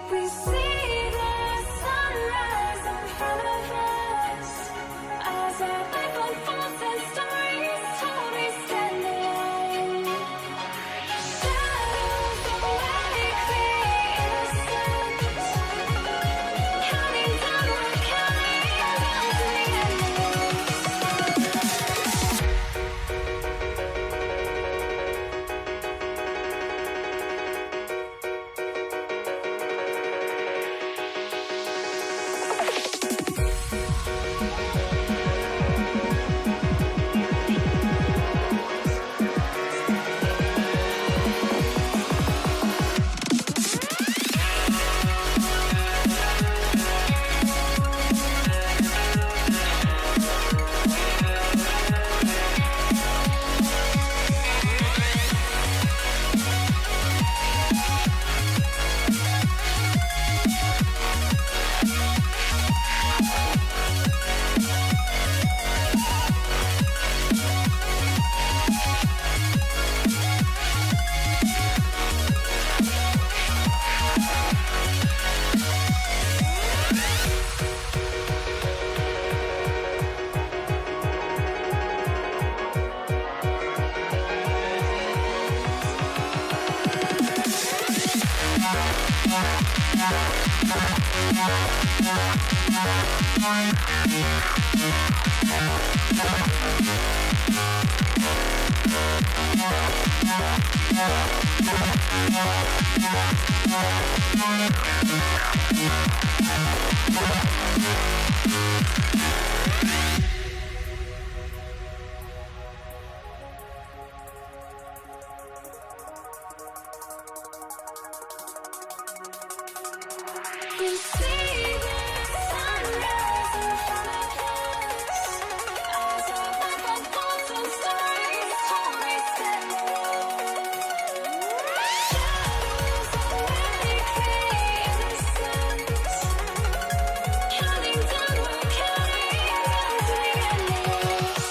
We see the sunrise in front of us as our life unfolds and stories told. We stand alone. Shadows awake the innocent, counting down, we're counting down to the endless. We see the sunrise in front of us as our life unfolds and stories told. We stand alone. Shadows awake the innocent, counting down, we're counting down to the endless.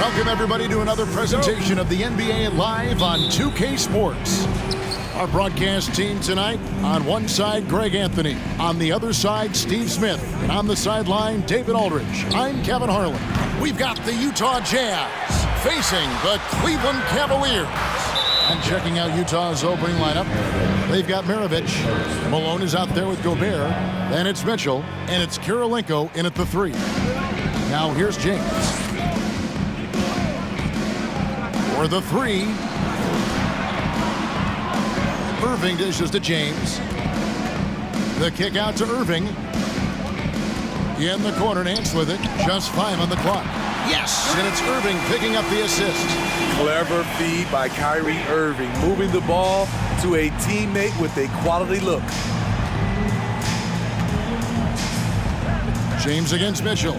Welcome, everybody, to another presentation of the NBA Live on 2K Sports. Our broadcast team tonight, on one side, Greg Anthony. On the other side, Steve Smith. And on the sideline, David Aldridge. I'm Kevin Harlan. We've got the Utah Jazz facing the Cleveland Cavaliers. And checking out Utah's opening lineup, they've got Maravich. Malone is out there with Gobert. Then it's Mitchell, and it's Kirilenko in at the 3. Now here's James. For the 3. Irving dishes to James. The kick out to Irving. In the corner, Nance with it. Just 5 on the clock. Yes, and it's Irving picking up the assist. Clever feed by Kyrie Irving, moving the ball to a teammate with a quality look. James against Mitchell.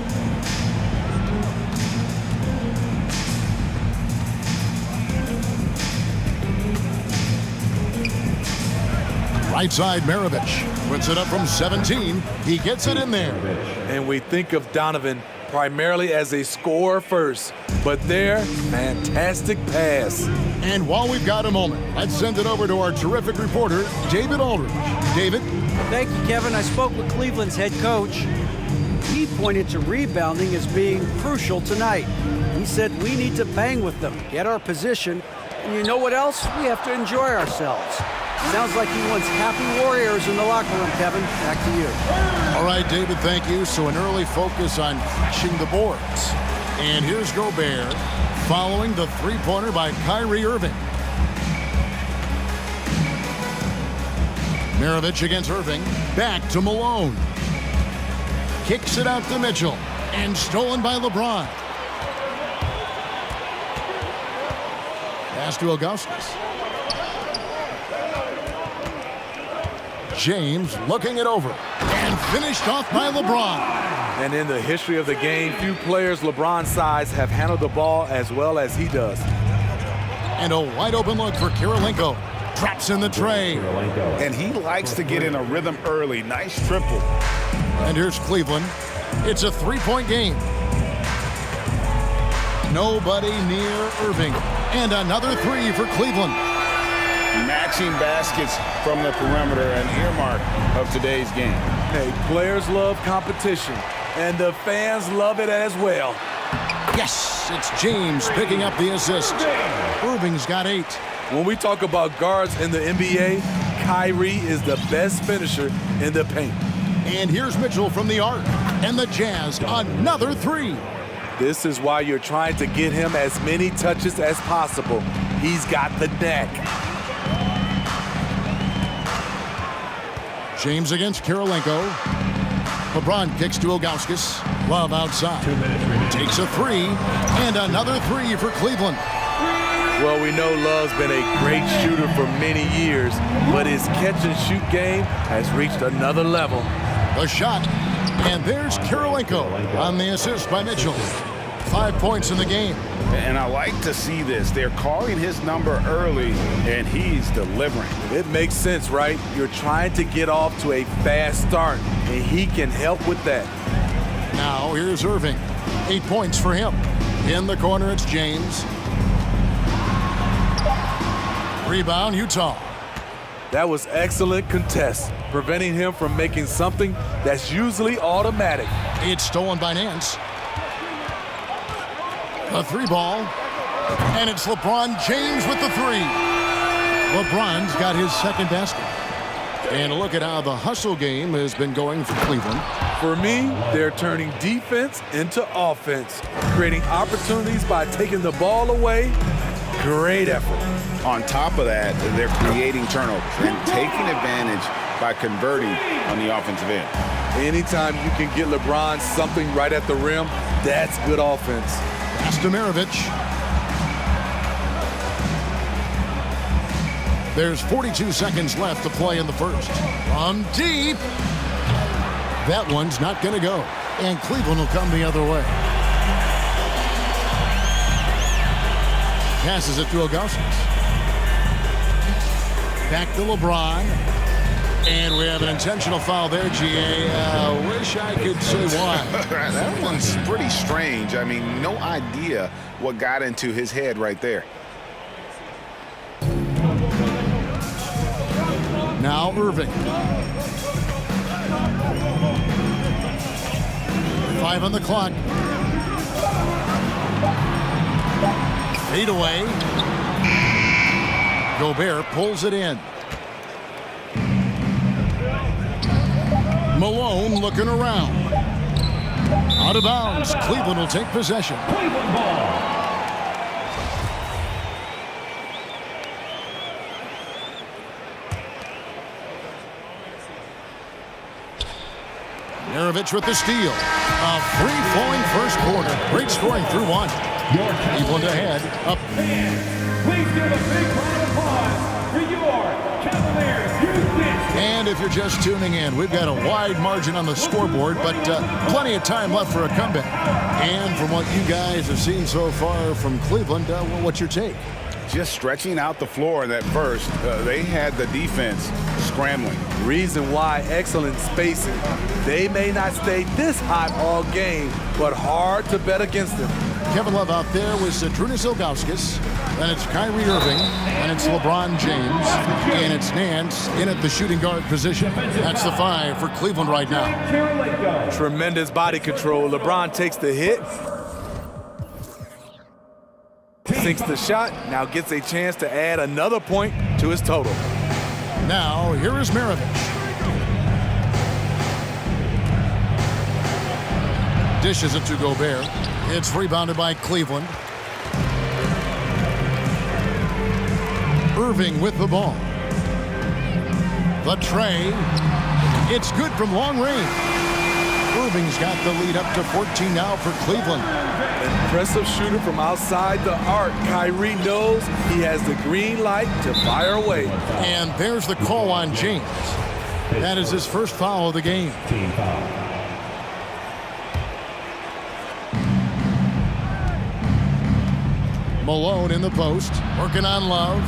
Right side, Maravich puts it up from 17. He gets it in there. And we think of Donovan primarily as a scorer first, but there, fantastic pass. And while we've got a moment, let's send it over to our terrific reporter, David Aldridge. David? Thank you, Kevin. I spoke with Cleveland's head coach. He pointed to rebounding as being crucial tonight. He said we need to bang with them, get our position, and you know what else? We have to enjoy ourselves. Sounds like he wants happy warriors in the locker room, Kevin. Back to you. All right, David, thank you. So an early focus on crashing the boards. And here's Gobert following the three-pointer by Kyrie Irving. Maravich against Irving. Back to Malone. Kicks it out to Mitchell. And stolen by LeBron. Pass to Ilgauskas. James looking it over. And finished off by LeBron. And in the history of the game, few players LeBron's size have handled the ball as well as he does. And a wide open look for Kirilenko. Traps in the tray. And he likes to get in a rhythm early. Nice triple. And here's Cleveland. It's a three-point game. Nobody near Irving. And another 3 for Cleveland. Matching baskets from the perimeter, an earmark of today's game. Hey, players love competition, and the fans love it as well. Yes, it's James picking up the assist. Irving's got 8. When we talk about guards in the NBA, Kyrie is the best finisher in the paint. And here's Mitchell from the arc. And the Jazz, another 3. This is why you're trying to get him as many touches as possible. He's got the knack. James against Kirilenko. LeBron kicks to Ilgauskas. Love outside. Takes a 3. And another 3 for Cleveland. Well, we know Love's been a great shooter for many years, but his catch-and-shoot game has reached another level. The shot. And there's Kirilenko on the assist by Mitchell. 5 points in the game. And I like to see this. They're calling his number early, and he's delivering. It makes sense, right? You're trying to get off to a fast start, and he can help with that. Now here's Irving. 8 points for him. In the corner, it's James. Rebound, Utah. That was excellent contest, preventing him from making something that's usually automatic. It's stolen by Nance. A 3 ball. And it's LeBron James with the 3. LeBron's got his second basket. And look at how the hustle game has been going for Cleveland. For me, they're turning defense into offense, creating opportunities by taking the ball away. Great effort. On top of that, they're creating turnovers and taking advantage by converting on the offensive end. Anytime you can get LeBron something right at the rim, that's good offense. Pass to Maravich. There's 42 seconds left to play in the first. From deep. That one's not going to go. And Cleveland will come the other way. Passes it to Ilgauskas. Back to LeBron. And we have an intentional foul there, GA. Wish I could say why. That one's pretty strange. I mean, no idea what got into his head right there. Now Irving. 5 on the clock. Fade away. Gobert pulls it in. Malone looking around. Out of bounds. Cleveland will take possession. Cleveland ball. Maravich with the steal. A free-flowing first quarter. Great scoring through one. Cleveland ahead. Up. Please give a big round of applause for your Cavaliers. And if you're just tuning in, we've got a wide margin on the scoreboard, but plenty of time left for a comeback. And from what you guys have seen so far from Cleveland, what's your take? Just stretching out the floor in that first, they had the defense scrambling. Reason why, excellent spacing. They may not stay this hot all game, but hard to bet against them. Kevin Love out there with Zydrunas Ilgauskas. Then it's Kyrie Irving. And it's LeBron James. And it's Nance in at the shooting guard position. That's the 5 for Cleveland right now. Tremendous body control. LeBron takes the hit. Sinks the shot. Now gets a chance to add another point to his total. Now, here is Maravich. Dishes it to Gobert. It's rebounded by Cleveland. Irving with the ball. The tray. It's good from long range. Irving's got the lead up to 14 now for Cleveland. Impressive shooter from outside the arc. Kyrie knows he has the green light to fire away. And there's the call on James. That is his first foul of the game. Team foul. Malone in the post, working on Love.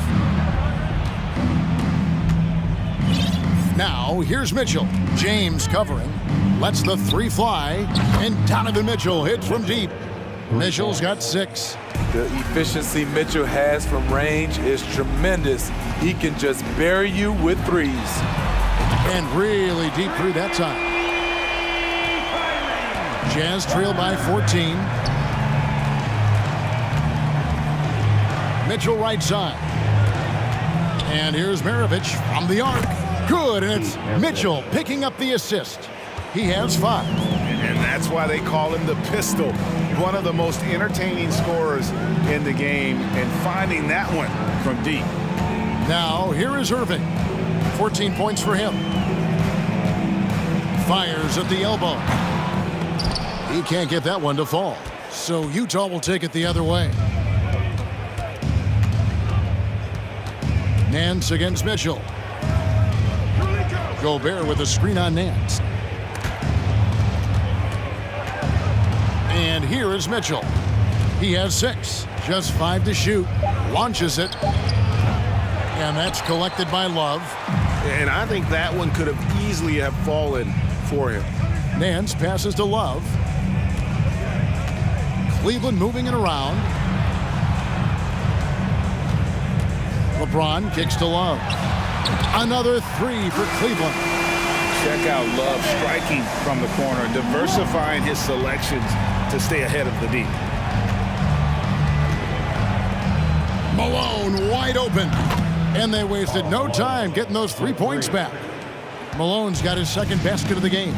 Now, here's Mitchell. James covering. Lets the 3 fly. And Donovan Mitchell hits from deep. Mitchell's got 6. The efficiency Mitchell has from range is tremendous. He can just bury you with threes. And really deep through that time. Jazz trail by 14. Mitchell right side. And here's Maravich from the arc. Good, and it's Mitchell picking up the assist. He has 5. And that's why they call him the pistol. One of the most entertaining scorers in the game, and finding that one from deep. Now, here is Irving. 14 points for him. Fires at the elbow. He can't get that one to fall. So Utah will take it the other way. Nance against Mitchell. Gobert with a screen on Nance. And here is Mitchell. He has 6. Just 5 to shoot. Launches it. And that's collected by Love. And I think that one could have easily have fallen for him. Nance passes to Love. Cleveland moving it around. LeBron kicks to Love. Another 3 for Cleveland. Check out Love striking from the corner, diversifying his selections to stay ahead of the deep. Malone wide open. And they wasted no time getting those 3 points back. Malone's got his second basket of the game.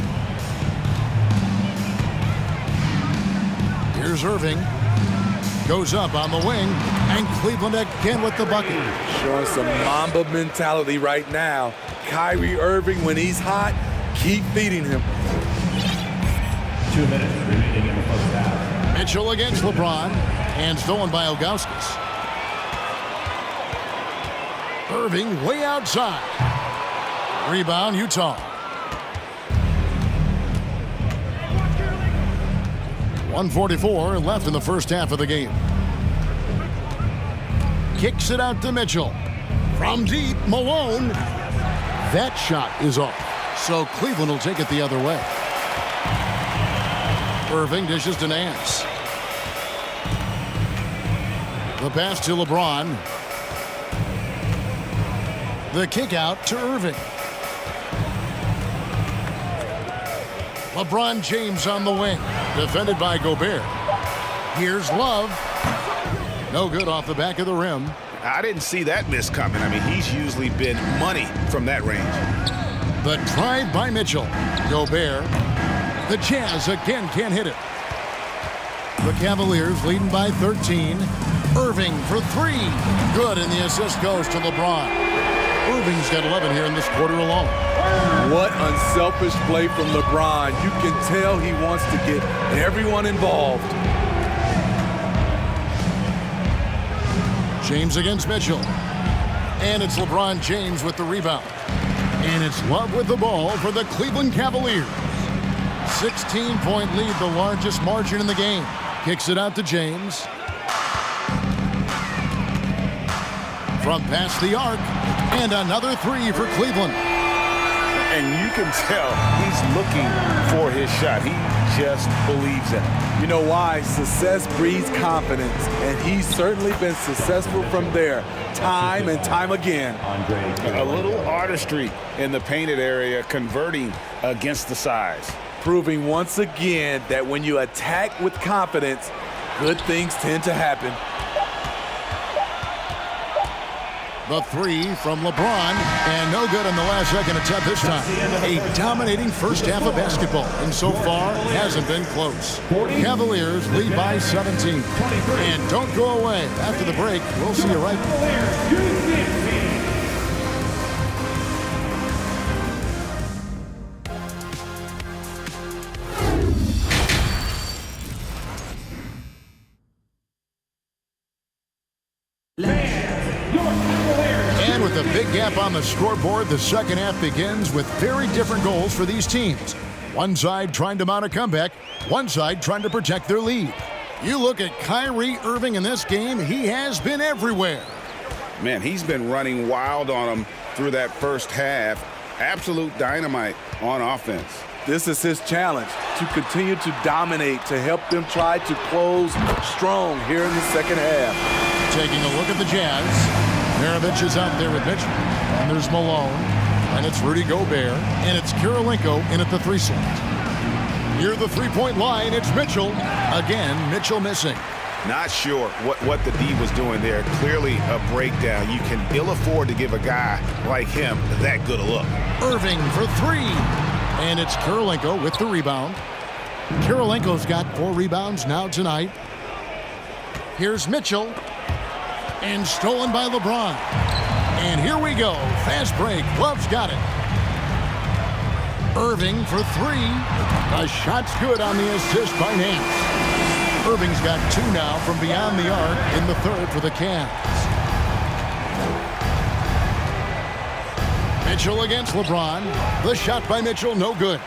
Here's Irving. Goes up on the wing. And Cleveland again with the bucket. Showing some Mamba mentality right now. Kyrie Irving, when he's hot, keep feeding him. 2 minutes remaining in the first half. Mitchell against LeBron. And stolen by Ilgauskas. Irving way outside. Rebound, Utah. 1:44 left in the first half of the game. Kicks it out to Mitchell. From deep, Malone That shot is off. So Cleveland will take it the other way. Irving dishes to Nance. The pass to LeBron. The kick out to Irving. LeBron James on the wing. Defended by Gobert. Here's Love. No good off the back of the rim. I didn't see that miss coming. I mean, he's usually been money from that range. The drive by Mitchell. Gobert. The Jazz again can't hit it. The Cavaliers leading by 13. Irving for three. Good, and the assist goes to LeBron. Irving's got 11 here in this quarter alone. What unselfish play from LeBron. You can tell he wants to get everyone involved. James against Mitchell. And it's LeBron James with the rebound. And it's Love with the ball for the Cleveland Cavaliers. 16-point lead, the largest margin in the game. Kicks it out to James. From past the arc. And another three for Cleveland. And you can tell he's looking for his shot. He just believes it. You know why? Success breeds confidence, and he's certainly been successful from there, time and time again. A little artistry in the painted area, converting against the size. Proving once again that when you attack with confidence, good things tend to happen. The three from LeBron, and no good in the last second attempt this time. A dominating first half of basketball, and so far hasn't been close. Cavaliers lead by 17. And don't go away. After the break, we'll see you right back. And with a big gap on the scoreboard, the second half begins with very different goals for these teams. One side trying to mount a comeback, one side trying to protect their lead. You look at Kyrie Irving in this game, he has been everywhere. Man, he's been running wild on them through that first half. Absolute dynamite on offense. This is his challenge, to continue to dominate, to help them try to close strong here in the second half. Taking a look at the Jazz. Maravich is out there with Mitchell. And there's Malone. And it's Rudy Gobert. And it's Kirilenko in at the three slot. Near the three-point line, it's Mitchell. Again, Mitchell missing. Not sure what the D was doing there. Clearly a breakdown. You can ill afford to give a guy like him that good a look. Irving for three. And it's Kirilenko with the rebound. Kirilenko's got 4 rebounds now tonight. Here's Mitchell. And stolen by LeBron. And here we go. Fast break. Love's got it. Irving for three. The shot's good on the assist by Nance. Irving's got 2 now from beyond the arc in the third for the Cavs. Mitchell against LeBron. The shot by Mitchell, no good.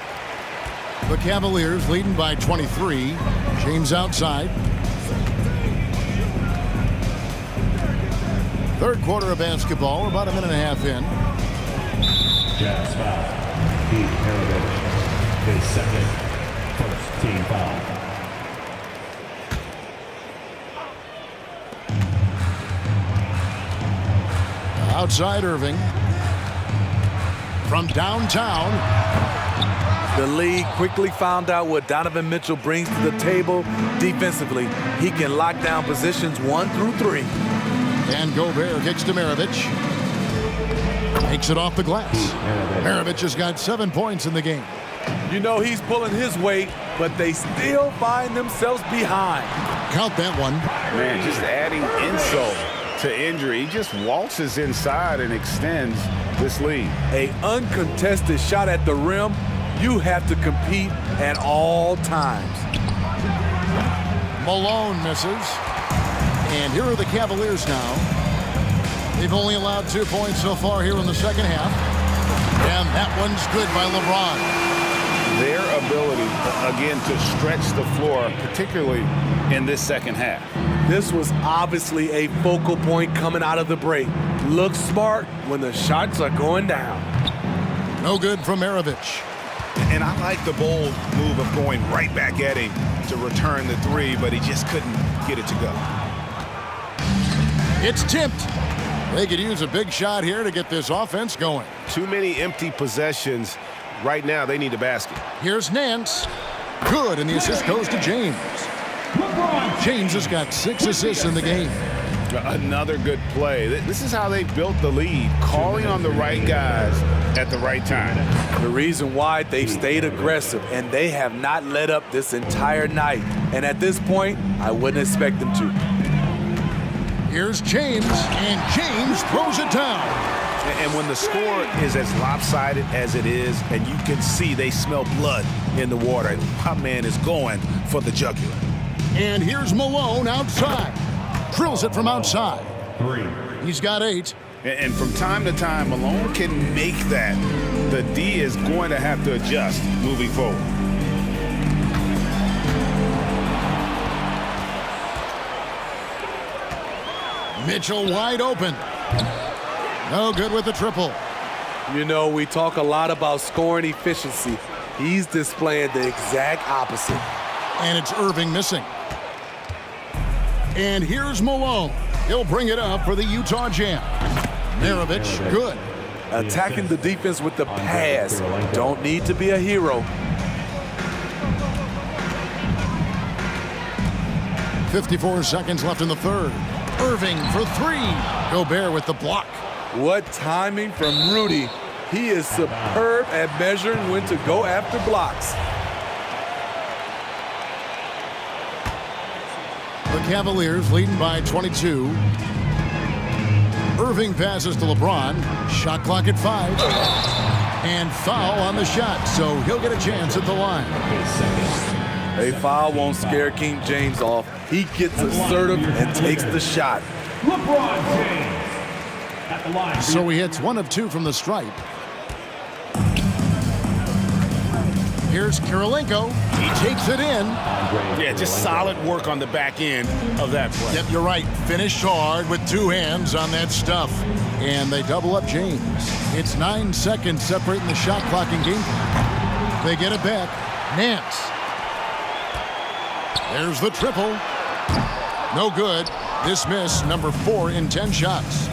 The Cavaliers leading by 23. James outside. Third quarter of basketball, about a minute and a half in. Jazz foul. Pete Maravich, his second, first team foul. Outside Irving. From downtown. The league quickly found out what Donovan Mitchell brings to the table defensively. He can lock down positions 1 through 3. And Gobert kicks to Maravich. Takes it off the glass. Maravich has got 7 points in the game. You know he's pulling his weight, but they still find themselves behind. Count that one. Man, just adding insult to injury. He just waltzes inside and extends this lead. An uncontested shot at the rim, you have to compete at all times. Malone misses. And here are the Cavaliers now. They've only allowed 2 points so far here in the second half. And that one's good by LeBron. Their ability, again, to stretch the floor, particularly in this second half. This was obviously a focal point coming out of the break. Looks smart when the shots are going down. No good from Maravich. And I like the bold move of going right back at him to return the three, but he just couldn't get it to go. It's tipped. They could use a big shot here to get this offense going. Too many empty possessions. Right now, they need a basket. Here's Nance. Good, and the assist goes to James. James has got 6 assists in the game. Another good play. This is how they built the lead, calling on the right guys at the right time. The reason why they've stayed aggressive, and they have not let up this entire night. And at this point, I wouldn't expect them to. Here's James, and James throws it down. And when the score is as lopsided as it is, and you can see they smell blood in the water, my man is going for the jugular. And here's Malone outside. Drills it from outside. 3. He's got 8. And from time to time, Malone can make that. The D is going to have to adjust moving forward. Mitchell wide open. No good with the triple. You know, we talk a lot about scoring efficiency. He's displaying the exact opposite. And it's Irving missing. And here's Malone. He'll bring it up for the Utah Jam. Maravich, good. Attacking the defense with the pass. Don't need to be a hero. 54 seconds left in the third. Irving for 3. Gobert with the block. What timing from Rudy. He is superb at measuring when to go after blocks. The Cavaliers leading by 22. Irving passes to LeBron. Shot clock at 5. And foul on the shot, so he'll get a chance at the line. A foul won't scare King James off. He gets assertive and takes the shot. LeBron James at the line. So he hits 1 of 2 from the stripe. Here's Kirilenko. He takes it in. Yeah, just solid work on the back end of that play. Yep, you're right. Finished hard with 2 hands on that stuff. And they double up James. It's 9 seconds separating the shot clock and game clock. They get it back. Nance. There's the triple. No good. This miss, number 4 in 10 shots.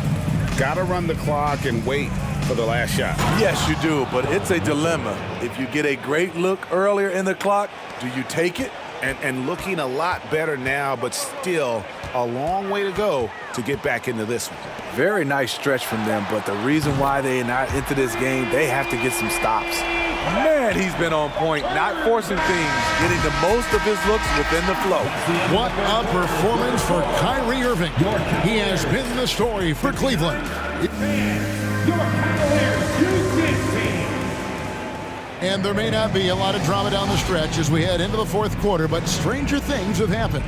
Gotta run the clock and wait for the last shot. Yes, you do, but it's a dilemma. If you get a great look earlier in the clock, do you take it? And looking a lot better now, but still a long way to go to get back into this one. Very nice stretch from them, but the reason why they're not into this game, they have to get some stops. Man, he's been on point, not forcing things, getting the most of his looks within the flow. What a performance for Kyrie Irving. He has been the story for Cleveland. Your Cavaliers Houston team. And there may not be a lot of drama down the stretch as we head into the 4th quarter, but stranger things have happened.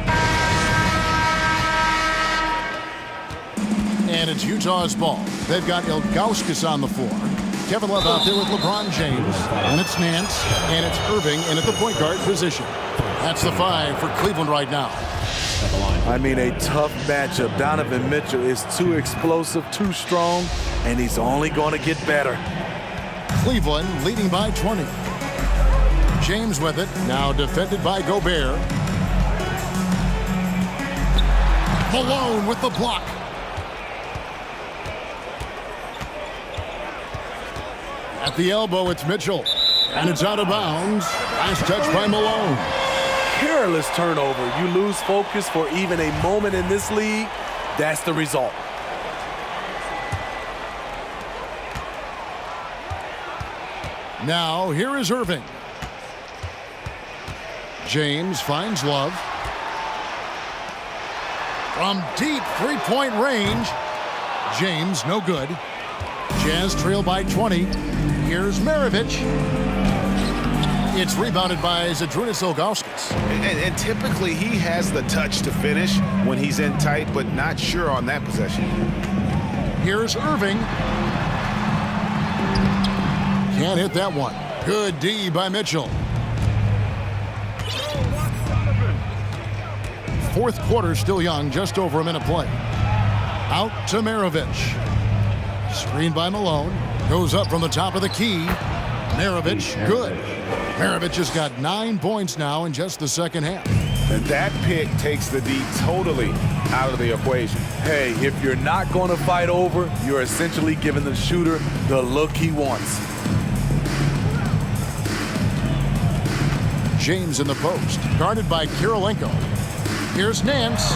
And it's Utah's ball. They've got Ilgauskas on the floor. Kevin Love out there with LeBron James. And it's Nance. And it's Irving in at the point guard position. That's the 5 for Cleveland right now. I mean, a tough matchup. Donovan Mitchell is too explosive, too strong, and he's only going to get better. Cleveland leading by 20. James with it. Now defended by Gobert. Malone with the block. At the elbow, it's Mitchell. And it's out of bounds. Last touch by Malone. Careless turnover. You lose focus for even a moment in this league. That's the result. Now, here is Irving. James finds Love. From deep three-point range. James, no good. Jazz trail by 20. Here's Maravich. It's rebounded by Zydrunas Ilgauskas. And typically he has the touch to finish when he's in tight, but not sure on that possession. Here's Irving. Can't hit that one. Good D by Mitchell. 4th quarter still young, just over a minute play. Out to Maravich. Screen by Malone. Goes up from the top of the key. Maravich, good. Maravich has got 9 points now in just the second half. And that pick takes the D totally out of the equation. Hey, if you're not going to fight over, you're essentially giving the shooter the look he wants. James in the post, guarded by Kirilenko. Here's Nance.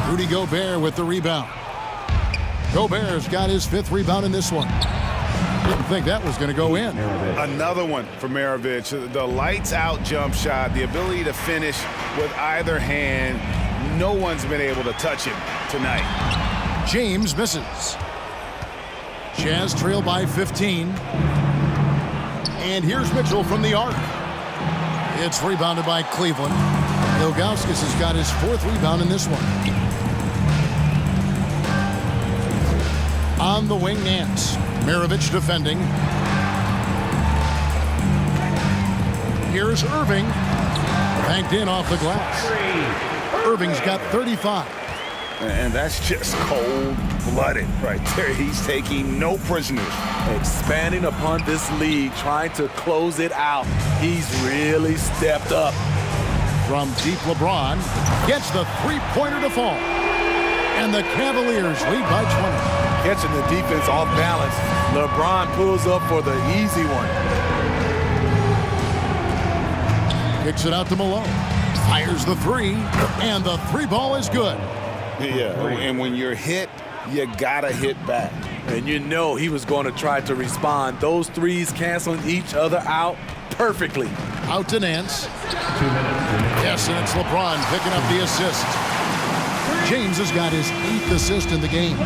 Rudy Gobert with the rebound. Gobert's got his 5th rebound in this one. Didn't think that was going to go in. Another one for Maravich. The lights-out jump shot, the ability to finish with either hand. No one's been able to touch him tonight. James misses. Jazz trail by 15. And here's Mitchell from the arc. It's rebounded by Cleveland. Ilgauskas has got his 4th rebound in this one. On the wing, Nance. Maravich defending. Here's Irving. Banked in off the glass. Irving's got 35. And that's just cold-blooded right there. He's taking no prisoners. Expanding upon this lead, trying to close it out. He's really stepped up. From deep, LeBron gets the 3-pointer to fall. And the Cavaliers lead by 20. Catching the defense off balance. LeBron pulls up for the easy one. Kicks it out to Malone. Fires the 3. And the 3 ball is good. Yeah, and when you're hit, you gotta hit back. And you know he was going to try to respond. Those threes canceling each other out perfectly. Out to Nance. Yes, and it's LeBron picking up the assist. James has got his 8th assist in the game.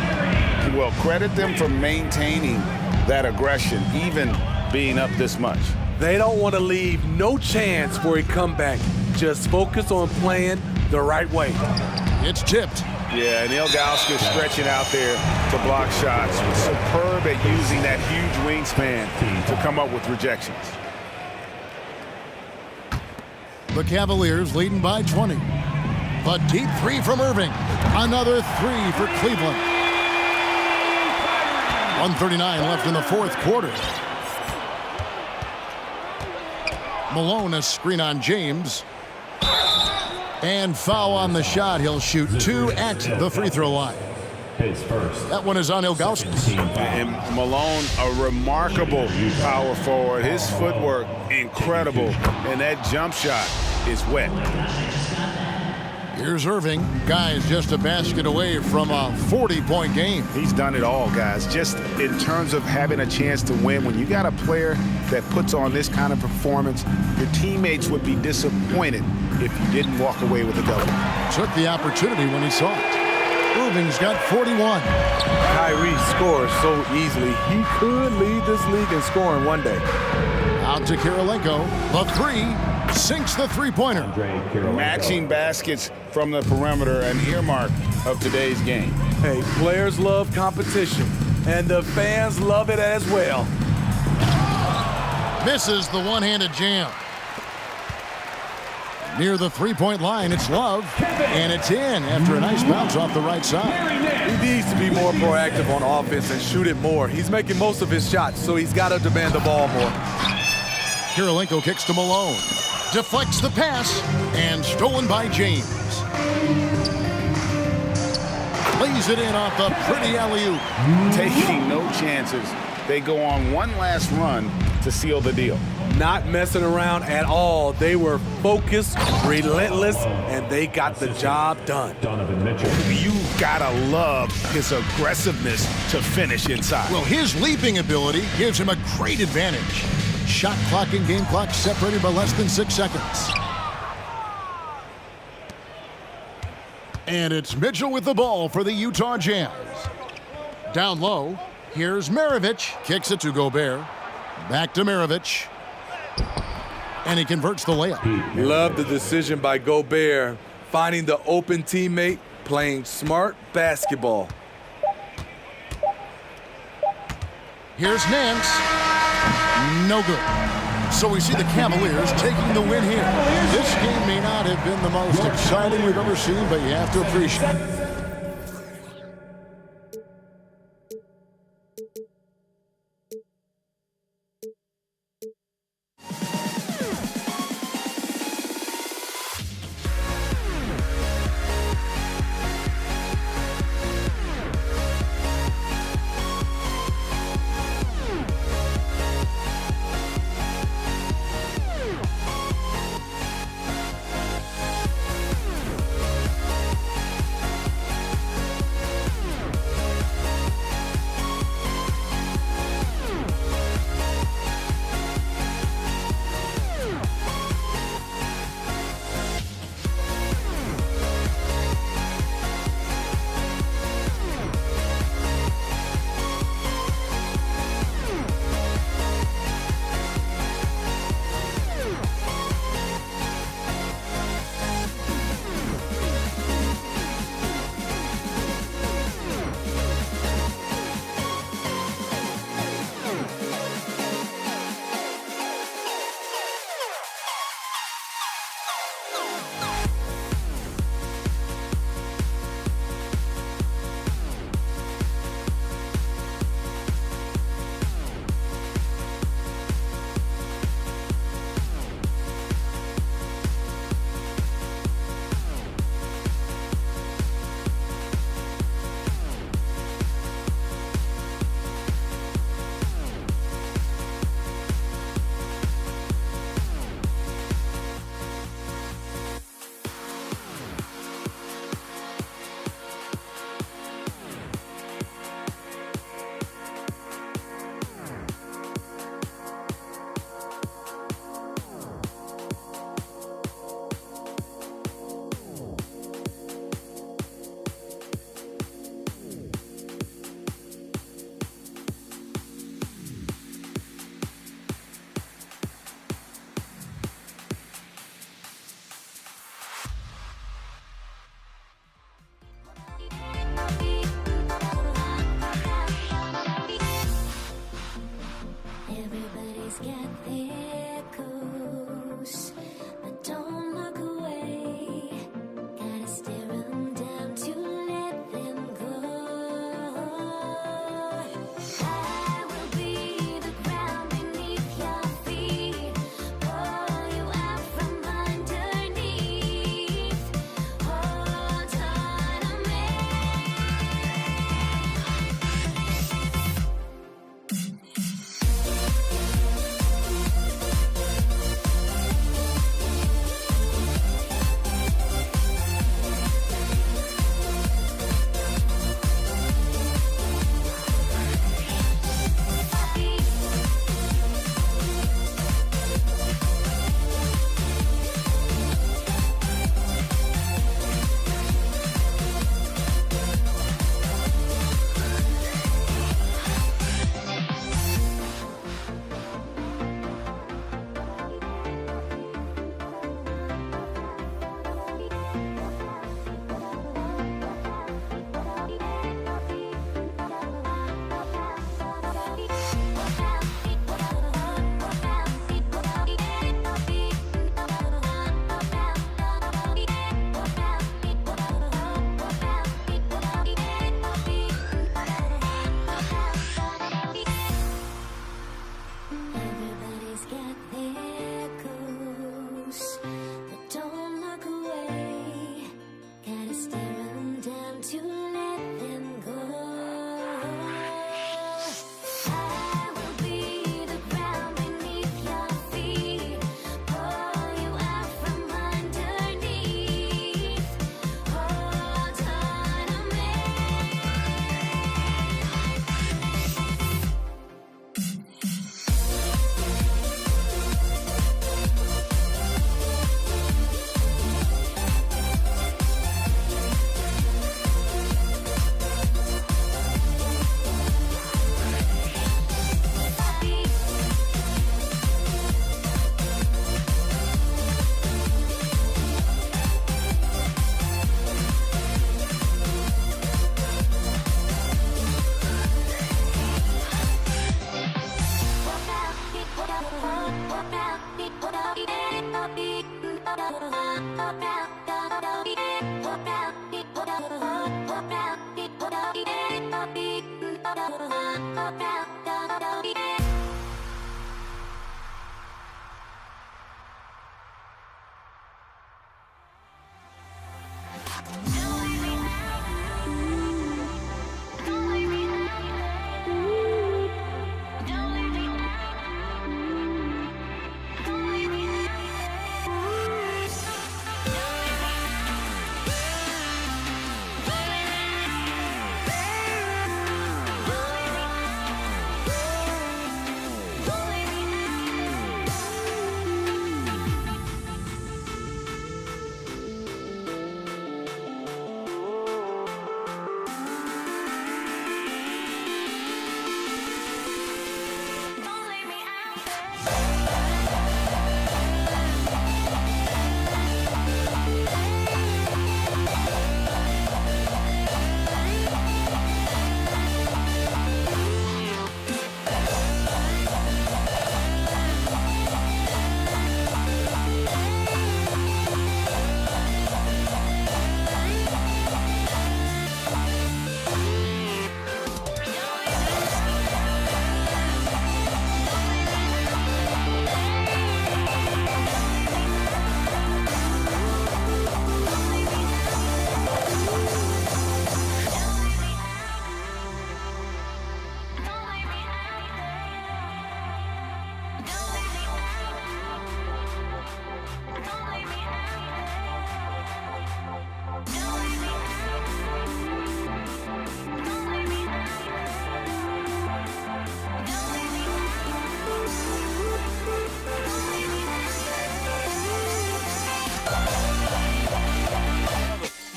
Well, credit them for maintaining that aggression, even being up this much. They don't want to leave no chance for a comeback. Just focus on playing the right way. It's tipped. Yeah, and Ilgauskas stretching out there to block shots. Superb at using that huge wingspan to come up with rejections. The Cavaliers leading by 20. The deep 3 from Irving. Another 3 for Cleveland. 1:39 left in the 4th quarter. Malone, a screen on James. And foul on the shot. He'll shoot 2 at the free throw line. His first. That one is on Ilgauskas. And Malone, a remarkable power forward. His footwork, incredible. And that jump shot is wet. Here's Irving. Guy's just a basket away from a 40-point game. He's done it all, guys. Just in terms of having a chance to win, when you got a player that puts on this kind of performance, your teammates would be disappointed if you didn't walk away with a double. Took the opportunity when he saw it. Irving's got 41. Kyrie scores so easily. He could lead this league in scoring one day. Out to Kirilenko. The 3 sinks the 3-pointer. Matching baskets from the perimeter, an earmark of today's game. Hey, players love competition, and the fans love it as well. Misses the one-handed jam. Near the 3-point line, it's Love, and it's in after a nice bounce off the right side. He needs to be more proactive on offense and shoot it more. He's making most of his shots, so he's got to demand the ball more. Kirilenko kicks to Malone. Deflects the pass, and stolen by James. Lays it in off the pretty alley-oop. Taking no chances. They go on one last run to seal the deal. Not messing around at all. They were focused, relentless, and they got the job done. Donovan Mitchell. You gotta love his aggressiveness to finish inside. Well, his leaping ability gives him a great advantage. Shot clock and game clock separated by less than 6 seconds. And it's Mitchell with the ball for the Utah Jazz. Down low, here's Maravich. Kicks it to Gobert. Back to Maravich. And he converts the layup. Love the decision by Gobert, finding the open teammate, playing smart basketball. Here's Nance. No good. So we see the Cavaliers taking the win here. This game may not have been the most exciting we've ever seen, but you have to appreciate it. Everybody's got their coast, but don't look away. Gotta stare them down to let them go. I will be the ground beneath your feet, pull you out from underneath. Hold on to me. Everybody's got their coast, but don't look away. Gotta stare them down to let them go. I will be the ground beneath your feet, pull you out from underneath. Hold on to me.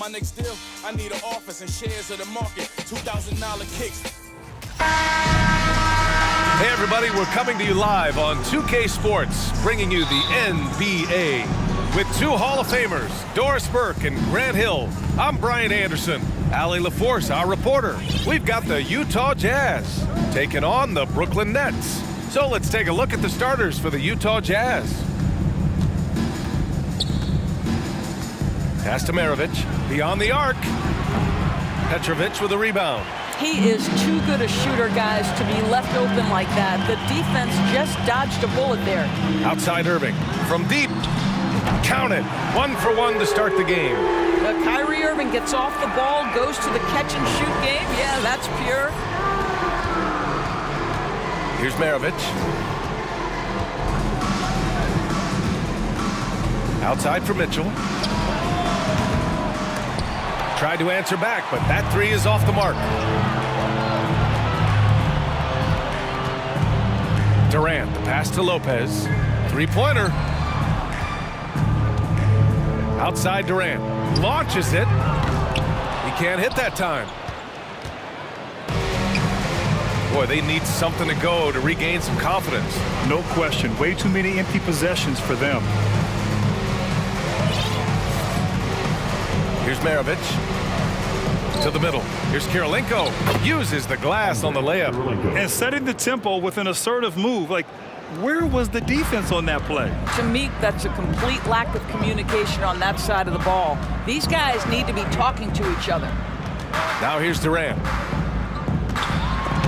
My next deal, I need an office and shares of the market. $2,000 kicks. Hey everybody, we're coming to you live on 2K Sports, bringing you the NBA. With two Hall of Famers, Doris Burke and Grant Hill, I'm Brian Anderson. Allie LaForce, our reporter. We've got the Utah Jazz taking on the Brooklyn Nets. So let's take a look at the starters for the Utah Jazz. Pass to Maravich, beyond the arc. Petrovic with a rebound. He is too good a shooter, guys, to be left open like that. The defense just dodged a bullet there. Outside Irving, from deep. Count it, 1 for 1 to start the game. Kyrie Irving gets off the ball, goes to the catch and shoot game. Yeah, that's pure. Here's Maravich. Outside for Mitchell. Tried to answer back, but that three is off the mark. Durant, the pass to Lopez. Three-pointer. Outside Durant. Launches it. He can't hit that time. Boy, they need something to go to regain some confidence. No question. Way too many empty possessions for them. Here's Maravich. To the middle. Here's Kirilenko. Uses the glass on the layup. And setting the tempo with an assertive move. Like, where was the defense on that play? To me, that's a complete lack of communication on that side of the ball. These guys need to be talking to each other. Now here's Durant.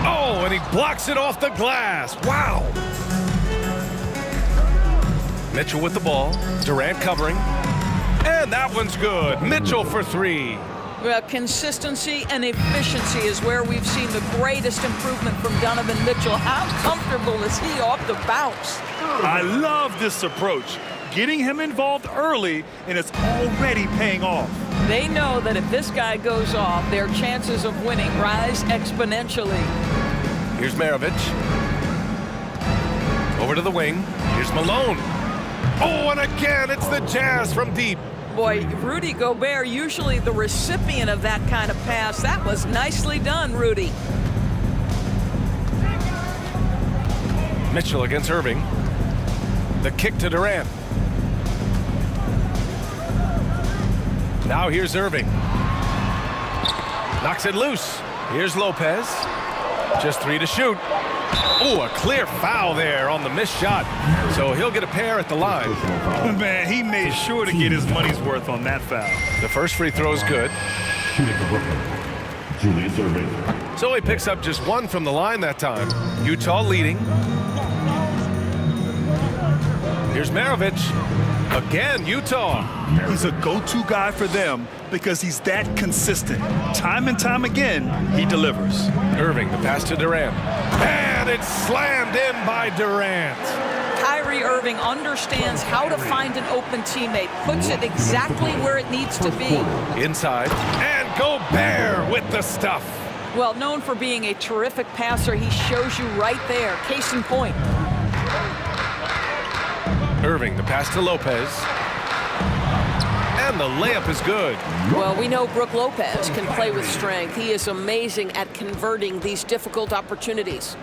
Oh, and he blocks it off the glass. Wow. Mitchell with the ball. Durant covering. And that one's good. Mitchell for three. Well, consistency and efficiency is where we've seen the greatest improvement from Donovan Mitchell. How comfortable is he off the bounce? I love this approach. Getting him involved early, and it's already paying off. They know that if this guy goes off, their chances of winning rise exponentially. Here's Maravich. Over to the wing. Here's Malone. Oh, and again, it's the Jazz from deep. Boy, Rudy Gobert, usually the recipient of that kind of pass. That was nicely done, Rudy. Mitchell against Irving. The kick to Durant. Now here's Irving. Knocks it loose. Here's Lopez. Just three to shoot. Oh, a clear foul there on the missed shot. So he'll get a pair at the line. Man, he made sure to get his money's worth on that foul. The first free throw is good. Julius Irving. So he picks up just one from the line that time. Utah leading. Here's Maravich. Again, Utah. He's a go-to guy for them because he's that consistent. Time and time again, he delivers. Irving, the pass to Durant. And it's slammed in by Durant. Kyrie Irving understands how to find an open teammate, puts it exactly where it needs to be. Inside, and Gobert with the stuff. Well, known for being a terrific passer, he shows you right there. Case in point. Irving, the pass to Lopez. And the layup is good. Well, we know Brook Lopez can play with strength. He is amazing at converting these difficult opportunities.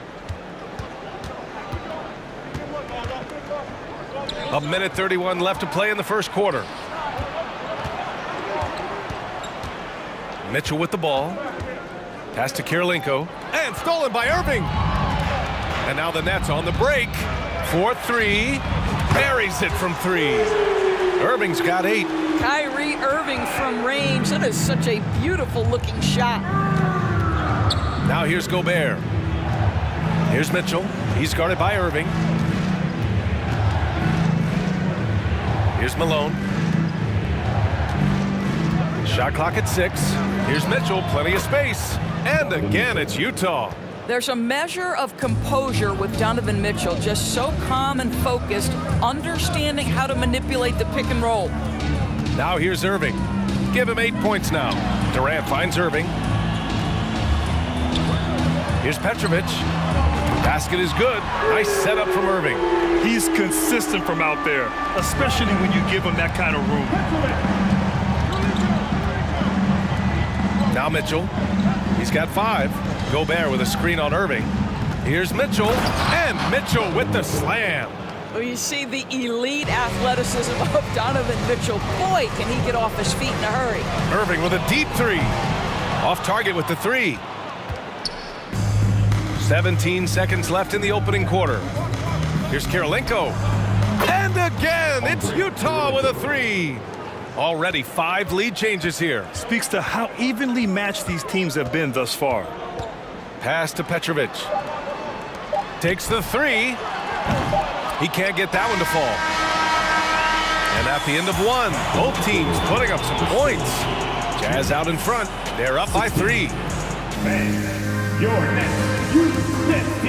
A minute 31 left to play in the first quarter. Mitchell with the ball. Pass to Kirilenko. And stolen by Irving. And now the Nets on the break. 4-3. Buries it from three. Irving's got 8. Kyrie Irving from range. That is such a beautiful looking shot. Now here's Gobert. Here's Mitchell. He's guarded by Irving. Here's Malone. Shot clock at 6. Here's Mitchell. Plenty of space. And again, it's Utah. There's a measure of composure with Donovan Mitchell, just so calm and focused, understanding how to manipulate the pick and roll. Now here's Irving. Give him 8 points now. Durant finds Irving. Here's Petrovic. Basket is good. Nice setup from Irving. He's consistent from out there, especially when you give him that kind of room. Now Mitchell. He's got 5. Gobert with a screen on Irving. Here's Mitchell, and Mitchell with the slam. Well, you see the elite athleticism of Donovan Mitchell. Boy, can he get off his feet in a hurry. Irving with a deep 3. Off target with the 3. 17 seconds left in the opening quarter. Here's Kirilenko. And again, it's Utah with a 3. Already 5 lead changes here. Speaks to how evenly matched these teams have been thus far. Pass to Petrovic. Takes the 3. He can't get that one to fall. And at the end of 1, both teams putting up some points. Jazz out in front. They're up by 3. Your next U15.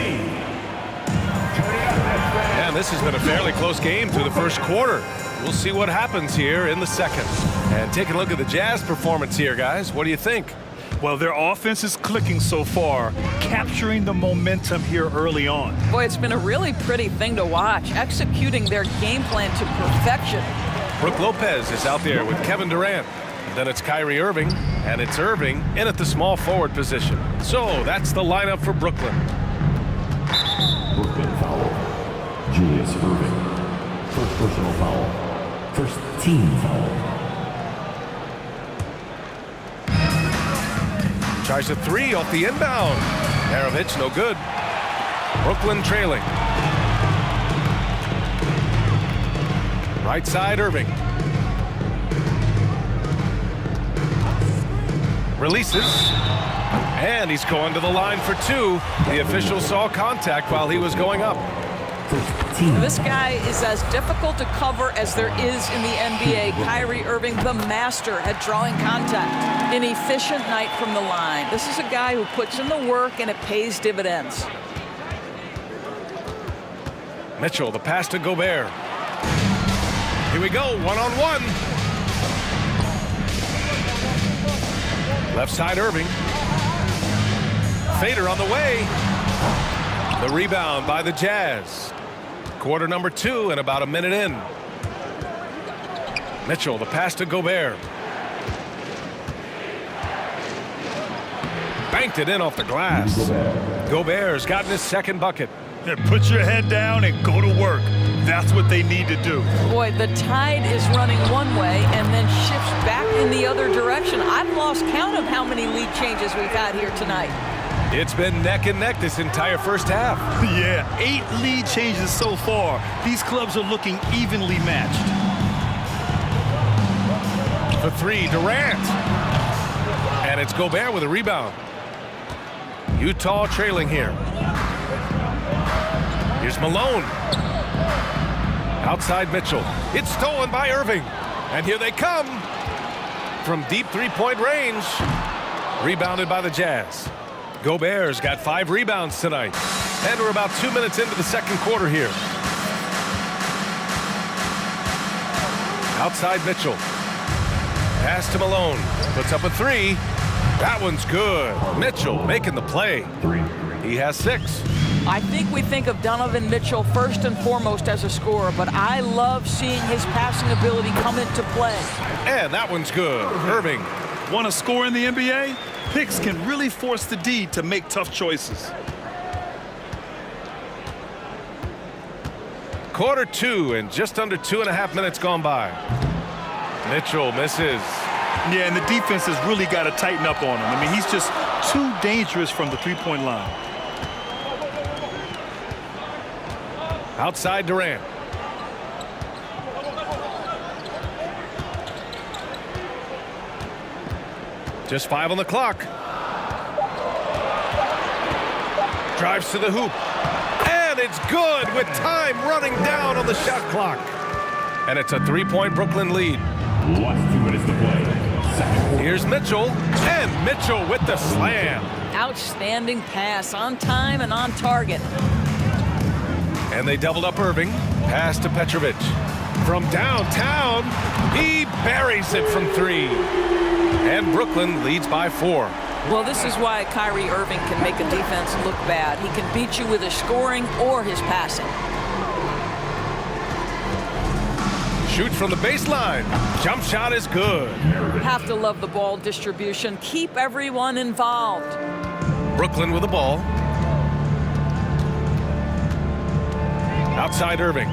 And this has been a fairly close game through the first quarter. We'll see what happens here in the second. And taking a look at the Jazz performance here, guys. What do you think? Well, their offense is clicking so far, capturing the momentum here early on. Boy, it's been a really pretty thing to watch, executing their game plan to perfection. Brook Lopez is out there with Kevin Durant. Then it's Kyrie Irving, and it's Irving in at the small forward position. So that's the lineup for Brooklyn. Brooklyn foul. Julius Irving. First personal foul. First team foul. Tries a 3 off the inbound. Maravich, no good. Brooklyn trailing. Right side, Irving. Releases. And he's going to the line for 2. The official saw contact while he was going up. This guy is as difficult to cover as there is in the NBA. Kyrie Irving, the master at drawing contact. An efficient night from the line. This is a guy who puts in the work and it pays dividends. Mitchell, the pass to Gobert. Here we go, 1-on-1. Left side, Irving. Fader on the way. The rebound by the Jazz. Quarter number 2 and about a minute in. Mitchell, the pass to Gobert. Banked it in off the glass. Gobert's gotten his second bucket. Yeah, put your head down and go to work. That's what they need to do. Boy, the tide is running one way and then shifts back in the other direction. I've lost count of how many lead changes we've had here tonight. It's been neck and neck this entire first half. Yeah, 8 lead changes so far. These clubs are looking evenly matched. For 3, Durant. And it's Gobert with a rebound. Utah trailing here. Here's Malone. Outside Mitchell. It's stolen by Irving. And here they come. From deep 3-point range. Rebounded by the Jazz. Gobert's got 5 rebounds tonight. And we're about 2 minutes into the second quarter here. Outside Mitchell. Pass to Malone. Puts up a 3. That one's good. Mitchell making the play. He has 6. I think we think of Donovan Mitchell first and foremost as a scorer, but I love seeing his passing ability come into play. And that one's good. Irving. Want to score in the NBA? Picks can really force the D to make tough choices. Quarter 2 and just under 2.5 minutes gone by. Mitchell misses. Yeah, and the defense has really got to tighten up on him. I mean, he's just too dangerous from the 3-point line. Outside Durant. Just 5 on the clock. Drives to the hoop. And it's good with time running down on the shot clock. And it's a 3-point Brooklyn lead. Last 2 minutes to play. Here's Mitchell. And Mitchell with the slam. Outstanding pass, on time and on target. And they doubled up Irving. Pass to Petrovic. From downtown, he buries it from 3. And Brooklyn leads by 4. Well, this is why Kyrie Irving can make a defense look bad. He can beat you with his scoring or his passing. Shoots from the baseline. Jump shot is good. Have to love the ball distribution. Keep everyone involved. Brooklyn with the ball. Outside Irving.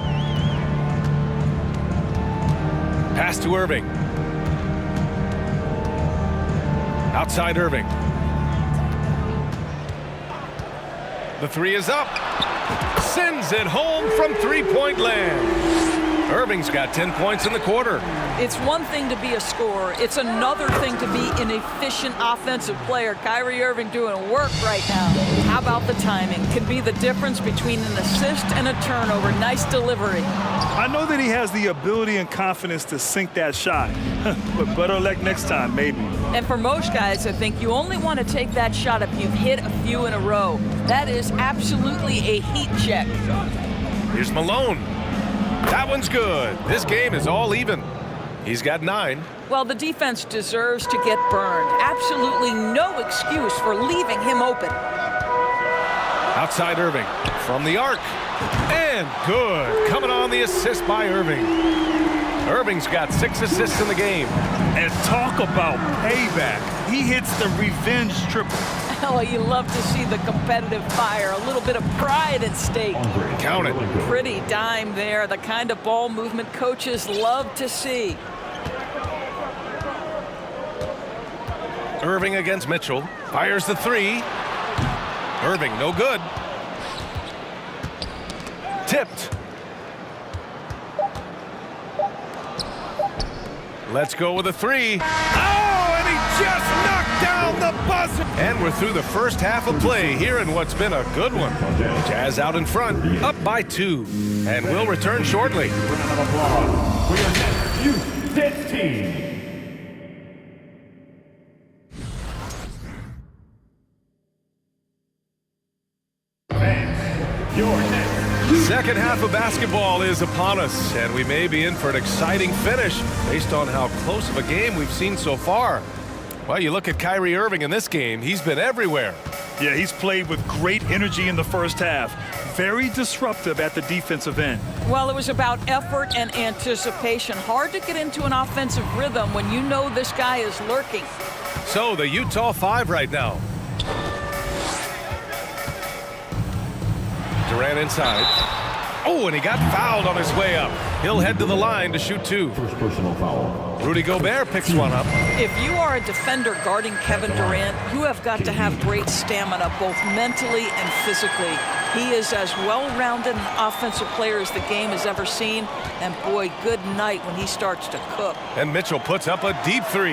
Pass to Irving. Outside Irving. The three is up. Sends it home from three-point land. Irving's got 10 points in the quarter. It's one thing to be a scorer. It's another thing to be an efficient offensive player. Kyrie Irving doing work right now. How about the timing? Can be the difference between an assist and a turnover. Nice delivery. I know that he has the ability and confidence to sink that shot, but better luck next time, maybe. And for most guys, I think you only want to take that shot if you've hit a few in a row. That is absolutely a heat check. Here's Malone. That one's good. This game is all even. He's got 9. Well, the defense deserves to get burned. Absolutely no excuse for leaving him open. Outside Irving. From the arc. And good. Coming on the assist by Irving. Irving's got 6 assists in the game. And talk about payback. He hits the revenge triple. Oh, you love to see the competitive fire. A little bit of pride at stake. Count it. Pretty dime there. The kind of ball movement coaches love to see. Irving against Mitchell. Fires the 3. Irving, no good. Tipped. Let's go with a 3. Oh, and he just knocked down the buzzer. And we're through the first half of play here in what's been a good one. Jazz out in front, up by 2. And we'll return shortly. Round of applause for your next youth dance team. Your next. Second half of basketball is upon us, and we may be in for an exciting finish based on how close of a game we've seen so far. Well, you look at Kyrie Irving in this game, he's been everywhere. Yeah, he's played with great energy in the first half. Very disruptive at the defensive end. Well, it was about effort and anticipation. Hard to get into an offensive rhythm when you know this guy is lurking. So the Utah 5 right now. Durant inside. Oh, and he got fouled on his way up. He'll head to the line to shoot 2. First personal foul. Rudy Gobert picks one up. If you are a defender guarding Kevin Durant, you have got to have great stamina, both mentally and physically. He is as well-rounded an offensive player as the game has ever seen. And boy, good night when he starts to cook. And Mitchell puts up a deep 3.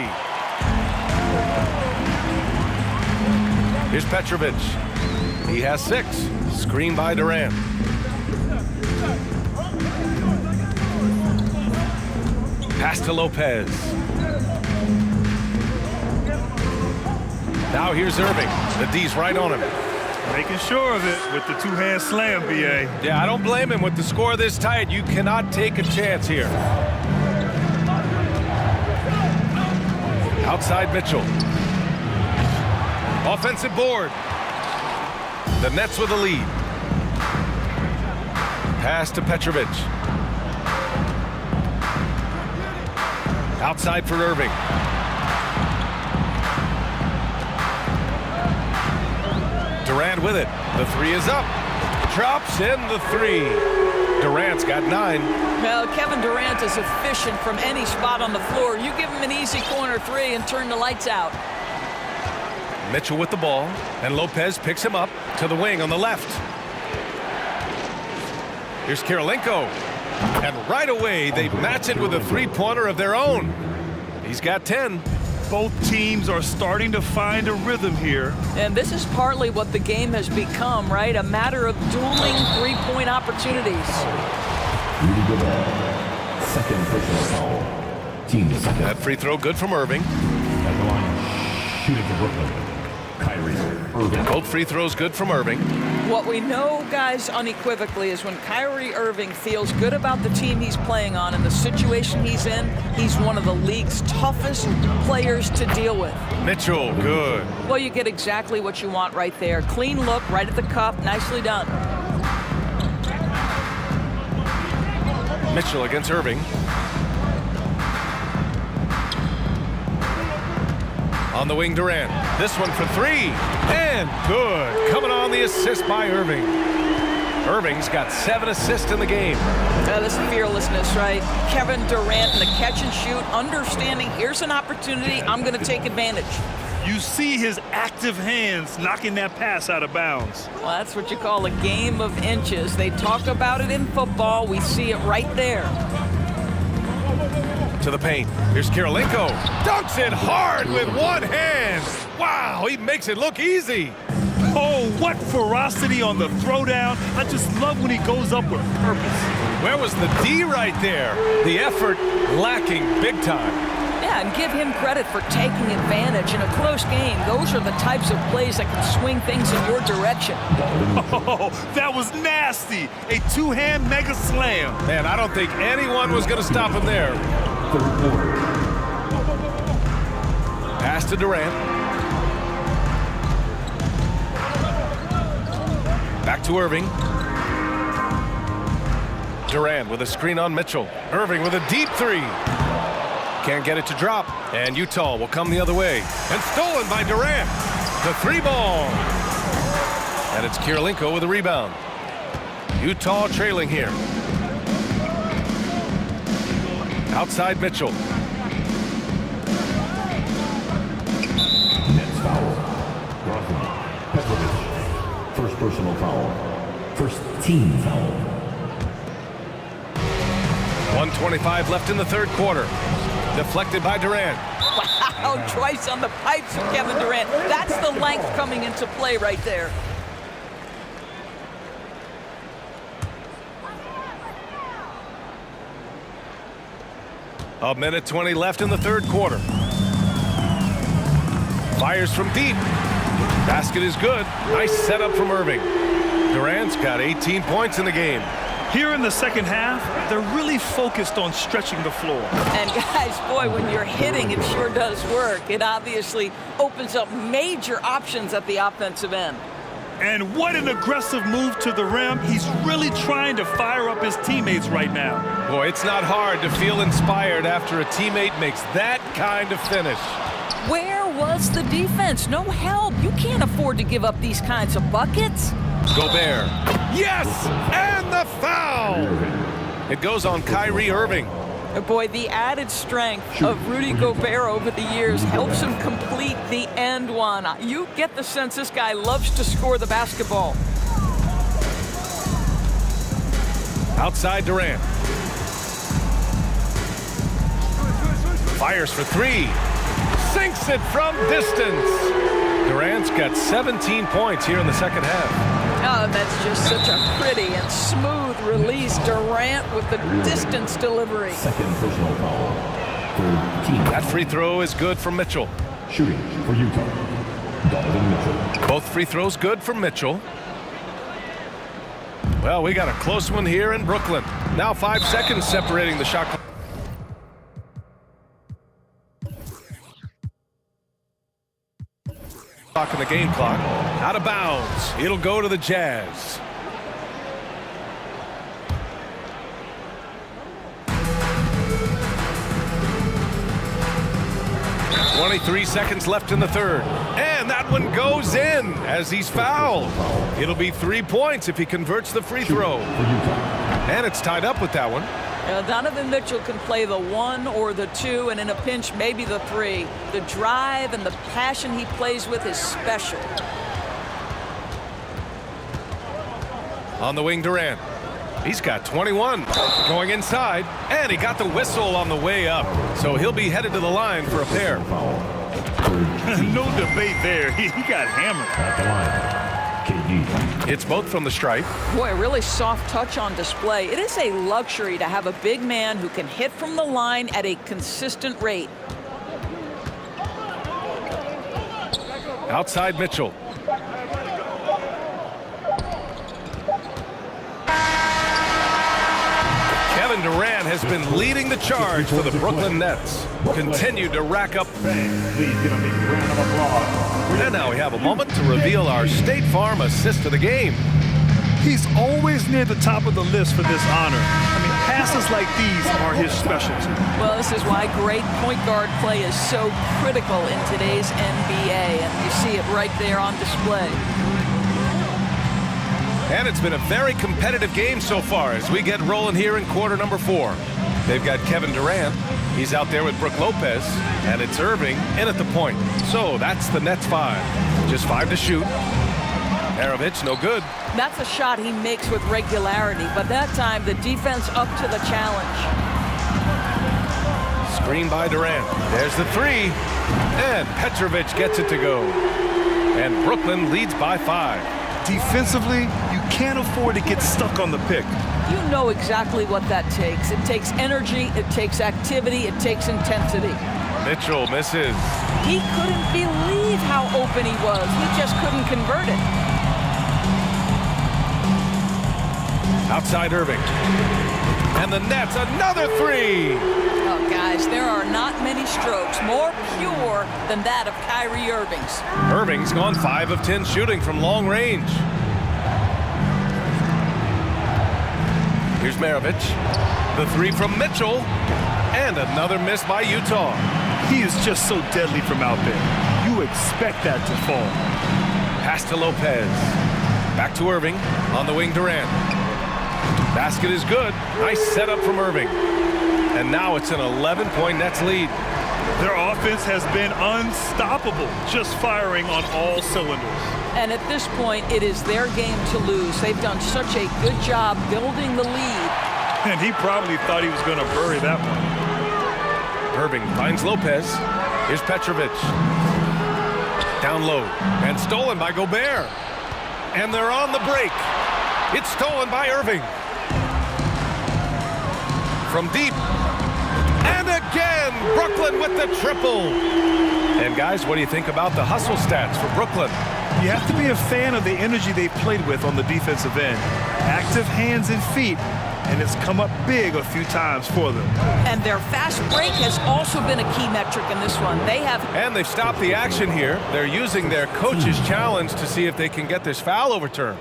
Here's Petrovic. He has 6. Screen by Durant. Pass to Lopez. Now here's Irving. The D's right on him. Making sure of it with the two-hand slam, B.A. Yeah, I don't blame him. With the score this tight, you cannot take a chance here. Outside Mitchell. Offensive board. The Nets with the lead. Pass to Petrovic. Outside for Irving. Durant with it. The 3 is up. Drops in the 3. Durant's got 9. Well, Kevin Durant is efficient from any spot on the floor. You give him an easy corner 3 and turn the lights out. Mitchell with the ball, and Lopez picks him up to the wing on the left. Here's Kirilenko, and right away they match it with a 3-pointer of their own. He's got 10. Both teams are starting to find a rhythm here. And this is partly what the game has become, right? A matter of dueling 3-point opportunities. Rudy Gobert. Second personal foul. Team second. That free throw good from Irving. At the line, shooting for Brooklyn. Kyrie Irving. Both free throws good from Irving. What we know, guys, unequivocally is when Kyrie Irving feels good about the team he's playing on and the situation he's in, he's one of the league's toughest players to deal with. Mitchell, good. Well, you get exactly what you want right there. Clean look, right at the cup, nicely done. Mitchell against Irving. On the wing, Durant. This one for three. And good. Coming on the assist by Irving. Irving's got 7 assists in the game. This fearlessness, right? Kevin Durant in the catch and shoot, understanding here's an opportunity, I'm going to take advantage. You see his active hands knocking that pass out of bounds. Well, that's what you call a game of inches. They talk about it in football. We see it right there. To the paint. Here's Kirilenko. Dunks it hard with one hand. Wow, he makes it look easy. Oh, what ferocity on the throwdown. I just love when he goes up with purpose. Where was the D right there? The effort lacking big time. Yeah, and give him credit for taking advantage in a close game. Those are the types of plays that can swing things in your direction. Oh, that was nasty. A two-hand mega slam. Man, I don't think anyone was going to stop him there. Pass to Durant. Back to Irving. Durant with a screen on Mitchell. Irving with a deep three. Can't get it to drop. And Utah will come the other way. And stolen by Durant. The 3-ball. And it's Kirilenko with a rebound. Utah trailing here. Outside Mitchell. Nets foul. Rothman. Petrovic. First personal foul. First team foul. 1:25 left in the third quarter. Deflected by Durant. Wow, twice on the pipes of Kevin Durant. That's the length coming into play right there. A minute 20 left in the third quarter. Fires from deep. Basket is good. Nice setup from Irving. Durant's got 18 points in the game. Here in the second half, they're really focused on stretching the floor. And guys, boy, when you're hitting, it sure does work. It obviously opens up major options at the offensive end. And what an aggressive move to the rim. He's really trying to fire up his teammates right now. Boy, it's not hard to feel inspired after a teammate makes that kind of finish. Where was the defense? No help. You can't afford to give up these kinds of buckets. Gobert. Yes! And the foul! It goes on Kyrie Irving. Boy, the added strength of Rudy Gobert over the years helps him complete the end one. You get the sense this guy loves to score the basketball. Outside Durant. Fires for three. Sinks it from distance. Durant's got 17 points here in the second half. Oh, that's just such a pretty and smooth release. Durant with the distance delivery. Second personal foul. Third team. That free throw is good for Mitchell. Shooting for Utah. Donovan Mitchell. Both free throws good for Mitchell. Well, we got a close one here in Brooklyn. Now 5 seconds separating the shot clock. In the game clock. Out of bounds. It'll go to the Jazz. .23 seconds left in the third. And that one goes in as he's fouled. It'll be 3 points if he converts the free throw. And it's tied up with that one. Donovan Mitchell can play the 1 or the 2, and in a pinch, maybe the 3. The drive and the passion he plays with is special. On the wing, Durant. He's got 21. Going inside, and he got the whistle on the way up. So he'll be headed to the line for a pair. No debate there. He got hammered. At the line. KD. It's both from the stripe. Boy, a really soft touch on display. It is a luxury to have a big man who can hit from the line at a consistent rate. Outside Mitchell. Kevin Durant has been leading the charge for the Brooklyn Nets. Continued to rack up. And now we have a moment to reveal our State Farm assist of the game. He's always near the top of the list for this honor. I mean, Passes like these are his specialty. Well, this is why great point guard play is so critical in today's NBA, and you see it right there on display. And it's been a very competitive game so far as we get rolling here in quarter number 4. They've got Kevin Durant. He's out there with Brook Lopez, and it's Irving in at the point. So that's the Nets 5. Just 5 to shoot. Maravich, no good. That's a shot he makes with regularity, but that time the defense up to the challenge. Screen by Durant. There's the 3. And Petrovic gets it to go. And Brooklyn leads by 5. Defensively, you can't afford to get stuck on the pick. You know exactly what that takes. It takes energy, it takes activity, it takes intensity. Mitchell misses. He couldn't believe how open he was. He just couldn't convert it. Outside Irving. And the Nets, another 3. Oh, guys, there are not many strokes more pure than that of Kyrie Irving's. Irving's gone 5 of 10 shooting from long range. Here's Maravich. The 3 from Mitchell. And another miss by Utah. He is just so deadly from out there. You expect that to fall. Pass to Lopez. Back to Irving. On the wing, Durant. Basket is good. Nice setup from Irving. And now it's an 11-point Nets lead. Their offense has been unstoppable, just firing on all cylinders. And at this point, it is their game to lose. They've done such a good job building the lead. And he probably thought he was going to bury that one. Irving finds Lopez. Here's Petrovic. Down low. And stolen by Gobert. And they're on the break. It's stolen by Irving. From deep. And again, Brooklyn with the triple. And guys, what do you think about the hustle stats for Brooklyn? You have to be a fan of the energy they've played with on the defensive end. Active hands and feet, and it's come up big a few times for them. And their fast break has also been a key metric in this one. And they've stopped the action here. They're using their coach's challenge to see if they can get this foul overturned.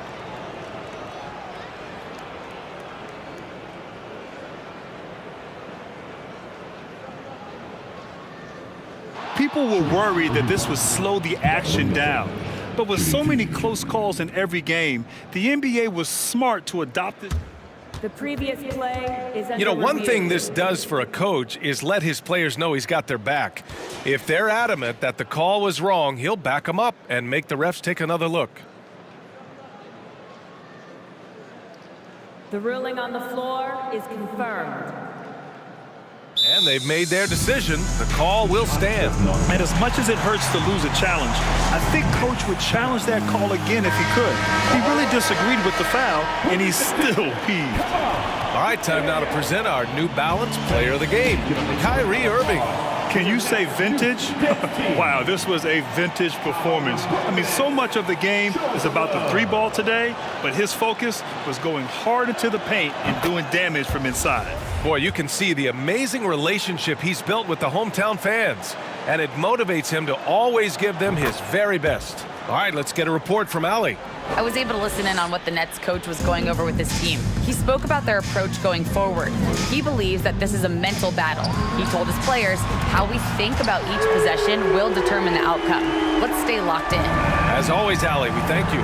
People were worried that this would slow the action down. But with so many close calls in every game, the NBA was smart to adopt it. The previous play is under You know, one review. thing this does for a coach is let his players know he's got their back. If they're adamant that the call was wrong, he'll back them up and make the refs take another look. The ruling on the floor is confirmed. And they've made their decision. The call will stand. And as much as it hurts to lose a challenge, I think Coach would challenge that call again if he could. He really disagreed with the foul, and he's still peeved. All right, time now to present our New Balance Player of the Game, Kyrie Irving. Can you say vintage? Wow, this was a vintage performance. I mean, so much of the game is about the 3-ball today, but his focus was going hard into the paint and doing damage from inside. Boy, you can see the amazing relationship he's built with the hometown fans, and it motivates him to always give them his very best. All right, let's get a report from Allie. I was able to listen in on what the Nets coach was going over with his team. He spoke about their approach going forward. He believes that this is a mental battle. He told his players how we think about each possession will determine the outcome. Let's stay locked in. As always, Allie, we thank you.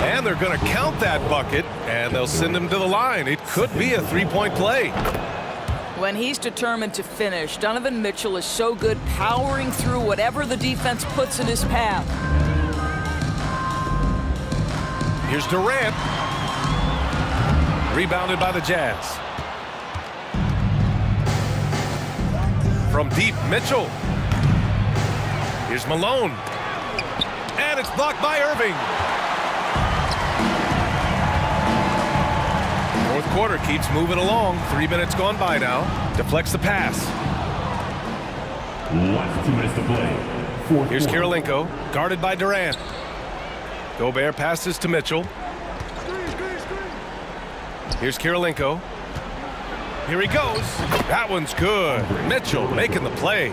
And they're going to count that bucket, and they'll send him to the line. It could be a 3-point play. When he's determined to finish, Donovan Mitchell is so good powering through whatever the defense puts in his path. Here's Durant. Rebounded by the Jazz. From deep, Mitchell. Here's Malone. And it's blocked by Irving. Fourth quarter keeps moving along. 3 minutes gone by now. Deflects the pass. Last 2 minutes to play. Here's Kirilenko, guarded by Durant. Gobert passes to Mitchell. Here's Kirilenko. Here he goes. That one's good. Mitchell making the play.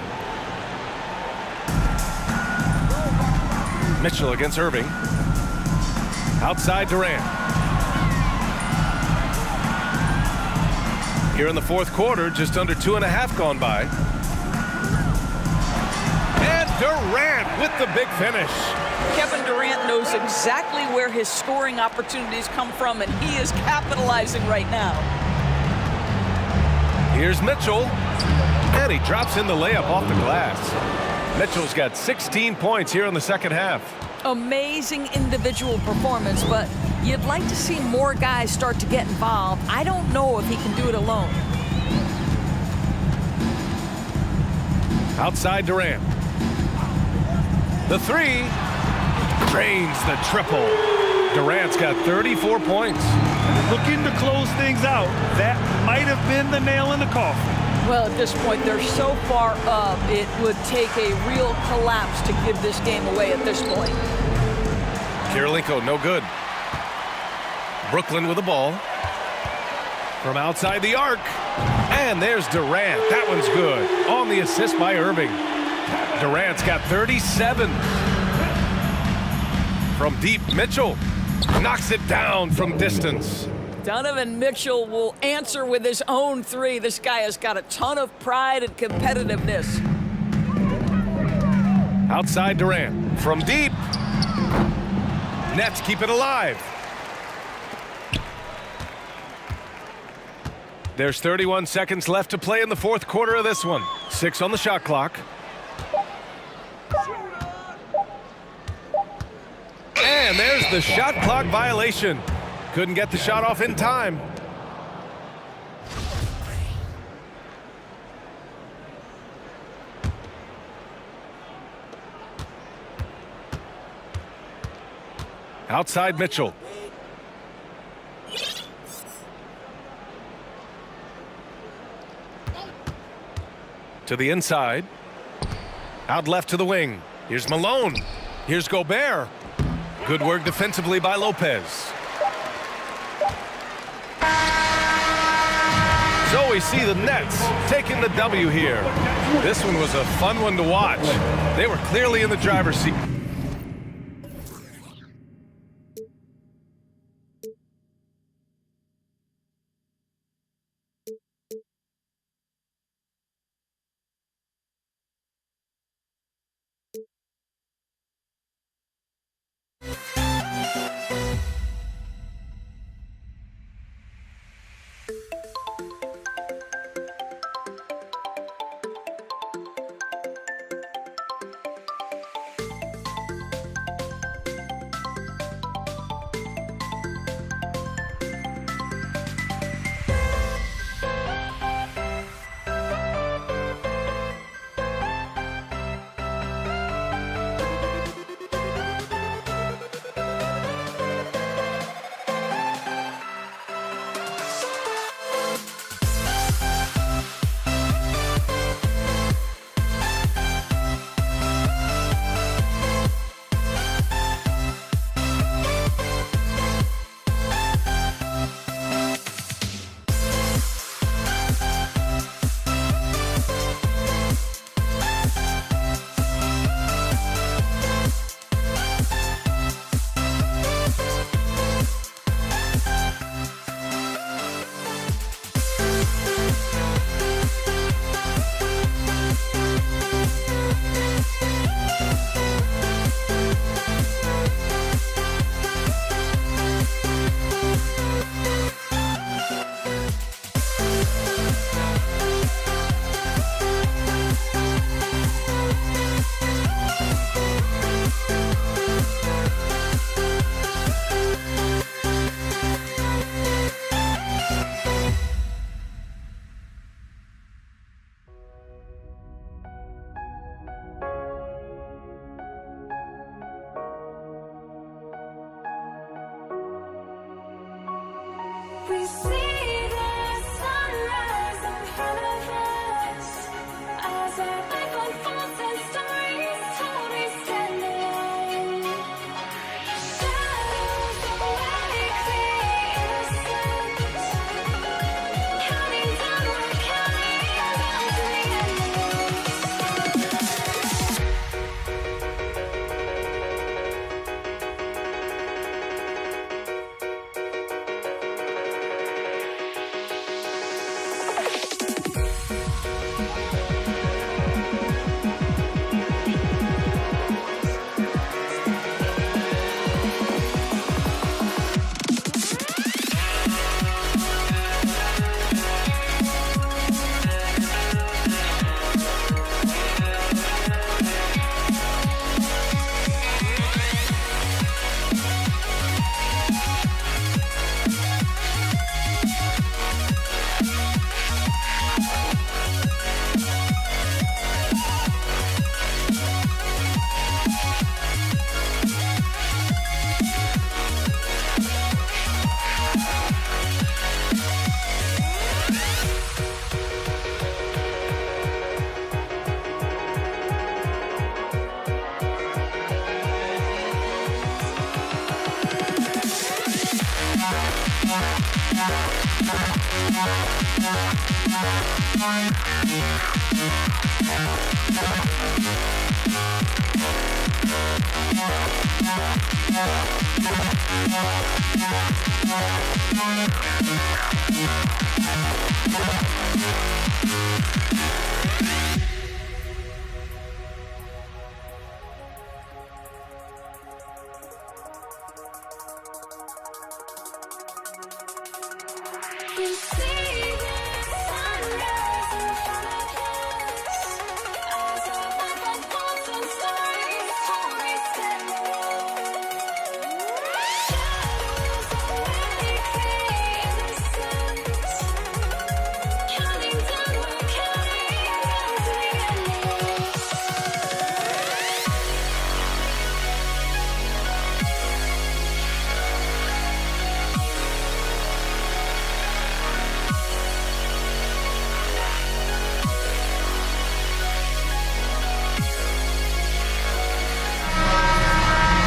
Mitchell against Irving. Outside Durant. Here in the fourth quarter, just under 2.5 gone by. And Durant with the big finish. Kevin Durant knows exactly where his scoring opportunities come from, and he is capitalizing right now. Here's Mitchell, and he drops in the layup off the glass. Mitchell's got 16 points here in the second half. Amazing individual performance, but you'd like to see more guys start to get involved. I don't know if he can do it alone. Outside Durant. The three drains the triple. Durant's got 34 points. Looking to close things out. That might have been the nail in the coffin. Well, at this point, they're so far up, it would take a real collapse to give this game away at this point. Kirilenko, no good. Brooklyn with the ball. From outside the arc. And there's Durant. That one's good. On the assist by Irving. Durant's got 37. From deep, Mitchell knocks it down from distance. Donovan Mitchell will answer with his own three. This guy has got a ton of pride and competitiveness. Outside Durant. From deep. Nets keep it alive. There's 31 seconds left to play in the fourth quarter of this one. 6 on the shot clock. And there's the shot clock violation. Couldn't get the shot off in time. Outside Mitchell. To the inside. Out left to the wing. Here's Malone. Here's Gobert. Good work defensively by Lopez. So we see the Nets taking the W here. This one was a fun one to watch. They were clearly in the driver's seat.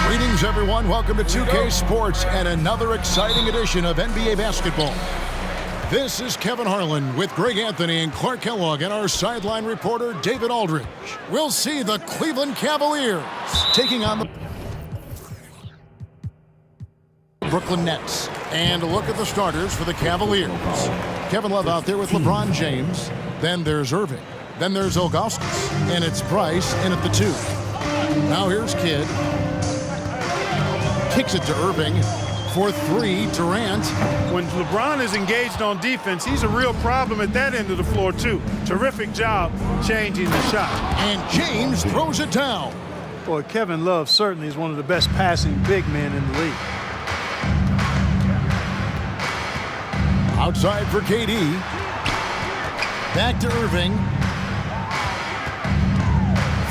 Greetings, everyone. Welcome to 2K Sports and another exciting edition of NBA basketball. This is Kevin Harlan with Greg Anthony and Clark Kellogg and our sideline reporter, David Aldridge. We'll see the Cleveland Cavaliers taking on the Brooklyn Nets. And a look at the starters for the Cavaliers. Kevin Love out there with LeBron James. Then there's Irving. Then there's Ilgauskas. And it's Price in at the 2. Now here's Kidd. Kicks it to Irving. For 3, Durant. When LeBron is engaged on defense, he's a real problem at that end of the floor, too. Terrific job changing the shot. And James throws it down. Boy, Kevin Love certainly is one of the best passing big men in the league. Outside for KD. Back to Irving.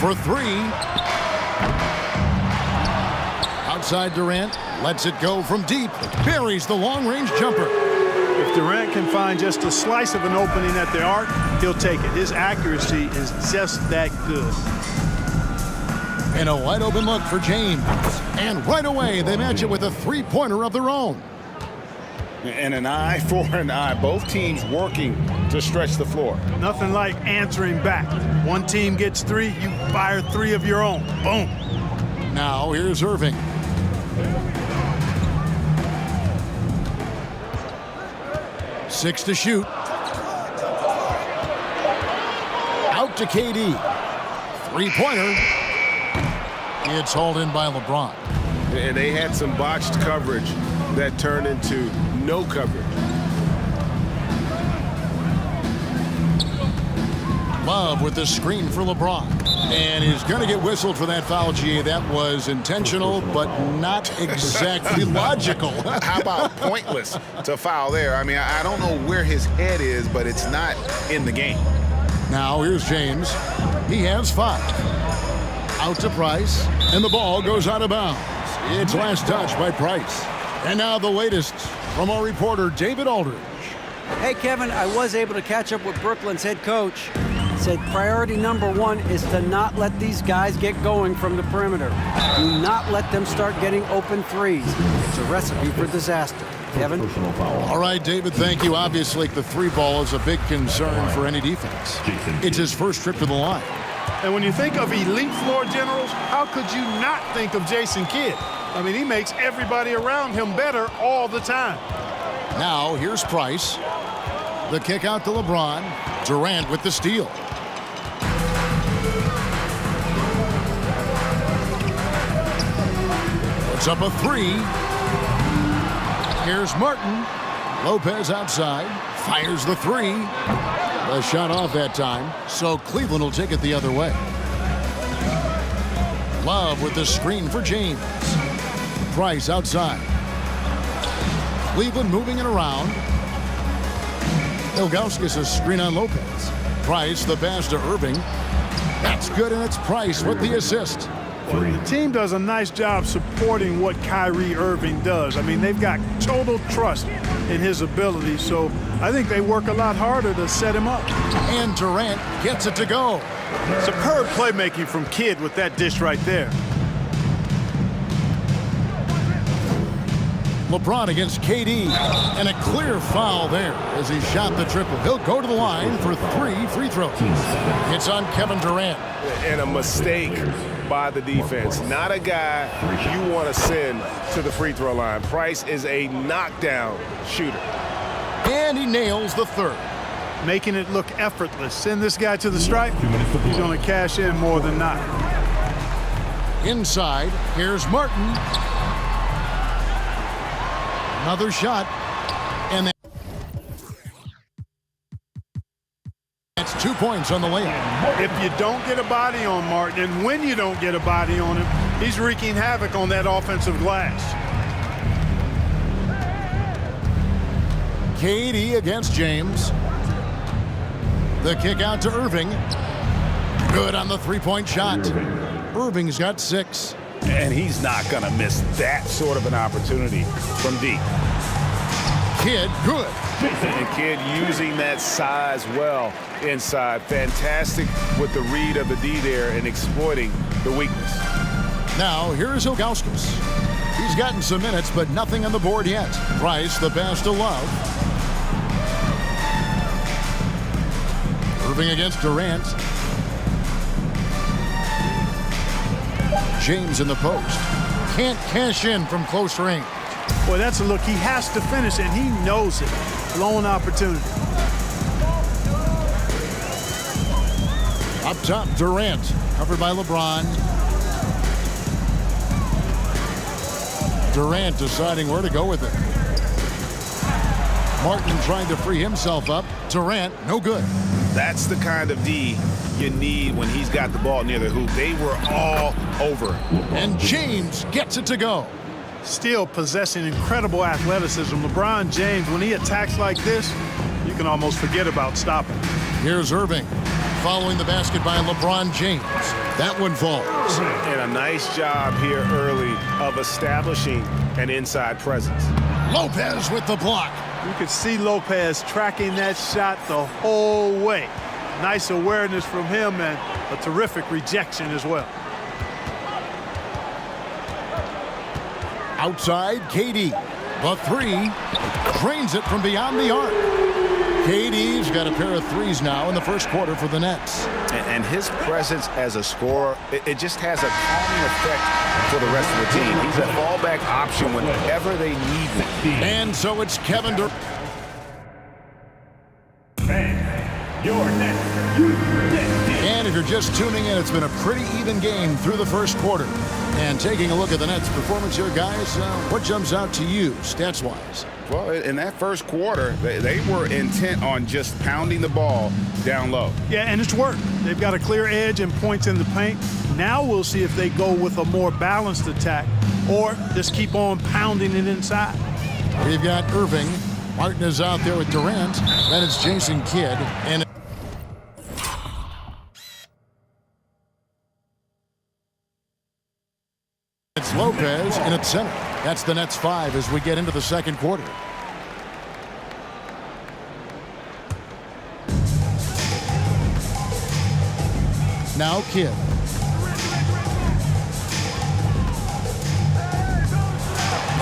For 3. Outside Durant. Lets it go from deep. Buries the long-range jumper. If Durant can find just a slice of an opening at the arc, he'll take it. His accuracy is just that good. And a wide-open look for James. And right away, they match it with a three-pointer of their own. And an eye for an eye. Both teams working to stretch the floor. Nothing like answering back. One team gets 3, you fire 3 of your own. Boom. Now here's Irving. Six to shoot. Out to KD. Three-pointer. It's hauled in by LeBron. And they had some botched coverage that turned into no coverage. Love with the screen for LeBron. And he's going to get whistled for that foul, G. That was intentional, but not exactly logical. How about pointless to foul there? I mean, I don't know where his head is, but it's not in the game. Now here's James. He has 5. Out to Price, and the ball goes out of bounds. It's last touch by Price. And now the latest from our reporter, David Aldridge. Hey, Kevin, I was able to catch up with Brooklyn's head coach. Said priority number 1 is to not let these guys get going from the perimeter. Do not let them start getting open threes. It's a recipe for disaster. Kevin? All right, David, thank you. Obviously, the 3-ball is a big concern for any defense. It's his first trip to the line. And when you think of elite floor generals, how could you not think of Jason Kidd? I mean, he makes everybody around him better all the time. Now, here's Price. The kick out to LeBron. Durant with the steal. Puts up a 3. Here's Martin. Lopez outside. Fires the 3. The shot off that time, so Cleveland will take it the other way. Love with the screen for James. Price outside. Cleveland moving it around. Ilgauskas a screen on Lopez. Price the pass to Irving. That's good, and it's Price with the assist. Well, the team does a nice job supporting what Kyrie Irving does. I mean, they've got total trust in his ability, so I think they work a lot harder to set him up. And Durant gets it to go. Superb playmaking from Kidd with that dish right there. LeBron against KD, and a clear foul there as he shot the triple. He'll go to the line for 3 free throws. It's on Kevin Durant. And a mistake by the defense. Not a guy you want to send to the free throw line. Price is a knockdown shooter. And he nails the third. Making it look effortless. Send this guy to the stripe. He's going to cash in more than not. Inside, here's Martin. Another shot. And that's 2 points on the layup. If you don't get a body on Martin, and when you don't get a body on him, he's wreaking havoc on that offensive glass. KD against James. The kick out to Irving. Good on the three-point shot. Irving's got 6. And he's not going to miss that sort of an opportunity from deep. Kidd, good. And Kidd using that size well inside. Fantastic with the read of the D there and exploiting the weakness. Now, here's Ilgauskas. He's gotten some minutes, but nothing on the board yet. Price, the pass to Love. Irving against Durant. James in the post. Can't cash in from close range. Boy, that's a look he has to finish, and he knows it. Blown opportunity. Up top, Durant. Covered by LeBron. Durant deciding where to go with it. Martin trying to free himself up. Durant, no good. That's the kind of D you need when he's got the ball near the hoop. They were all over. And James gets it to go. Still possessing incredible athleticism. LeBron James, when he attacks like this, you can almost forget about stopping. Here's Irving following the basket by LeBron James. That one falls. And a nice job here early of establishing an inside presence. Lopez with the block. You could see Lopez tracking that shot the whole way. Nice awareness from him and a terrific rejection as well. Outside, KD. The 3 drains it from beyond the arc. KD's got a pair of 3s now in the first quarter for the Nets. And his presence as a scorer, it just has a calming effect for the rest of the team. He's a fallback option whenever they need him. And so it's Kevin Durant. And if you're just tuning in, it's been a pretty even game through the first quarter. And taking a look at the Nets' performance here, guys, what jumps out to you, stats-wise? Well, in that first quarter, they were intent on just pounding the ball down low. Yeah, and it's worked. They've got a clear edge and points in the paint. Now we'll see if they go with a more balanced attack or just keep on pounding it inside. We've got Irving. Martin is out there with Durant. Then it's Jason Kidd. And it's Lopez in its center. That's the Nets 5 as we get into the second quarter. Now Kidd.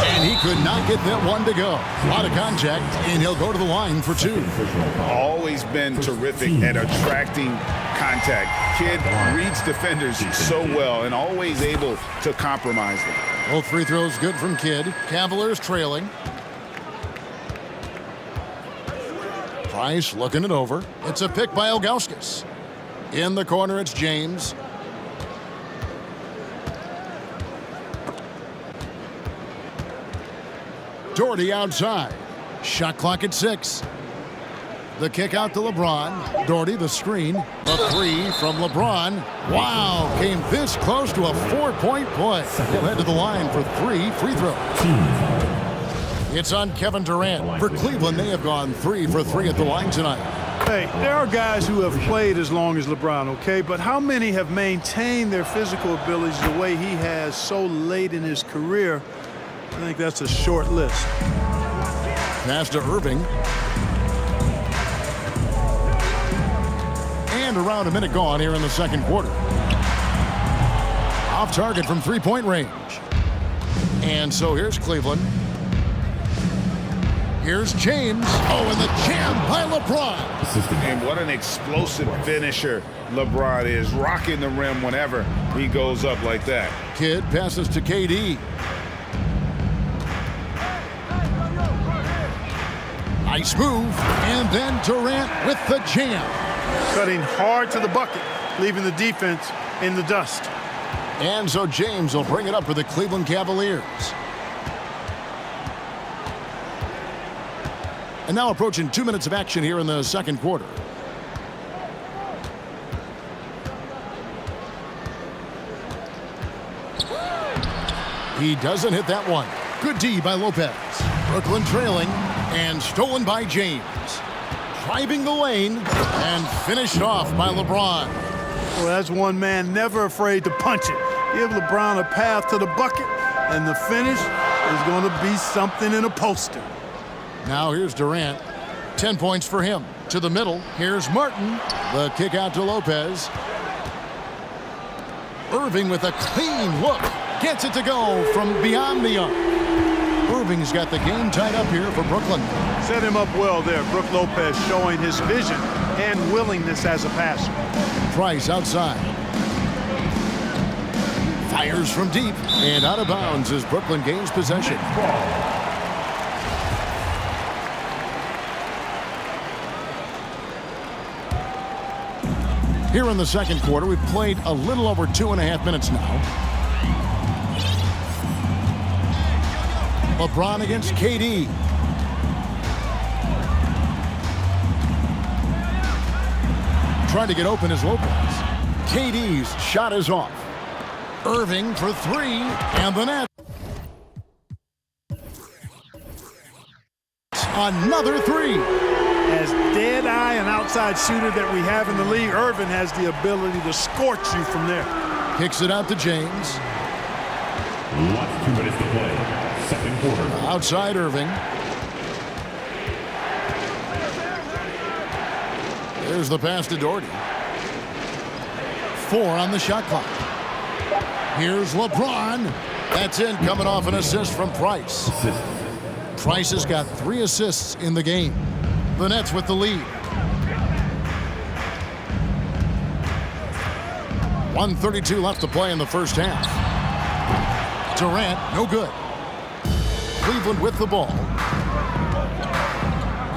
And he could not get that one to go. A lot of contact, and he'll go to the line for 2. Always been terrific at attracting contact. Kidd reads defenders so well and always able to compromise them. Both free throws good from Kidd. Cavaliers trailing. Price looking it over. It's a pick by Ilgauskas. In the corner, it's James. Doherty outside. Shot clock at 6. The kick out to LeBron. Doherty the screen. The 3 from LeBron. Wow, came this close to a 4-point play. He'll head to the line for 3 free throws. It's on Kevin Durant. For Cleveland, they have gone 3 for 3 at the line tonight. Hey, there are guys who have played as long as LeBron, okay? But how many have maintained their physical abilities the way he has so late in his career? I think that's a short list. Pass to Irving. And around a minute gone here in the second quarter. Off target from 3-point range. And so here's Cleveland. Here's James. Oh, and the jam by LeBron. And what an explosive finisher LeBron is, rocking the rim whenever he goes up like that. Kidd passes to KD. Nice move, and then Durant with the jam. Cutting hard to the bucket, leaving the defense in the dust. And so James will bring it up for the Cleveland Cavaliers. And now approaching 2 minutes of action here in the second quarter. He doesn't hit that one. Good D by Lopez. Brooklyn trailing and stolen by James. Driving the lane and finished off by LeBron. Well, that's one man never afraid to punch it. Give LeBron a path to the bucket, and the finish is going to be something in a poster. Now here's Durant. 10 points for him. To the middle. Here's Martin. The kick out to Lopez. Irving with a clean look. Gets it to go from beyond the arc. Irving's got the game tied up here for Brooklyn. Set him up well there. Brook Lopez showing his vision and willingness as a passer. Price outside. Fires from deep and out of bounds as Brooklyn gains possession. Here in the second quarter, we've played a little over 2.5 minutes now. LeBron against KD. Trying to get open is Lopez. KD's shot is off. Irving for three, and the net. Another three. As dead-eye and outside shooter that we have in the league, Irving has the ability to scorch you from there. Kicks it out to James. Last 2 minutes to play. Second quarter. Outside Irving. There's the pass to Doherty. 4 on the shot clock. Here's LeBron. That's in, coming off an assist from Price. Price has got 3 assists in the game. The Nets with the lead. 1:32 left to play in the first half. Durant, no good. Cleveland with the ball.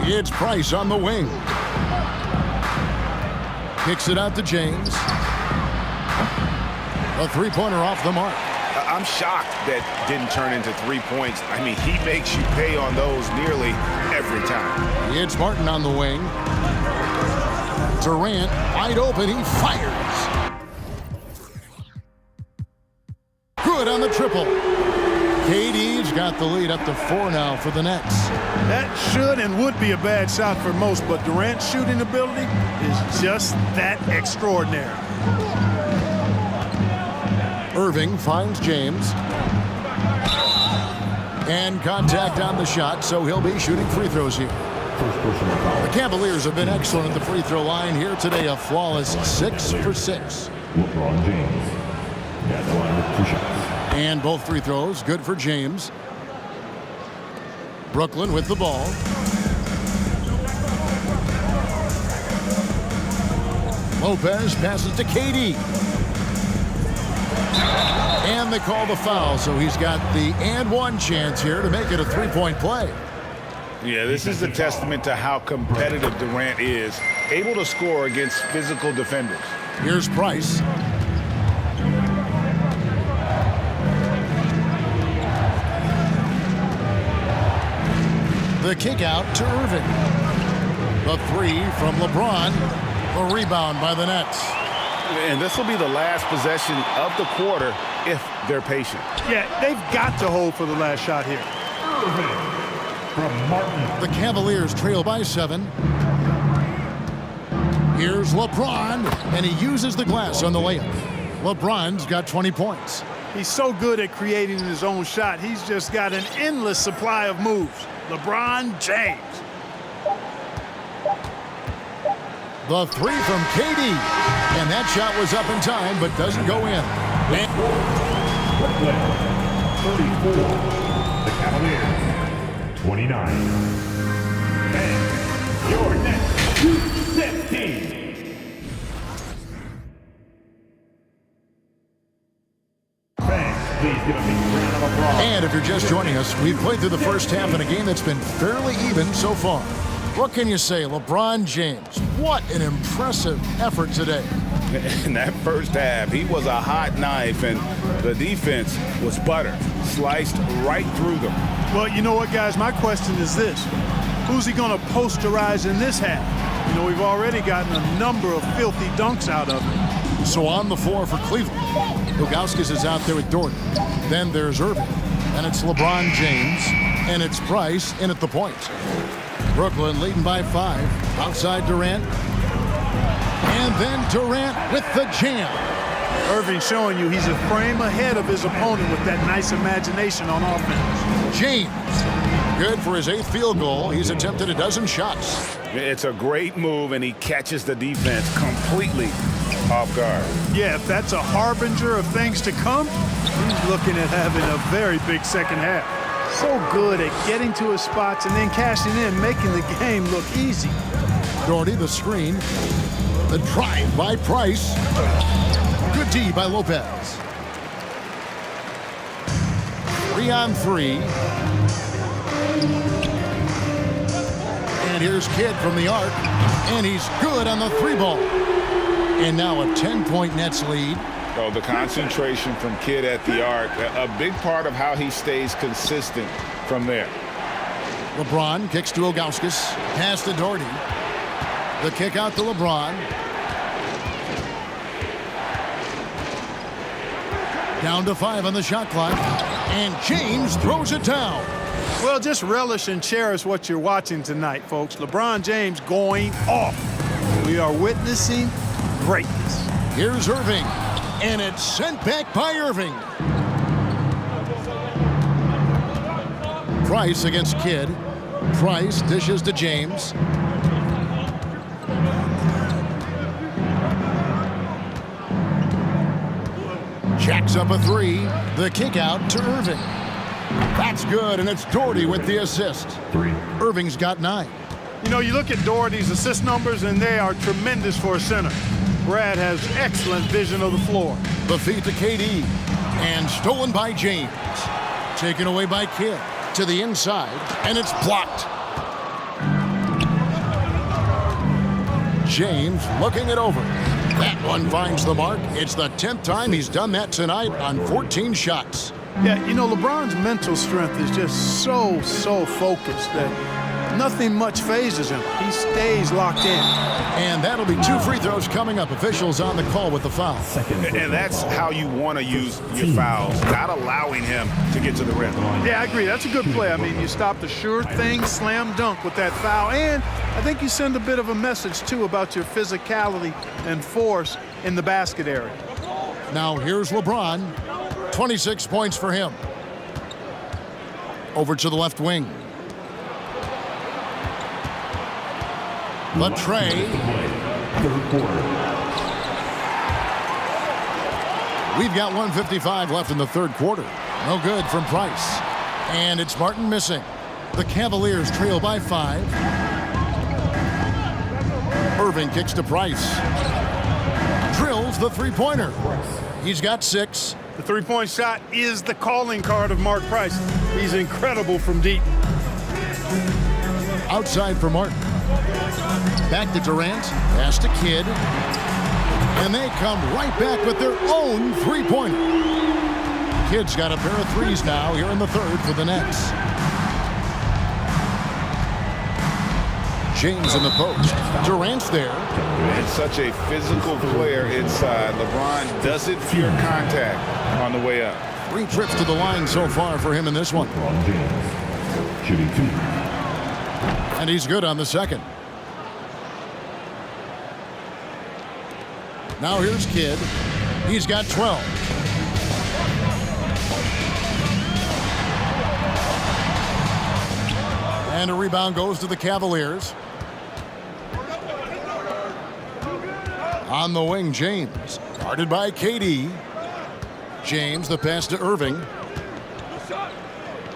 It's Price on the wing. Kicks it out to James. A three-pointer off the mark. I'm shocked that didn't turn into 3 points. I mean, he makes you pay on those nearly every time. It's Martin on the wing. Durant wide open. He fires. Good on the triple. KD's got the lead up to 4 now for the Nets. That should and would be a bad shot for most, but Durant's shooting ability is just that extraordinary. Irving finds James. And contact on the shot, so he'll be shooting free throws here. The Cavaliers have been excellent at the free throw line here today. A flawless 6 for 6. LeBron James at the line with 2 shots. And both free throws good for James. Brooklyn with the ball. Lopez passes to KD. And they call the foul, so he's got the and one chance here to make it a three-point play. Yeah, this is a testament to how competitive Durant is, able to score against physical defenders. Here's Price. The kick out to Irving. The three from LeBron. The rebound by the Nets. And this will be the last possession of the quarter if they're patient. Yeah, they've got to hold for the last shot here. From Martin. The Cavaliers trail by 7. Here's LeBron, and he uses the glass on the layup. LeBron's got 20 points. He's so good at creating his own shot. He's just got an endless supply of moves. LeBron James. The three from KD. And that shot was up in time, but doesn't go in. Brooklyn, 34. The Cavaliers, 29. And your next 216. Fans, please give a big round of applause. And if you're just joining us, we've played through the first half in a game that's been fairly even so far. What can you say, LeBron James? What an impressive effort today. In that first half, he was a hot knife, and the defense was butter, sliced right through them. Well, you know what, guys? My question is this. Who's he going to posterize in this half? You know, we've already gotten a number of filthy dunks out of him. So on the floor for Cleveland, Ilgauskas is out there with Doherty. Then there's Irving, and it's LeBron James, and it's Price in at the point. Brooklyn leading by 5. Outside Durant. And then Durant with the jam. Irving showing you he's a frame ahead of his opponent with that nice imagination on offense. James, good for his 8th field goal. He's attempted a dozen shots. It's a great move, and he catches the defense completely off guard. Yeah, if that's a harbinger of things to come, he's looking at having a very big second half. So good at getting to his spots and then cashing in, making the game look easy. Doherty, the screen. The drive by Price. Good D by Lopez. 3 on 3. And here's Kidd from the arc. And he's good on the 3-ball. And now a 10-point Nets lead. So the concentration from Kidd at the arc, a big part of how he stays consistent from there. LeBron kicks to Ilgauskas. Pass to Doherty. The kick out to LeBron. Down to 5 on the shot clock. And James throws it down. Well, just relish and cherish what you're watching tonight, folks. LeBron James going off. We are witnessing greatness. Here's Irving. And it's sent back by Irving. Price against Kidd. Price dishes to James. Jacks up a 3. The kick out to Irving. That's good, and it's Doherty with the assist. 3. Irving's got 9. You know, you look at Doherty's assist numbers, and they are tremendous for a center. Brad has excellent vision of the floor. The feed to KD. And stolen by James. Taken away by Kidd. To the inside, and it's blocked. James looking it over. That one finds the mark. It's the 10th time he's done that tonight on 14 shots. Yeah, you know, LeBron's mental strength is just so focused that nothing much phases him. He stays locked in. And that'll be 2 free throws coming up. Officials on the call with the foul. And that's how you want to use your fouls, not allowing him to get to the rim. Yeah, I agree. That's a good play. I mean, you stop the sure thing, slam dunk with that foul. And I think you send a bit of a message, too, about your physicality and force in the basket area. Now here's LeBron. 26 points for him. Over to the left wing. Latrey. Third quarter. We've got 1:55 left in the third quarter. No good from Price. And it's Martin missing. The Cavaliers trail by 5. Irving kicks to Price. Drills the 3-pointer. He's got 6. The 3-point shot is the calling card of Mark Price. He's incredible from deep. Outside for Martin. Back to Durant. Pass to Kidd. And they come right back with their own 3-pointer. Kidd's got a pair of 3s now here in the third for the Nets. James in the post. Durant's there. And such a physical player inside. LeBron doesn't fear contact on the way up. 3 trips to the line so far for him in this one. LeBron James, shooting 2. And he's good on the second. Now here's Kidd. He's got 12. And a rebound goes to the Cavaliers. On the wing, James. Guarded by KD. James, the pass to Irving.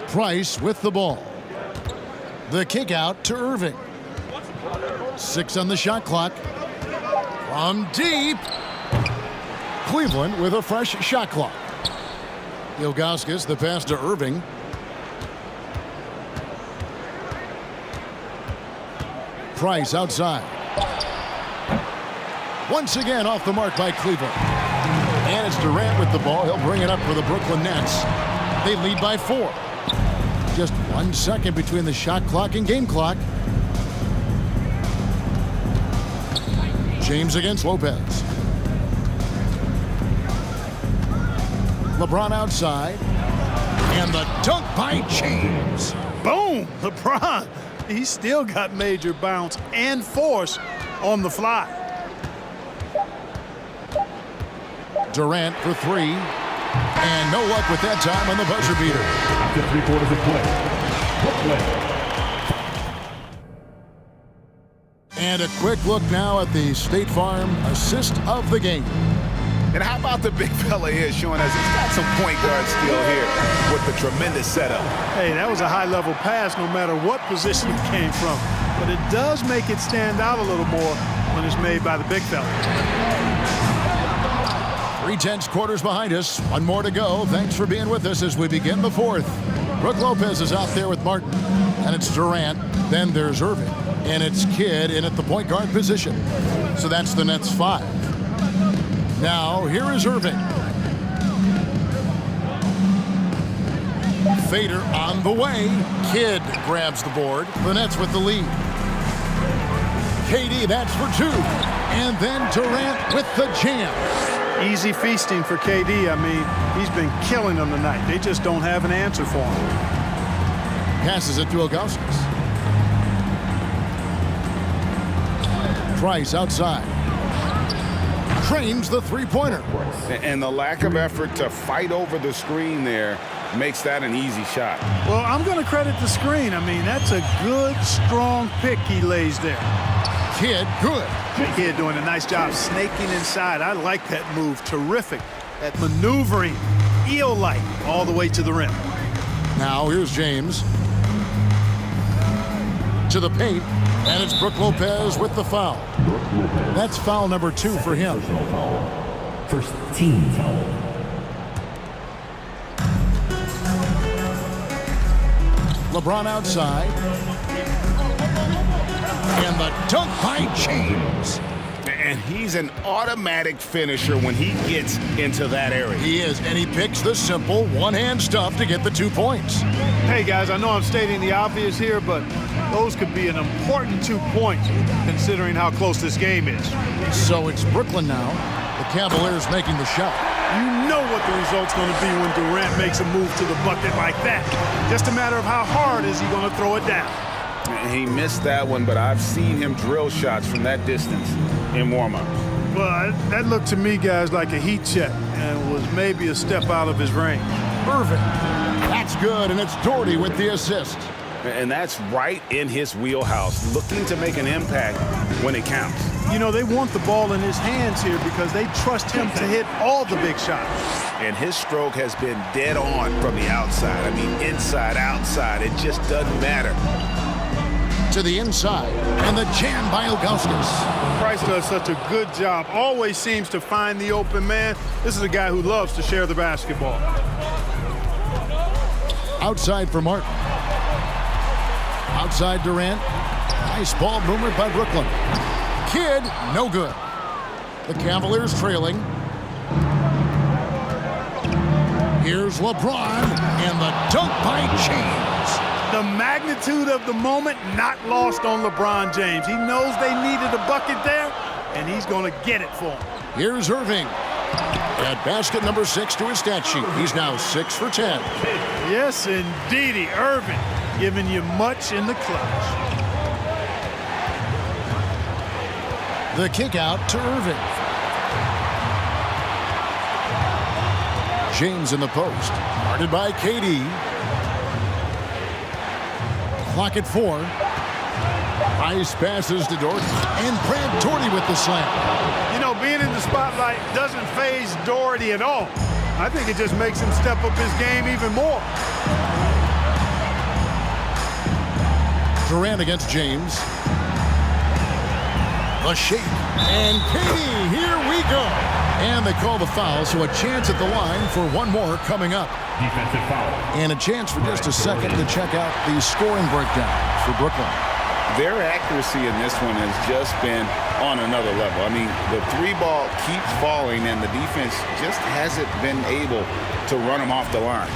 Price with the ball. The kick out to Irving. 6 on the shot clock. From deep. Cleveland with a fresh shot clock. Ilgauskas, the pass to Irving. Price outside. Once again off the mark by Cleveland. And it's Durant with the ball. He'll bring it up for the Brooklyn Nets. They lead by 4. Just 1 second between the shot clock and game clock. James against Lopez. LeBron outside. And the dunk by James. Boom! LeBron. He's still got major bounce and force on the fly. Durant for 3. And no luck with that time on the buzzer beater. After 3/4 of play. Brooklyn. And a quick look now at the State Farm assist of the game. And how about the big fella here showing us he's got some point guard skill here with the tremendous setup. Hey, that was a high-level pass no matter what position it came from. But it does make it stand out a little more when it's made by the big fella. 3/10 quarters behind us. 1 more to go. Thanks for being with us as we begin the 4th. Brook Lopez is out there with Martin. And it's Durant. Then there's Irving. And it's Kidd in at the point guard position. So that's the Nets 5. Now, here is Irving. Fader on the way. Kidd grabs the board. The Nets with the lead. KD, that's for 2. And then Durant with the jam. Easy feasting for KD. I mean, he's been killing them tonight. They just don't have an answer for him. Passes it to Ilgauskas. Price outside. Trains the three-pointer. And the lack of effort to fight over the screen there makes that an easy shot. Well, I'm going to credit the screen. I mean, that's a good, strong pick he lays there. Kidd, good. Kidd doing a nice job snaking inside. I like that move. Terrific. That maneuvering, eel-like, all the way to the rim. Now here's James. To the paint. And it's Brook Lopez with the foul. That's foul number 2 for him. First team foul. LeBron outside. And the dunk by James. And he's an automatic finisher when he gets into that area. He is, and he picks the simple one-hand stuff to get the 2 points. Hey, guys, I know I'm stating the obvious here, but those could be an important 2 points considering how close this game is. So it's Brooklyn now. The Cavaliers making the shot. You know what the result's going to be when Durant makes a move to the bucket like that. Just a matter of how hard is he going to throw it down. He missed that one, but I've seen him drill shots from that distance in warm-ups. Well, that looked to me, guys, like a heat check and was maybe a step out of his range. Irving. That's good, and it's Doherty with the assist. And that's right in his wheelhouse, looking to make an impact when it counts. You know, they want the ball in his hands here because they trust him to hit all the big shots. And his stroke has been dead on from the outside. I mean, inside, outside, it just doesn't matter. To the inside, and the jam by Ilgauskas. Price does such a good job, always seems to find the open man. This is a guy who loves to share the basketball. Outside for Martin. Outside Durant. Nice ball movement by Brooklyn. Kidd, no good. The Cavaliers trailing. Here's LeBron, and the dunk by James. The magnitude of the moment not lost on LeBron James. He knows they needed a bucket there, and he's going to get it for them. Here's Irving. At basket number 6 to his stat sheet. He's now 6 for 10. Yes, indeedy. Irving giving you much in the clutch. The kick out to Irving. James in the post. Guarded by KD. Clock at 4. Nice passes to Doherty. And Brad Doherty with the slam. You know, being in the spotlight doesn't faze Doherty at all. I think it just makes him step up his game even more. Durant against James. The shake. And Katie, here we go. And they call the foul, so a chance at the line for one more coming up. Defensive foul. And a chance for just a second to check out the scoring breakdown for Brooklyn. Their accuracy in this one has just been on another level. I mean, the three ball keeps falling, and the defense just hasn't been able to run them off the line.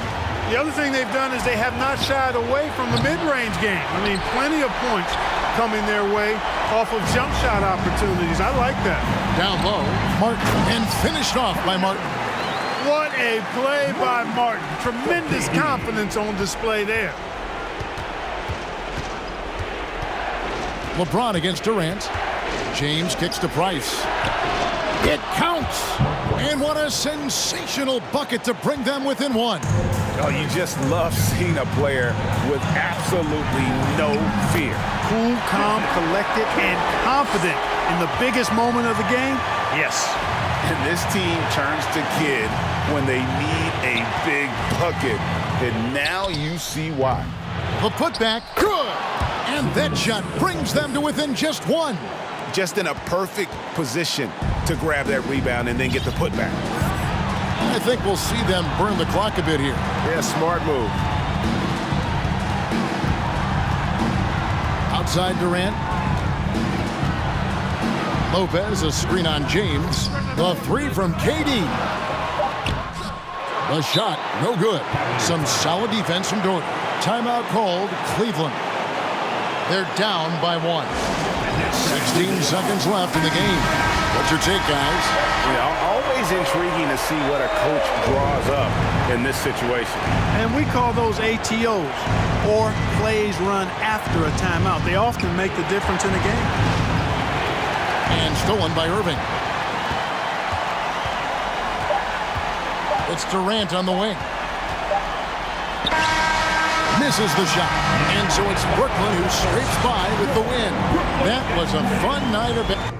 The other thing they've done is they have not shied away from the mid-range game. I mean, plenty of points coming their way off of jump shot opportunities. I like that. Down low, Martin, and finished off by Martin. What a play by Martin. Tremendous confidence on display there. LeBron against Durant. James kicks to Price. It counts! And what a sensational bucket to bring them within one. Oh, you just love seeing a player with absolutely no fear. Cool, calm, collected, and confident in the biggest moment of the game. Yes. And this team turns to Kidd when they need a big bucket. And now you see why. The putback, good! And that shot brings them to within just one. Just in a perfect position to grab that rebound and then get the putback. I think we'll see them burn the clock a bit here. Yeah, smart move. Outside Durant. Lopez, a screen on James. The three from KD. The shot, no good. Some solid defense from Dort. Timeout called, Cleveland. They're down by one. 16 seconds left in the game. What's your take, guys? Yeah, always intriguing to see what a coach draws up in this situation. And we call those ATOs, or plays run after a timeout. They often make the difference in a game. And stolen by Irving. It's Durant on the wing. Misses the shot. And so it's Brooklyn who scrapes by with the win. That was a fun night of it.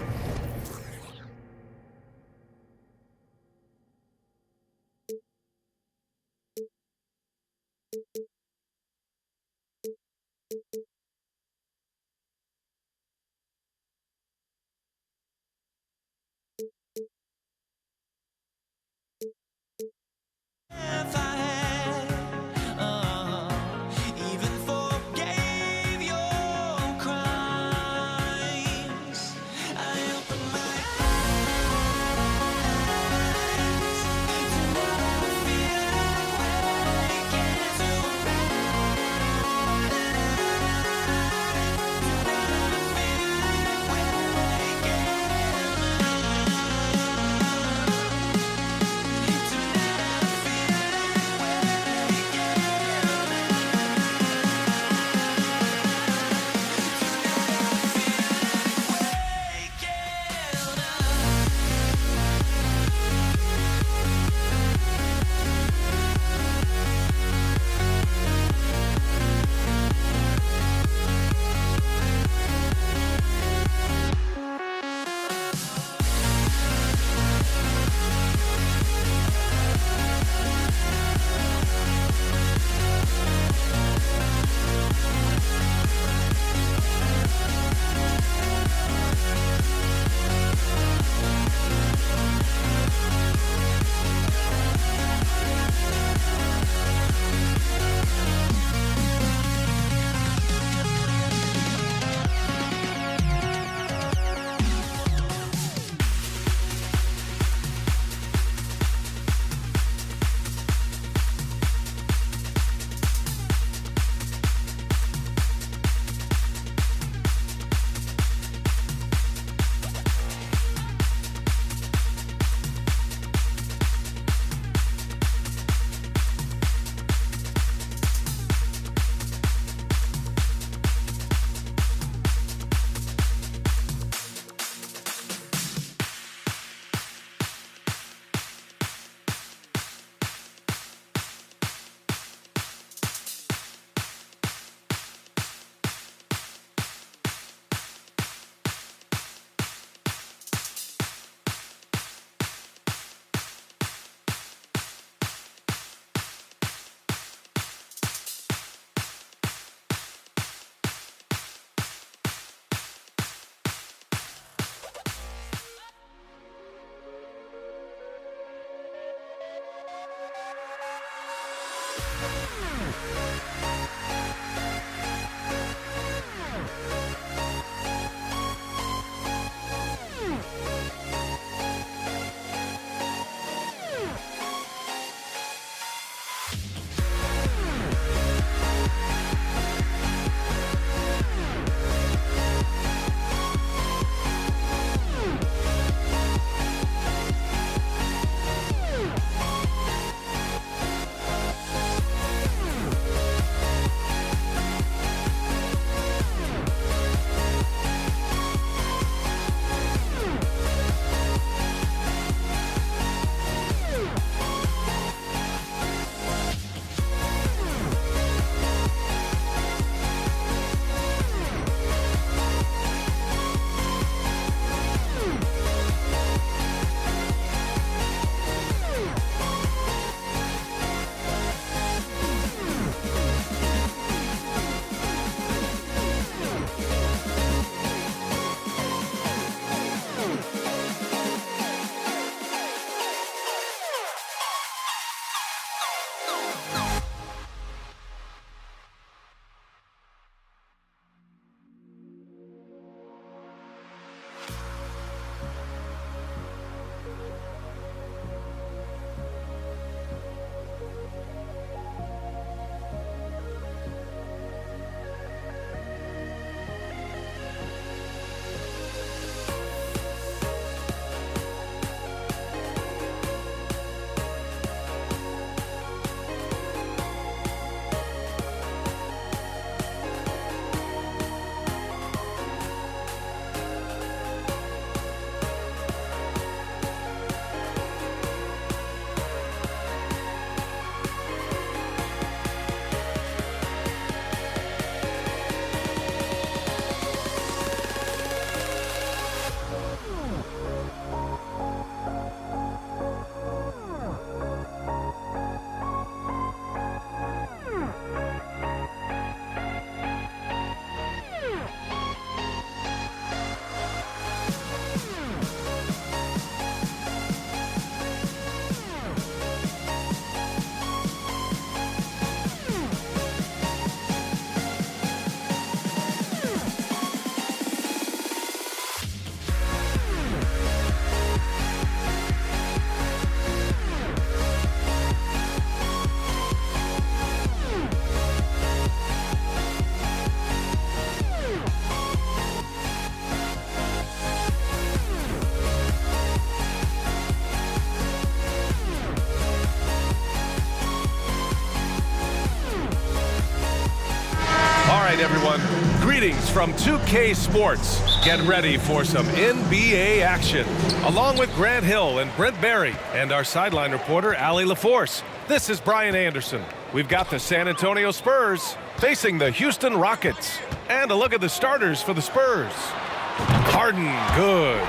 right, everyone. Greetings from 2K Sports. Get ready for some NBA action. Along with Grant Hill and Brent Barry and our sideline reporter, Allie LaForce. This is Brian Anderson. We've got the San Antonio Spurs facing the Houston Rockets. And a look at the starters for the Spurs. Harden, good.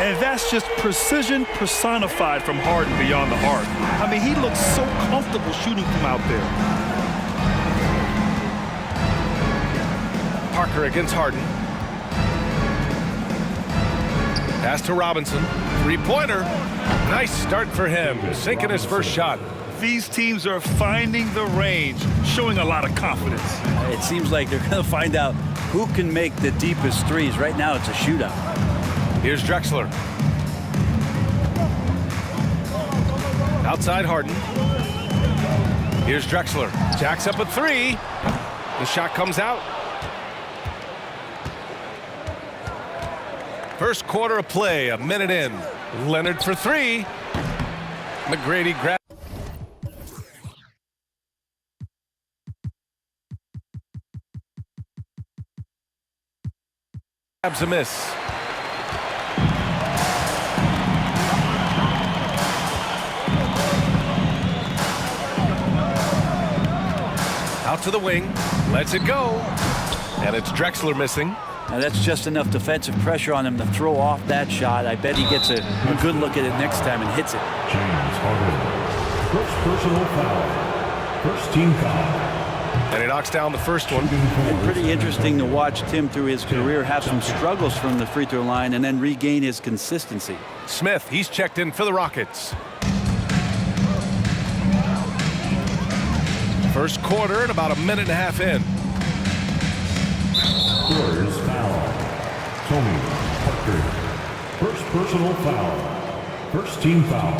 And that's just precision personified from Harden beyond the arc. I mean, he looks so comfortable shooting from out there. Parker against Harden. Pass to Robinson. Three-pointer. Nice start for him, sinking his first shot. These teams are finding the range, showing a lot of confidence. It seems like they're going to find out who can make the deepest threes. Right now, it's a shootout. Here's Drexler. Outside Harden. Here's Drexler. Jacks up a three. The shot comes out. First quarter of play, a minute in. Leonard for three. McGrady grabs a miss. Out to the wing, lets it go, and it's Drexler missing. Now that's just enough defensive pressure on him to throw off that shot. I bet he gets a good look at it next time and hits it. James Harden. First personal foul. First team foul. And he knocks down the first one. It's pretty interesting to watch Tim through his career have some struggles from the free throw line and then regain his consistency. Smith, he's checked in for the Rockets. First quarter and about a minute and a half in. Scorers foul. Tony Parker. First personal foul. First team foul.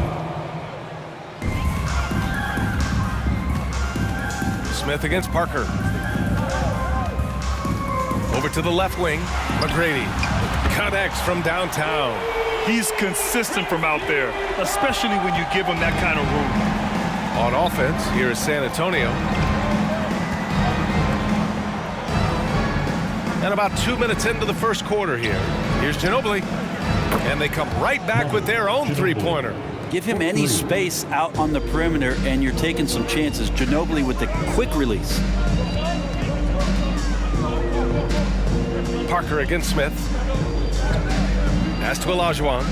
Smith against Parker. Over to the left wing. McGrady connects from downtown. He's consistent from out there, especially when you give him that kind of room. On offense, here is San Antonio. And about 2 minutes into the first quarter here. Here's Ginobili. And they come right back with their own three-pointer. Give him any space out on the perimeter, and you're taking some chances. Ginobili with the quick release. Parker against Smith. Pass to Olajuwon.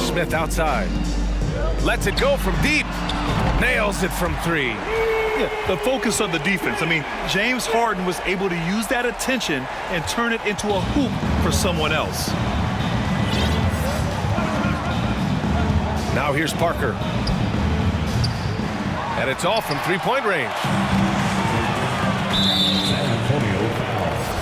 Smith outside. Lets it go from deep. Nails it from three. Yeah, the focus of the defense. I mean, James Harden was able to use that attention and turn it into a hoop for someone else. Now here's Parker. And it's off from three-point range.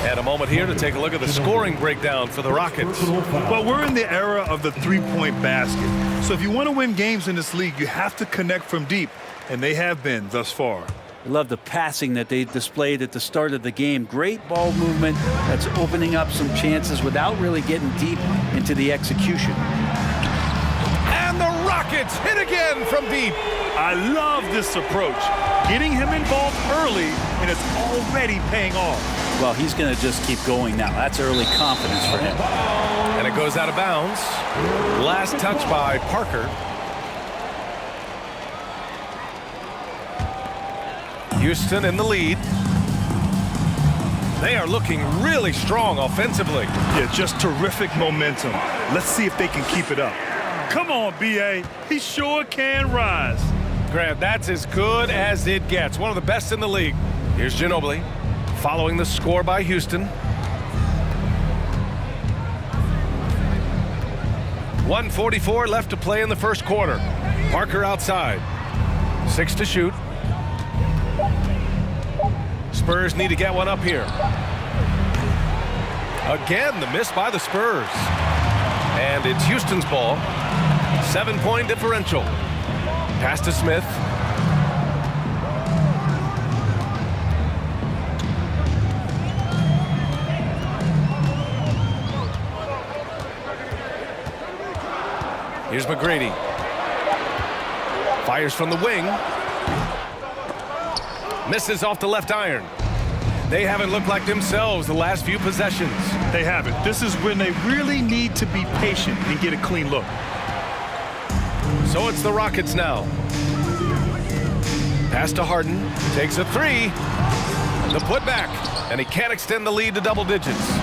And a moment here to take a look at the scoring breakdown for the Rockets. Well, we're in the era of the three-point basket. So if you want to win games in this league, you have to connect from deep. And they have been thus far. I love the passing that they displayed at the start of the game. Great ball movement that's opening up some chances without really getting deep into the execution. And the Rockets hit again from deep. I love this approach. Getting him involved early, and it's already paying off. Well, he's going to just keep going now. That's early confidence for him. And it goes out of bounds. Last touch by Parker. Houston in the lead. They are looking really strong offensively. Yeah, just terrific momentum. Let's see if they can keep it up. Come on, B.A. He sure can rise. Grant, that's as good as it gets. One of the best in the league. Here's Ginobili following the score by Houston. 1:44 left to play in the first quarter. Parker outside. 6 to shoot. Spurs need to get one up here. Again, the miss by the Spurs. And it's Houston's ball. 7-point differential. Pass to Smith. Here's McGrady. Fires from the wing. Misses off the left iron. They haven't looked like themselves the last few possessions. They haven't. This is when they really need to be patient and get a clean look. So it's the Rockets now. Pass to Harden. Takes a three. The putback. And he can't extend the lead to double digits.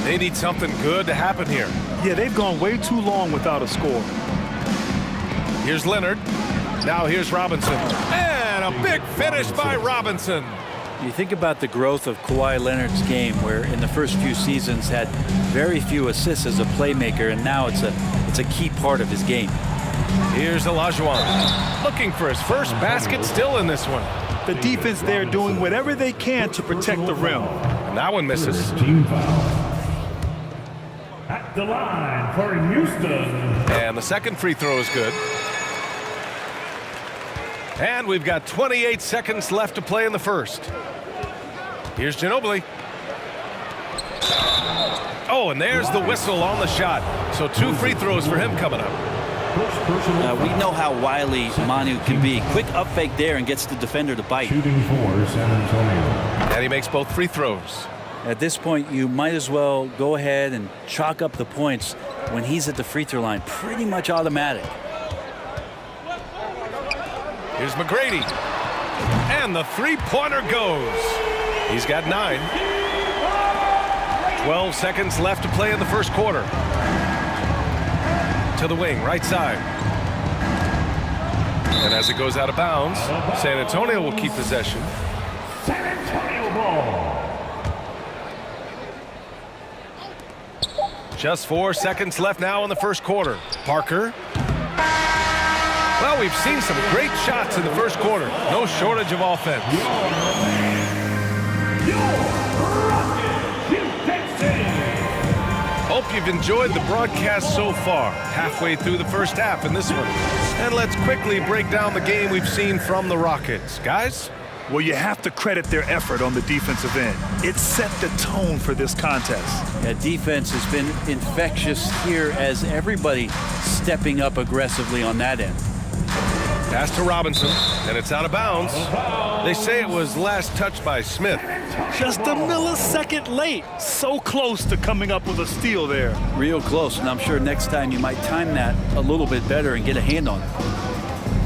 They need something good to happen here. Yeah, they've gone way too long without a score. Here's Leonard. Now here's Robinson. And a big finish by Robinson. You think about the growth of Kawhi Leonard's game, where in the first few seasons had very few assists as a playmaker, and now it's a key part of his game. Here's Olajuwon, looking for his first basket, still in this one. The defense there doing whatever they can to protect the rim. And that one misses. Team foul. At the line for Houston. And the second free throw is good. And we've got 28 seconds left to play in the first. Here's Ginobili. Oh, and there's the whistle on the shot. So 2 free throws for him coming up. We know how wily Manu can be. Quick up fake there and gets the defender to bite. Shooting for San Antonio. And he makes both free throws. At this point, you might as well go ahead and chalk up the points when he's at the free throw line. Pretty much automatic. Here's McGrady. And the three-pointer goes. He's got 9. 12 seconds left to play in the first quarter. To the wing, right side. And as it goes out of bounds, San Antonio will keep possession. San Antonio ball. Just 4 seconds left now in the first quarter. Parker. Well, we've seen some great shots in the first quarter. No shortage of offense. Hope you've enjoyed the broadcast so far. Halfway through the first half in this one. And let's quickly break down the game we've seen from the Rockets. Guys? Well, you have to credit their effort on the defensive end. It set the tone for this contest. Yeah, defense has been infectious here as everybody stepping up aggressively on that end. Pass to Robinson, and it's out of bounds. They say it was last touched by Smith. Just a millisecond late. So close to coming up with a steal there. Real close, and I'm sure next time you might time that a little bit better and get a hand on it.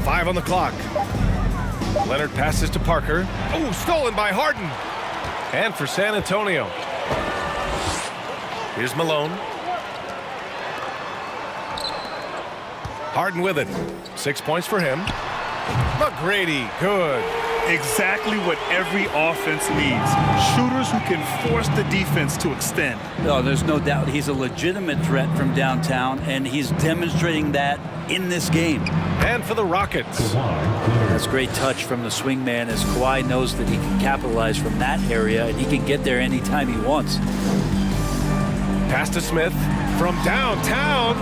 5 on the clock. Leonard passes to Parker. Oh, stolen by Harden. And for San Antonio. Here's Malone. Harden with it. 6 points for him. McGrady, good. Exactly what every offense needs. Shooters who can force the defense to extend. No, there's no doubt he's a legitimate threat from downtown, and he's demonstrating that in this game. And for the Rockets. That's a great touch from the swingman as Kawhi knows that he can capitalize from that area, and he can get there anytime he wants. Pass to Smith from downtown.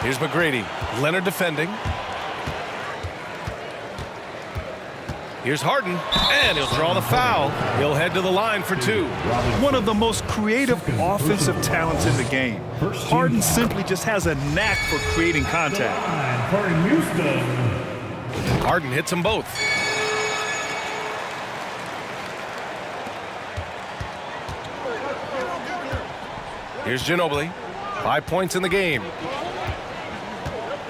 Here's McGrady. Leonard defending. Here's Harden, and he'll draw the foul. He'll head to the line for 2. One of the most creative offensive talents in the game. Harden simply just has a knack for creating contact. Harden hits them both. Here's Ginobili. 5 points in the game.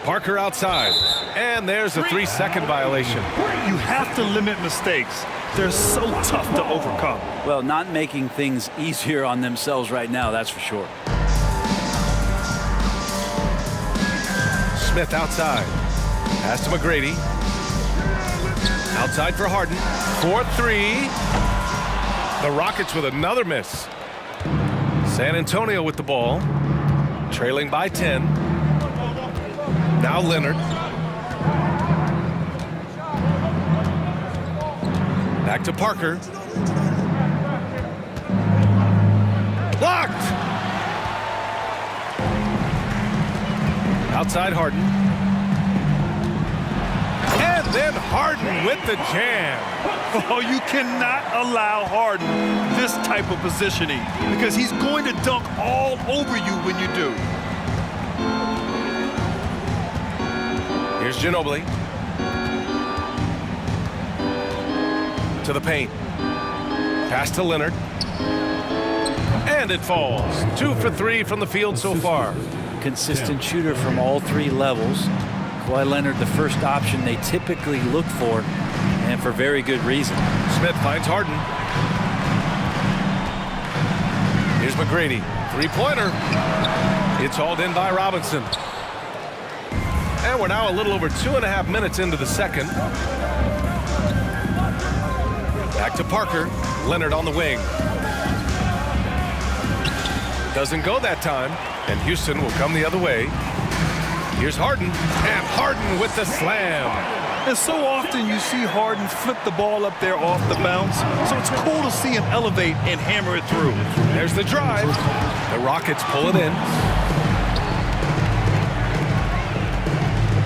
Parker outside. And there's a 3-second violation. You have to limit mistakes. They're so tough to overcome. Well, not making things easier on themselves right now, that's for sure. Smith outside. Pass to McGrady. Outside for Harden. 4-3. The Rockets with another miss. San Antonio with the ball. Trailing by 10. Now Leonard. Back to Parker. Blocked! Outside Harden. And then Harden with the jam. Oh, you cannot allow Harden this type of positioning because he's going to dunk all over you when you do. Here's Ginobili. To the paint. Pass to Leonard. And it falls. 2 for 3 from the field so far. Consistent shooter from all 3 levels. Kawhi Leonard, the first option they typically look for, and for very good reason. Smith finds Harden. Here's McGrady. 3-pointer. It's hauled in by Robinson. And we're now a little over 2.5 minutes into the second. Back to Parker. Leonard on the wing. Doesn't go that time, and Houston will come the other way. Here's Harden, and Harden with the slam. And so often you see Harden flip the ball up there off the bounce, so it's cool to see him elevate and hammer it through. There's the drive. The Rockets pull it in.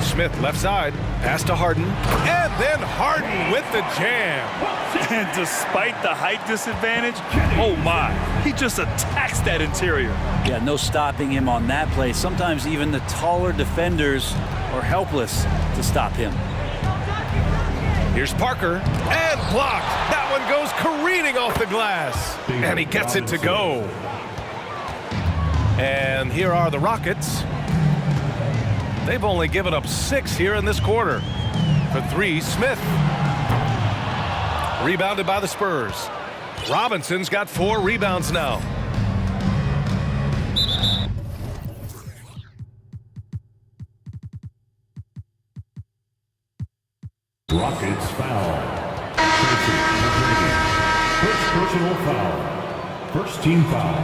Smith left side, pass to Harden, and then Harden with the jam. And despite the height disadvantage, oh my, he just attacks that interior. Yeah, no stopping him on that play. Sometimes even the taller defenders are helpless to stop him. Here's Parker, and blocked. That one goes careening off the glass, and he gets it to go. And here are the Rockets. They've only given up 6 here in this quarter. For 3, Smith. Rebounded by the Spurs. Robinson's got 4 rebounds now. Rockets foul. First personal foul. First team foul.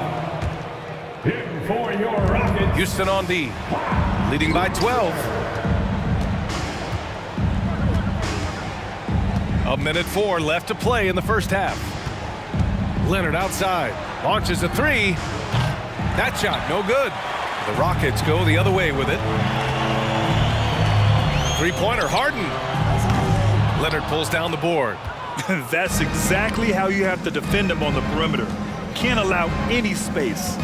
4 In for your Rockets. Houston on D, leading by 12. A minute 4 left to play in the first half. Leonard outside, launches a three. That shot, no good. The Rockets go the other way with it. Three-pointer, Harden. Leonard pulls down the board. That's exactly how you have to defend him on the perimeter. Can't allow any space.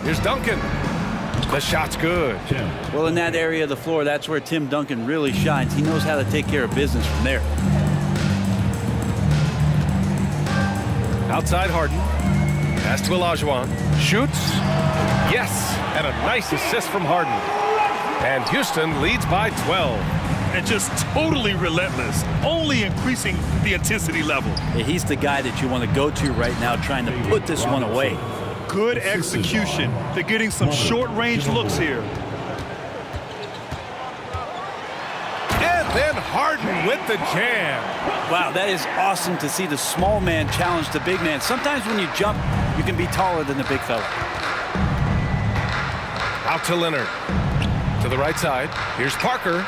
Here's Duncan. The shot's good. Well, in that area of the floor, that's where Tim Duncan really shines. He knows how to take care of business from there. Outside Harden. Pass to Olajuwon. Shoots. Yes. And a nice assist from Harden. And Houston leads by 12. And just totally relentless, only increasing the intensity level. Yeah, he's the guy that you want to go to right now, trying to put this one away. Good execution. They're getting some short-range looks here. And then Harden with the jam. Wow, that is awesome to see the small man challenge the big man. Sometimes when you jump, you can be taller than the big fella. Out to Leonard. To the right side. Here's Parker.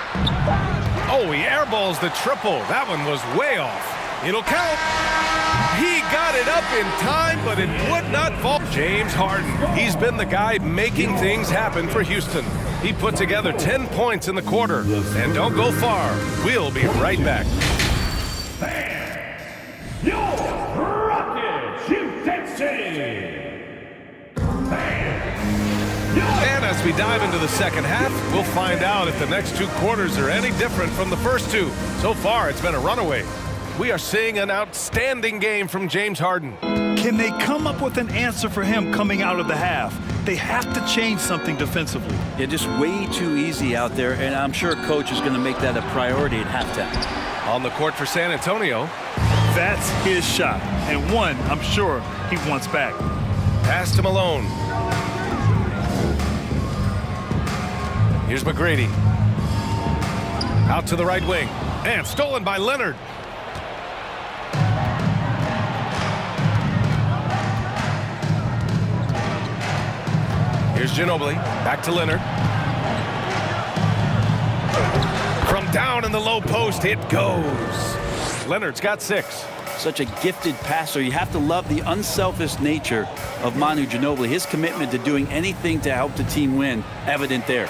Oh, he airballs the triple. That one was way off. It'll count. He got it up in time, but it would not fall. James Harden. He's been the guy making things happen for Houston. He put together 10 points in the quarter. And don't go far. We'll be right back. Your Rockets, Houston City. And as we dive into the second half, we'll find out if the next 2 quarters are any different from the first 2. So far, it's been a runaway. We are seeing an outstanding game from James Harden. Can they come up with an answer for him coming out of the half? They have to change something defensively. Yeah, just way too easy out there, and I'm sure Coach is going to make that a priority at halftime. On the court for San Antonio. That's his shot, and one I'm sure he wants back. Pass to Malone. Here's McGrady. Out to the right wing. And stolen by Leonard. Here's Ginobili. Back to Leonard. From down in the low post, it goes. Leonard's got 6. Such a gifted passer. You have to love the unselfish nature of Manu Ginobili. His commitment to doing anything to help the team win, evident there.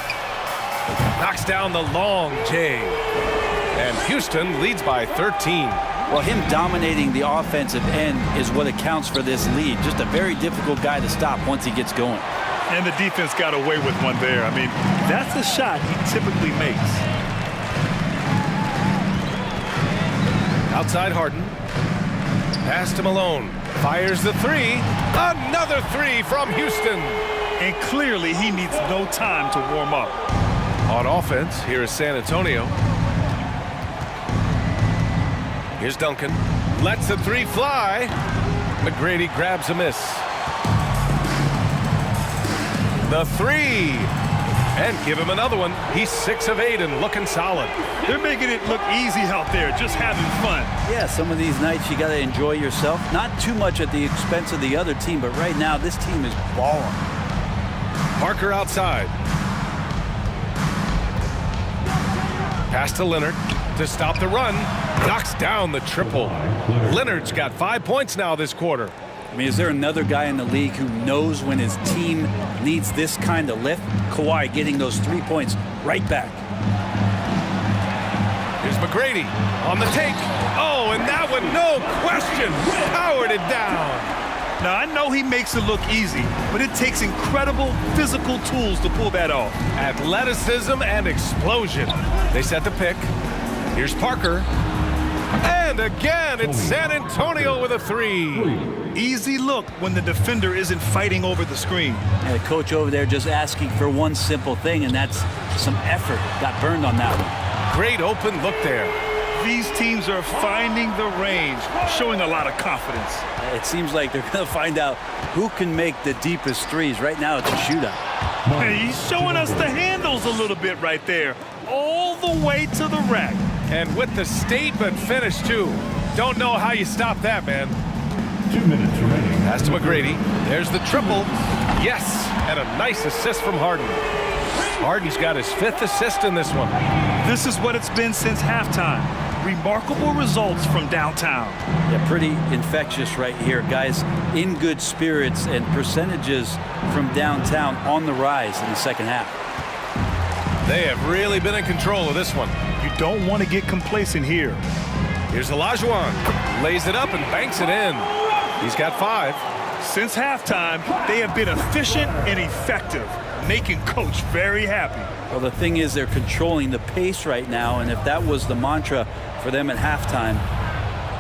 Knocks down the long J. And Houston leads by 13. Well, him dominating the offensive end is what accounts for this lead. Just a very difficult guy to stop once he gets going. And the defense got away with one there. I mean, that's a shot he typically makes. Outside Harden. Pass to Malone. Fires the 3. Another 3 from Houston. And clearly he needs no time to warm up. On offense, here is San Antonio. Here's Duncan. Lets the 3 fly. McGrady grabs a miss. The 3. And give him another one. He's 6 of 8 and looking solid. They're making it look easy out there, just having fun. Yeah, some of these nights you got to enjoy yourself. Not too much at the expense of the other team, but right now this team is balling. Parker outside. Pass to Leonard to stop the run. Knocks down the triple. Leonard's got 5 points now this quarter. I mean, is there another guy in the league who knows when his team needs this kind of lift? Kawhi getting those 3 points right back. Here's McGrady on the take. Oh, and that one, no question, powered it down. Now, I know he makes it look easy, but it takes incredible physical tools to pull that off. Athleticism and explosion. They set the pick. Here's Parker. And again, it's San Antonio with a 3. Easy look when the defender isn't fighting over the screen. And the coach over there just asking for one simple thing, and that's some effort. Got burned on that one. Great open look there. These teams are finding the range, showing a lot of confidence. It seems like they're going to find out who can make the deepest threes. Right now, it's a shootout. And he's showing us the handles a little bit right there, all the way to the rack. And with the statement finish, too. Don't know how you stop that, man. 2 minutes remaining. Pass to McGrady. There's the triple. Yes, and a nice assist from Harden. Harden's got his 5th assist in this one. This is what it's been since halftime. Remarkable results from downtown. Yeah, pretty infectious right here. Guys in good spirits, and percentages from downtown on the rise in the second half. They have really been in control of this one. You don't want to get complacent here. Here's Olajuwon. Lays it up and banks it in. He's got 5. Since halftime, they have been efficient and effective, making Coach very happy. Well, the thing is, they're controlling the pace right now, and if that was the mantra for them at halftime,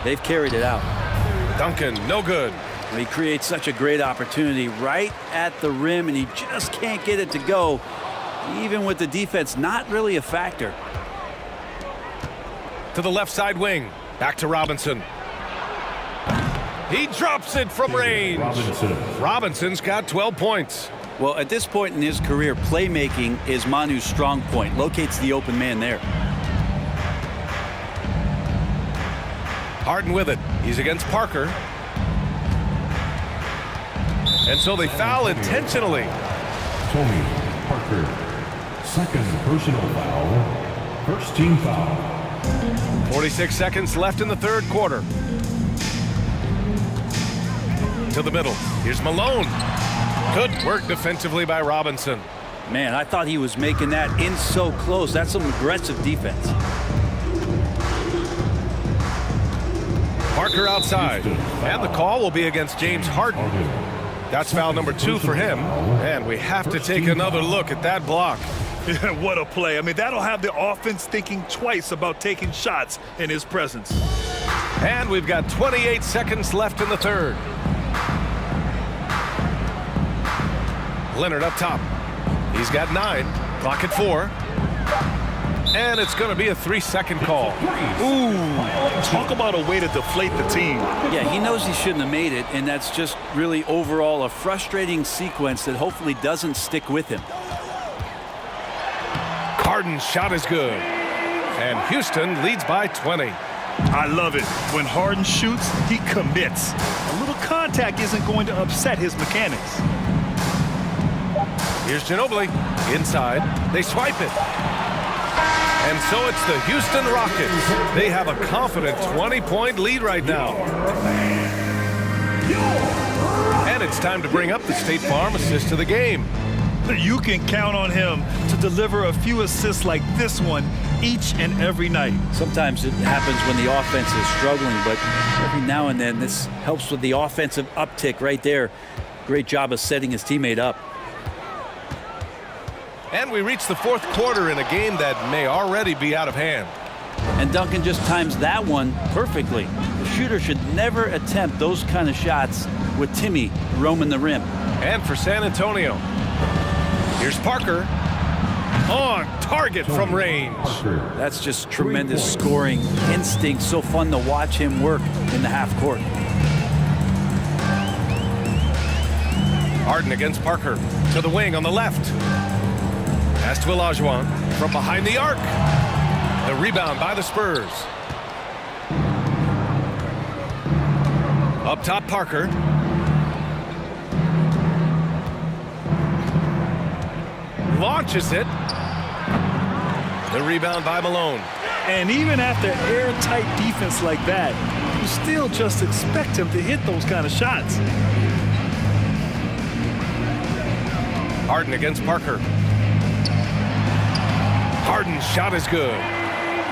they've carried it out. Duncan, no good. He creates such a great opportunity right at the rim, and he just can't get it to go, even with the defense not really a factor. To the left side wing. Back to Robinson. He drops it from range. Robinson's got 12 points. Well, at this point in his career, playmaking is Manu's strong point. Locates the open man there. Harden with it. He's against Parker. And so they foul intentionally. Tony Parker, 2nd personal foul. 1st team foul. 46 seconds left in the 3rd quarter. To the middle. Here's Malone. Good work defensively by Robinson. Man, I thought he was making that in so close. That's some aggressive defense. Parker outside. And the call will be against James Harden. That's foul number 2 for him. And we have to take another look at that block. What a play. I mean, that'll have the offense thinking twice about taking shots in his presence. And we've got 28 seconds left in the 3rd. Leonard up top. He's got 9. Clock at 4. And it's going to be a 3-second call. Ooh, talk about a way to deflate the team. Yeah, he knows he shouldn't have made it, and that's just really overall a frustrating sequence that hopefully doesn't stick with him. Harden's shot is good. And Houston leads by 20. I love it. When Harden shoots, he commits. A little contact isn't going to upset his mechanics. Here's Ginobili. Inside. They swipe it. And so it's the Houston Rockets. They have a confident 20-point lead right now. And it's time to bring up the State Farm assist of the game. You can count on him to deliver a few assists like this one each and every night. Sometimes it happens when the offense is struggling, but every now and then this helps with the offensive uptick right there. Great job of setting his teammate up. And we reach the 4th quarter in a game that may already be out of hand. And Duncan just times that one perfectly. The shooter should never attempt those kind of shots with Timmy roaming the rim. And for San Antonio, here's Parker. On target from range. That's just tremendous scoring instinct. So fun to watch him work in the half court. Harden against Parker. To the wing on the left. Pass to Olajuwon from behind the arc. The rebound by the Spurs. Up top, Parker. Launches it. The rebound by Malone. And even after airtight defense like that, you still just expect him to hit those kind of shots. Harden against Parker. Harden's shot is good.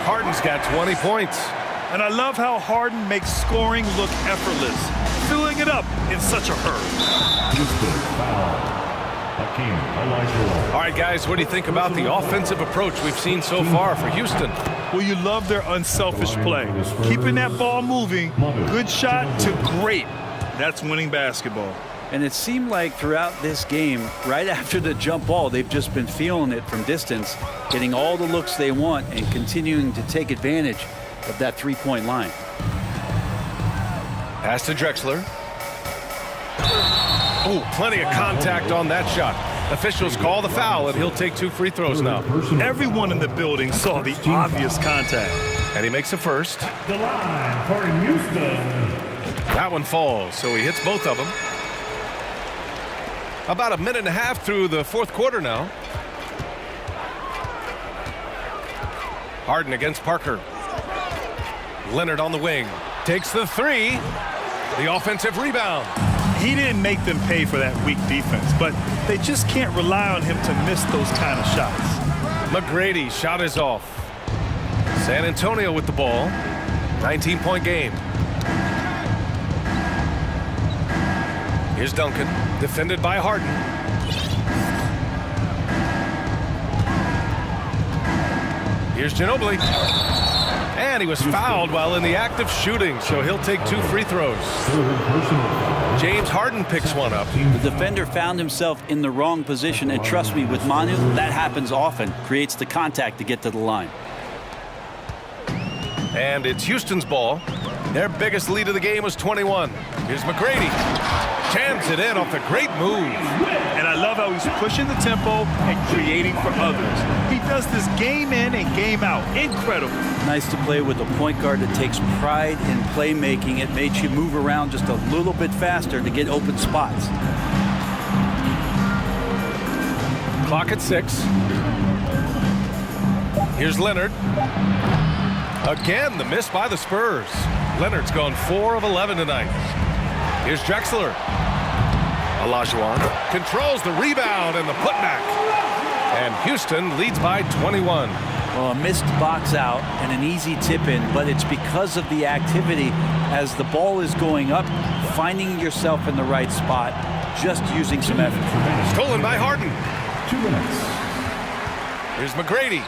Harden's got 20 points. And I love how Harden makes scoring look effortless, filling it up in such a hurry. Houston foul. All right, guys, what do you think about the offensive approach we've seen so far for Houston? Well, you love their unselfish play. Keeping that ball moving, good shot to great. That's winning basketball. And it seemed like throughout this game, right after the jump ball, they've just been feeling it from distance, getting all the looks they want and continuing to take advantage of that three-point line. Pass to Drexler. Oh, plenty of contact on that shot. Officials call the foul, and he'll take 2 free throws now. Everyone in the building saw the obvious contact. And he makes a first. The line for Houston. That one falls, so he hits both of them. About a minute and a half through the fourth quarter now. Harden against Parker. Leonard on the wing. Takes the three. The offensive rebound. He didn't make them pay for that weak defense, but they just can't rely on him to miss those kind of shots. McGrady shot is off. San Antonio with the ball. 19-point game. Here's Duncan, defended by Harden. Here's Ginobili. And he was fouled while in the act of shooting, so he'll take 2 free throws. James Harden picks one up. The defender found himself in the wrong position, and trust me, with Manu, that happens often. Creates the contact to get to the line. And it's Houston's ball. Their biggest lead of the game was 21. Here's McGrady. Jams it in off the great move. And I love how he's pushing the tempo and creating for others. He does this game in and game out. Incredible. Nice to play with a point guard that takes pride in playmaking. It makes you move around just a little bit faster to get open spots. Clock at 6. Here's Leonard. Again, the miss by the Spurs. Leonard's gone 4 of 11 tonight. Here's Drexler. Olajuwon controls the rebound and the putback. And Houston leads by 21. Well, a missed box out and an easy tip in, but it's because of the activity as the ball is going up, finding yourself in the right spot, just using some effort. Stolen by Harden. 2 minutes. Here's McGrady.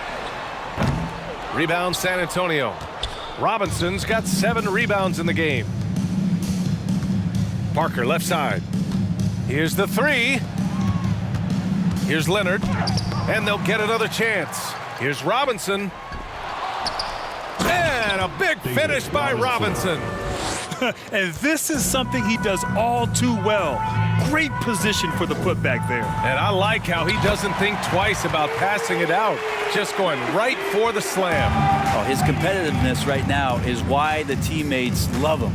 Rebound San Antonio. Robinson's got 7 rebounds in the game. Parker left side. Here's the three. Here's Leonard. And they'll get another chance. Here's Robinson. And a big finish by Robinson. And this is something he does all too well. Great position for the putback there. And I like how he doesn't think twice about passing it out. Just going right for the slam. Oh, his competitiveness right now is why the teammates love him.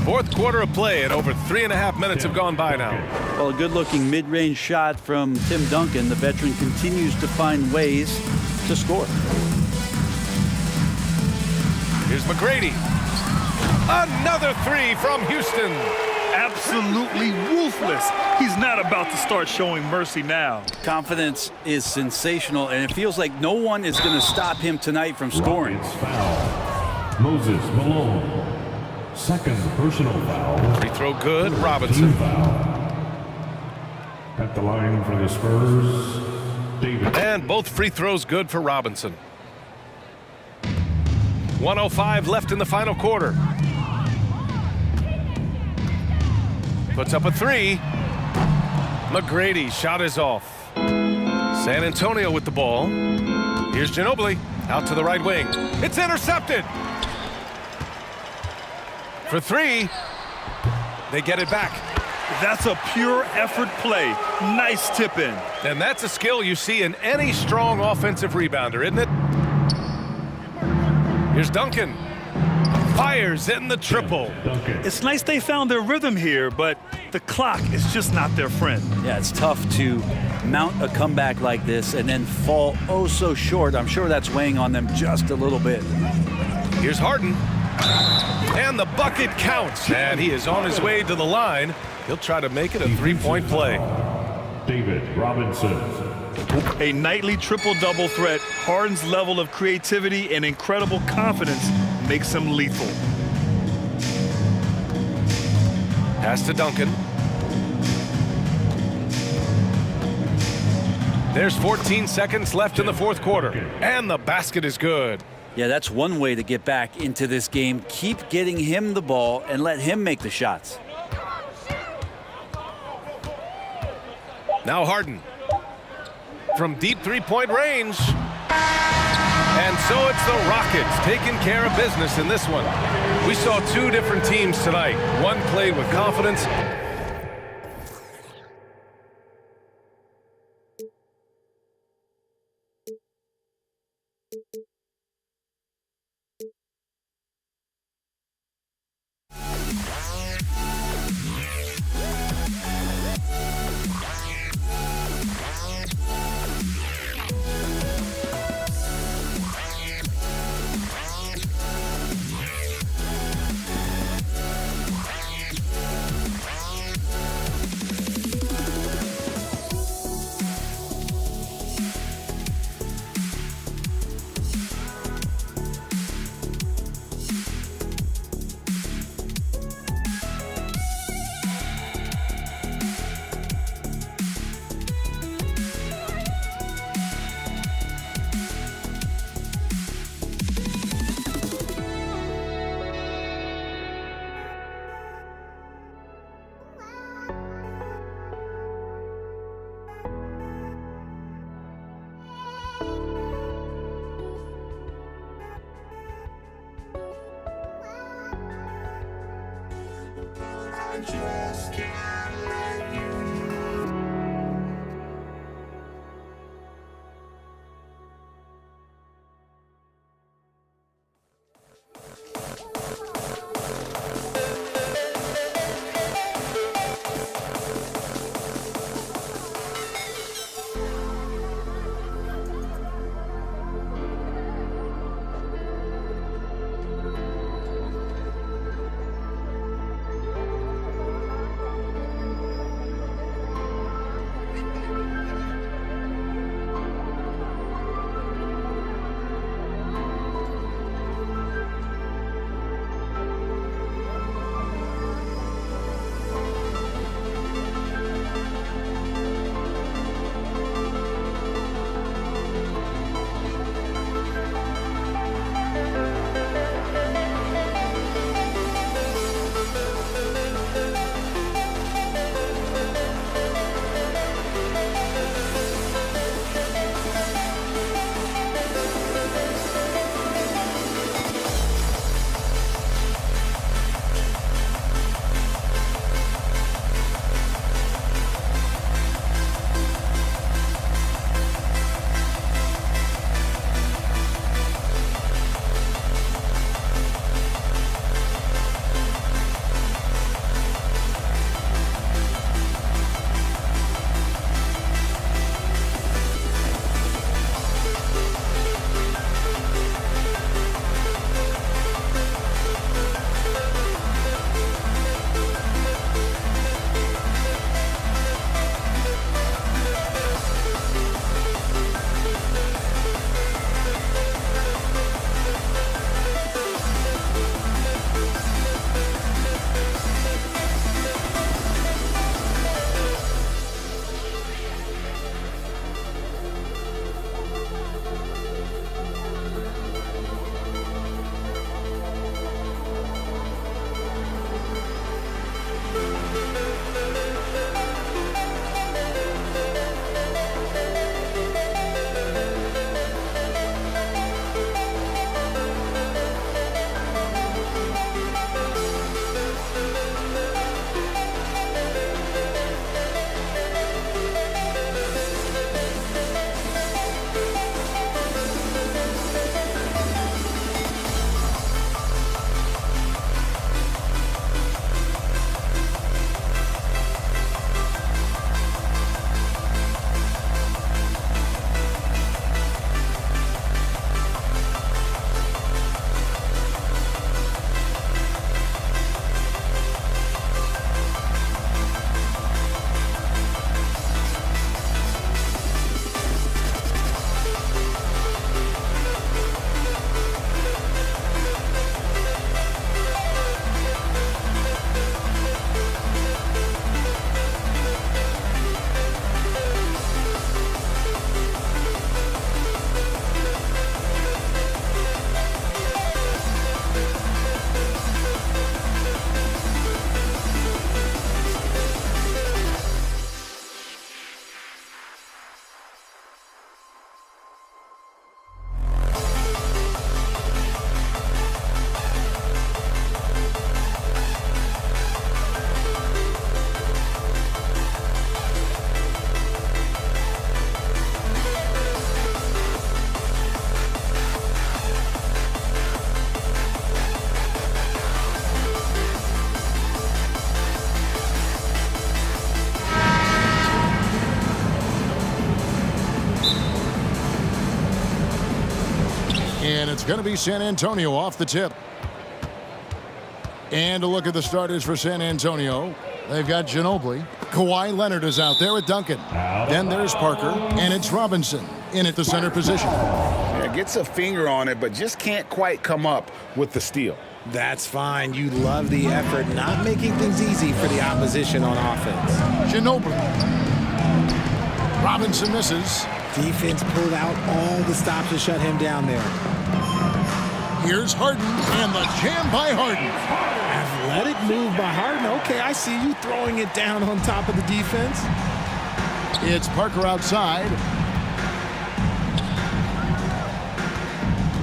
Fourth quarter of play and over 3.5 minutes have gone by now. Well, a good-looking mid-range shot from Tim Duncan. The veteran continues to find ways to score. Here's McGrady. Another three from Houston. Absolutely ruthless. He's not about to start showing mercy now. Confidence is sensational, and it feels like no one is going to stop him tonight from scoring. Foul. Moses Malone. Second personal foul. Free throw good, Robinson. At the line for the Spurs, David. And both free throws good for Robinson. 1:05 left in the final quarter. Puts up a three. McGrady shot is off. San Antonio with the ball. Here's Ginobili out to the right wing. It's intercepted. For three, they get it back. That's a pure effort play. Nice tip in. And that's a skill you see in any strong offensive rebounder, isn't it? Here's Duncan. Fires in the triple. It's nice they found their rhythm here, but the clock is just not their friend. Yeah, it's tough to mount a comeback like this and then fall oh so short. I'm sure that's weighing on them just a little bit. Here's Harden. And the bucket counts. And he is on his way to the line. He'll try to make it a three-point play. David Robinson. A nightly triple-double threat. Harden's level of creativity and incredible confidence makes him lethal. Pass to Duncan. There's 14 seconds left in the fourth quarter. And the basket is good. Yeah, that's one way to get back into this game. Keep getting him the ball and let him make the shots. Now Harden. From deep three-point range. And so it's the Rockets taking care of business in this one. We saw two different teams tonight. One played with confidence. And it's going to be San Antonio off the tip. And a look at the starters for San Antonio. They've got Ginobili. Kawhi Leonard is out there with Duncan. Then there's Parker. And it's Robinson in at the center position. Yeah, gets a finger on it, but just can't quite come up with the steal. That's fine. You love the effort, not making things easy for the opposition on offense. Ginobili. Robinson misses. Defense pulled out all the stops to shut him down there. Here's Harden, and the jam by Harden. Athletic move by Harden. Okay, I see you throwing it down on top of the defense. It's Parker outside.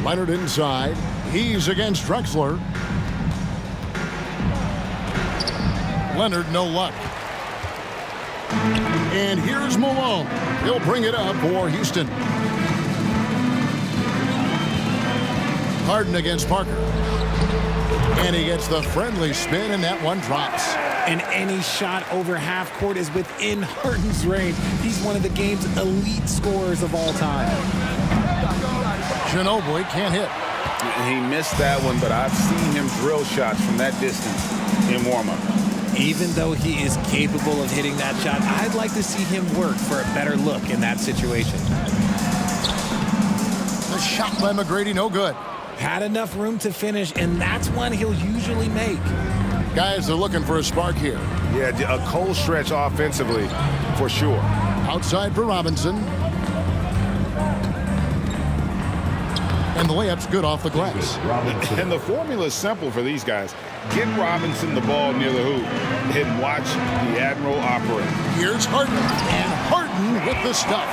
Leonard inside. He's against Drexler. Leonard, no luck. And here's Malone. He'll bring it up for Houston. Harden against Parker. And he gets the friendly spin, and that one drops. And any shot over half court is within Harden's range. He's one of the game's elite scorers of all time. Ginobili can't hit. He missed that one, but I've seen him drill shots from that distance in warm-up. Even though he is capable of hitting that shot, I'd like to see him work for a better look in that situation. The shot by McGrady, no good. Had enough room to finish, and that's one he'll usually make. Guys are looking for a spark here. Yeah, a cold stretch offensively, for sure. Outside for Robinson. And the layup's good off the glass. And the formula is simple for these guys. Get Robinson the ball near the hoop and watch the Admiral operate. Here's Harden, and Harden with the stuff.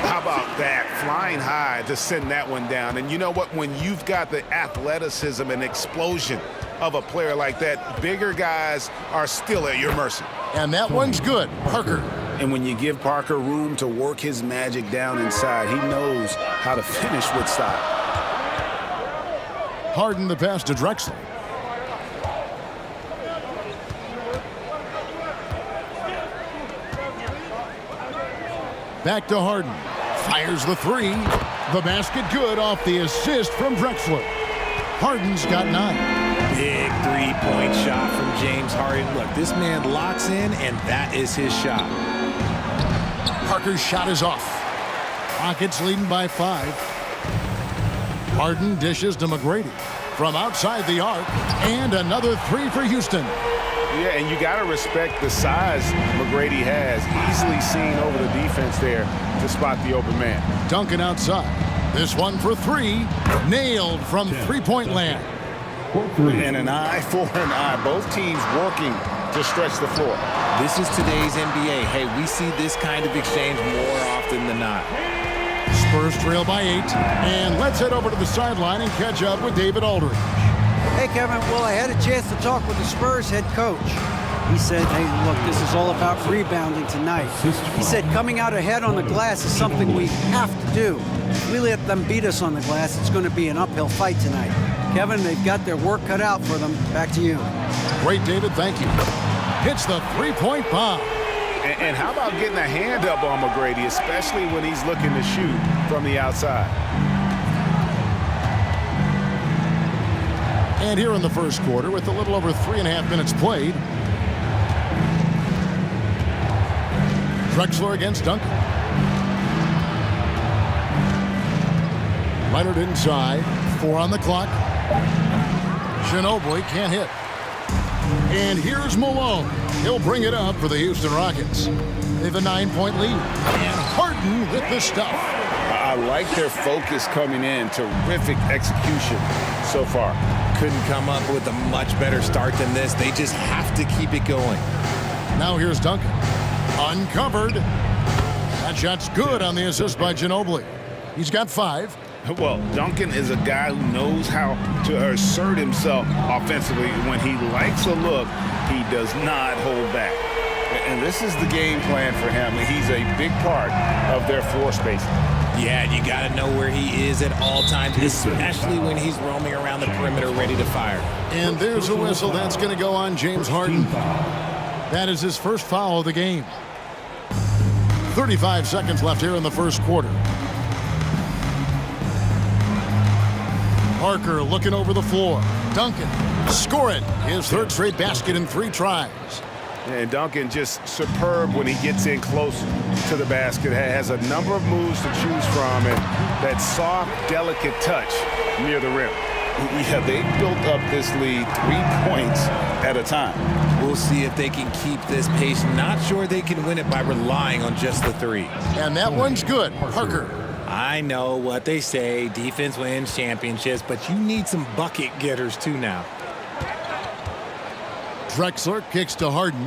How about that? Flying high to send that one down. And you know what? When you've got the athleticism and explosion of a player like that, bigger guys are still at your mercy. And that one's good. Parker. And when you give Parker room to work his magic down inside, he knows how to finish with style. Harden the pass to Drexler. Back to Harden. Fires the three. The basket good off the assist from Drexler. Harden's got 9. Big three-point shot from James Harden. Look, this man locks in, and that is his shot. Parker's shot is off. Rockets leading by 5. Harden dishes to McGrady from outside the arc, and another 3 for Houston. Yeah, and you got to respect the size McGrady has. Easily seen over the defense there to spot the open man. Duncan outside. This one for 3. Nailed from three-point land. And an eye for an eye. Both teams working to stretch the floor. This is today's NBA. Hey, we see this kind of exchange more often than not. Spurs trail by 8. And let's head over to the sideline and catch up with David Aldridge. Hey, Kevin. Well, I had a chance to talk with the Spurs head coach. He said, hey, look, this is all about rebounding tonight. He said coming out ahead on the glass is something we have to do. If we let them beat us on the glass, it's going to be an uphill fight tonight. Kevin, they've got their work cut out for them. Back to you. Great, David. Thank you. Hits the three-point bomb. And how about getting a hand up on McGrady, especially when he's looking to shoot from the outside? And here in the first quarter, with a little over 3.5 minutes played, Drexler against Duncan. Leonard inside. 4 on the clock. Ginobili can't hit. And here's Malone. He'll bring it up for the Houston Rockets. They have a 9-point lead. And Harden with the stuff. I like their focus coming in. Terrific execution so far. Couldn't come up with a much better start than this. They just have to keep it going. Now here's Duncan. Uncovered. That shot's good on the assist by Ginobili. He's got 5. Well, Duncan is a guy who knows how to assert himself offensively. When he likes a look, he does not hold back. And this is the game plan for him. He's a big part of their floor spacing. Yeah, you got to know where he is at all times, especially when he's roaming around the perimeter ready to fire. And there's a whistle. That's going to go on James Harden. That is his first foul of the game. 35 seconds left here in the first quarter. Parker looking over the floor. Duncan scoring his third straight basket in 3 tries. And Duncan just superb when he gets in close to the basket. Has a number of moves to choose from, and that soft, delicate touch near the rim. Yeah, they built up this lead 3 points at a time. We'll see if they can keep this pace. Not sure they can win it by relying on just the 3. And that one's good. Parker. I know what they say, defense wins championships, but you need some bucket getters too now. Drexler kicks to Harden.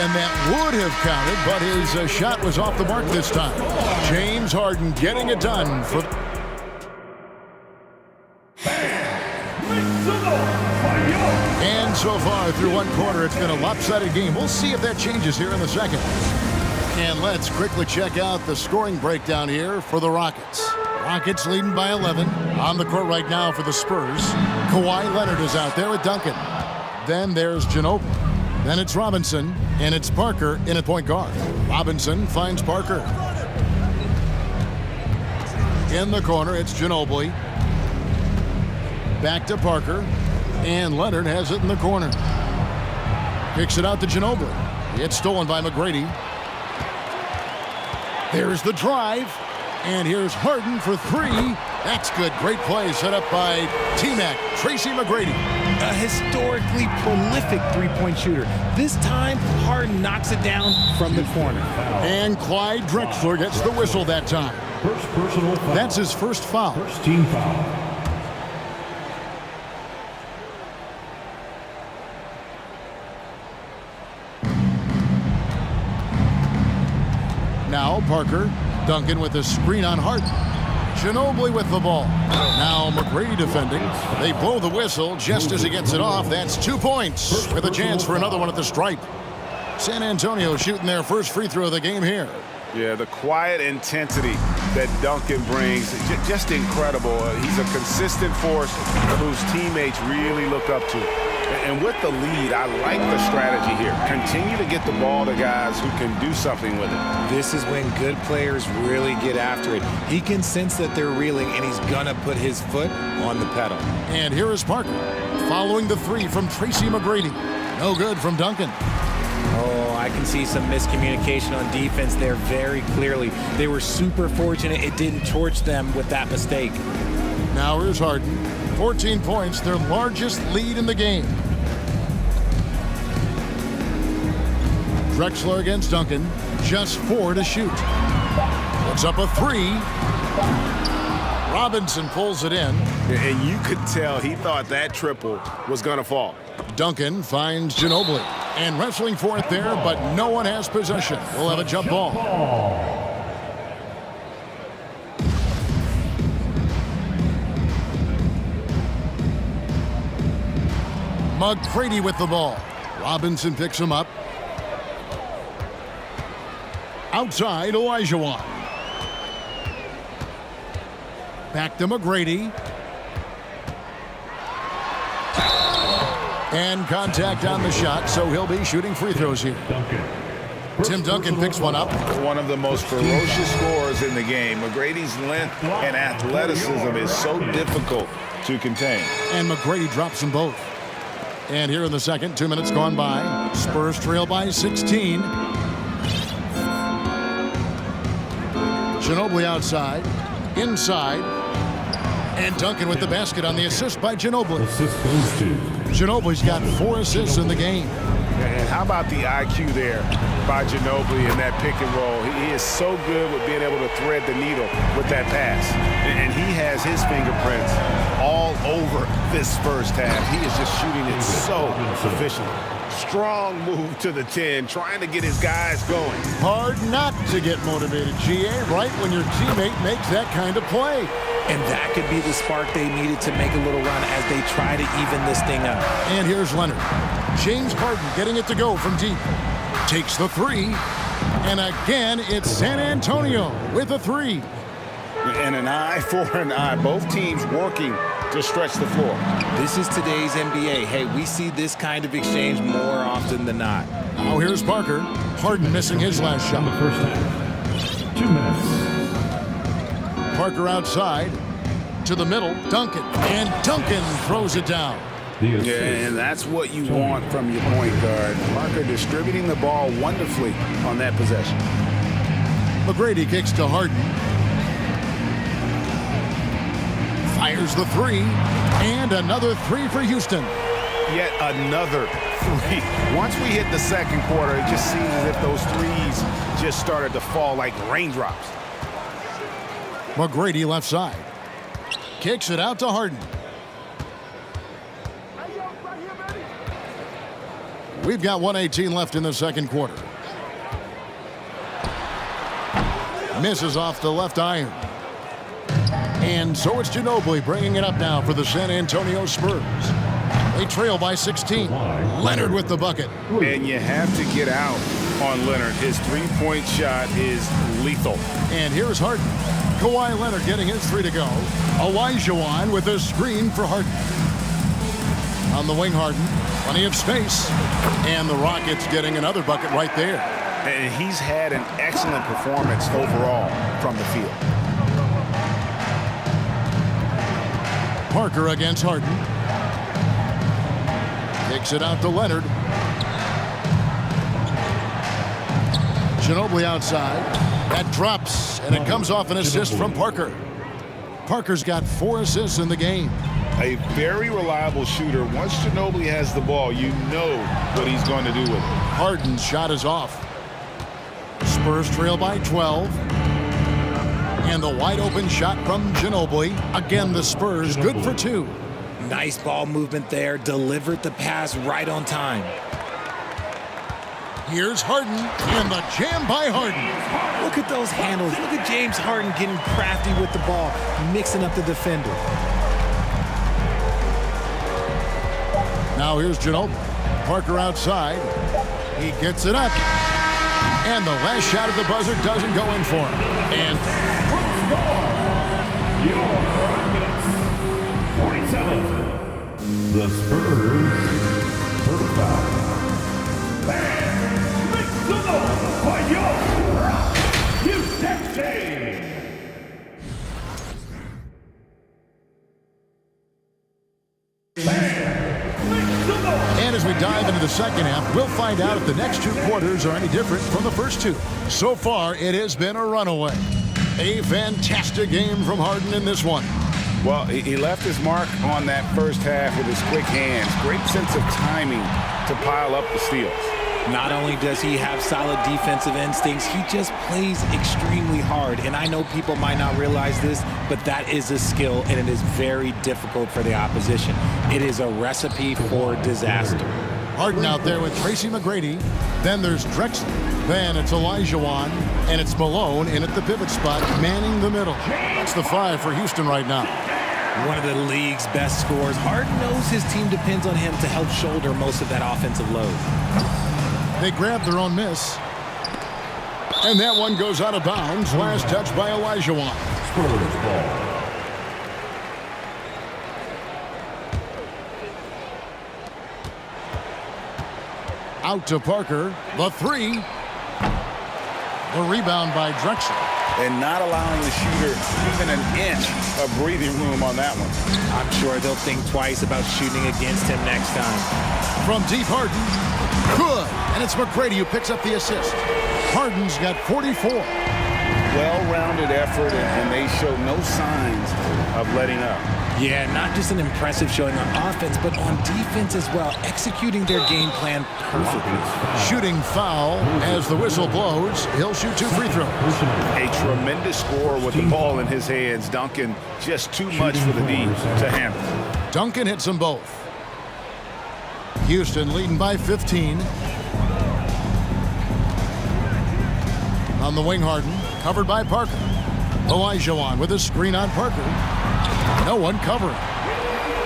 And that would have counted, but his shot was off the mark this time. James Harden getting it done for... And so far through one quarter, it's been a lopsided game. We'll see if that changes here in the second. And let's quickly check out the scoring breakdown here for the Rockets. Rockets leading by 11. On the court right now for the Spurs. Kawhi Leonard is out there with Duncan. Then there's Ginobili. Then it's Robinson, and it's Parker in at point guard. Robinson finds Parker. In the corner, it's Ginobili. Back to Parker, and Leonard has it in the corner. Kicks it out to Ginobili. It's stolen by McGrady. There's the drive, and here's Harden for three. That's good. Great play set up by T-Mac, Tracy McGrady. A historically prolific three-point shooter. This time, Harden knocks it down from the corner. And Clyde Drexler gets the whistle that time. First personal foul. That's his first foul. First team foul. Now Parker. Duncan with a screen on Harden. Ginobili with the ball. Now McGrady defending. They blow the whistle just as he gets it off. That's 2 points with a chance for another one at the stripe. San Antonio shooting their first free throw of the game here. Yeah, the quiet intensity that Duncan brings, just incredible. He's a consistent force whose teammates really look up to. And with the lead, I like the strategy here. Continue to get the ball to guys who can do something with it. This is when good players really get after it. He can sense that they're reeling, and he's going to put his foot on the pedal. And here is Parker following the three from Tracy McGrady. No good from Duncan. Oh, I can see some miscommunication on defense there very clearly. They were super fortunate it didn't torch them with that mistake. Now here's Harden. 14 points, their largest lead in the game. Drexler against Duncan. Just 4 to shoot. Puts up a 3. Robinson pulls it in. And you could tell he thought that triple was going to fall. Duncan finds Ginobili. And wrestling for it there, but no one has possession. We'll have a jump ball. McGrady with the ball. Robinson picks him up. Outside, Olajuwon. Back to McGrady. And contact on the shot, so he'll be shooting free throws here. Tim Duncan picks one up. One of the most ferocious scorers in the game. McGrady's length and athleticism is so difficult to contain. And McGrady drops them both. And here in the second, 2 minutes gone by. Spurs trail by 16. Ginobili outside. Inside. And Duncan with the basket on the assist by Ginobili. Ginobili's got 4 assists in the game. And how about the IQ there by Ginobili in that pick and roll? He is so good with being able to thread the needle with that pass. And he has his fingerprints all over this first half. He is just shooting it so efficiently. Strong move to the 10, trying to get his guys going. Hard not to get motivated, GA, right when your teammate makes that kind of play. And that could be the spark they needed to make a little run as they try to even this thing up. And here's Leonard. James Harden getting it to go from deep. Takes the 3. And again, it's San Antonio with a 3. And an eye for an eye. Both teams working to stretch the floor. This is today's NBA. Hey, we see this kind of exchange more often than not. Now here's Parker. Harden missing his last shot. In the first half. 2 minutes. Parker outside to the middle. Duncan. And Duncan throws it down. Yeah, and that's what you want from your point guard. Parker distributing the ball wonderfully on that possession. McGrady kicks to Harden. Fires the 3. And another 3 for Houston. Yet another 3. Once we hit the second quarter, it just seems as if those threes just started to fall like raindrops. McGrady left side. Kicks it out to Harden. We've got 1:18 left in the second quarter. Misses off the left iron. And so it's Ginobili bringing it up now for the San Antonio Spurs. They trail by 16. Leonard with the bucket. And you have to get out on Leonard. His three-point shot is lethal. And here's Harden. Kawhi Leonard getting his 3 to go. Olajuwon with a screen for Harden. On the wing, Harden. Plenty of space. And the Rockets getting another bucket right there. And he's had an excellent performance overall from the field. Parker against Harden. Takes it out to Leonard. Ginobili outside. That drops, and it comes off an assist from Parker. Parker's got 4 assists in the game. A very reliable shooter. Once Ginobili has the ball, you know what he's going to do with it. Harden's shot is off. Spurs trail by 12. And the wide open shot from Ginobili. Again, the Spurs good for 2. Nice ball movement there. Delivered the pass right on time. Here's Harden and the jam by Harden. Look at those handles. Look at James Harden getting crafty with the ball, mixing up the defender. Now here's Ginobili. Parker outside. He gets it up. And the last shot at the buzzer doesn't go in for him. And 47. The Spurs, first foul. And as we dive into the second half, we'll find out if the next 2 quarters are any different from the first 2. So far, it has been a runaway. A fantastic game from Harden in this one. Well, he left his mark on that first half with his quick hands. Great sense of timing to pile up the steals. Not only does he have solid defensive instincts, he just plays extremely hard. And I know people might not realize this, but that is a skill, and it is very difficult for the opposition. It is a recipe for disaster. Harden out there with Tracy McGrady. Then there's Drexler. Then it's Olajuwon. And it's Malone in at the pivot spot, manning the middle. That's the 5 for Houston right now. One of the league's best scorers. Harden knows his team depends on him to help shoulder most of that offensive load. They grab their own miss. And that one goes out of bounds. Last touch by Olajuwon. Out to Parker. The 3. The rebound by Drexler. And not allowing the shooter even an inch of breathing room on that one. I'm sure they'll think twice about shooting against him next time. From deep, Harden. Good. And it's McGrady who picks up the assist. Harden's got 44. Well-rounded effort, and they show no signs of letting up. Yeah, not just an impressive showing on offense, but on defense as well, executing their game plan perfectly. Shooting foul as the whistle blows. He'll shoot 2 free throws. A tremendous scorer with the ball in his hands. Duncan just too much for the D to handle. Duncan hits them both. Houston leading by 15. On the wing, Harden, covered by Parker. Olajuwon with a screen on Parker. No one covering.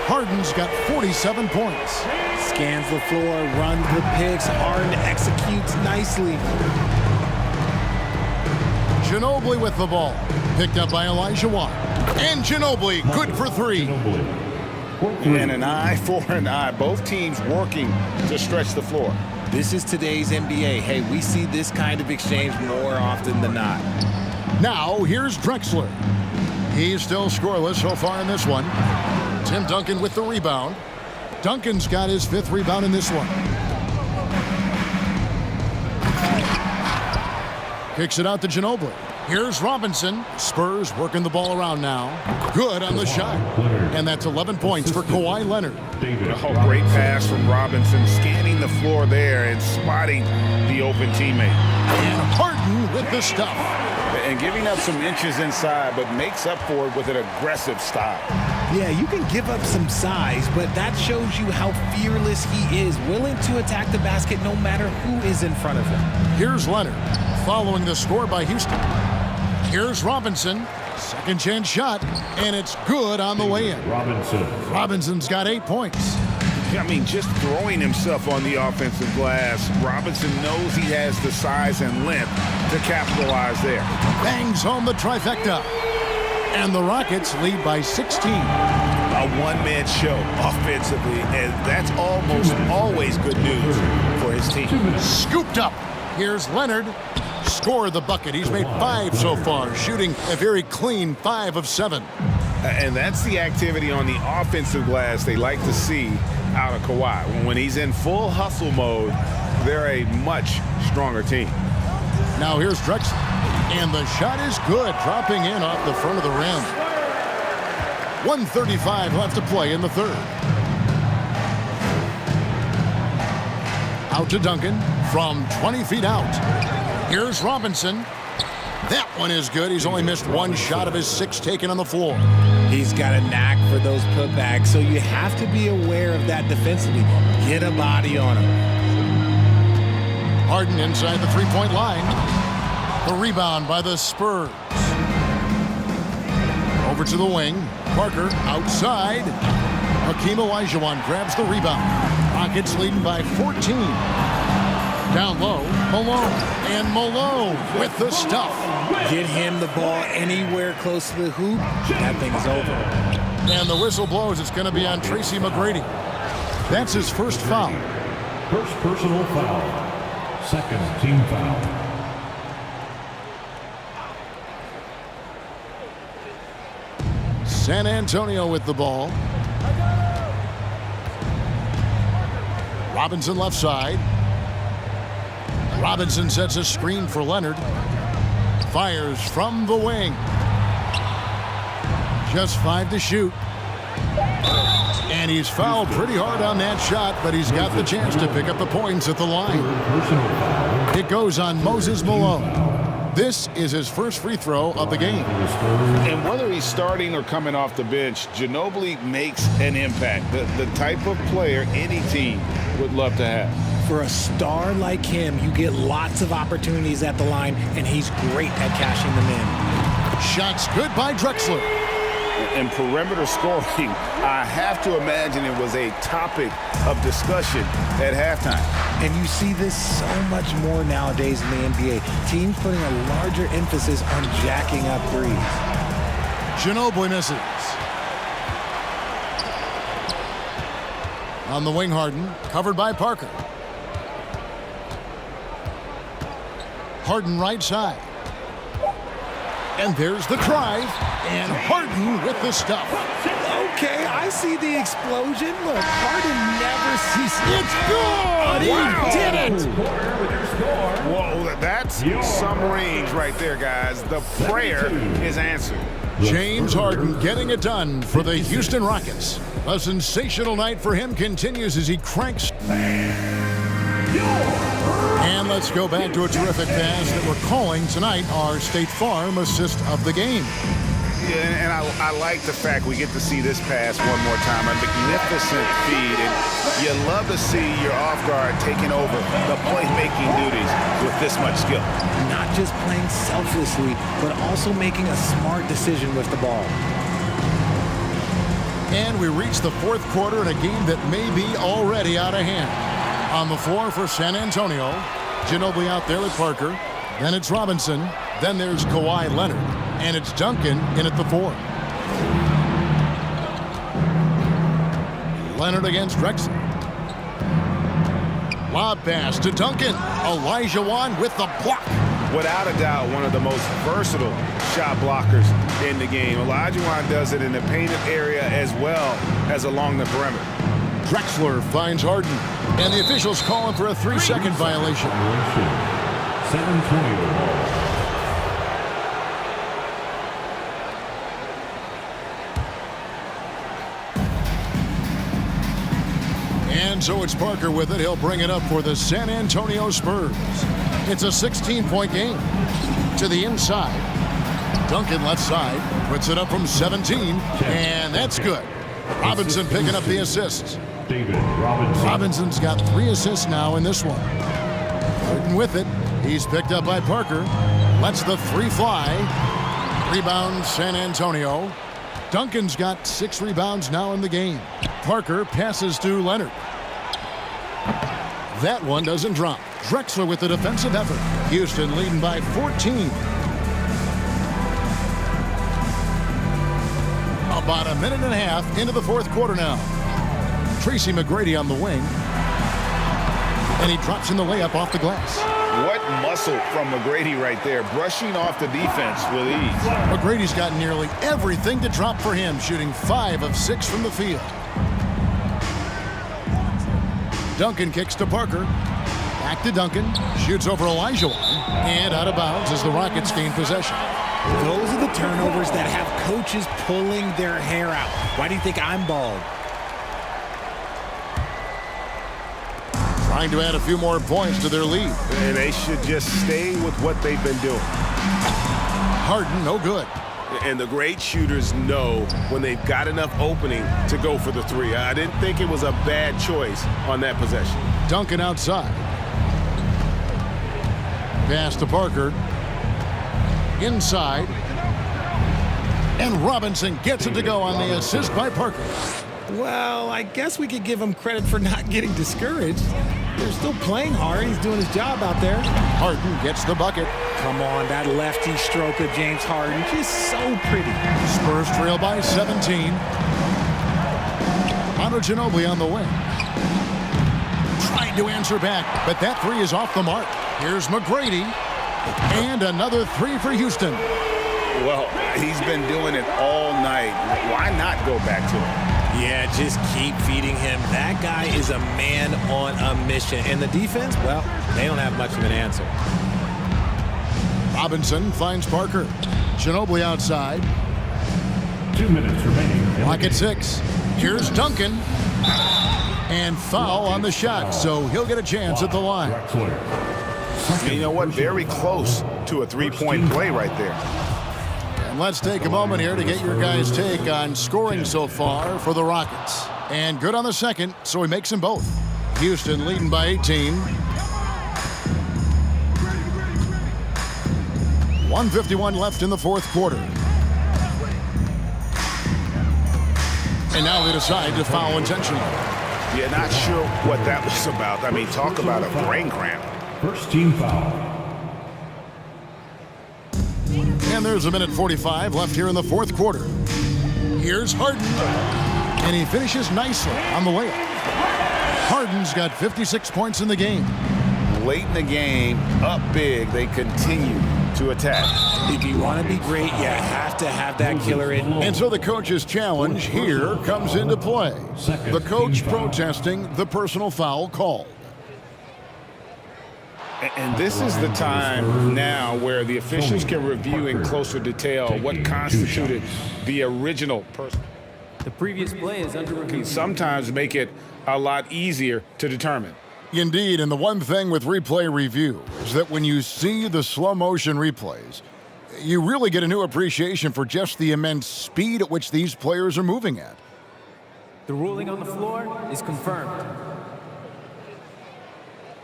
Harden's got 47 points. Scans the floor, runs the picks. Harden executes nicely. Ginobili with the ball. Picked up by Olajuwon. And Ginobili good for 3. And an eye for an eye. Both teams working to stretch the floor. This is today's NBA. Hey, we see this kind of exchange more often than not. Now, here's Drexler. He's still scoreless so far in this one. Tim Duncan with the rebound. Duncan's got his 5th rebound in this one. Kicks it out to Ginobili. Here's Robinson. Spurs working the ball around now. Good on the shot. And that's 11 points for Kawhi Leonard. Oh, great pass from Robinson, scanning the floor there and spotting the open teammate. And Harden with the stuff. And giving up some inches inside, but makes up for it with an aggressive style. Yeah, you can give up some size, but that shows you how fearless he is, willing to attack the basket no matter who is in front of him. Here's Leonard, following the score by Houston. Here's Robinson. Second chance shot, and it's good on the way in. Robinson's got 8 points. I mean, just throwing himself on the offensive glass, Robinson knows he has the size and length to capitalize there. Bangs home the trifecta. And the Rockets lead by 16. A one-man show offensively, and that's almost always good news for his team. Scooped up. Here's Leonard. Score the bucket. He's made 5 so far, shooting a very clean 5 of 7. And that's the activity on the offensive glass they like to see out of Kawhi. When he's in full hustle mode, they're a much stronger team. Now here's Drexler. And the shot is good, dropping in off the front of the rim. 1:35 left to play in the third. Out to Duncan from 20 feet out. Here's Robinson. That one is good. He's only missed 1 shot of his 6 taken on the floor. He's got a knack for those putbacks, so you have to be aware of that defensively. Get a body on him. Harden inside the three-point line. The rebound by the Spurs. Over to the wing. Parker outside. Hakeem Olajuwon grabs the rebound. Rockets leading by 14. Down low, Malone. And Malone with the stuff. Get him the ball anywhere close to the hoop. That thing is over. And the whistle blows. It's going to be on Tracy McGrady. That's his first foul. First personal foul. Second team foul. San Antonio with the ball. Robinson left side. Robinson sets a screen for Leonard. Fires from the wing. Just 5 to shoot. And he's fouled pretty hard on that shot, but he's got the chance to pick up the points at the line. It goes on Moses Malone. This is his first free throw of the game. And whether he's starting or coming off the bench, Ginobili makes an impact. The type of player any team would love to have. For a star like him, you get lots of opportunities at the line, and he's great at cashing them in. Shots good by Drexler. And perimeter scoring, I have to imagine it was a topic of discussion at halftime. And you see this so much more nowadays in the NBA. Teams putting a larger emphasis on jacking up threes. Ginobili misses. On the wing, Harden, covered by Parker. Harden right side. And there's the drive. And Harden with the stuff. Okay, I see the explosion. Look, Harden never ceases. It's good! He did it! Whoa, that's some range right there, guys. The prayer is answered. James Harden getting it done for the Houston Rockets. A sensational night for him continues as he cranks. And let's go back to a terrific pass that we're calling tonight our State Farm assist of the game. Yeah, and I like the fact we get to see this pass one more time. A magnificent feed, and you love to see your off guard taking over the playmaking duties with this much skill. Not just playing selflessly, but also making a smart decision with the ball. And we reach the fourth quarter in a game that may be already out of hand. On the floor for San Antonio, Ginobili out there with Parker. Then it's Robinson. Then there's Kawhi Leonard. And it's Duncan in at the 4. Leonard against Drexler. Lob pass to Duncan. Olajuwon with the block. Without a doubt, one of the most versatile shot blockers in the game. Olajuwon does it in the painted area as well as along the perimeter. Drexler finds Harden. And the officials call him for a 3-second violation. San Antonio ball. And so it's Parker with it. He'll bring it up for the San Antonio Spurs. It's a 16-point game. To the inside. Duncan left side. Puts it up from 17. And that's good. Robinson picking up the assists. David Robinson. Robinson's got 3 assists now in this one. Harden with it. He's picked up by Parker. Lets the 3 fly. Rebound San Antonio. Duncan's got 6 rebounds now in the game. Parker passes to Leonard. That one doesn't drop. Drexler with the defensive effort. Houston leading by 14. About a minute and a half into the fourth quarter now. Tracy McGrady on the wing. And he drops in the layup off the glass. What muscle from McGrady right there, brushing off the defense with ease. McGrady's got nearly everything to drop for him, shooting 5 of 6 from the field. Duncan kicks to Parker. Back to Duncan. Shoots over Elijah. And out of bounds as the Rockets gain possession. Those are the turnovers that have coaches pulling their hair out. Why do you think I'm bald? Trying to add a few more points to their lead. And they should just stay with what they've been doing. Harden, no good. And the great shooters know when they've got enough opening to go for the 3. I didn't think it was a bad choice on that possession. Duncan outside. Pass to Parker. Inside. And Robinson gets it to go on the assist by Parker. Well, I guess we could give him credit for not getting discouraged. They're still playing hard. He's doing his job out there. Harden gets the bucket. Come on, that lefty stroke of James Harden. Just so pretty. Spurs trail by 17. Manu Ginobili on the wing. Trying to answer back, but that 3 is off the mark. Here's McGrady. And another 3 for Houston. Well, he's been doing it all night. Why not go back to him? Yeah, just keep feeding him. That guy is a man on a mission. And the defense, well, they don't have much of an answer. Robinson finds Parker. Ginobili outside. 2 minutes remaining. Clock at 6. Here's Duncan. And foul on the shot, so he'll get a chance at the line. You know what? Very close to a 3-point play right there. And let's take a moment here to get your guys' take on scoring so far for the Rockets. And good on the second, so he makes them both. Houston leading by 18. 1:51 left in the fourth quarter. And now they decide to foul intentionally. Yeah, not sure what that was about. I mean, talk about a brain cramp. First team foul. And there's a minute 45 left here in the fourth quarter. Here's Harden. And he finishes nicely on the layup. Harden's got 56 points in the game. Late in the game, up big, they continue to attack. If you want to be great, you have to have that killer in. And so the coach's challenge here comes into play. The coach protesting the personal foul call. And this is the time now where the officials can review in closer detail what constituted the original person. The previous play is under review. Can sometimes make it a lot easier to determine. Indeed, and the one thing with replay review is that when you see the slow motion replays, you really get a new appreciation for just the immense speed at which these players are moving at. The ruling on the floor is confirmed.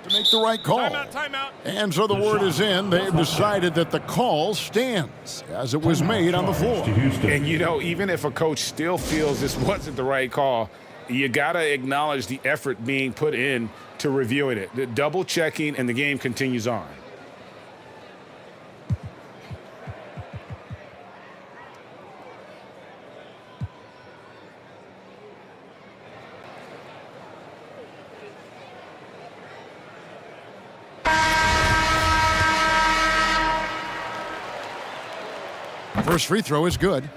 To make the right call. Timeout. And so the word is in. They've decided that the call stands as it was made on the floor. And you know, even if a coach still feels this wasn't the right call, you got to acknowledge the effort being put in to reviewing it. The double checking, and the game continues on. First free throw is good.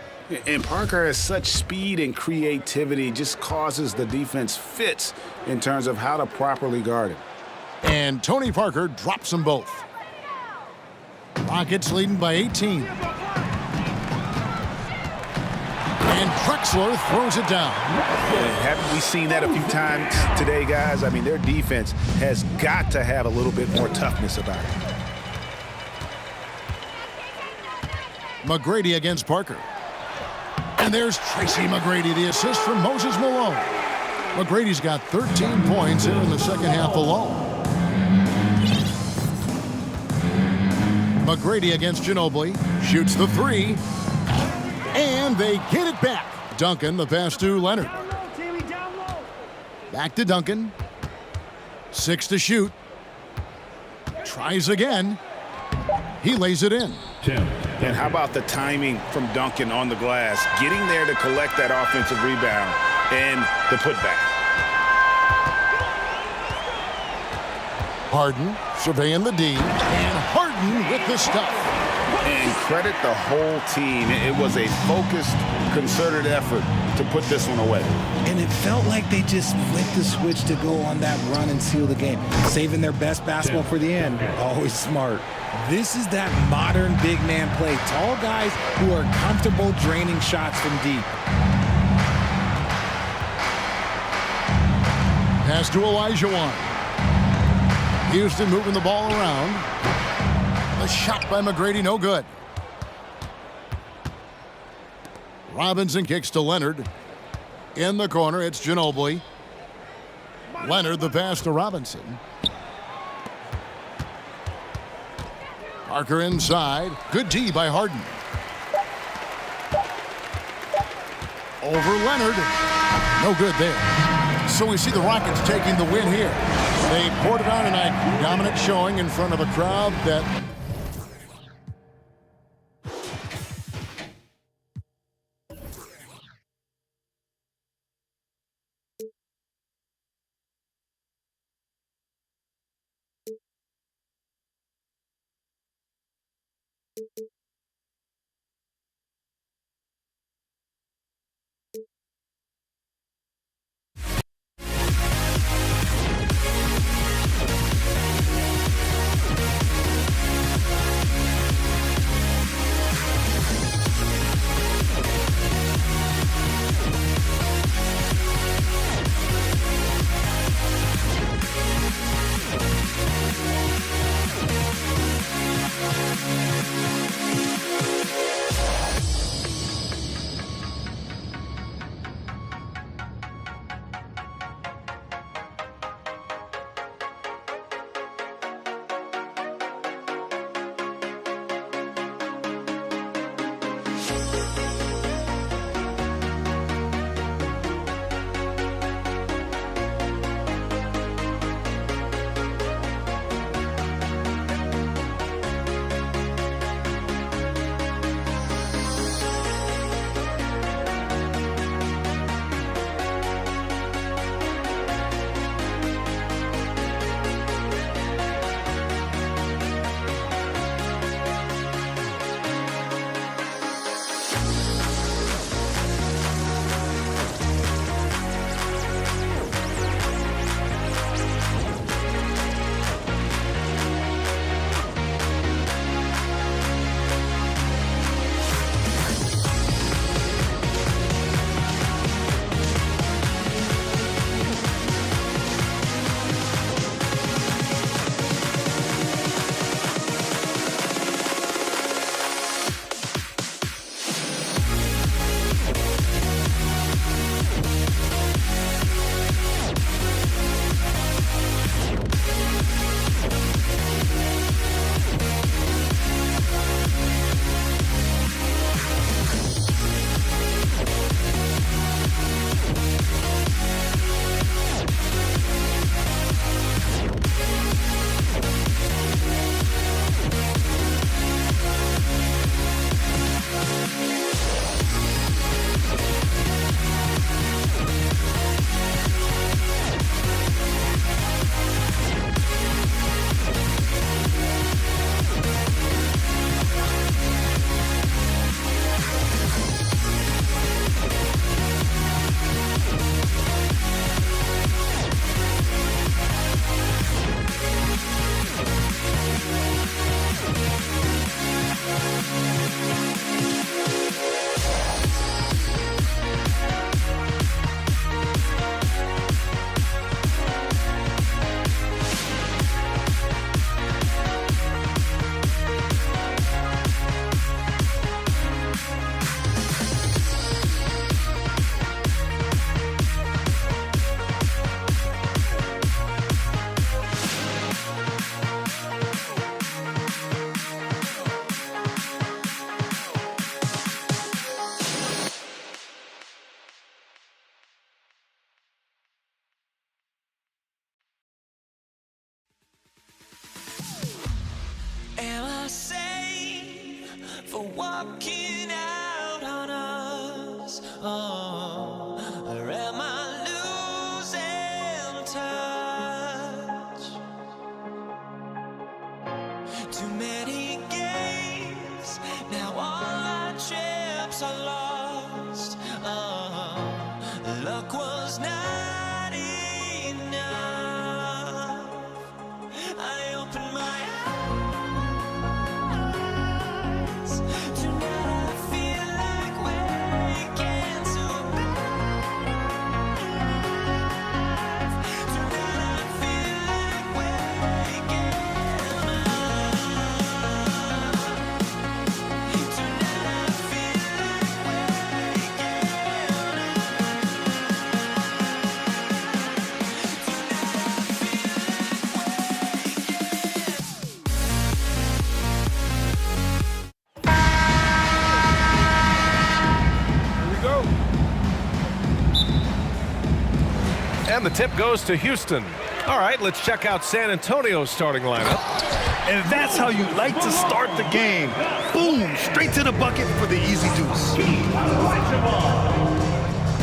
And Parker has such speed and creativity, just causes the defense fits in terms of how to properly guard him. And Tony Parker drops them both. Rockets leading by 18. And Drexler throws it down. Haven't we seen that a few times today, guys? I mean, their defense has got to have a little bit more toughness about it. McGrady against Parker. And there's Tracy McGrady, the assist from Moses Malone. McGrady's got 13 points here in the second half alone. McGrady against Ginobili. Shoots the three. And they get it back. Duncan, the pass to Leonard. Back to Duncan. 6 to shoot. Tries again. He lays it in. And how about the timing from Duncan on the glass? Getting there to collect that offensive rebound and the putback. Harden surveying the D. And Harden with the stuff. And credit the whole team. It was a focused, concerted effort to put this one away. And it felt like they just flipped the switch to go on that run and seal the game. Saving their best basketball for the end. Always smart. This is that modern big man play. Tall guys who are comfortable draining shots from deep. Pass to Olajuwon. Houston moving the ball around. The shot by McGrady, no good. Robinson kicks to Leonard. In the corner, it's Ginobili. Leonard, the pass to Robinson. Parker inside. Good D by Harden. Over Leonard. No good there. So we see the Rockets taking the win here. They poured it on tonight. Dominant showing in front of a crowd that... And the tip goes to Houston. All right, let's check out San Antonio's starting lineup. And that's how you like to start the game. Boom, straight to the bucket for the easy deuce.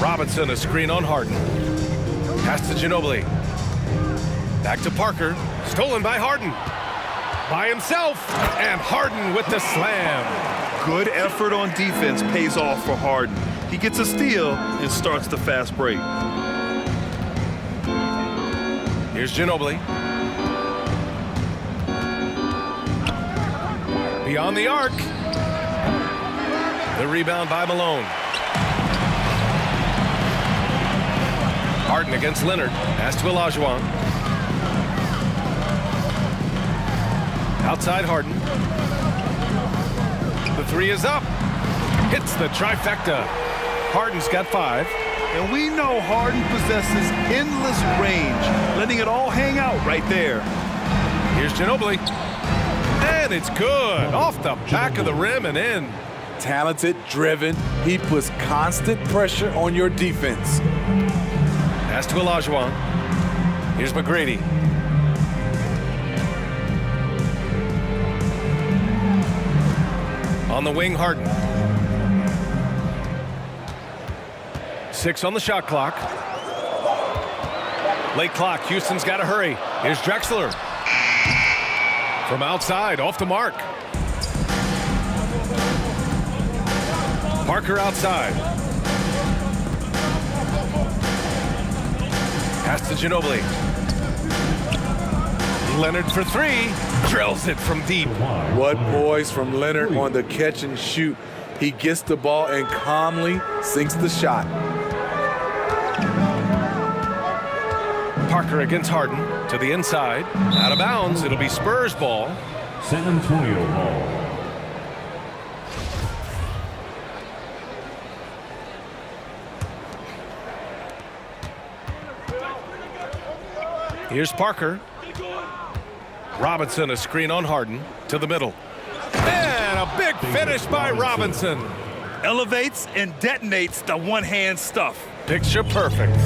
Robinson, a screen on Harden. Pass to Ginobili. Back to Parker. Stolen by Harden. By himself. And Harden with the slam. Good effort on defense pays off for Harden. He gets a steal and starts the fast break. Here's Ginobili. Beyond the arc. The rebound by Malone. Harden against Leonard. Pass to Olajuwon. Outside Harden. The three is up. Hits the trifecta. Harden's got 5. And we know Harden possesses endless range, letting it all hang out right there. Here's Ginobili. And it's good. Off the back of the rim and in. Talented, driven. He puts constant pressure on your defense. Pass to Olajuwon. Here's McGrady. On the wing, Harden. 6 on the shot clock. Late clock. Houston's got to hurry. Here's Drexler. From outside, off the mark. Parker outside. Pass to Ginobili. Leonard for 3. Drills it from deep. What poise from Leonard on the catch and shoot. He gets the ball and calmly sinks the shot. Parker against Harden to the inside. Out of bounds. It'll be Spurs ball. San Antonio ball. Here's Parker. Robinson, a screen on Harden to the middle. And a big finish by Robinson. Elevates and detonates the one-hand stuff. Picture perfect.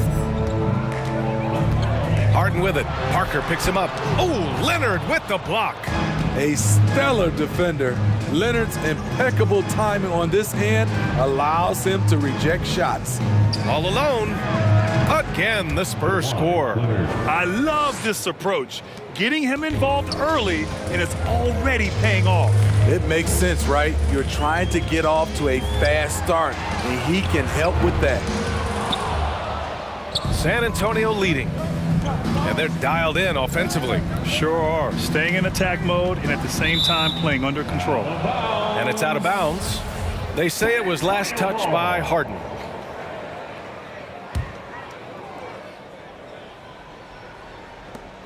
Harden with it. Parker picks him up. Oh, Leonard with the block. A stellar defender. Leonard's impeccable timing on this end allows him to reject shots. All alone. Again, the Spurs score. I love this approach. Getting him involved early, and it's already paying off. It makes sense, right? You're trying to get off to a fast start, and he can help with that. San Antonio leading. And they're dialed in offensively. Sure are. Staying in attack mode and at the same time playing under control. And it's out of bounds. They say it was last touched by Harden.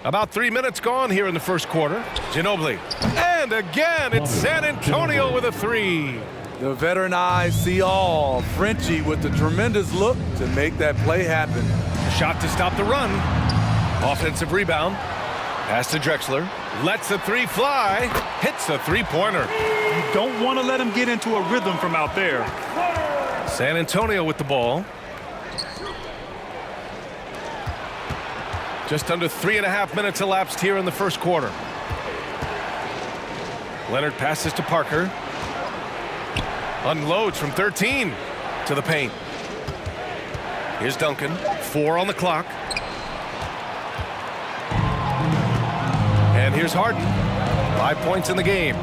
About 3 minutes gone here in the first quarter. Ginobili. And again, it's San Antonio with a 3. The veteran eyes see all. Frenchie with the tremendous look to make that play happen. Shot to stop the run. Offensive rebound. Pass to Drexler. Lets the 3 fly. Hits a 3-pointer. You don't want to let him get into a rhythm from out there. San Antonio with the ball. Just under 3.5 minutes elapsed here in the first quarter. Leonard passes to Parker. Unloads from 13 to the paint. Here's Duncan. 4 on the clock. And here's Harden. 5 points in the game.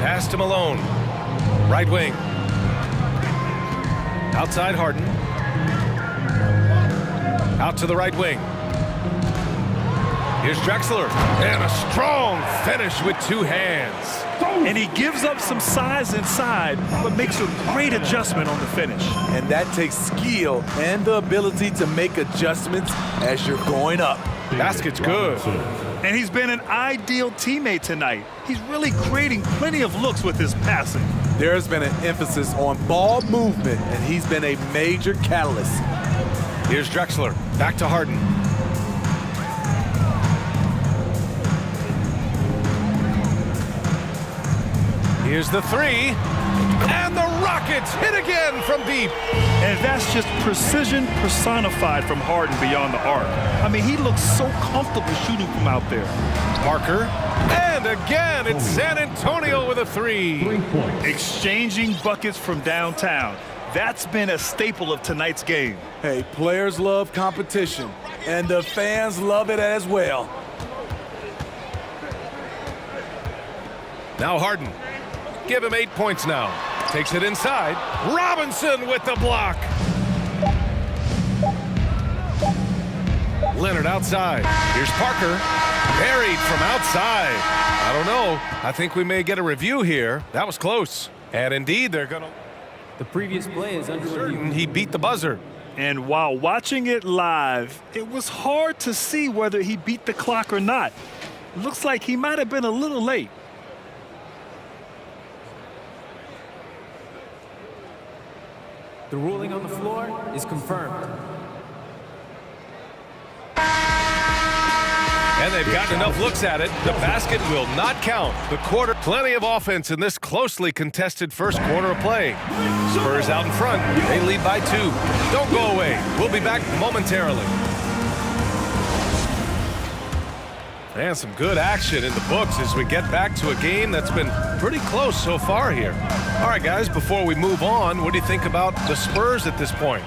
Pass to Malone. Right wing. Outside Harden. Out to the right wing. Here's Drexler. And a strong finish with 2 hands. And he gives up some size inside, but makes a great adjustment on the finish. And that takes skill and the ability to make adjustments as you're going up. Basket's good. And he's been an ideal teammate tonight. He's really creating plenty of looks with his passing. There's been an emphasis on ball movement, and he's been a major catalyst. Here's Drexler. Back to Harden. Here's the 3. And the Rockets hit again from deep. And that's just precision personified from Harden beyond the arc. I mean, he looks so comfortable shooting from out there. Parker. And again, it's San Antonio with a 3. Exchanging buckets from downtown. That's been a staple of tonight's game. Hey, players love competition, and the fans love it as well. Now Harden. Give him 8 points now. Takes it inside. Robinson with the block. Leonard outside. Here's Parker. Buried from outside. I don't know. I think we may get a review here. That was close. And indeed, they're going to... The previous play is under review. He beat the buzzer. And while watching it live, it was hard to see whether he beat the clock or not. Looks like he might have been a little late. The ruling on the floor is confirmed. And they've gotten enough looks at it. The basket will not count. The quarter, plenty of offense in this closely contested first quarter of play. Spurs out in front. They lead by 2. Don't go away. We'll be back momentarily. And some good action in the books as we get back to a game that's been pretty close so far here. All right, guys, before we move on, what do you think about the Spurs at this point?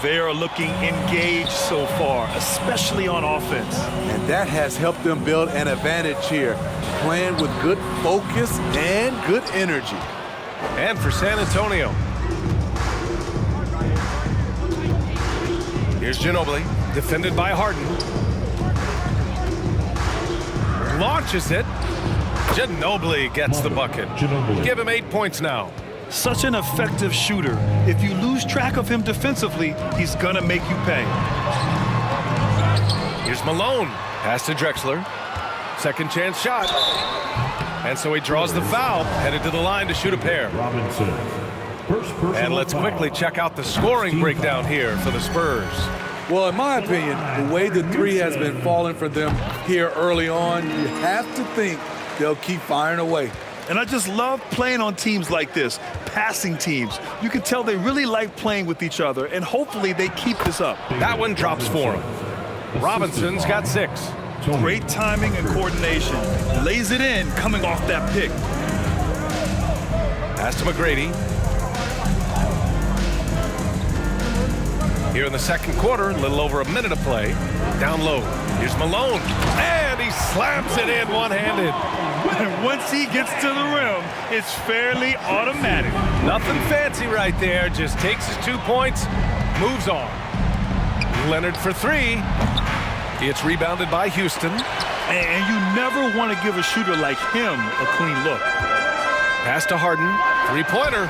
They are looking engaged so far, especially on offense. And that has helped them build an advantage here, playing with good focus and good energy. And for San Antonio. Here's Ginobili, defended by Harden. Launches it. Ginobili gets the bucket. Give him 8 points now. Such an effective shooter. If you lose track of him defensively, he's gonna make you pay. Here's Malone. Pass to Drexler. Second chance shot. And so he draws the foul, headed to the line to shoot a pair. Robinson. And let's quickly check out the scoring breakdown here for the Spurs. Well, in my opinion, the way the 3 has been falling for them here early on, you have to think they'll keep firing away. And I just love playing on teams like this, passing teams. You can tell they really like playing with each other, and hopefully they keep this up. That one drops for him. Robinson's got 6. Great timing and coordination. Lays it in coming off that pick. Pass to McGrady. Here in the second quarter, a little over a minute of play. Down low. Here's Malone. And he slams it in one-handed. And once he gets to the rim, it's fairly automatic. Nothing fancy right there. Just takes his 2 points, moves on. Leonard for 3. It's rebounded by Houston. And you never want to give a shooter like him a clean look. Pass to Harden. 3-pointer.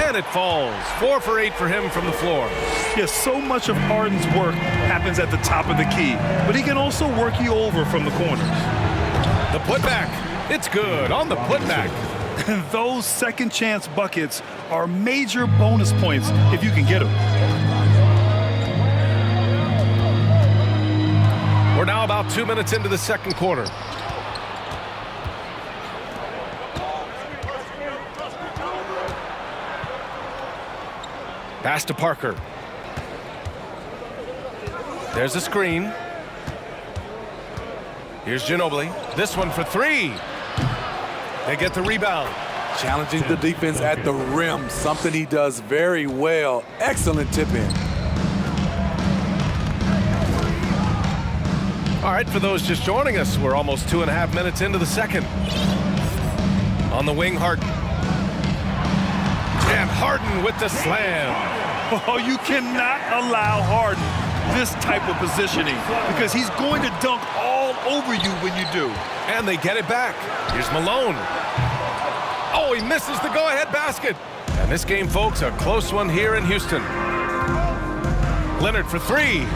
And it falls. 4 for 8 for him from the floor. Yes, so much of Harden's work happens at the top of the key, but he can also work you over from the corners. The putback. It's good on the putback. And those second chance buckets are major bonus points if you can get them. We're now about 2 minutes into the second quarter. Pass to Parker. There's a screen. Here's Ginobili. This one for 3. They get the rebound. Challenging the defense at the rim, something he does very well. Excellent tip in. All right, for those just joining us, we're almost 2.5 minutes into the second. On the wing, Harden. And Harden with the slam. Oh, you cannot allow Harden this type of positioning because he's going to dunk all over you when you do. And they get it back. Here's Malone. Oh, he misses the go-ahead basket. And this game, folks, a close one here in Houston. Leonard for 3.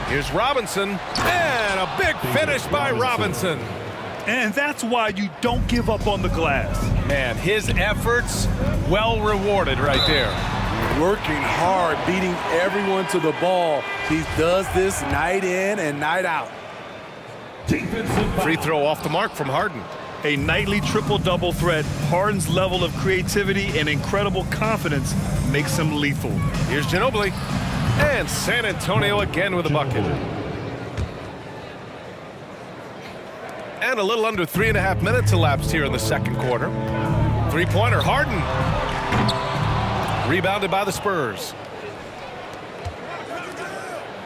Here's Robinson. And a big finish by Robinson. And that's why you don't give up on the glass. Man, his efforts well rewarded right there. Working hard, beating everyone to the ball. He does this night in and night out. Free throw off the mark from Harden. A nightly triple-double threat, Harden's level of creativity and incredible confidence makes him lethal. Here's Ginobili. And San Antonio again with a bucket. And a little under 3.5 minutes elapsed here in the second quarter. Three-pointer, Harden. Rebounded by the Spurs.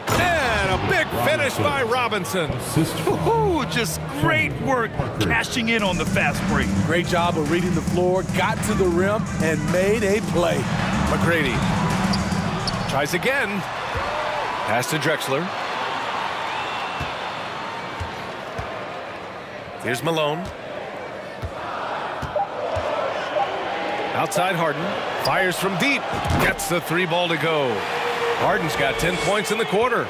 And a big finish by Robinson. Ooh, just great work cashing in on the fast break. Great job of reading the floor, got to the rim, and made a play. McGrady tries again. Pass to Drexler. Here's Malone. Outside Harden. Fires from deep. Gets the three ball to go. Harden's got 10 points in the quarter.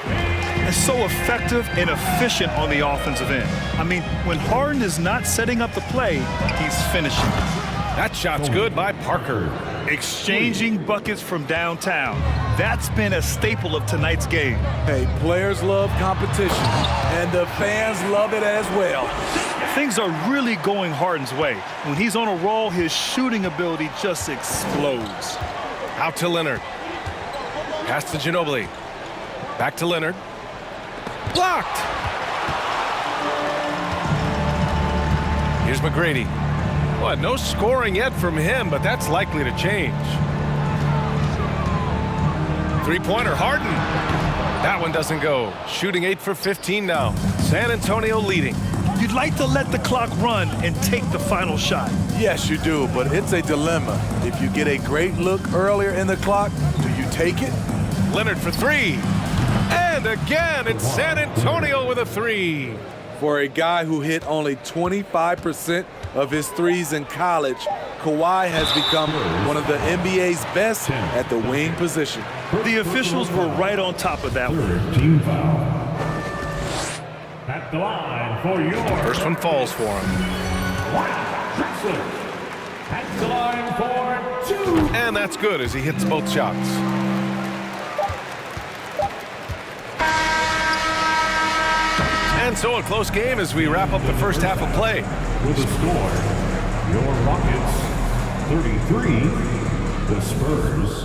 It's so effective and efficient on the offensive end. I mean, when Harden is not setting up the play, he's finishing. That shot's good by Parker. Exchanging buckets from downtown. That's been a staple of tonight's game. Hey, players love competition, and the fans love it as well. Things are really going Harden's way. When he's on a roll, his shooting ability just explodes. Out to Leonard. Pass to Ginobili. Back to Leonard. Blocked. Here's McGrady. Well, no scoring yet from him, but that's likely to change. Three-pointer, Harden. That one doesn't go. Shooting 8 for 15 now. San Antonio leading. You'd like to let the clock run and take the final shot. Yes, you do, but it's a dilemma. If you get a great look earlier in the clock, do you take it? Leonard for three. And again, it's San Antonio with a three. For a guy who hit only 25% of his threes in college, Kawhi has become one of the NBA's best at the wing position. The officials were right on top of that one. Team foul. At the line for your First one falls for him. Drexler. At the line for 2. And that's good as he hits both shots. And so a close game as we wrap up the first half of play. With the score, your Rockets 33, the Spurs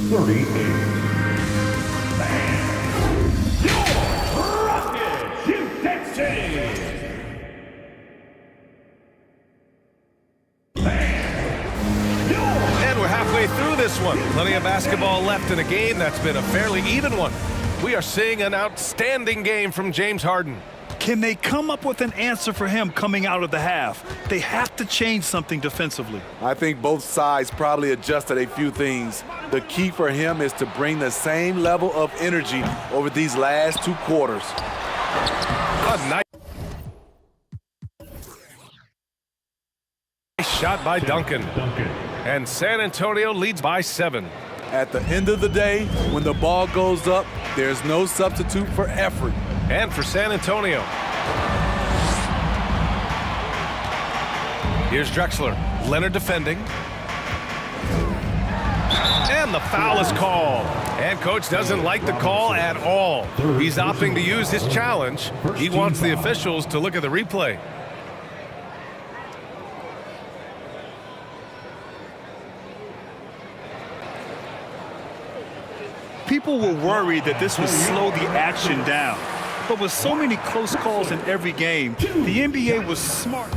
38. And your Rockets, you can say. And we're halfway through this one. Plenty of basketball left in a game that's been a fairly even one. We are seeing an outstanding game from James Harden. Can they come up with an answer for him coming out of the half? They have to change something defensively. I think both sides probably adjusted a few things. The key for him is to bring the same level of energy over these last 2 quarters. A nice shot by Duncan. And San Antonio leads by 7. At the end of the day, when the ball goes up, there's no substitute for effort. And for San Antonio. Here's Drexler. Leonard defending. And the foul is called. And coach doesn't like the call at all. He's opting to use his challenge. He wants the officials to look at the replay. People were worried that this would slow the action down. But with so many close calls in every game, the NBA was smart.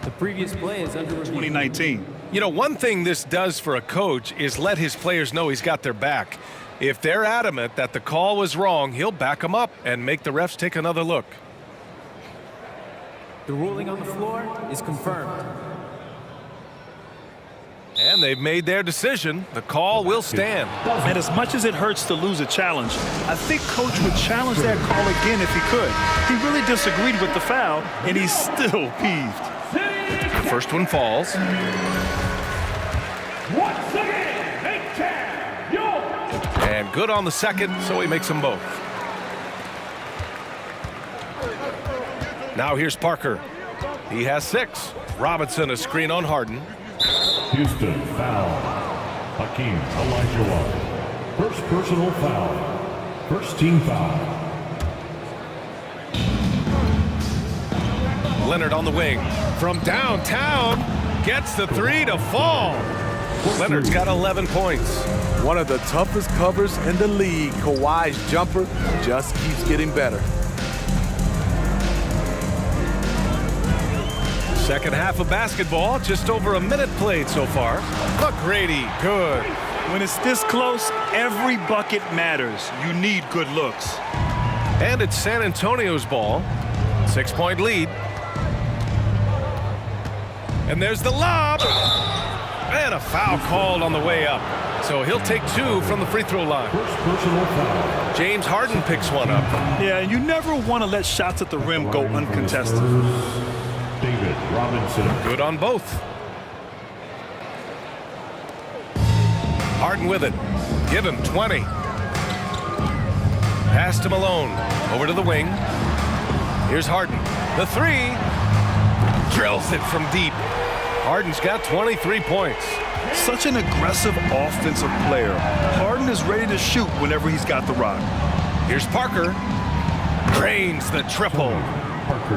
The previous play is under review. 2019. You know, one thing this does for a coach is let his players know he's got their back. If they're adamant that the call was wrong, he'll back them up and make the refs take another look. The ruling on the floor is confirmed. And they've made their decision. The call will stand. And as much as it hurts to lose a challenge, I think coach would challenge that call again if he could. He really disagreed with the foul, and he's still peeved. The first one falls. Once again, make champ, And good on the second, so he makes them both. Now here's Parker. He has 6. Robinson a screen on Harden. Houston foul. Hakeem Olajuwon. First personal foul. First team foul. Leonard on the wing. From downtown, gets the three to fall. Leonard's got 11 points. One of the toughest covers in the league. Kawhi's jumper just keeps getting better. Second half of basketball, just over a minute played so far. McGrady, good. When it's this close, every bucket matters. You need good looks. And it's San Antonio's ball. 6-point lead. And there's the lob. And a foul called on the way up. So he'll take 2 from the free throw line. James Harden picks one up. Yeah, and you never want to let shots at the rim go uncontested. David Robinson. Good on both. Harden with it. Give him 20. Pass to Malone. Over to the wing. Here's Harden. The three. Drills it from deep. Harden's got 23 points. Such an aggressive offensive player. Harden is ready to shoot whenever he's got the rock. Here's Parker. Drains the triple.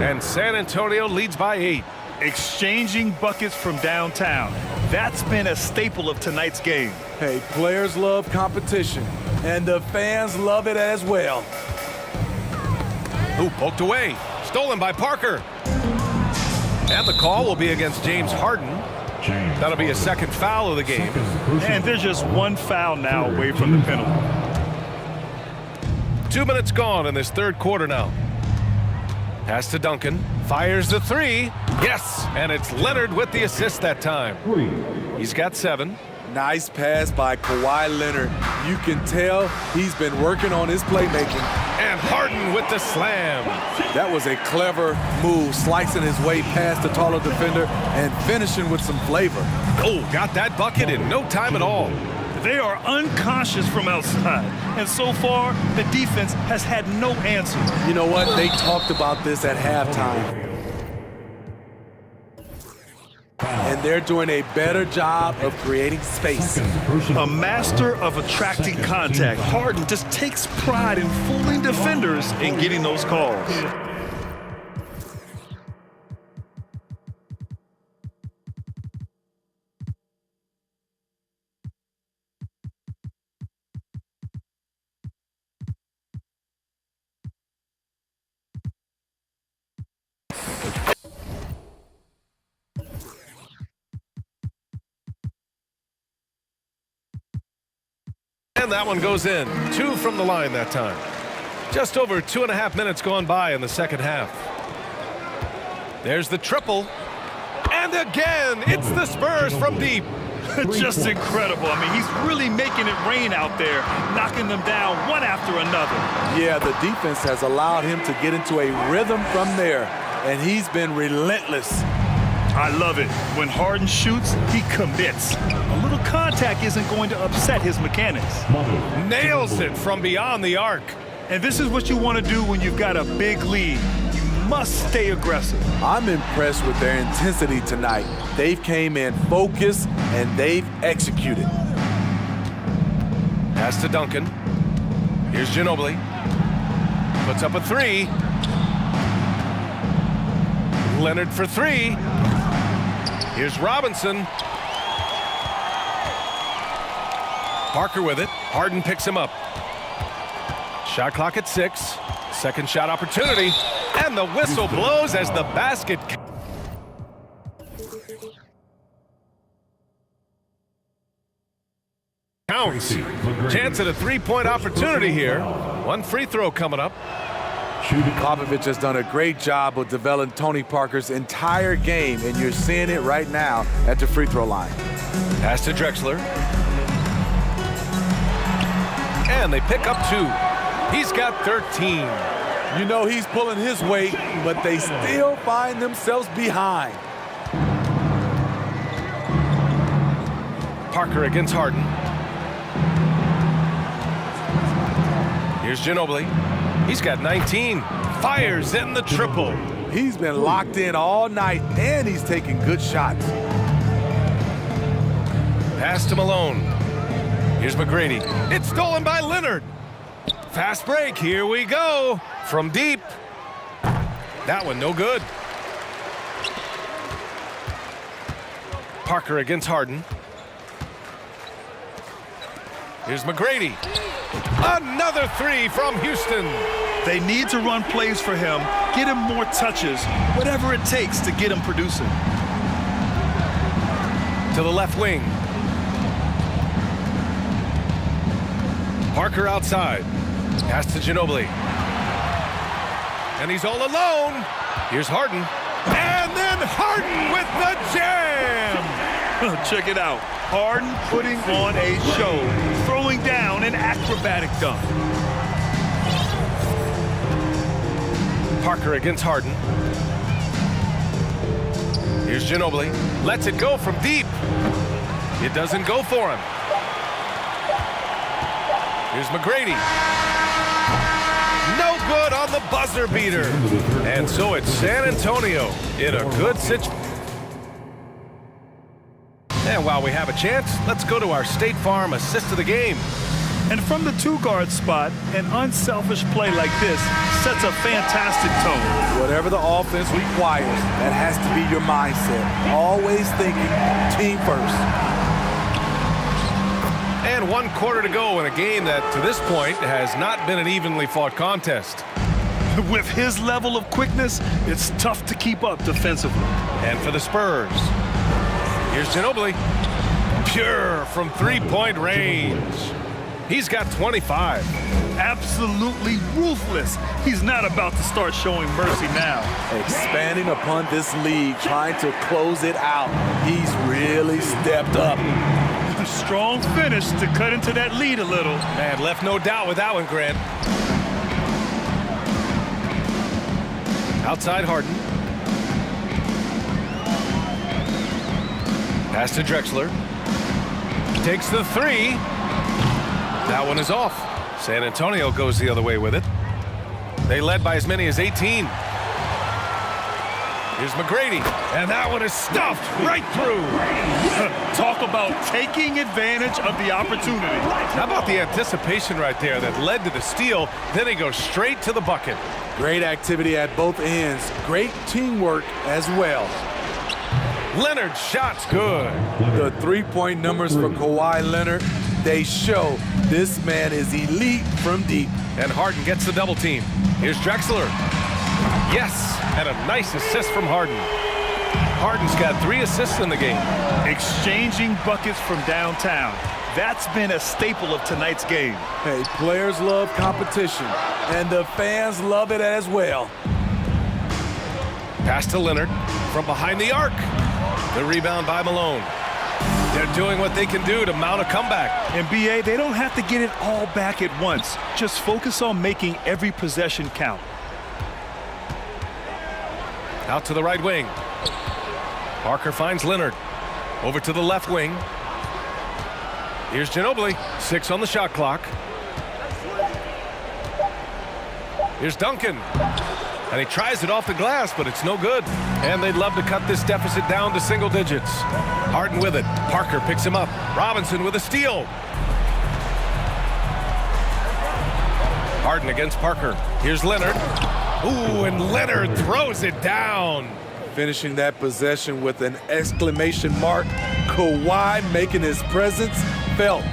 And San Antonio leads by 8. Exchanging buckets from downtown. That's been a staple of tonight's game. Hey, players love competition, and the fans love it as well. Ooh, poked away. Stolen by Parker. And the call will be against James Harden. That'll be a second foul of the game. And there's just one foul now away from the penalty. 2 minutes gone in this third quarter now. Pass to Duncan. Fires the three. Yes, and it's Leonard with the assist that time. He's got 7. Nice pass by Kawhi Leonard. You can tell he's been working on his playmaking. And Harden with the slam. That was a clever move, slicing his way past the taller defender and finishing with some flavor. Oh, got that bucket in no time at all. They are unconscious from outside, and so far, the defense has had no answer. You know what? They talked about this at halftime. And they're doing a better job of creating space. A master of attracting contact. Harden just takes pride in fooling defenders and getting those calls. And that one goes in. 2 from the line that time. Just over 2.5 minutes gone by in the second half. There's the triple. And again, it's the Spurs from deep. Just incredible. I mean, he's really making it rain out there, knocking them down one after another. Yeah, the defense has allowed him to get into a rhythm from there, and he's been relentless. I love it. When Harden shoots, he commits. A little contact isn't going to upset his mechanics. Nails it from beyond the arc. And this is what you want to do when you've got a big lead. You must stay aggressive. I'm impressed with their intensity tonight. They've came in focused, and they've executed. Pass to Duncan. Here's Ginobili. Puts up a three. Leonard for 3. Here's Robinson. Parker with it. Harden picks him up. Shot clock at 6. Second shot opportunity. And the whistle blows as the basket counts. Chance at a 3-point opportunity here. One free throw coming up. Popovich has done a great job of developing Tony Parker's entire game, and you're seeing it right now at the free throw line. Pass to Drexler. And they pick up 2. He's got 13. You know he's pulling his weight, but they still find themselves behind. Parker against Harden. Here's Ginobili. He's got 19. Fires in the triple. He's been locked in all night, and he's taking good shots. Pass to Malone. Here's McGrady. It's stolen by Leonard. Fast break. Here we go. From deep. That one no good. Parker against Harden. Here's McGrady. Another three from Houston. They need to run plays for him, get him more touches, whatever it takes to get him producing. To the left wing. Parker outside. Pass to Ginobili. And he's all alone. Here's Harden. And then Harden with the jam! Check it out. Harden putting on a show, throwing down an acrobatic dunk. Parker against Harden. Here's Ginobili. Lets it go from deep. It doesn't go for him. Here's McGrady. No good on the buzzer beater. And so it's San Antonio in a good situation. And while we have a chance, let's go to our State Farm assist of the game. And from the two-guard spot, an unselfish play like this sets a fantastic tone. Whatever the offense requires, that has to be your mindset. Always thinking team first. And 1 quarter to go in a game that, to this point, has not been an evenly fought contest. With his level of quickness, it's tough to keep up defensively. And for the Spurs, here's Ginobili. Pure from three-point range. He's got 25. Absolutely ruthless. He's not about to start showing mercy now. Expanding upon this lead, trying to close it out. He's really stepped up. A strong finish to cut into that lead a little. Man, left no doubt with that one, Grant. Outside Harden. Pass to Drexler. Takes the three. That one is off. San Antonio goes the other way with it. They led by as many as 18. Here's McGrady, and that one is stuffed right through. Talk about taking advantage of the opportunity. How about the anticipation right there that led to the steal? Then he goes straight to the bucket. Great activity at both ends. Great teamwork as well. Leonard's shot's good. The three-point numbers for Kawhi Leonard, they show this man is elite from deep. And Harden gets the double team. Here's Drexler. Yes, and a nice assist from Harden. Harden's got 3 assists in the game. Exchanging buckets from downtown. That's been a staple of tonight's game. Hey, players love competition, and the fans love it as well. Pass to Leonard from behind the arc. The rebound by Malone. They're doing what they can do to mount a comeback. In BA, they don't have to get it all back at once. Just focus on making every possession count. Out to the right wing. Parker finds Leonard. Over to the left wing. Here's Ginobili. 6 on the shot clock. Here's Duncan. And he tries it off the glass, but it's no good. And they'd love to cut this deficit down to single digits. Harden with it. Parker picks him up. Robinson with a steal. Harden against Parker. Here's Leonard. Ooh, and Leonard throws it down. Finishing that possession with an exclamation mark. Kawhi making his presence felt.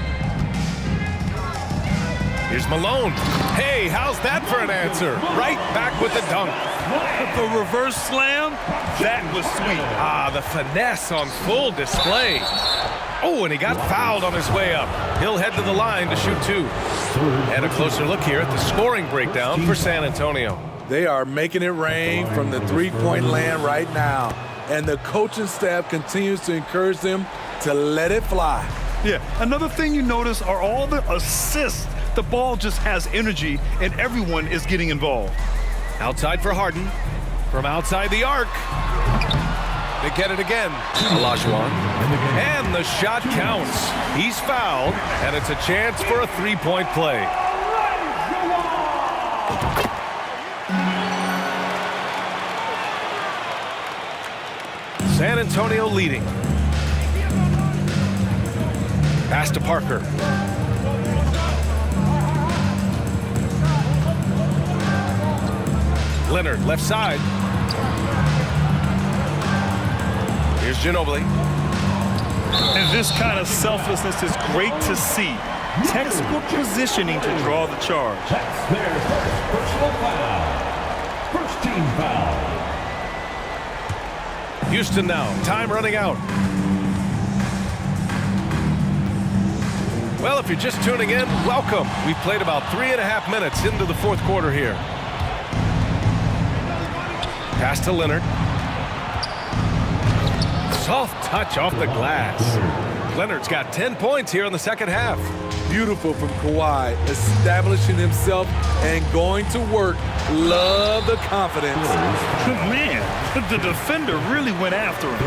Here's Malone. Hey, how's that for an answer? Right back with the dunk. The reverse slam, that was sweet. Ah, the finesse on full display. Oh, and he got fouled on his way up. He'll head to the line to shoot 2. And a closer look here at the scoring breakdown for San Antonio. They are making it rain from the three-point land right now. And the coaching staff continues to encourage them to let it fly. Yeah, another thing you notice are all the assists. The ball just has energy, and everyone is getting involved. Outside for Harden. From outside the arc. They get it again. Olajuwon. And the shot counts. He's fouled, and it's a chance for a three-point play. San Antonio leading. Pass to Parker. Leonard, left side. Here's Ginobili. And this kind of selflessness is great to see. Textbook positioning to draw the charge. That's their first personal foul. First team foul. Houston now, time running out. Well, if you're just tuning in, welcome. We've played about 3.5 minutes into the fourth quarter here. Pass to Leonard. Soft touch off the glass. Leonard's got 10 points here in the second half. Beautiful from Kawhi, establishing himself and going to work. Love the confidence. Man, the defender really went after him.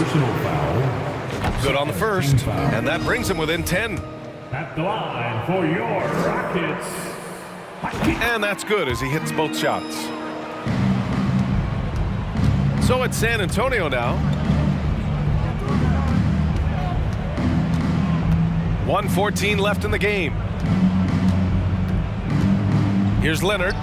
Personal foul. Good on the first, and that brings him within 10. At the line for your Rockets. And that's good as he hits both shots. So it's San Antonio now. 1:14 left in the game. Here's Leonard.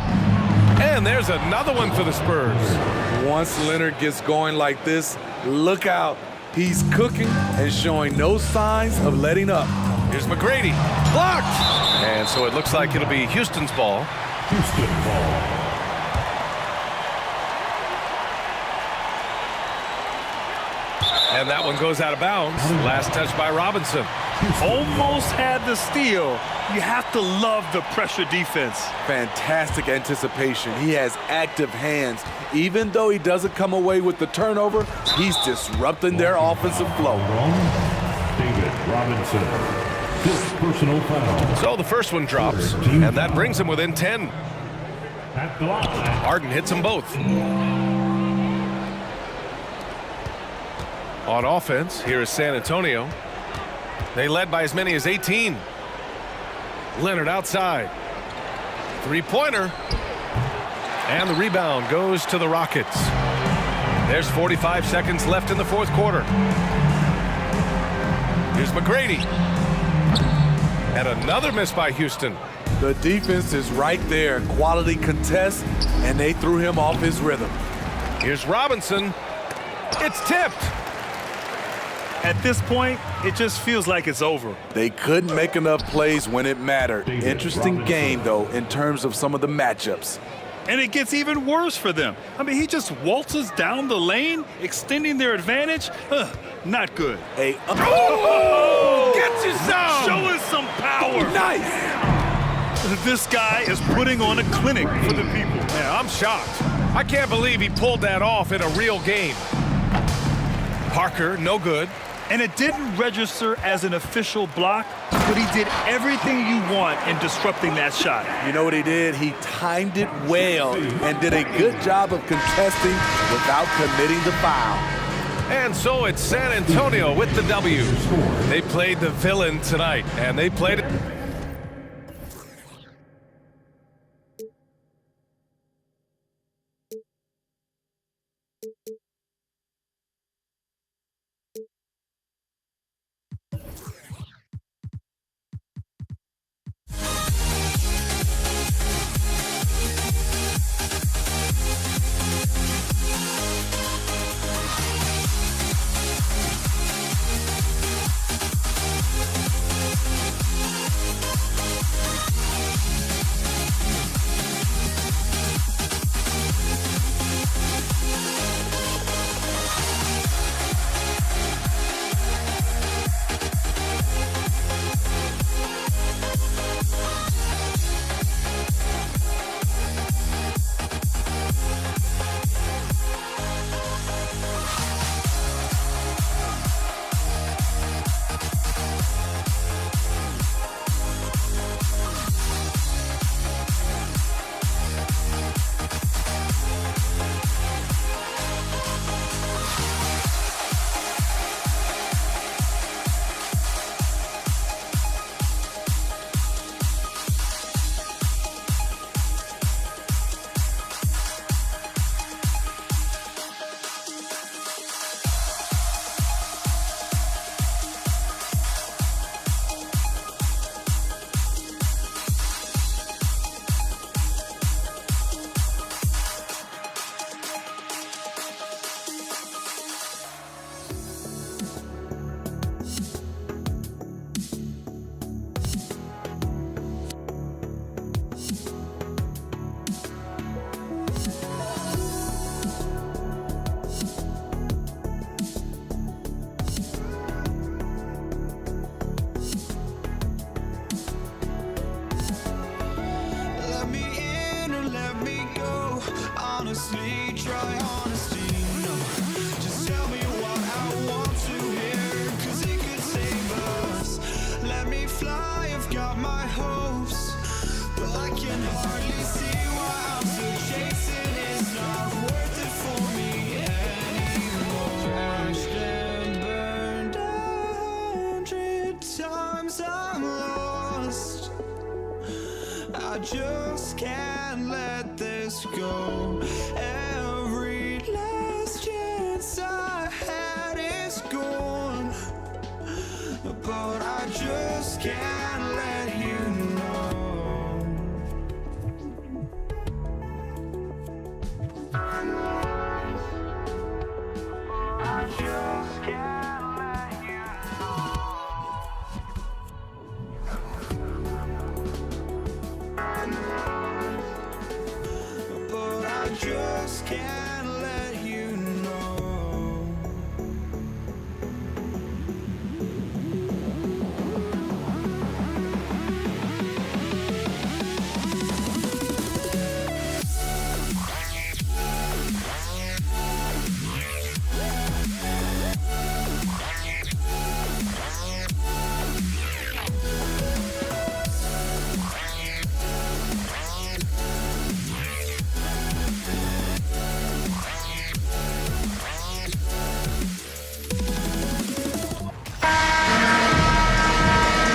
And there's another one for the Spurs. Once Leonard gets going like this, look out. He's cooking and showing no signs of letting up. Here's McGrady. Blocked! And so it looks like it'll be Houston's ball. Houston ball. And that one goes out of bounds. Last touch by Robinson. Almost had the steal. You have to love the pressure defense. Fantastic anticipation. He has active hands. Even though he doesn't come away with the turnover, he's disrupting their offensive flow. David Robinson. Fifth personal foul. So the first one drops, and that brings him within 10. At the line. Harden hits them both. On offense, here is San Antonio. They led by as many as 18. Leonard outside. Three-pointer. And the rebound goes to the Rockets. There's 45 seconds left in the fourth quarter. Here's McGrady. And another miss by Houston. The defense is right there. Quality contest, and they threw him off his rhythm. Here's Robinson. It's tipped. At this point, it just feels like it's over. They couldn't make enough plays when it mattered. Interesting game, though, in terms of some of the matchups. And it gets even worse for them. I mean, he just waltzes down the lane, extending their advantage. Not good. Get you some! Show us some power! Nice! This guy is putting on a clinic for the people. Yeah, I'm shocked. I can't believe he pulled that off in a real game. Parker, no good. And it didn't register as an official block, but he did everything you want in disrupting that shot. You know what he did? He timed it well and did a good job of contesting without committing the foul. And so it's San Antonio with the W. They played the villain tonight, and they played it. honestly, try honesty. No, just tell me what I want to hear, 'cause it could save us. Let me fly, I've got my hopes, but I can hardly see why I'm still chasing. It's not worth it for me anymore. Crashed and burned 100 times, I'm lost. I just can't let this go. Every last chance I had is gone, but I just can't let you know. I just can't let you know. But I just can't let you know.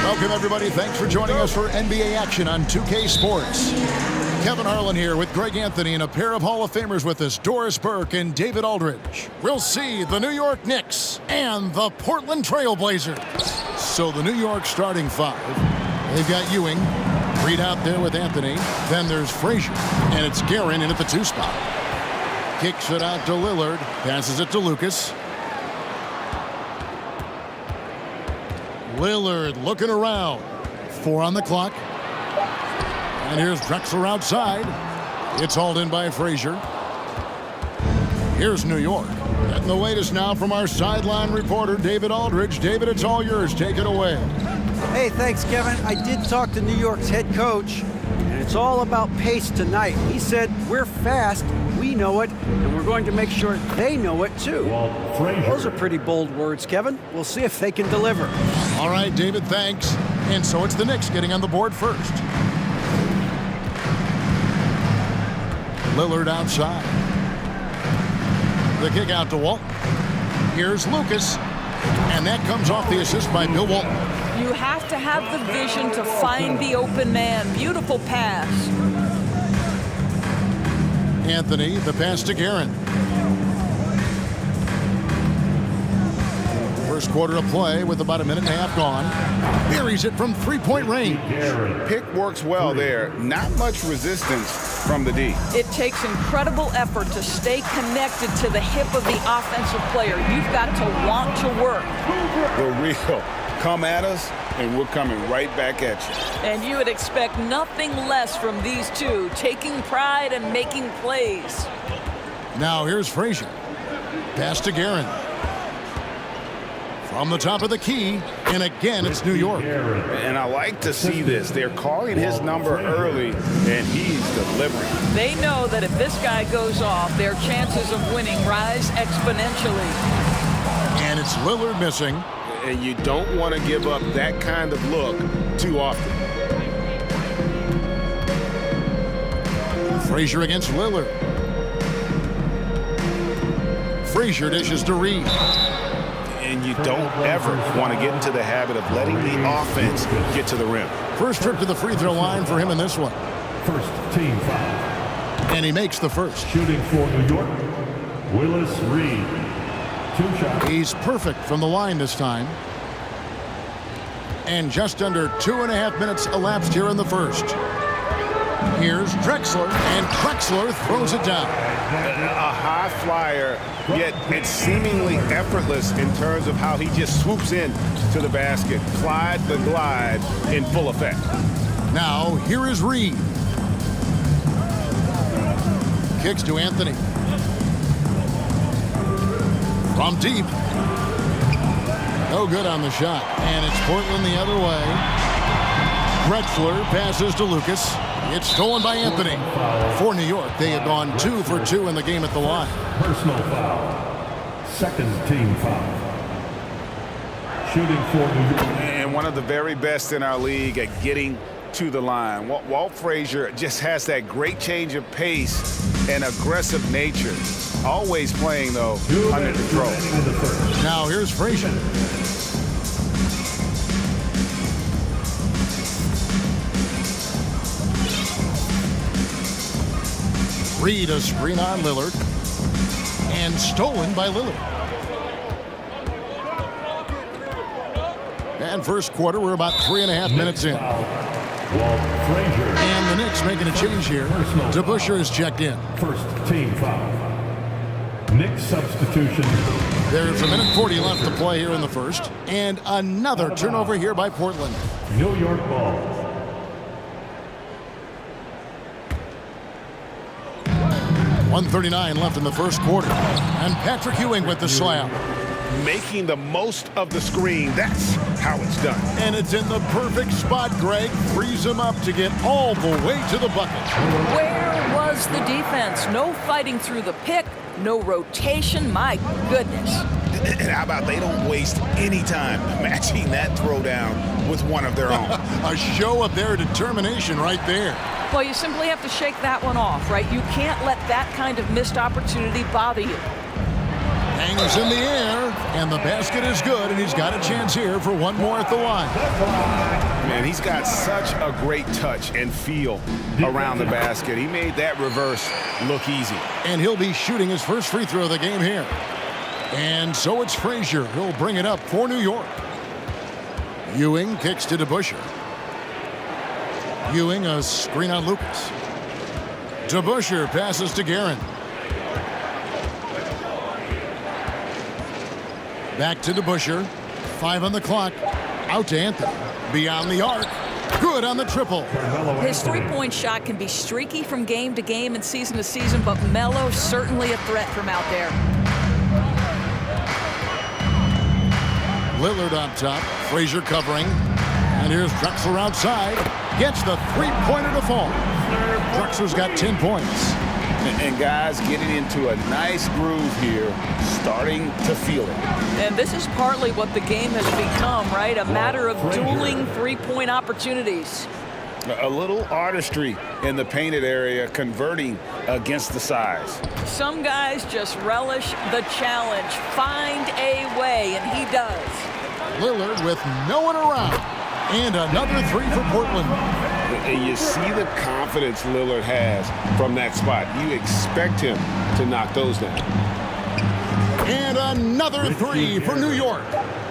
Welcome, everybody. Thanks for joining us for NBA action on 2K Sports. Kevin Harlan here with Greg Anthony and a pair of Hall of Famers with us, Doris Burke and David Aldridge. We'll see the New York Knicks and the Portland Trail Blazers. So the New York starting five. They've got Ewing, Reed out there with Anthony. Then there's Frazier, and it's Guerin in at the 2 spot. Kicks it out to Lillard, passes it to Lucas. Lillard looking around. 4 on the clock. And here's Drexler outside. It's hauled in by Frazier. Here's New York. Getting the latest now from our sideline reporter, David Aldridge. David, it's all yours. Take it away. Hey, thanks, Kevin. I did talk to New York's head coach, and it's all about pace tonight. He said, we're fast, we know it, and we're going to make sure they know it too. Those are pretty bold words, Kevin. We'll see if they can deliver. All right, David, thanks. And so it's the Knicks getting on the board first. Lillard outside. The kick out to Walton. Here's Lucas. And that comes off the assist by Bill Walton. You have to have the vision to find the open man. Beautiful pass. Anthony, the pass to Guerin. First quarter of play with about a minute and a half gone. Buries it from three-point range. Pick works well there. Not much resistance from the D. It takes incredible effort to stay connected to the hip of the offensive player. You've got to want to work. The real. Come at us, and we're coming right back at you. And you would expect nothing less from these two, taking pride and making plays. Now here's Frazier. Pass to Guerin. From the top of the key, and again, it's New York. And I like to see this. They're calling his number early, and he's delivering. They know that if this guy goes off, their chances of winning rise exponentially. And it's Lillard missing. And you don't want to give up that kind of look too often. Frazier against Lillard. Frazier dishes to Reed. And you don't ever want to get into the habit of letting the offense get to the rim. First trip to the free throw line for him in this one. First team foul. And he makes the first. Shooting for New York, Willis Reed. 2 shots. He's perfect from the line this time. And just under 2.5 minutes elapsed here in the first. Here's Drexler, and Drexler throws it down. A high flyer, yet it's seemingly effortless in terms of how he just swoops in to the basket. Clyde the glide in full effect. Now, here is Reed. Kicks to Anthony. From deep. No good on the shot. And it's Portland the other way. Drexler passes to Lucas. It's stolen by Anthony. For New York, they have gone 2 for 2 in the game at the line. Personal foul. Second team foul. Shooting for New York. And one of the very best in our league at getting to the line. Walt Frazier just has that great change of pace and aggressive nature. Always playing, though, under control. Now here's Frazier. Reed a screen on Lillard. And stolen by Lillard. And first quarter, we're about 3.5 minutes in. And the Knicks making a change here. DeBusschere is checked in. First team foul. Knicks substitution. There's 1:40 left to play here in the first. And another turnover here by Portland. New York ball. .139 left in the first quarter. And Patrick Ewing with the slam. Making the most of the screen. That's how it's done. And it's in the perfect spot, Greg. Frees him up to get all the way to the bucket. Where was the defense? No fighting through the pick, no rotation. My goodness. And how about they don't waste any time matching that throwdown with one of their own. A show of their determination right there. Well, you simply have to shake that one off, right? You can't let that kind of missed opportunity bother you. Hangs in the air, and the basket is good, and he's got a chance here for one more at the line. Man, he's got such a great touch and feel around the basket. He made that reverse look easy. And he'll be shooting his first free throw of the game here. And so it's Frazier who'll bring it up for New York. Ewing kicks to DeBusschere. Ewing a screen on Lucas. DeBusschere passes to Guerin. Back to DeBusschere. 5 on the clock. Out to Anthony. Beyond the arc. Good on the triple. His three-point shot can be streaky from game to game and season to season, but Melo certainly a threat from out there. Lillard on top. Frazier covering. And here's Drexler outside. Gets the three-pointer to fall. Drexler's got 10 points. And guys getting into a nice groove here, starting to feel it. And this is partly what the game has become, right? A matter of dueling three-point opportunities. A little artistry in the painted area, converting against the size. Some guys just relish the challenge. Find a way, and he does. Lillard with no one around. And another three for Portland. And you see the confidence Lillard has from that spot. You expect him to knock those down. And another three for New York.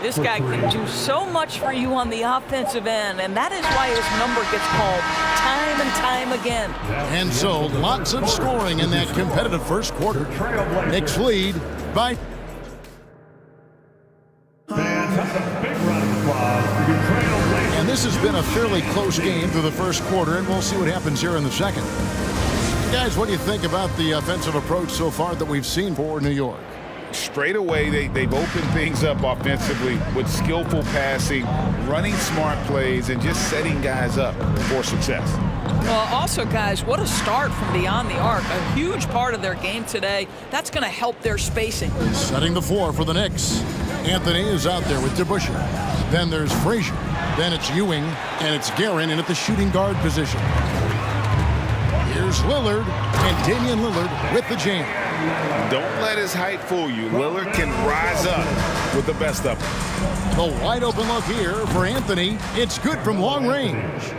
This guy can do so much for you on the offensive end, and that is why his number gets called time and time again. And so lots of scoring in that competitive first quarter. Knicks lead by... And this has been a fairly close game through the first quarter, and we'll see what happens here in the second. Guys, what do you think about the offensive approach so far that we've seen for New York? Straight away, they've opened things up offensively with skillful passing, running smart plays, and just setting guys up for success. Well, also, guys, what a start from beyond the arc. A huge part of their game today. That's going to help their spacing. Setting the floor for the Knicks. Anthony is out there with DeBusschere. Then there's Frazier. Then it's Ewing, and it's Guerin in at the shooting guard position. Here's Lillard, and Damian Lillard with the jam. Don't let his height fool you. Lillard can rise up with the best of them. The wide open look here for Anthony. It's good from long range.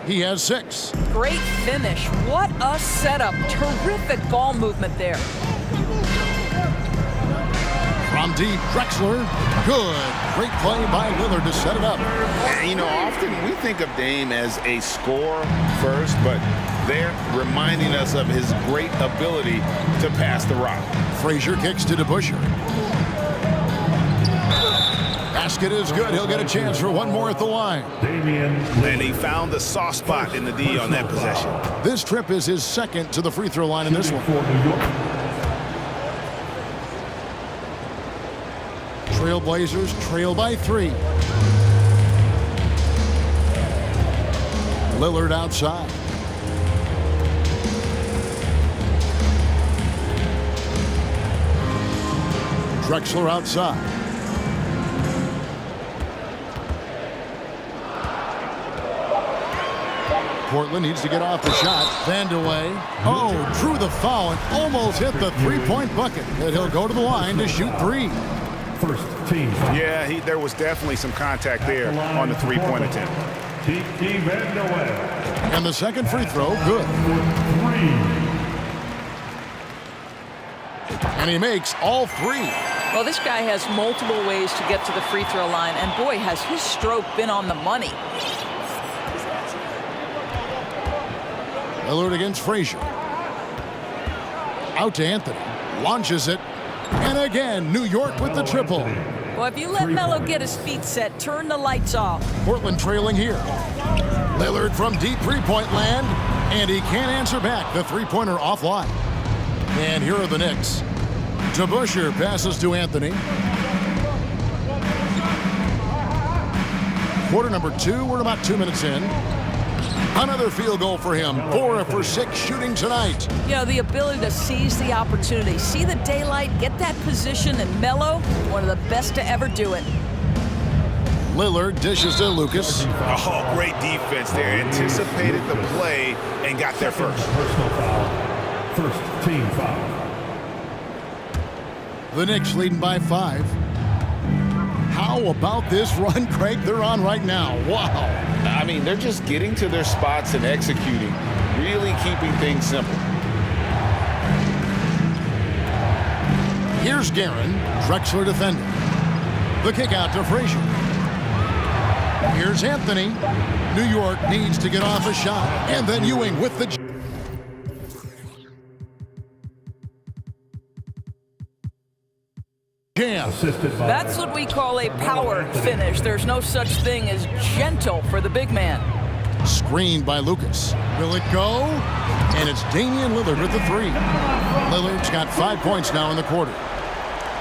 He has 6. Great finish. What a setup. Terrific ball movement there. From deep, Drexler. Good. Great play by Lillard to set it up. And, you know, often we think of Dame as a scorer first, but they're reminding us of his great ability to pass the rock. Frazier kicks to DeBusschere. Basket is good. He'll get a chance for one more at the line. And he found the soft spot in the D on that possession. This trip is his second to the free throw line in this one. Trailblazers trail by 3. Lillard outside. Drexler outside. Portland needs to get off the shot. Vandeweghe. Oh, drew the foul and almost hit the three-point bucket. And he'll go to the line to shoot three. First team. Yeah, there was definitely some contact there on the three-point attempt. And the second free throw, good. And he makes all three. Well, this guy has multiple ways to get to the free throw line, and boy, has his stroke been on the money. Lillard against Frazier. Out to Anthony. Launches it. And again, New York with the triple. Well, if you let Melo get his feet set, turn the lights off. Portland trailing here. Lillard from deep three-point land. And he can't answer back. The three-pointer offline. And here are the Knicks. DeBusschere passes to Anthony. Quarter number 2. We're about 2 minutes in. Another field goal for him. 4 for 6 shooting tonight. You know, the ability to seize the opportunity, see the daylight, get that position, and Melo, one of the best to ever do it. Lillard dishes to Lucas. Oh, great defense there. Anticipated the play and got there first. Personal foul. First team foul. The Knicks leading by 5. How about this run, Craig, they're on right now? Wow. I mean, they're just getting to their spots and executing, really keeping things simple. Here's Guerin, Drexler defending. The kick out to Frazier. Here's Anthony. New York needs to get off a shot. And then Ewing with the... jam. That's what we call a power finish. There's no such thing as gentle for the big man. Screened by Lucas. Will it go? And it's Damian Lillard with the 3. Lillard's got 5 points now in the quarter.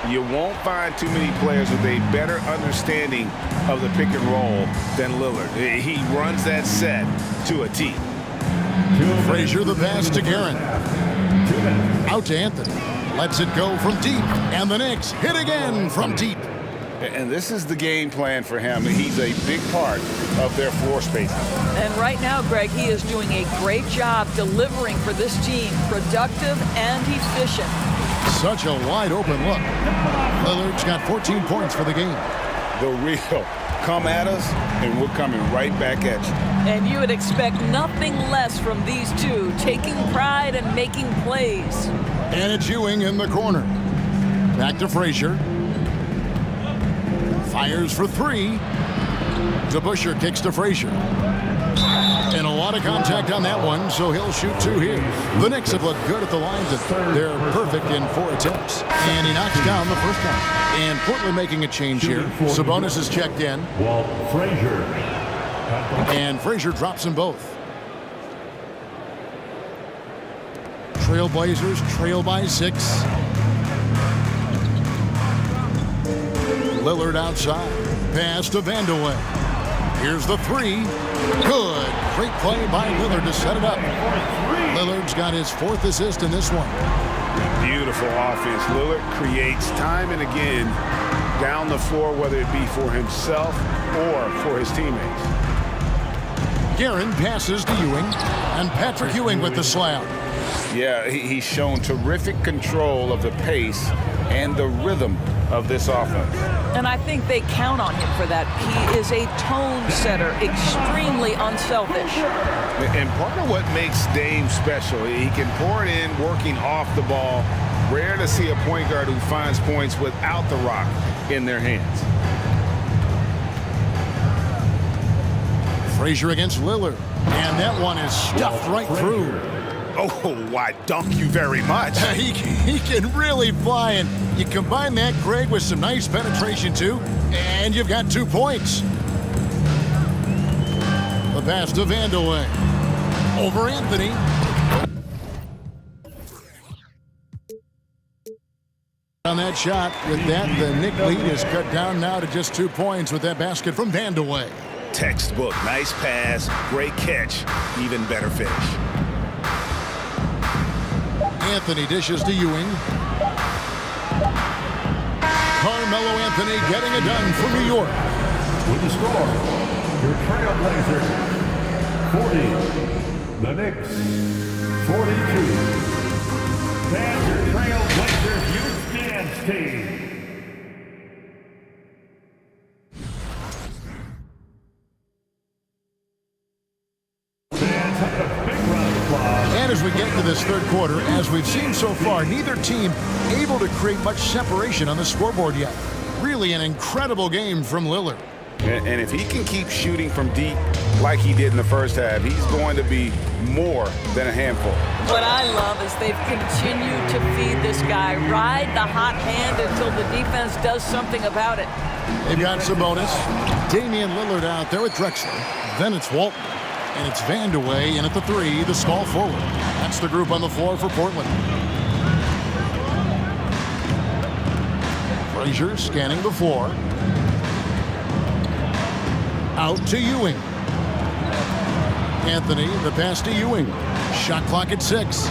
You won't find too many players with a better understanding of the pick and roll than Lillard. He runs that set to a T. Frazier the pass to Guerin. Out to Anthony. Lets it go from deep. And the Knicks hit again from deep. And this is the game plan for him. He's a big part of their floor spacing. And right now, Greg, he is doing a great job delivering for this team. Productive and efficient. Such a wide open look. Lillard's got 14 points for the game. The real come at us, and we're coming right back at you. And you would expect nothing less from these two, taking pride and making plays. And it's Ewing in the corner. Back to Frazier. Fires for 3. DeBusschere kicks to Frazier. And a lot of contact on that one, so he'll shoot 2 here. The Knicks have looked good at the lines. They're perfect in 4 attempts. And he knocks down the first one. And Portland making a change here. Sabonis is checked in. Walt Frazier. And Frazier drops them both. Trailblazers trail by 6. Lillard outside. Pass to Vandeweghe. Here's the 3. Good. Great play by Lillard to set it up. Lillard's got his 4th assist in this one. Beautiful offense. Lillard creates time and again down the floor, whether it be for himself or for his teammates. Guerin passes to Ewing. And Patrick Ewing with the slam. Yeah, he's shown terrific control of the pace and the rhythm of this offense. And I think they count on him for that. He is a tone setter, extremely unselfish. And part of what makes Dame special, he can pour it in, working off the ball. Rare to see a point guard who finds points without the rock in their hands. Frazier against Lillard. And that one is stuffed right through. Oh, why, dunk you very much. He can really fly, and you combine that, Greg, with some nice penetration, too, and you've got 2 points. The pass to Vandeweghe. Over Anthony. On that shot, with that, the Knick lead is cut down now to just 2 points with that basket from Vandeweghe. Textbook, nice pass, great catch, even better finish. Anthony dishes to Ewing. Carmelo Anthony getting it done for New York. With the score, your Trailblazers 40, the Knicks 42. That's your Trailblazers Youth Dance Team. And as we get into this third quarter, as we've seen so far, neither team able to create much separation on the scoreboard yet. Really an incredible game from Lillard. And if he can keep shooting from deep like he did in the first half, he's going to be more than a handful. What I love is they've continued to feed this guy, ride the hot hand until the defense does something about it. They've got Sabonis, Damian Lillard out there with Drexler. Then it's Walton. And it's Vandeweghe in at the 3, the small forward. That's the group on the floor for Portland. Frazier scanning the floor. Out to Ewing. Anthony, the pass to Ewing. Shot clock at 6.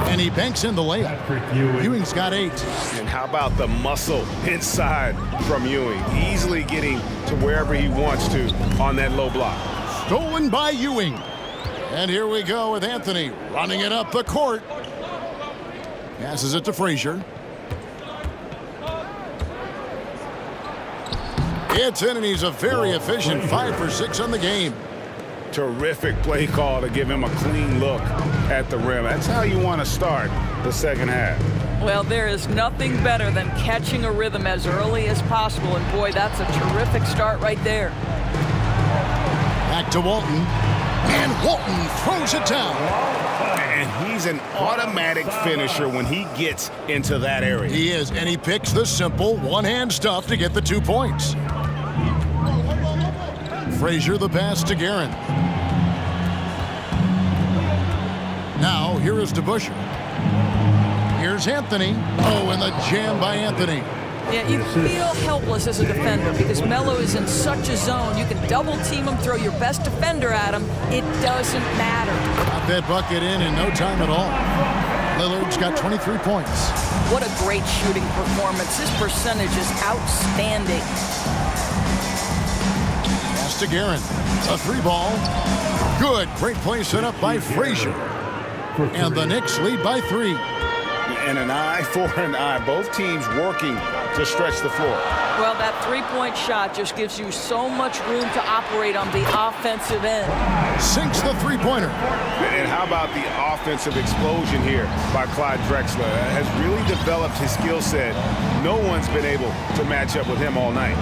And he banks in the layup. Ewing's got 8. And how about the muscle inside from Ewing? Easily getting to wherever he wants to on that low block. Stolen by Ewing. And here we go with Anthony running it up the court. Passes it to Frazier. It's in, and he's a very efficient 5 for 6 on the game. Terrific play call to give him a clean look at the rim. That's how you want to start the second half. Well, there is nothing better than catching a rhythm as early as possible, and boy, that's a terrific start right there. Back to Walton, and Walton throws it down. And he's an automatic finisher when he gets into that area. He is, and he picks the simple one-hand stuff to get the 2 points. Frazier the pass to Guerin. Now, here is DeBusschere. Here's Anthony. Oh, and the jam by Anthony. Yeah, you feel helpless as a defender because Melo is in such a zone. You can double team him, throw your best defender at him. It doesn't matter. Got that bucket in no time at all. Lillard's got 23 points. What a great shooting performance. His percentage is outstanding. Pass to Guerin. A 3-ball. Good. Great play set up by Frazier. And the Knicks lead by 3. And an eye for an eye. Both teams working to stretch the floor. Well, that 3-point shot just gives you so much room to operate on the offensive end. Sinks the 3-pointer. And how about the offensive explosion here by Clyde Drexler? Has really developed his skill set. No one's been able to match up with him all night.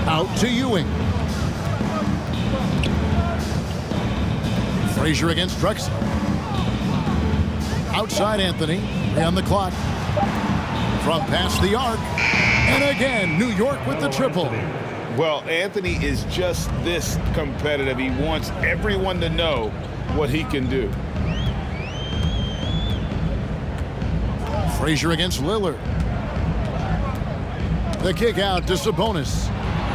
Out to Ewing. Frazier against Drexler. Outside Anthony, on the clock. From past the arc. And again, New York with the triple. Well, Anthony is just this competitive. He wants everyone to know what he can do. Frazier against Lillard. The kick out to Sabonis.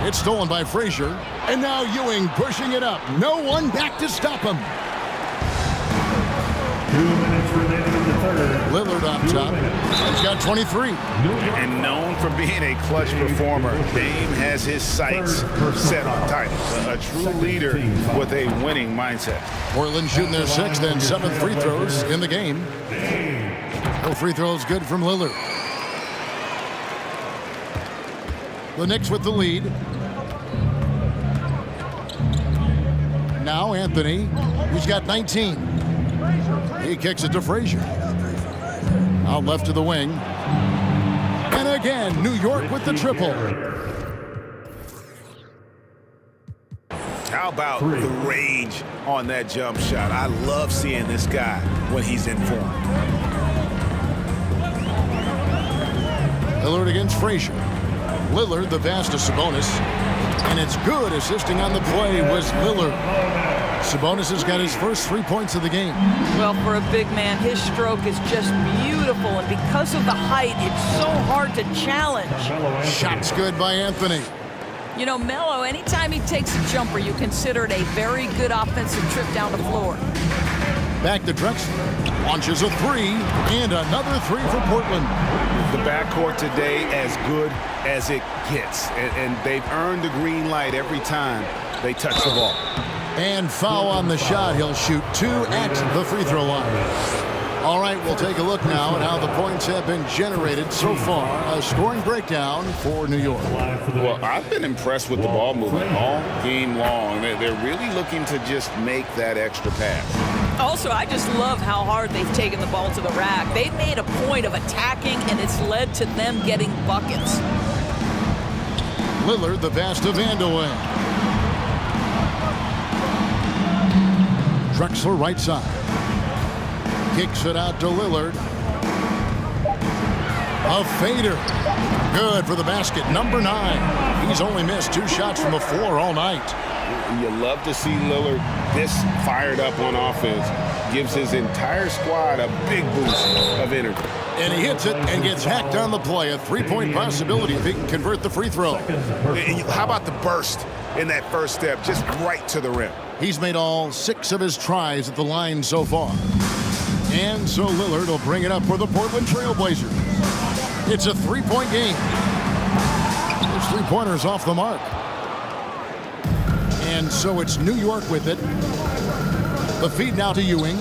It's stolen by Frazier. And now Ewing pushing it up. No one back to stop him. 2 minutes remaining in the third. Lillard on top. He's got 23. And known for being a clutch performer, Dame has his sights set on tight. A true leader with a winning mindset. Portland shooting their 6th and 7th free throws in the game. No free throws good from Lillard. The Knicks with the lead. Now Anthony, who's got 19. He kicks it to Frazier. Out left to the wing. And again, New York with the triple. How about the rage on that jump shot? I love seeing this guy when he's in form. Lillard against Frazier. Lillard the pass to Sabonis. And it's good. Assisting on the play was Lillard. Sabonis has got his first 3 points of the game. Well, for a big man, his stroke is just beautiful, and because of the height, it's so hard to challenge. Shots good by Anthony. You know, Melo, anytime he takes a jumper, you consider it a very good offensive trip down the floor. Back to Drexler. Launches a three, and another three for Portland. The backcourt today as good as it gets, and they've earned the green light every time they touch the ball. And foul on the shot. He'll shoot 2 at the free throw line. All right, we'll take a look now at how the points have been generated so far. A scoring breakdown for New York. Well, I've been impressed with the ball movement all game long. They're really looking to just make that extra pass. Also, I just love how hard they've taken the ball to the rack. They've made a point of attacking, and it's led to them getting buckets. Lillard, the pass to Vandeweghe. Drexler right side. Kicks it out to Lillard. A fader. Good for the basket. Number 9. He's only missed 2 shots from the floor all night. You love to see Lillard this fired up on offense. Gives his entire squad a big boost of energy. And he hits it and gets hacked on the play. A 3-point possibility if he can convert the free throw. How about the burst in that first step, just right to the rim? He's made all 6 of his tries at the line so far. And so Lillard will bring it up for the Portland Trail Blazers. It's a 3-point game. There's 3-pointers off the mark. And so it's New York with it. The feed now to Ewing.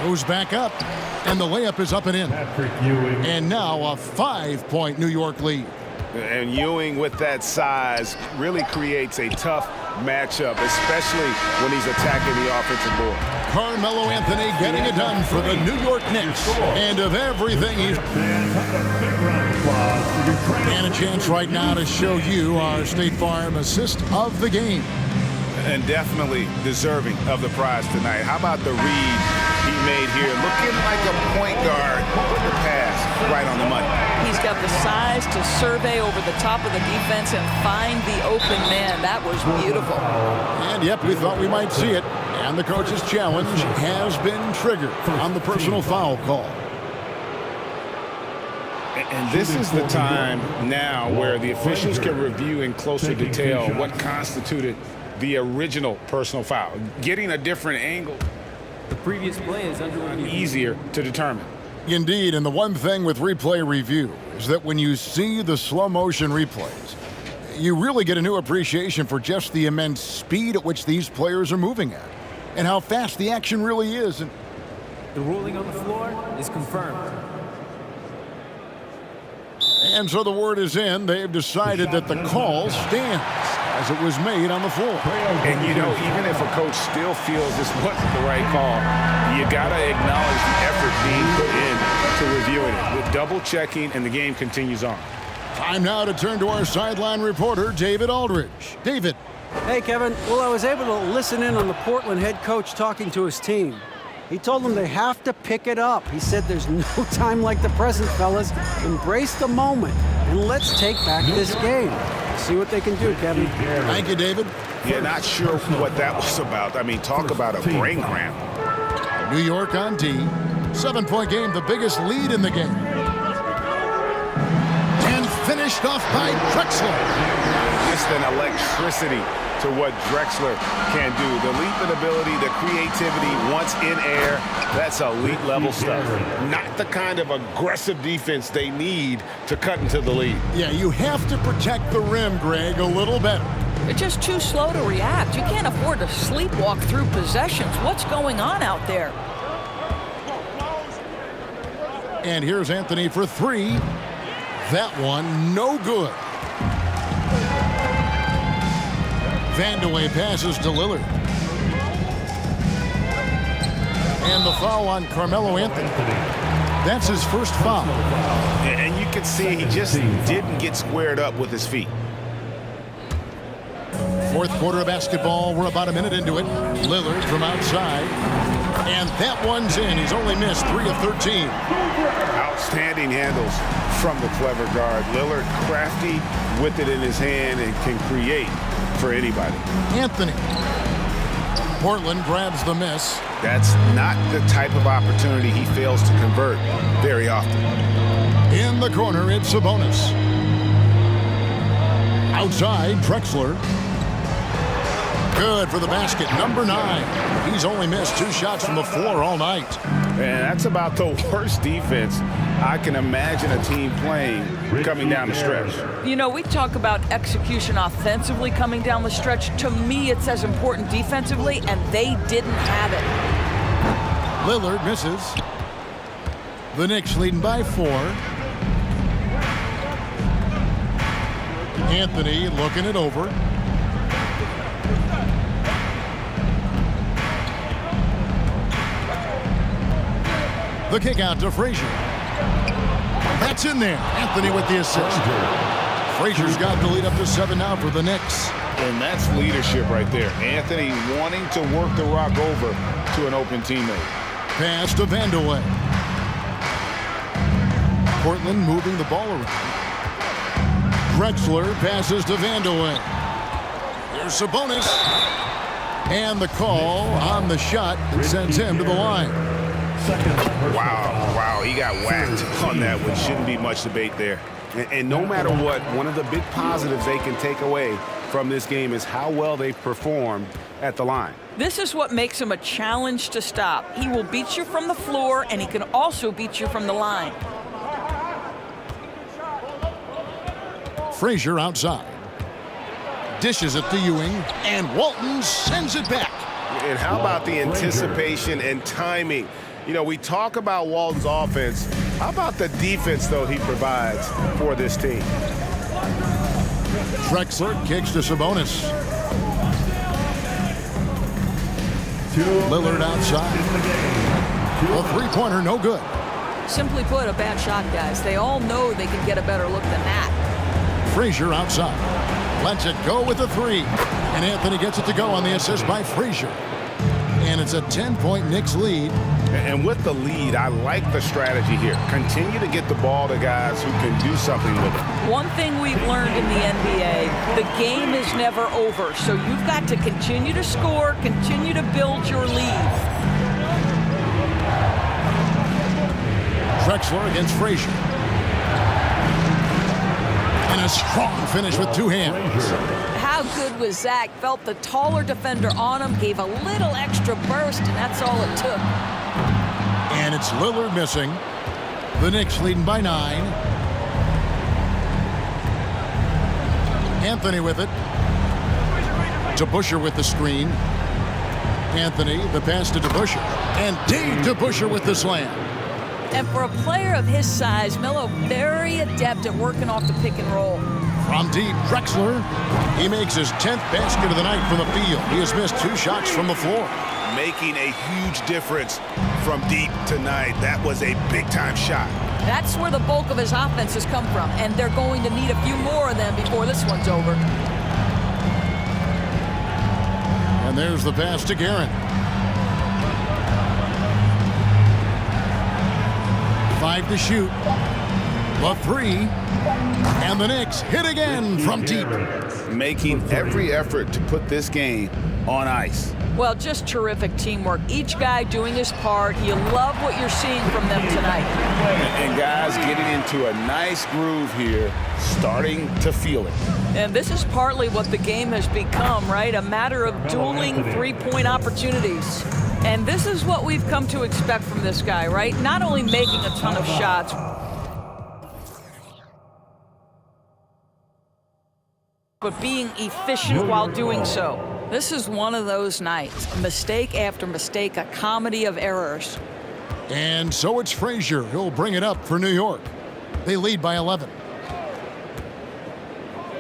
Goes back up. And the layup is up and in. And now a 5-point New York lead. And Ewing with that size really creates a tough matchup, especially when he's attacking the offensive board. Carmelo Anthony getting it done for the New York Knicks. And of everything he's... And a chance right now to show you our State Farm assist of the game. And definitely deserving of the prize tonight. How about the read he made here? Looking like a point guard. The pass right on the money. He's got the size to survey over the top of the defense and find the open man. That was beautiful. And yep, we thought we might see it. And the coach's challenge has been triggered on the personal foul call. And this is the time now where the officials can review in closer detail what constituted the original personal foul. Getting a different angle, The previous play is under review. easier to determine. Indeed, and the one thing with replay review is that when you see the slow motion replays, you really get a new appreciation for just the immense speed at which these players are moving at and how fast the action really is. And The ruling on the floor is confirmed. so the word is in. They've decided that the call stands as it was made on the floor. And you know, even if a coach still feels this wasn't the right call, you got to acknowledge the effort being put in to reviewing it. With double checking, and the game continues on. Time now to turn to our sideline reporter, David Aldridge. David. Hey, Kevin. Well, I was able to listen in on the Portland head coach talking to his team. He told them they have to pick it up. He said there's no time like the present, fellas. Embrace the moment, and let's take back this game. See what they can do, Kevin. Thank you, David. Yeah, not sure what that was about. I mean, talk about a brain cramp. New York on D. 7-point game, the biggest lead in the game. And finished off by Drexler. Just an electricity to what Drexler can do. The leaping ability, the creativity, once in air, that's elite level stuff. Not the kind of aggressive defense they need to cut into the lead. Yeah, you have to protect the rim, Greg, a little better. They're just too slow to react. You can't afford to sleepwalk through possessions. What's going on out there? And here's Anthony for 3. That one, no good. Vandeweghe passes to Lillard. And the foul on Carmelo Anthony. That's his first foul. And you can see he just didn't get squared up with his feet. Fourth quarter of basketball. We're about a minute into it. Lillard from outside. And that one's in. He's only missed 3 of 13. Outstanding handles from the clever guard. Lillard crafty with it in his hand and can create for anybody. Anthony. Portland grabs the miss. That's not the type of opportunity he fails to convert very often. In the corner, it's Sabonis. Outside, Drexler. Good for the basket, number 9. He's only missed 2 shots from the floor all night. And that's about the worst defense I can imagine a team playing coming down the stretch. You know, we talk about execution offensively coming down the stretch. To me, it's as important defensively, and they didn't have it. Lillard misses. The Knicks leading by 4. Anthony looking it over. The kick out to Frazier. That's in there. Anthony with the assist. Frazier's got the lead up to 7 now for the Knicks. And that's leadership right there. Anthony wanting to work the rock over to an open teammate. Pass to Vandeweghe. Portland moving the ball around. Drexler passes to Vandeweghe. There's Sabonis. And the call on the shot that sends him to the line. Wow, he got whacked on that one. Shouldn't be much debate there. And no matter what, one of the big positives they can take away from this game is how well they performed at the line. This is what makes him a challenge to stop. He will beat you from the floor, and he can also beat you from the line. Frazier outside. Dishes it to Ewing, and Walton sends it back. And how about the anticipation and timing? You know, we talk about Walton's offense. How about the defense, though, he provides for this team? Drexler kicks to Sabonis. Lillard outside. A three-pointer, no good. Simply put, a bad shot, guys. They all know they can get a better look than that. Frazier outside. Lets it go with a 3. And Anthony gets it to go on the assist by Frazier. And it's a 10-point Knicks lead. And with the lead, I like the strategy here. Continue to get the ball to guys who can do something with it. One thing we've learned in the NBA, the game is never over. So you've got to continue to score, continue to build your lead. Drexler against Frazier. And a strong finish with 2 hands. How good was Zach? Felt the taller defender on him, gave a little extra burst, and that's all it took. And it's Lillard missing. The Knicks leading by 9. Anthony with it. DeBusschere with the screen. Anthony, the pass to DeBusschere. And Dave DeBusschere with the slam. And for a player of his size, Melo very adept at working off the pick and roll. From deep, Drexler. He makes his 10th basket of the night from the field. He has missed 2 shots from the floor. Making a huge difference from deep tonight. That was a big-time shot. That's where the bulk of his offense has come from, and they're going to need a few more of them before this one's over. And there's the pass to Guerin. 5 to shoot. The 3. And the Knicks hit again from deep. Making every effort to put this game on ice. Well, just terrific teamwork. Each guy doing his part. You love what you're seeing from them tonight. And guys getting into a nice groove here, starting to feel it. And this is partly what the game has become, right? A matter of dueling three-point opportunities. And this is what we've come to expect from this guy, right? Not only making a ton of shots, but being efficient while doing so. This is one of those nights. Mistake after mistake, a comedy of errors. And so it's Frazier who'll bring it up for New York. They lead by 11.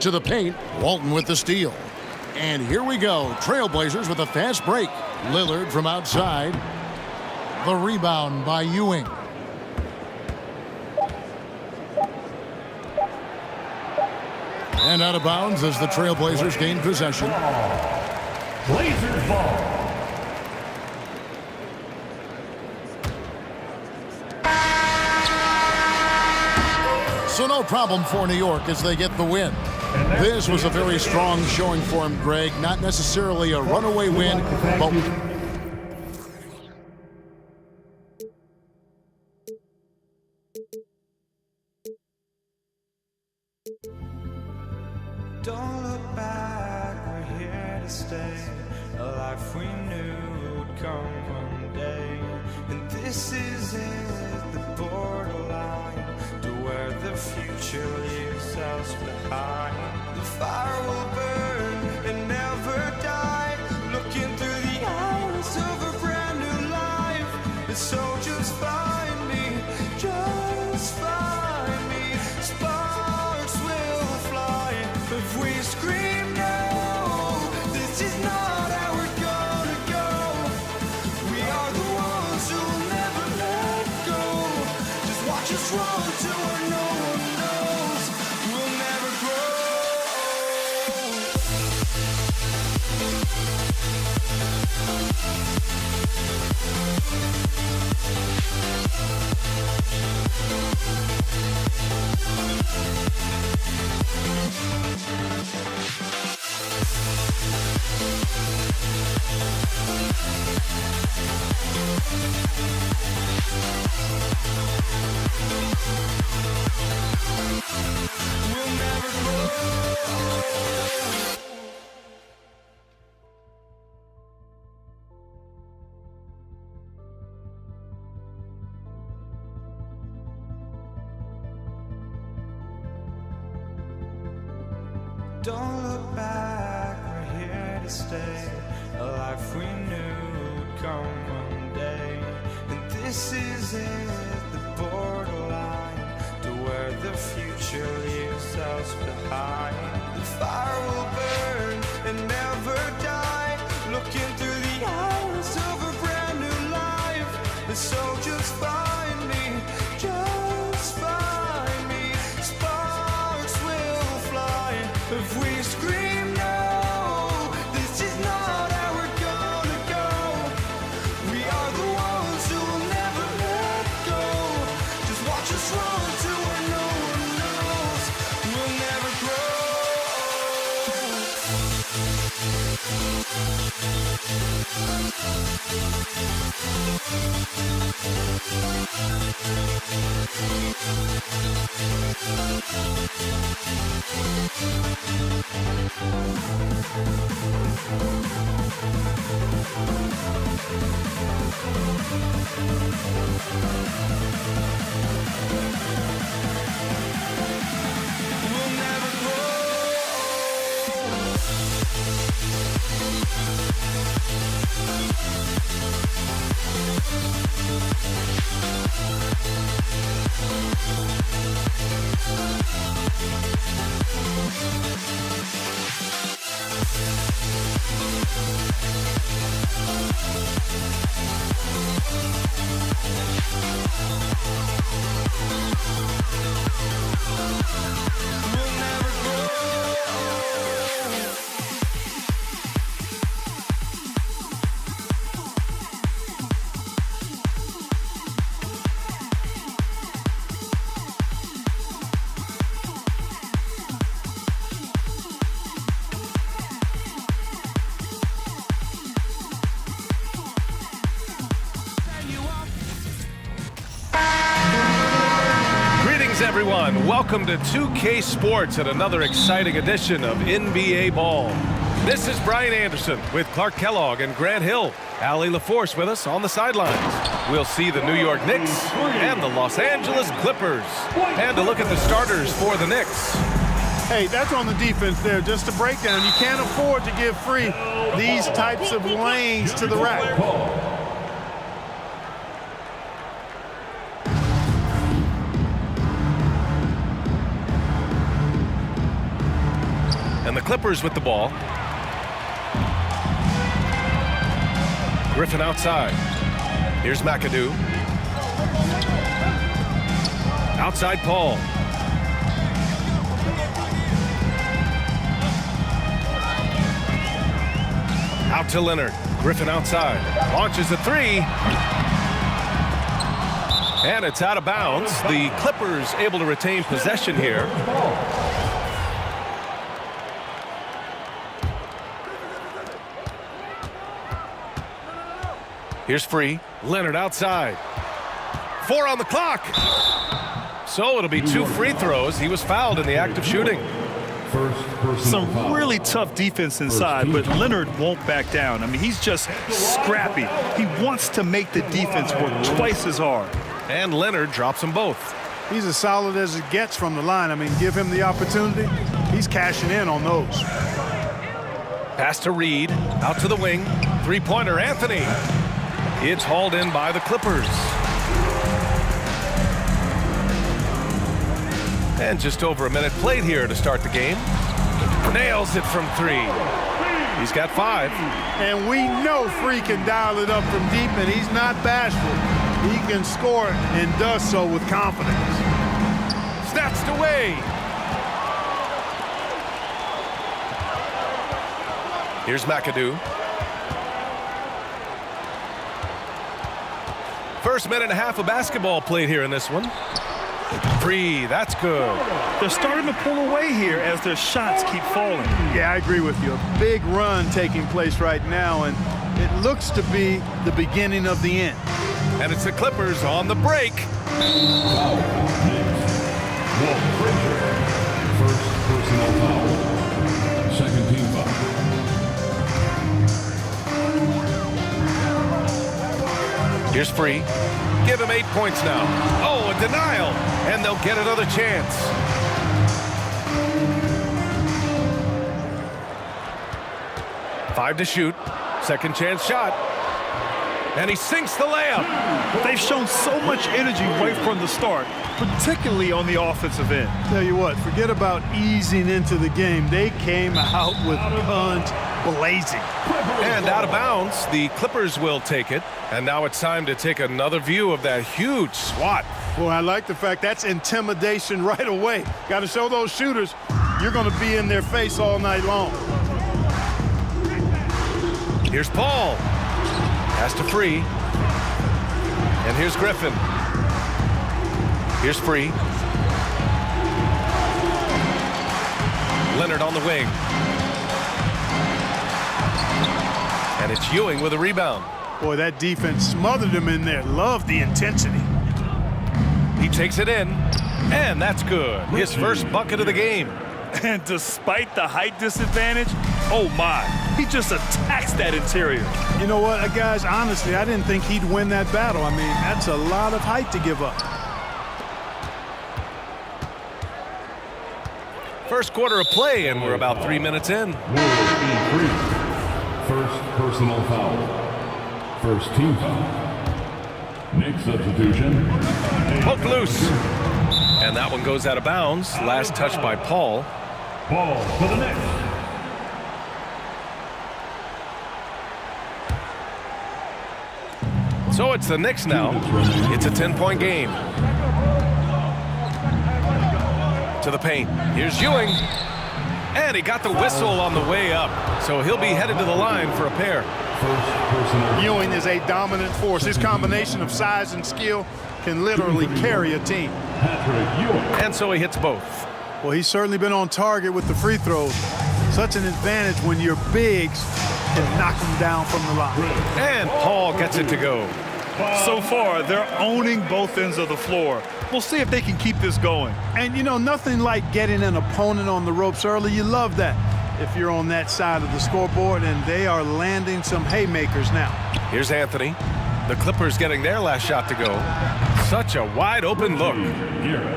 To the paint, Walton with the steal. And here we go. Trailblazers with a fast break. Lillard from outside. The rebound by Ewing. And out of bounds as the Trailblazers gain possession. Blazers ball. So no problem for New York as they get the win. This was a very strong showing for him, Greg. Not necessarily a runaway win, but Don't look back, we're here to stay. life we knew would come one day. And this is it, the borderline to where the future leaves us behind. The fire will burn and never die, looking through the eyes of a brand new life. And so just find me, just find me. Sparks will fly if we scream no. This is not how we're gonna go. We are the ones who will never let go. Just watch us run to where no one knows. We'll never grow. We'll never grow. Don't look back, we're here to stay. A life we knew would come one day. And this is it, the borderline to where the future leaves us behind. The fire will burn and never die, looking through the eyes of a brand new life. And so just find me, just find me. Sparks will fly if we scream no. This is not how we're gonna go. We are the ones who will never let go. Just watch us run to where no one knows. We'll never grow. We'll never Everyone, welcome to 2K Sports and another exciting edition of NBA Ball. This is Brian Anderson with Clark Kellogg and Grant Hill. Allie LaForce with us on the sidelines. We'll see the New York Knicks and the Los Angeles Clippers. And to look at the starters for the Knicks. Hey, that's on the defense there. Just a breakdown. You can't afford to give free these types of lanes to the rack. And the Clippers with the ball. Griffin outside. Here's McAdoo. Outside Paul. Out to Leonard. Griffin outside. Launches a three. And it's out of bounds. The Clippers able to retain possession here. Here's Free. Leonard outside. 4 on the clock. So it'll be 2 free throws. He was fouled in the act of shooting. First personal Some foul. really tough defense inside, but Leonard won't back down. I mean, he's just scrappy. He wants to make the defense work twice as hard. And Leonard drops them both. He's as solid as it gets from the line. I mean, give him the opportunity. He's cashing in on those. Pass to Reed, out to the wing. Three-pointer, Anthony. It's hauled in by the Clippers. And just over a minute played here to start the game. Nails it from 3. He's got 5. And we know Free can dial it up from deep, and he's not bashful. He can score it and does so with confidence. Snatched away. Here's McAdoo. First minute and a half of basketball played here in this one. Free, that's good. They're starting to pull away here as their shots keep falling. Yeah, I agree with you. A big run taking place right now, and it looks to be the beginning of the end. And it's the Clippers on the break. Foul. Walt Frazier. First personal foul. Second team foul. Here's Free. Give him 8 points now. Oh, a denial. And they'll get another chance. Five to shoot. Second chance shot. And he sinks the layup. They've shown so much energy right from the start, particularly on the offensive end. Tell you what, forget about easing into the game. They came out with guns blazing. And out of bounds, the Clippers will take it. And now it's time to take another view of that huge swat. Well, I like the fact that's intimidation right away. Got to show those shooters you're going to be in their face all night long. Here's Paul. Pass to Free. And here's Griffin. Here's Free. Leonard on the wing. And it's Ewing with a rebound. Boy, that defense smothered him in there. Love the intensity. He takes it in. And that's good. His first bucket of the game. And despite the height disadvantage, oh my, he just attacks that interior. You know what, guys, honestly, I didn't think he'd win that battle. I mean, that's a lot of height to give up. First quarter of play, and we're about 3 minutes in. First personal foul. First team foul. Next substitution. Poke loose. And that one goes out of bounds. Last touch by Paul. Ball for the Knicks. So it's the Knicks now. It's a 10-point game. To the paint. Here's Ewing. And he got the whistle on the way up. So he'll be headed to the line for a pair. Ewing is a dominant force. His combination of size and skill can literally carry a team. And so he hits both. Well, he's certainly been on target with the free throws. Such an advantage when your bigs can knock them down from the line. And Paul gets it to go. So far, they're owning both ends of the floor. We'll see if they can keep this going. And, you know, nothing like getting an opponent on the ropes early. You love that if you're on that side of the scoreboard, and they are landing some haymakers now. Here's Anthony. The Clippers getting their last shot to go. Such a wide open look.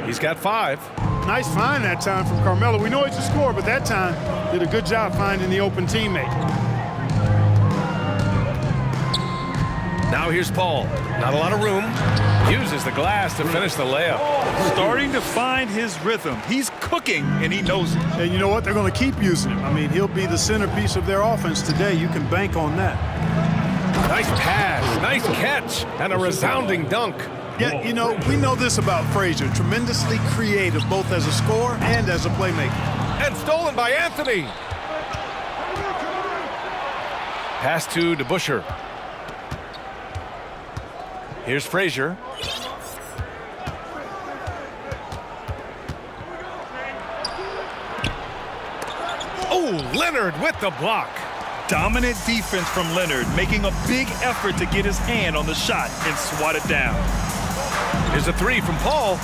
He's got 5. Nice find that time from Carmelo. We know he's a scorer, but that time did a good job finding the open teammate. Now here's Paul. Not a lot of room. Uses the glass to finish the layup. Starting to find his rhythm. He's cooking, and he knows it. And you know what? They're going to keep using him. I mean, he'll be the centerpiece of their offense today. You can bank on that. Nice pass, nice catch, and a resounding dunk. Yeah, you know, we know this about Frazier. Tremendously creative, both as a scorer and as a playmaker. And stolen by Anthony. Pass to DeBusschere. Here's Frazier. Oh, Leonard with the block. Dominant defense from Leonard, making a big effort to get his hand on the shot and swat it down. Here's a 3 from Paul.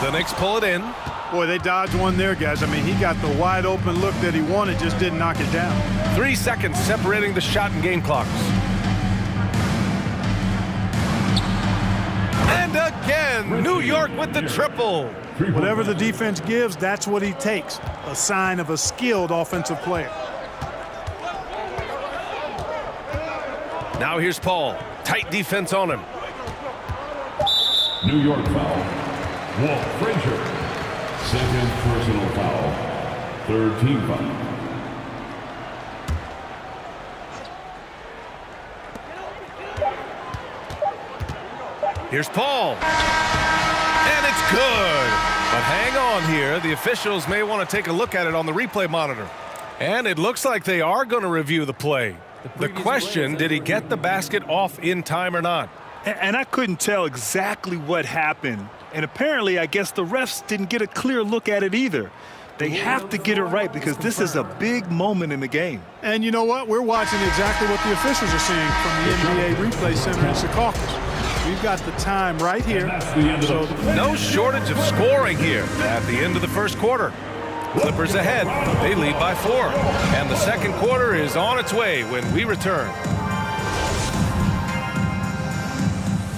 The Knicks pull it in. Boy, they dodged one there, guys. I mean, he got the wide open look that he wanted, just didn't knock it down. 3 seconds separating the shot and game clocks. And again, New York with the triple. Whatever the defense gives, that's what he takes. A sign of a skilled offensive player. Now here's Paul. Tight defense on him. New York foul. Walt Frazier. Second personal foul. Third team foul. Here's Paul. And it's good. But hang on here. The officials may want to take a look at it on the replay monitor. And it looks like they are going to review the play. The question, did he get the basket off in time or not? And I couldn't tell exactly what happened. And apparently, I guess the refs didn't get a clear look at it either. They have to get it right because this is a big moment in the game. And you know what? We're watching exactly what the officials are seeing from the NBA Replay Center in Secaucus. We've got the time right here. So no shortage of scoring here at the end of the first quarter. Clippers ahead. They lead by 4. And the second quarter is on its way when we return.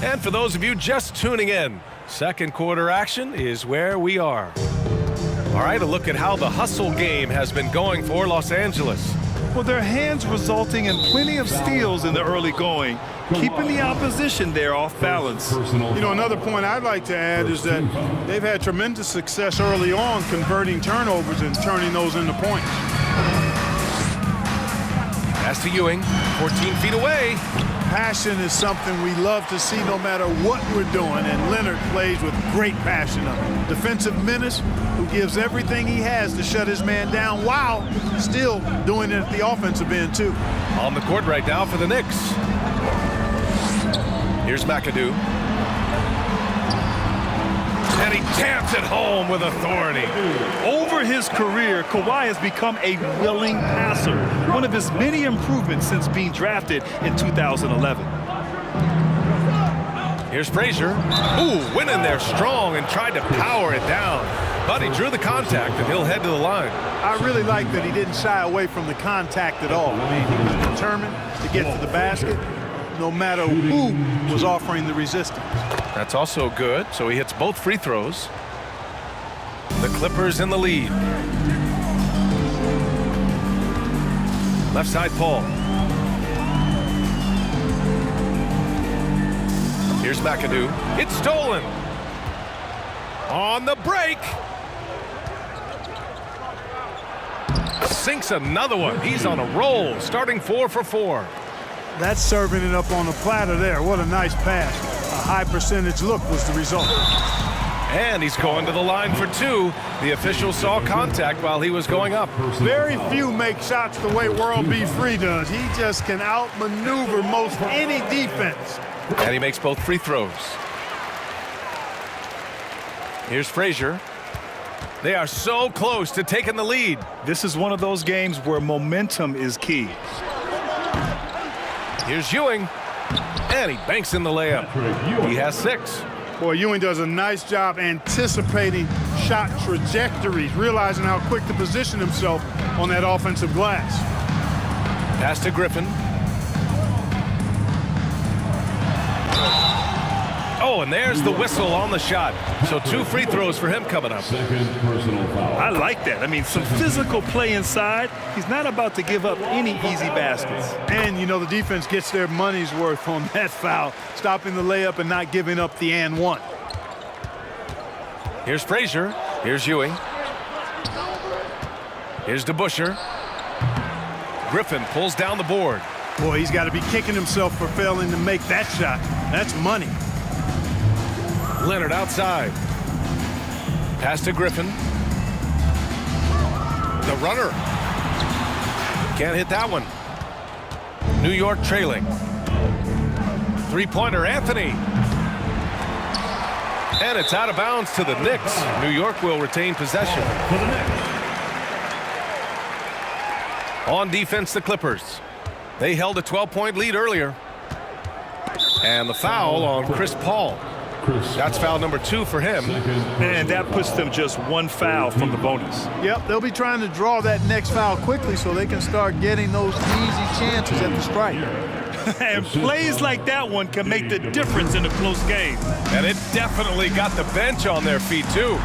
And for those of you just tuning in, second quarter action is where we are. All right, a look at how the hustle game has been going for Los Angeles. Well, their hands resulting in plenty of steals in the early going, keeping the opposition there off balance. You know, another point I'd like to add is that they've had tremendous success early on converting turnovers and turning those into points. Pass to Ewing, 14 feet away. Passion is something we love to see no matter what we're doing, and Leonard plays with great passion of it. Defensive menace who gives everything he has to shut his man down while still doing it at the offensive end too. On the court right now for the Knicks. Here's McAdoo. And he taps it home with authority. Over his career, Kawhi has become a willing passer, one of his many improvements since being drafted in 2011. Here's Frazier. Ooh, went in there strong and tried to power it down. But he drew the contact, and he'll head to the line. I really like that he didn't shy away from the contact at all. I mean, he was determined to get to the basket, no matter who was offering the resistance. That's also good, so he hits both free throws. The Clippers in the lead. Left side, Paul. Here's McAdoo. It's stolen. On the break. Sinks another one. He's on a roll, starting 4 for 4. That's serving it up on the platter there. What a nice pass. A high percentage look was the result. And he's going to the line for 2. The official saw contact while he was going up. Very few make shots the way World B. Free does. He just can outmaneuver most any defense. And he makes both free throws. Here's Frazier. They are so close to taking the lead. This is one of those games where momentum is key. Here's Ewing. And he banks in the layup. He has 6. Boy, Ewing does a nice job anticipating shot trajectories, realizing how quick to position himself on that offensive glass. Pass to Griffin. Oh, and there's the whistle on the shot. So 2 free throws for him coming up. Second personal foul. I like that. I mean, some physical play inside. He's not about to give up any easy baskets. And, you know, the defense gets their money's worth on that foul, stopping the layup and not giving up the and one. Here's Frazier. Here's Ewing. Here's DeBusschere. Griffin pulls down the board. Boy, he's got to be kicking himself for failing to make that shot. That's money. Leonard outside. Pass to Griffin. The runner. Can't hit that one. New York trailing. Three-pointer, Anthony. And it's out of bounds to the Knicks. New York will retain possession. On defense, the Clippers. They held a 12-point lead earlier. And the foul on Chris Paul. That's foul number 2 for him. And that puts them just 1 foul from the bonus. Yep, they'll be trying to draw that next foul quickly so they can start getting those easy chances at the strike. And plays like that one can make the difference in a close game. And it definitely got the bench on their feet, too.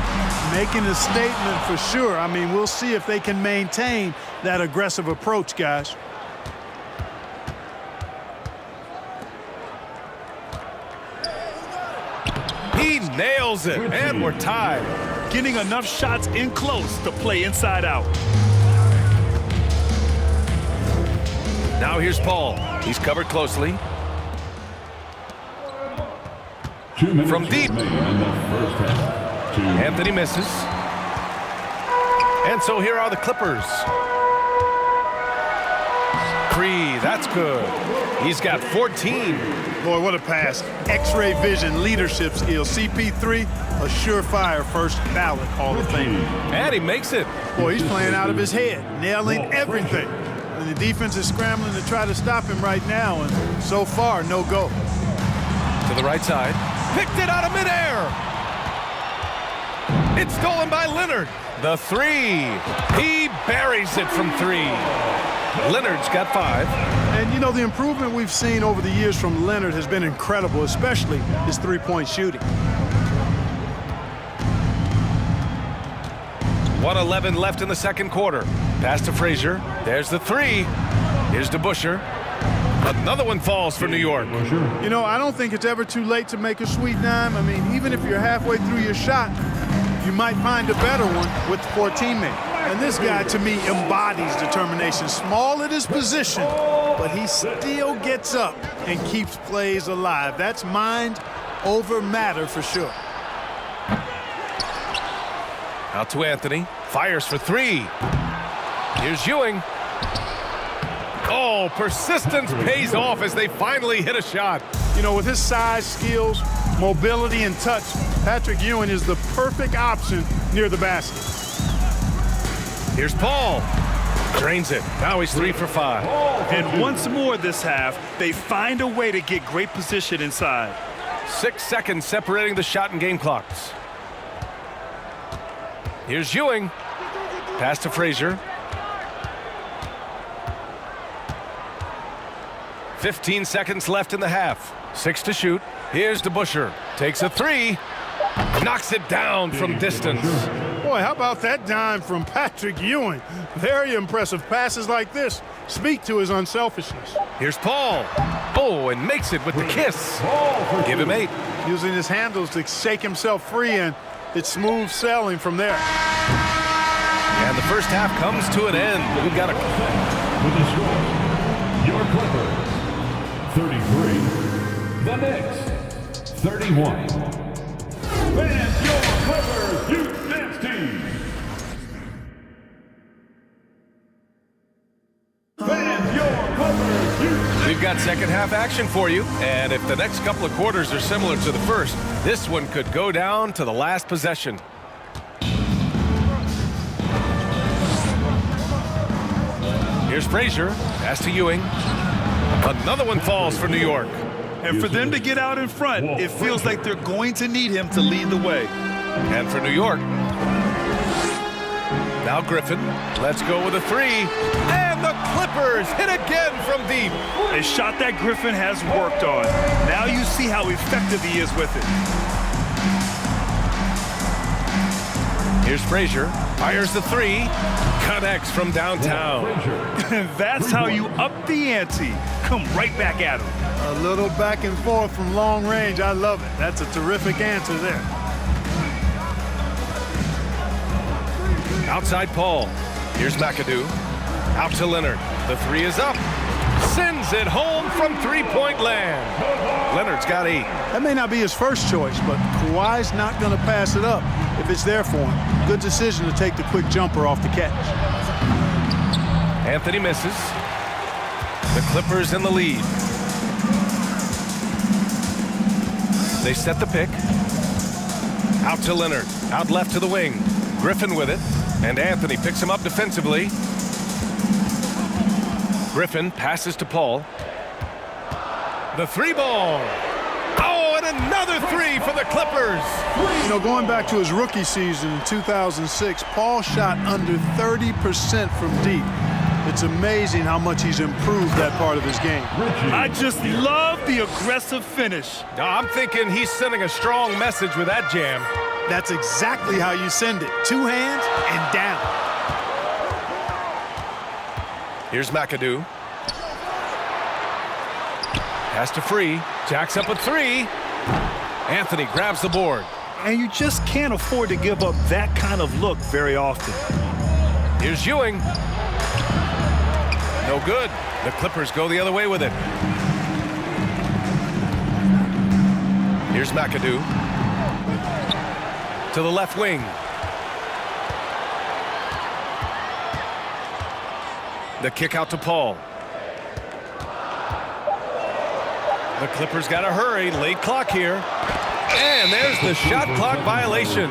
Making a statement for sure. I mean, we'll see if they can maintain that aggressive approach, guys. He nails it, and we're tied. Getting enough shots in close to play inside out. Now here's Paul. He's covered closely. From deep. Anthony misses. And so here are the Clippers. 3, that's good. He's got 14. Boy, what a pass. X-ray vision, leadership skills. CP3, a surefire first ballot Hall of Famer. And he makes it. Boy, he's playing out of his head, nailing everything. And the defense is scrambling to try to stop him right now, and so far, no go. To the right side. Picked it out of midair. It's stolen by Leonard. The 3. He buries it from 3. Leonard's got 5. And, you know, the improvement we've seen over the years from Leonard has been incredible, especially his three-point shooting. 1:11 left in the second quarter. Pass to Frazier. There's the 3. Here's DeBusschere. Another one falls for New York. You know, I don't think it's ever too late to make a sweet dime. I mean, even if you're halfway through your shot, you might find a better one for a teammate. And this guy, to me, embodies determination. Small at his position, but he still gets up and keeps plays alive. That's mind over matter for sure. Out to Anthony. Fires for 3. Here's Ewing. Oh, persistence pays off as they finally hit a shot. You know, with his size, skills, mobility, and touch, Patrick Ewing is the perfect option near the basket. Here's Paul. Drains it. Now he's 3 for 5. And once more this half, they find a way to get great position inside. 6 seconds separating the shot and game clocks. Here's Ewing. Pass to Frazier. 15 seconds left in the half. 6 to shoot. Here's DeBusschere. Takes a 3. Knocks it down from distance. Boy, how about that dime from Patrick Ewing? Very impressive. Passes like this speak to his unselfishness. Here's Paul. Oh, and makes it with the kiss. Give him 8. Using his handles to shake himself free, and it's smooth sailing from there. And the first half comes to an end. We've got a... With the score, your Clippers, 33. The Knicks, 31. Fans, your Clippers Youth Dance Team. Fans, your Clippers Youth. We've got second half action for you. And if the next couple of quarters are similar to the first, this one could go down to the last possession. Here's Frazier. Pass to Ewing. Another one falls for New York. And for them to get out in front, it feels like they're going to need him to lead the way. And for New York. Now Griffin. Let's go with a 3. And the Clippers hit again from deep. A shot that Griffin has worked on. Now you see how effective he is with it. Here's Frazier. Fires the 3. Connects from downtown. That's how you up the ante. Come right back at him. A little back and forth from long range. I love it. That's a terrific answer there. Outside Paul. Here's McAdoo. Out to Leonard. The 3 is up. Sends it home from three-point land. Leonard's got 8. That may not be his first choice, but Kawhi's not going to pass it up if it's there for him. Good decision to take the quick jumper off the catch. Anthony misses. The Clippers in the lead. They set the pick. Out to Leonard. Out left to the wing. Griffin with it. And Anthony picks him up defensively. Griffin passes to Paul. The 3 ball. Oh, and another three for the Clippers. You know, going back to his rookie season in 2006, Paul shot under 30% from deep. It's amazing how much he's improved that part of his game. I just love the aggressive finish. I'm thinking he's sending a strong message with that jam. That's exactly how you send it. 2 hands and down. Here's McAdoo. Has to Free. Jacks up a 3. Anthony grabs the board. And you just can't afford to give up that kind of look very often. Here's Ewing. No good. The Clippers go the other way with it. Here's McAdoo. To the left wing. The kick out to Paul. The Clippers got to hurry. Late clock here. And there's the shot clock violation.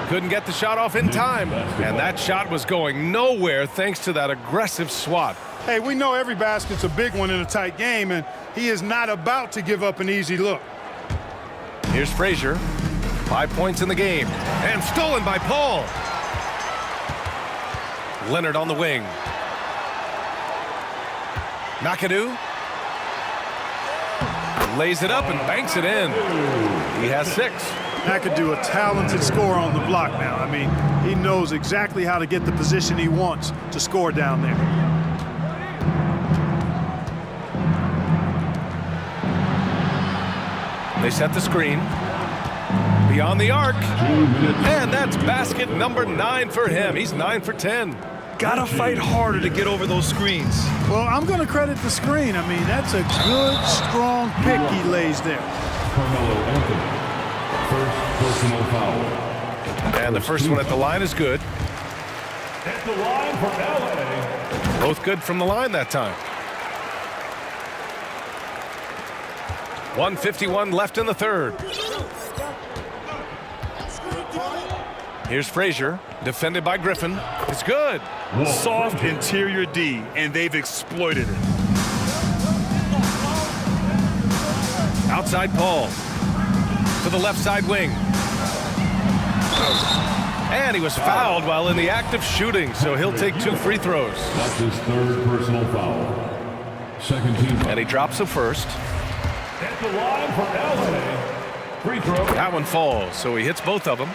Couldn't get the shot off in time. And that shot was going nowhere thanks to that aggressive swat. Hey, we know every basket's a big one in a tight game, and he is not about to give up an easy look. Here's Frazier. 5 points in the game. And stolen by Paul. Leonard on the wing. McAdoo. Lays it up and banks it in. He has 6. McAdoo, a talented scorer on the block now. I mean, he knows exactly how to get the position he wants to score down there. They set the screen. Beyond the arc. And that's basket number 9 for him. He's 9 for 10. Gotta fight harder to get over those screens. Well, I'm going to credit the screen. I mean, that's a good, strong pick he lays there. Carmelo Anthony, first personal foul. And the first one at the line is good. At the line for LA. Both good from the line that time. 1:51 left in the third. Here's Frazier, defended by Griffin. It's good. Soft interior D, and they've exploited it. Outside Paul. To the left side wing. And he was fouled while in the act of shooting, so he'll take 2 free throws. That's his third personal foul. Second team. And he drops the first. At the line for LA. Free throw. That one falls, so he hits both of them.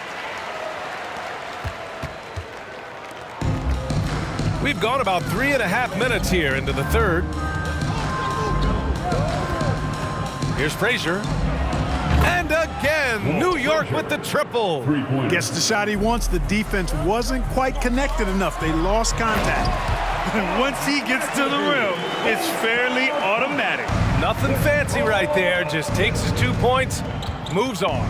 We've gone about 3.5 minutes here into the third. Here's Frazier. And again, New York with the triple. Gets the shot he wants. The defense wasn't quite connected enough. They lost contact. Once he gets to the rim, it's fairly automatic. Nothing fancy right there. Just takes his 2 points, moves on.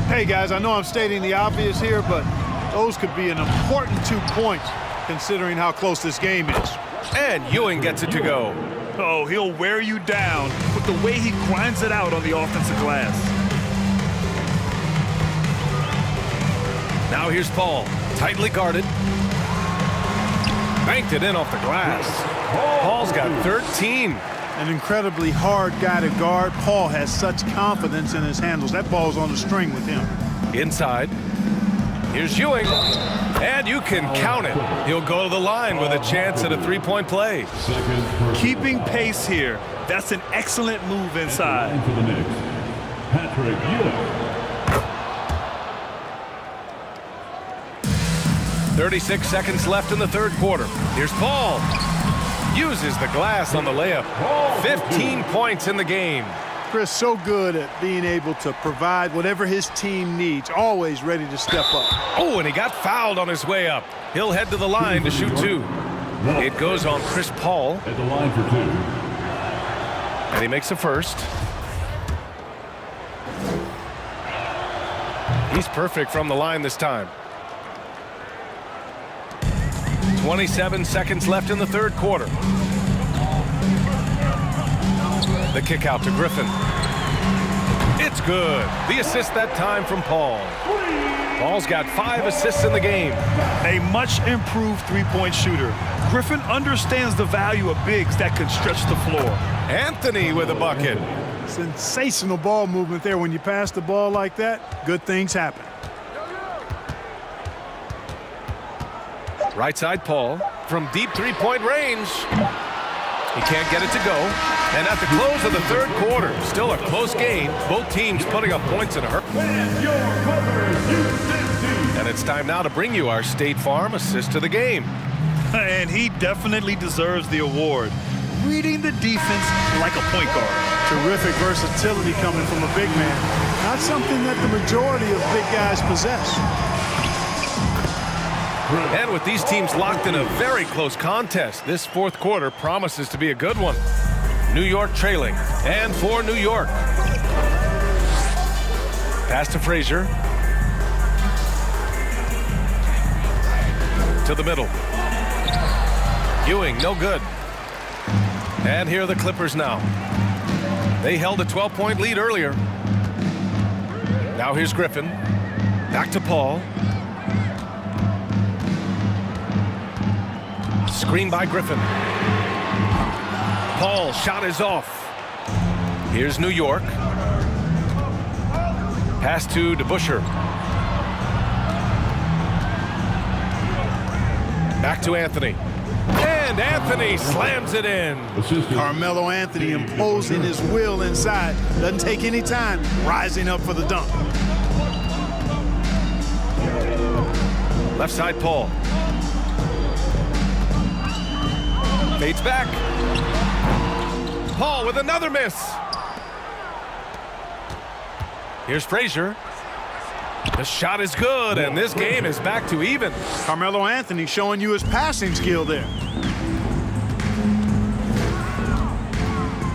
Hey, guys, I know I'm stating the obvious here, but those could be an important 2 points considering how close this game is. And Ewing gets it to go. Oh, he'll wear you down with the way he grinds it out on the offensive glass. Now here's Paul, tightly guarded. Banked it in off the glass. Paul's got 13. An incredibly hard guy to guard. Paul has such confidence in his handles. That ball's on the string with him. Inside. Here's Ewing. And you can count it. He'll go to the line with a chance at a 3-point play. Keeping pace here. That's an excellent move inside. For the Knicks, Patrick Ewing. 36 seconds left in the third quarter. Here's Paul. Uses the glass on the layup. 15 points in the game. Chris, so good at being able to provide whatever his team needs. Always ready to step up. Oh, and he got fouled on his way up. He'll head to the line to shoot 2. It goes on Chris Paul. At the line for 2. And he makes the first. He's perfect from the line this time. 27 seconds left in the third quarter. The kick out to Griffin. It's good. The assist that time from Paul. Paul's got 5 assists in the game. A much improved 3-point shooter. Griffin understands the value of bigs that can stretch the floor. Anthony with a bucket. Sensational ball movement there. When you pass the ball like that, good things happen. Right side Paul from deep three-point range. He can't get it to go. And at the close of the third quarter, still a close game. Both teams putting up points in a hurry. And it's time now to bring you our State Farm assist to the game. And he definitely deserves the award. Reading the defense like a point guard. Terrific versatility coming from a big man. Not something that the majority of big guys possess. And with these teams locked in a very close contest, this fourth quarter promises to be a good one. New York trailing, and for New York. Pass to Frazier. To the middle. Ewing, no good. And here are the Clippers now. They held a 12-point lead earlier. Now here's Griffin. Back to Paul. Screen by Griffin. Paul, shot is off. Here's New York. Pass to DeBusschere. Back to Anthony. And Anthony slams it in. Carmelo Anthony imposing his will inside. Doesn't take any time. Rising up for the dunk. Left side Paul. Fades back. Paul with another miss. Here's Frazier. The shot is good, and this game is back to even. Carmelo Anthony showing you his passing skill there.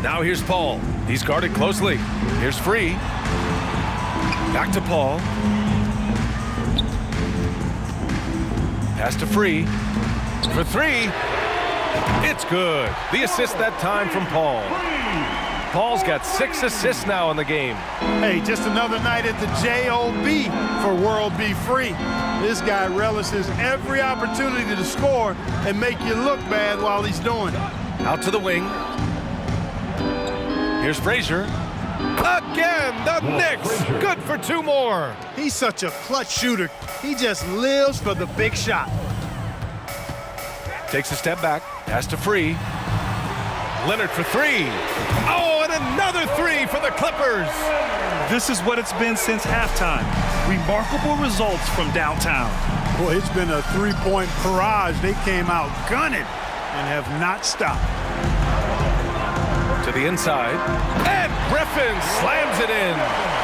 Now here's Paul. He's guarded closely. Here's Free. Back to Paul. Pass to Free. For three. It's good. The assist that time from Paul. Paul's got 6 assists now in the game. Hey, just another night at the J.O.B. for World Be Free. This guy relishes every opportunity to score and make you look bad while he's doing it. Out to the wing. Here's Frazier. Again, the Knicks. Good for 2 more. He's such a clutch shooter. He just lives for the big shot. Takes a step back. Pass to Free. Leonard for 3. Oh, and another 3 for the Clippers. This is what it's been since halftime. Remarkable results from downtown. Boy, it's been a three-point barrage. They came out gunning and have not stopped. To the inside. And Griffin slams it in.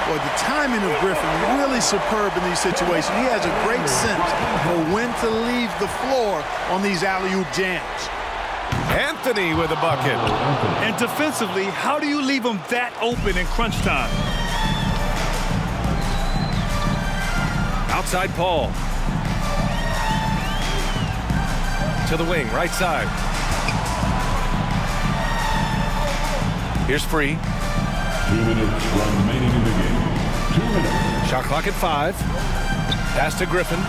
Well, the timing of Griffin really superb in these situations. He has a great sense for when to leave the floor on these alley-oop jams. Anthony with a bucket. And defensively, how do you leave him that open in crunch time? Outside Paul. To the wing, right side. Here's Free. 2 minutes remaining in the game. 2 minutes. Shot clock at 5. Pass to Griffin.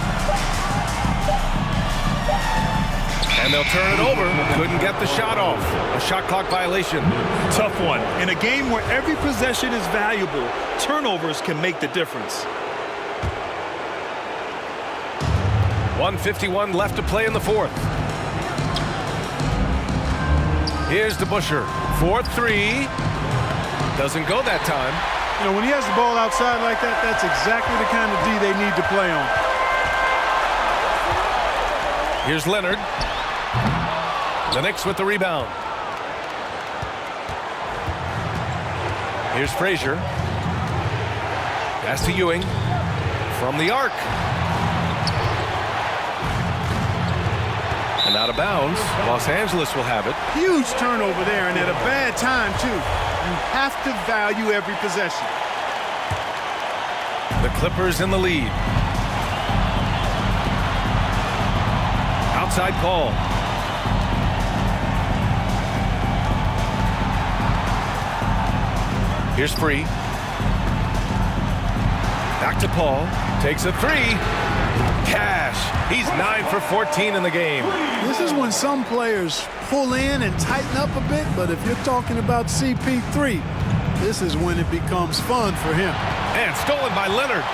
And they'll turn it over. Couldn't get the shot off. A shot clock violation. Tough one. In a game where every possession is valuable, turnovers can make the difference. 1:51 left to play in the fourth. Here's DeBusschere. 4-3. Doesn't go that time. You know, when he has the ball outside like that, that's exactly the kind of D they need to play on. Here's Leonard. The Knicks with the rebound. Here's Frazier. Pass to Ewing. From the arc. And out of bounds. Los Angeles will have it. Huge turnover there, and at a bad time, too. You have to value every possession. The Clippers in the lead. Outside Paul. Here's Free. Back to Paul. Takes a 3. Cash. He's 9 for 14 in the game. This is when some players pull in and tighten up a bit, but if you're talking about CP3, This is when it becomes fun for him. And stolen by Leonard.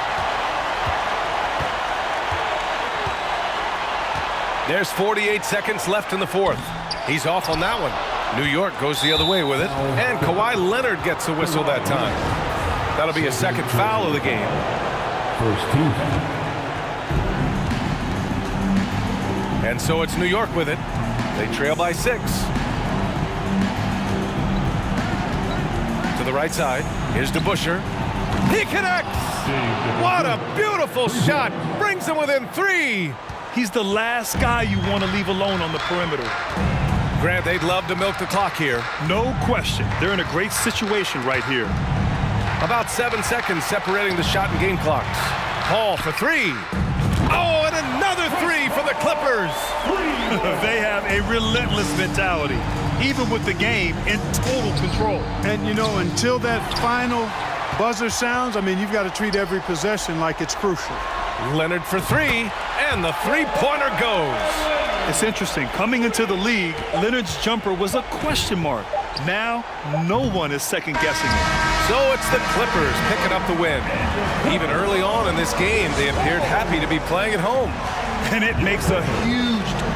There's 48 seconds left in the fourth. He's off on that one. New York goes the other way with it. And Kawhi Leonard gets a whistle that time. That'll be a second foul of the game. First team. And so it's New York with it. They trail by 6. To the right side. Here's DeBusschere. He connects! What a beautiful shot! Brings them within 3. He's the last guy you want to leave alone on the perimeter. Grant, they'd love to milk the clock here. No question. They're in a great situation right here. About 7 seconds separating the shot and game clocks. Paul for 3. Oh, and another 3 for the Clippers. They have a relentless mentality, even with the game in total control. And, you know, until that final buzzer sounds, I mean, you've got to treat every possession like it's crucial. Leonard for 3, and the three-pointer goes. It's interesting. Coming into the league, Leonard's jumper was a question mark. Now, no one is second-guessing it. So it's the Clippers picking up the win. Even early on in this game, they appeared happy to be playing at home. And it makes a huge difference.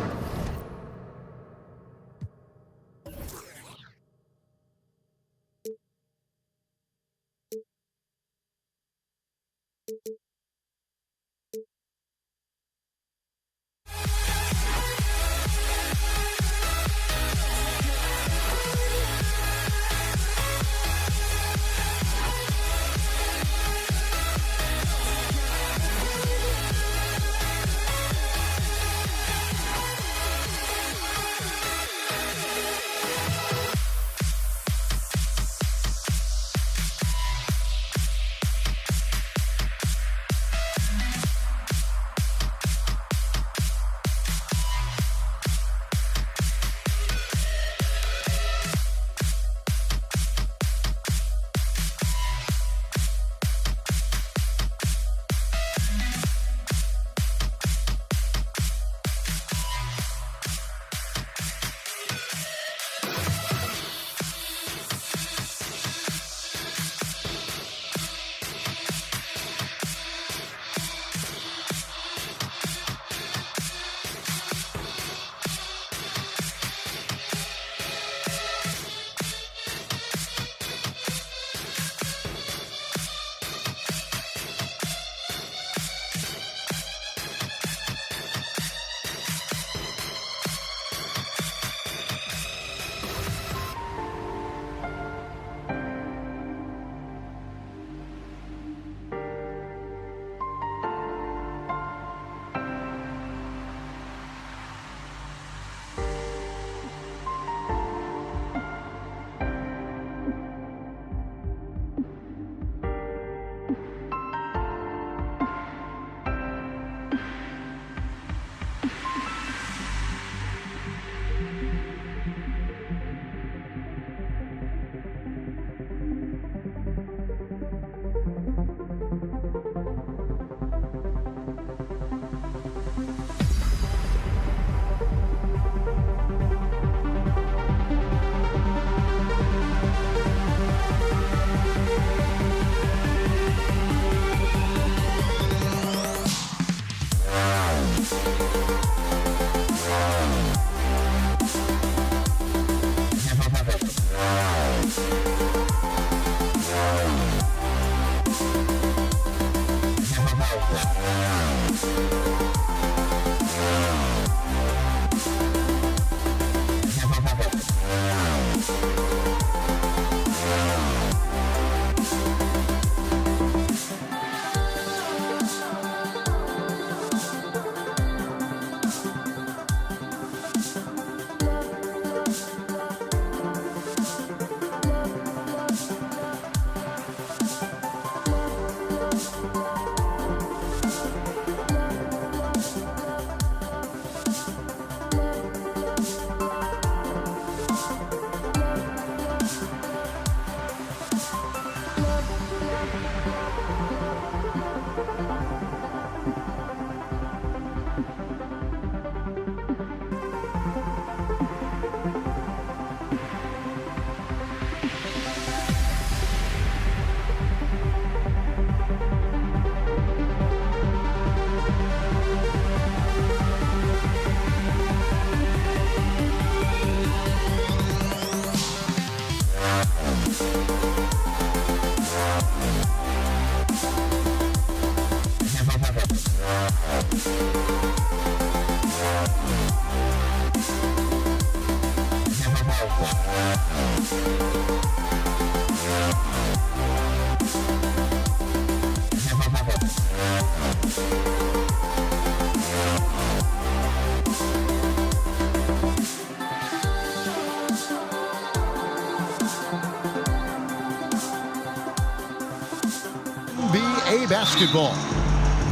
NBA basketball.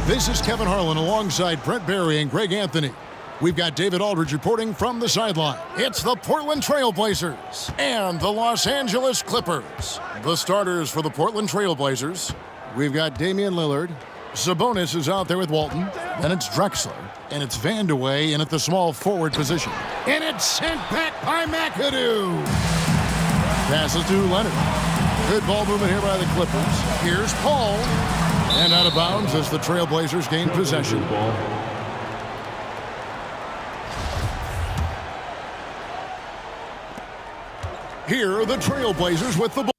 This is Kevin Harlan alongside Brent Barry and Greg Anthony. We've got David Aldridge reporting from the sideline. It's the Portland Trail Blazers and the Los Angeles Clippers. The starters for the Portland Trail Blazers. We've got Damian Lillard. Sabonis is out there with Walton. Then it's Drexler. And it's Vandeweghe in at the small forward position. And it's sent back by McAdoo. Passes to Leonard. Good ball movement here by the Clippers. Here's Paul. And out of bounds as the Trail Blazers gain possession. Here are the Trail Blazers with the ball.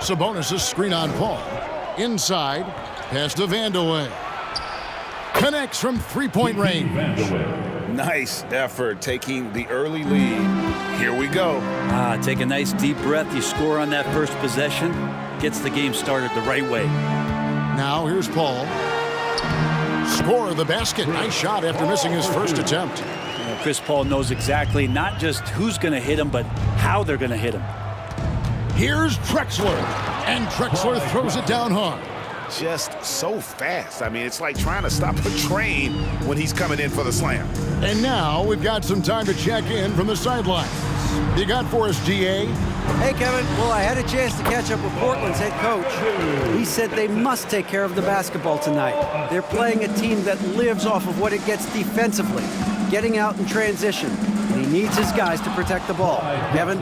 Sabonis' screen on Paul. Inside. Pass to Vandeweghe. Connects from three-point range. Nice effort taking the early lead. Here we go. Take a nice deep breath. You score on that first possession. Gets the game started the right way. Now here's Paul. Score the basket. Nice shot after missing his first attempt. Chris Paul knows exactly not just who's going to hit him, but how they're going to hit him. Here's Drexler. And Drexler throws it down hard. Just so fast. I mean, it's like trying to stop a train when he's coming in for the slam. And now we've got some time to check in from the sidelines. You got for us, GA? Hey, Kevin. Well, I had a chance to catch up with Portland's head coach. He said they must take care of the basketball tonight. They're playing a team that lives off of what it gets defensively, getting out in transition. And he needs his guys to protect the ball. Kevin?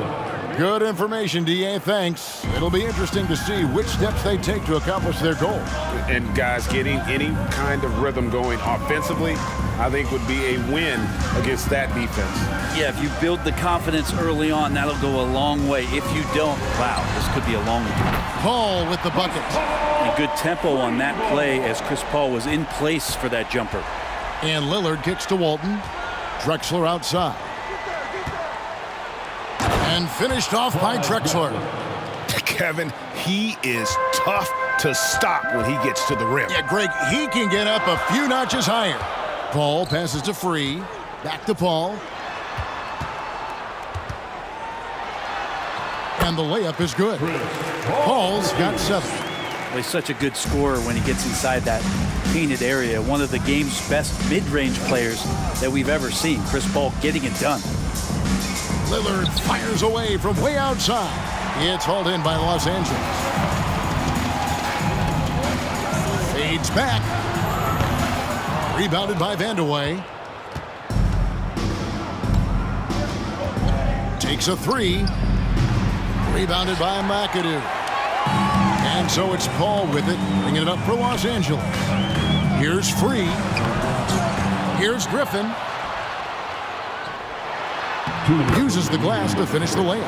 Good information, DA. Thanks. It'll be interesting to see which steps they take to accomplish their goal. And guys, getting any kind of rhythm going offensively, I think would be a win against that defense. Yeah, if you build the confidence early on, that'll go a long way. If you don't, wow, this could be a long one. Paul with the bucket. And good tempo on that play as Chris Paul was in place for that jumper. And Lillard kicks to Walton. Drexler outside. And finished off by Drexler. Kevin, he is tough to stop when he gets to the rim. Yeah, Greg, he can get up a few notches higher. Paul passes to Free. Back to Paul. And the layup is good. Paul's got 7. Well, he's such a good scorer when he gets inside that painted area. One of the game's best mid-range players that we've ever seen. Chris Paul getting it done. Lillard fires away from way outside. It's hauled in by Los Angeles. Fades back. Rebounded by Vandeweghe. Takes a 3. Rebounded by McAdoo. And so it's Paul with it, bringing it up for Los Angeles. Here's Free. Here's Griffin. Uses the glass to finish the layup.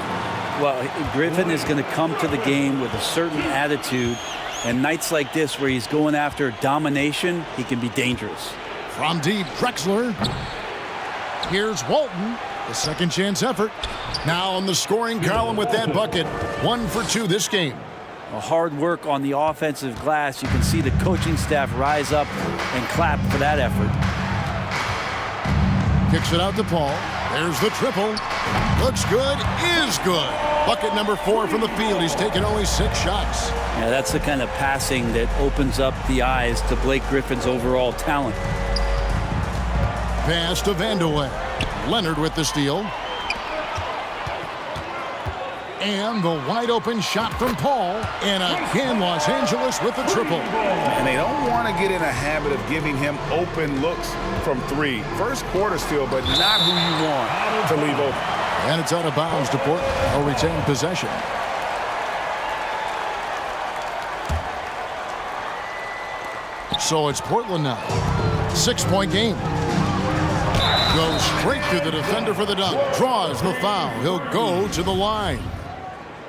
Well, Griffin is going to come to the game with a certain attitude, and nights like this where he's going after domination, he can be dangerous. From deep, Drexler. Here's Walton, the second chance effort. Now on the scoring column with that bucket. 1 for 2 this game. Hard work on the offensive glass. You can see the coaching staff rise up and clap for that effort. Kicks it out to Paul. There's the triple. Looks good, is good. Bucket number 4 from the field. He's taken only 6 shots. Yeah, that's the kind of passing that opens up the eyes to Blake Griffin's overall talent. Pass to Vandeweghe. Leonard with the steal. And the wide open shot from Paul. And again, Los Angeles with the triple. And they don't want to get in a habit of giving him open looks from 3. First quarter still, but not who you want to leave open. And it's out of bounds to Portland. They'll retain possession. So it's Portland now. 6-point game. Goes straight through the defender for the dunk. Draws the foul. He'll go to the line.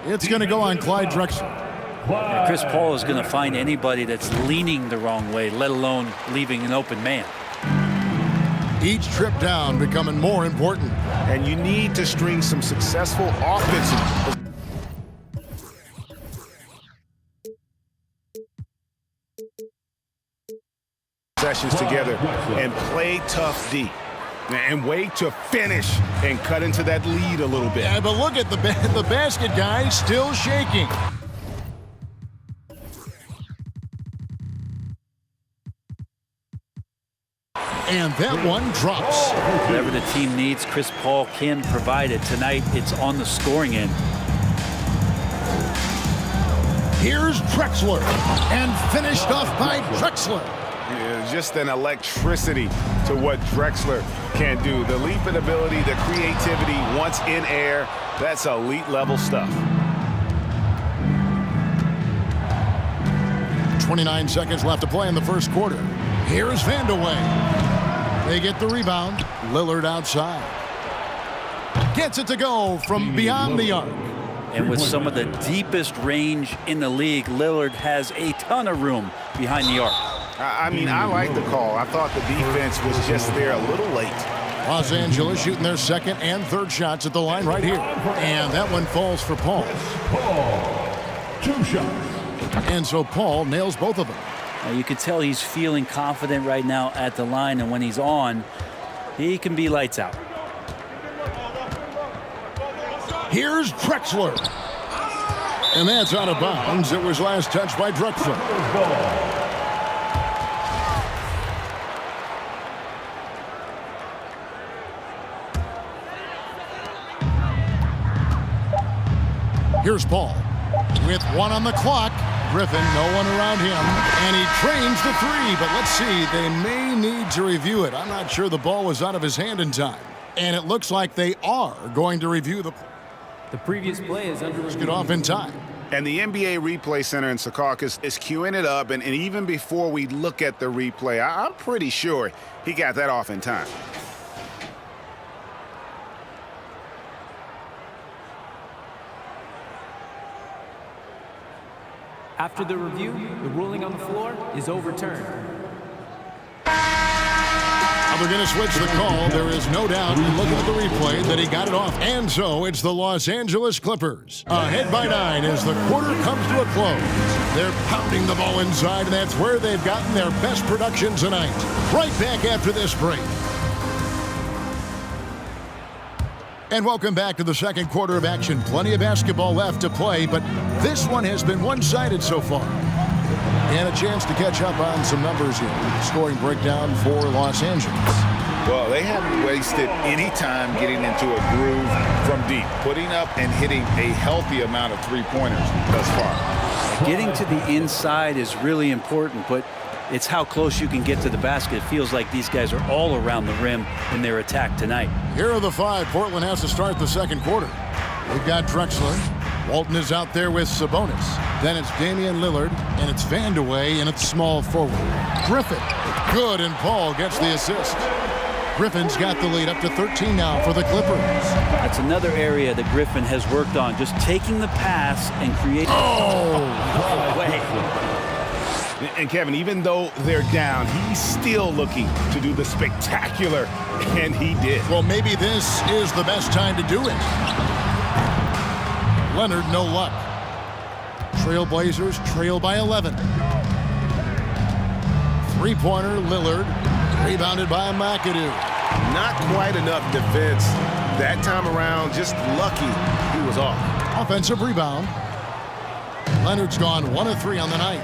It's going to go on Clyde Drexler. Chris Paul is going to find anybody that's leaning the wrong way, let alone leaving an open man. Each trip down becoming more important. And you need to string some successful offensive sessions together and play tough D. And wait to finish and cut into that lead a little bit. Yeah, but look at the basket guy still shaking. And that one drops. Whatever the team needs, Chris Paul can provide it. Tonight, it's on the scoring end. Here's Drexler, and finished off by Drexler. Yeah, just an electricity to what Drexler can do. The leaping ability, the creativity once in air, that's elite level stuff. 29 seconds left to play in the first quarter. Here's Vandeweghe. They get the rebound. Lillard outside. Gets it to go from beyond the arc. And with some of the deepest range in the league, Lillard has a ton of room behind the arc. I mean, I like the call. I thought the defense was just there a little late. Los Angeles shooting their second and third shots at the line right here. And that one falls for Paul. Two shots. And so Paul nails both of them. Now you can tell he's feeling confident right now at the line, and when he's on, he can be lights out. Here's Drexler. And that's out of bounds. It was last touched by Drexler. Here's Paul with one on the clock. Griffin, no one around him, and he trains the three, but let's see, they may need to review it. I'm not sure the ball was out of his hand in time, and it looks like they are going to review the previous play is under review. Get off in time. And the NBA Replay Center in Secaucus is queuing it up, and even before we look at the replay, I'm pretty sure he got that off in time. After the review, the ruling on the floor is overturned. They're going to switch the call. There is no doubt, looking at the replay, that he got it off. And so it's the Los Angeles Clippers ahead by 9 as the quarter comes to a close. They're pounding the ball inside, and that's where they've gotten their best production tonight. Right back after this break. And welcome back to the second quarter of action. Plenty of basketball left to play, but this one has been one-sided so far. And a chance to catch up on some numbers here. Scoring breakdown for Los Angeles. Well, they haven't wasted any time getting into a groove from deep, putting up and hitting a healthy amount of three-pointers thus far. Getting to the inside is really important, but it's how close you can get to the basket. It feels like these guys are all around the rim in their attack tonight. Here are the five. Portland has to start the second quarter. We've got Drexler. Walton is out there with Sabonis. Then it's Damian Lillard, and it's Vandeweghe, and it's small forward. Griffin. Good, and Paul gets the assist. Griffin's got the lead up to 13 now for the Clippers. That's another area that Griffin has worked on, just taking the pass and creating. Oh! Way. And Kevin, even though they're down, he's still looking to do the spectacular, and he did. Well, maybe this is the best time to do it. Leonard, no luck. Trailblazers trail by 11. Three-pointer, Lillard, rebounded by McAdoo. Not quite enough defense that time around, just lucky he was off. Offensive rebound. Leonard's gone 1 of 3 on the night.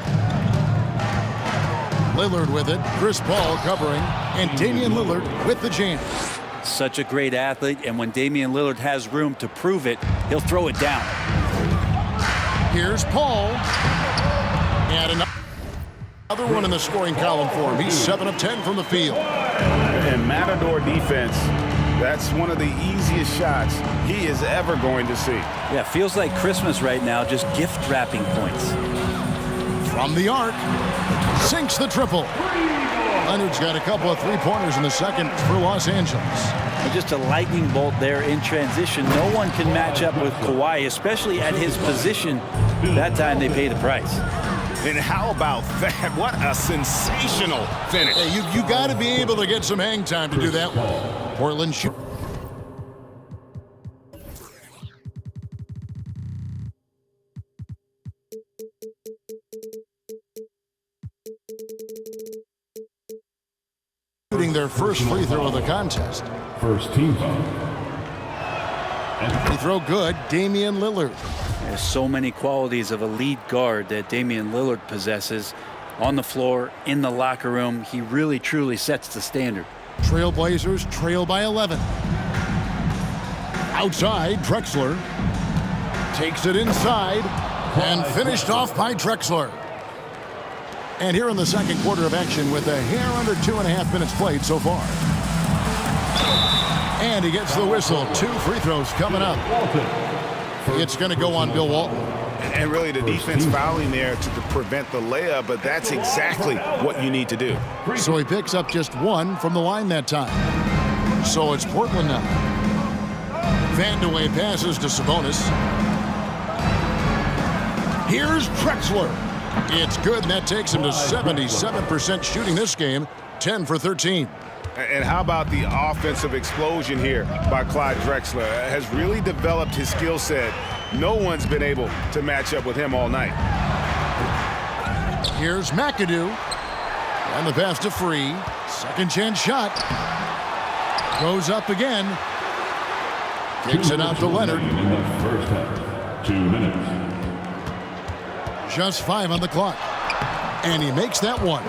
Lillard with it, Chris Paul covering, and Damian Lillard with the jam. Such a great athlete, and when Damian Lillard has room to prove it, he'll throw it down. Here's Paul. And another one in the scoring column for him. He's 7 of 10 from the field. And Matador defense, that's one of the easiest shots he is ever going to see. Yeah, feels like Christmas right now, just gift wrapping points. From the arc, sinks the triple. Leonard's got a couple of three-pointers in the second for Los Angeles. Just a lightning bolt there in transition. No one can match up with Kawhi, especially at his position. That time they pay the price. And how about that? What a sensational finish. Hey, you got to be able to get some hang time to do that one. Portland shooting their first free throw of the contest. First team foul. Free throw good, Damian Lillard. There's so many qualities of a lead guard that Damian Lillard possesses on the floor, in the locker room. He really, truly sets the standard. Trailblazers trail by 11. Outside, Drexler takes it inside and finished off by Drexler. And here in the second quarter of action with a hair under 2.5 minutes played so far. And he gets the whistle. 2 free throws coming up. It's going to go on Bill Walton. And really the defense fouling there to prevent the layup, but that's exactly what you need to do. So he picks up just 1 from the line that time. So it's Portland now. Vandeweghe passes to Sabonis. Here's Drexler. It's good, and that takes him to 77% shooting this game, 10 for 13. And how about the offensive explosion here by Clyde Drexler? Has really developed his skill set. No one's been able to match up with him all night. Here's McAdoo. And the pass to Free. Second chance shot. Goes up again. Takes it out to Leonard. In the first half, 2 minutes. Just 5 on the clock. And he makes that one.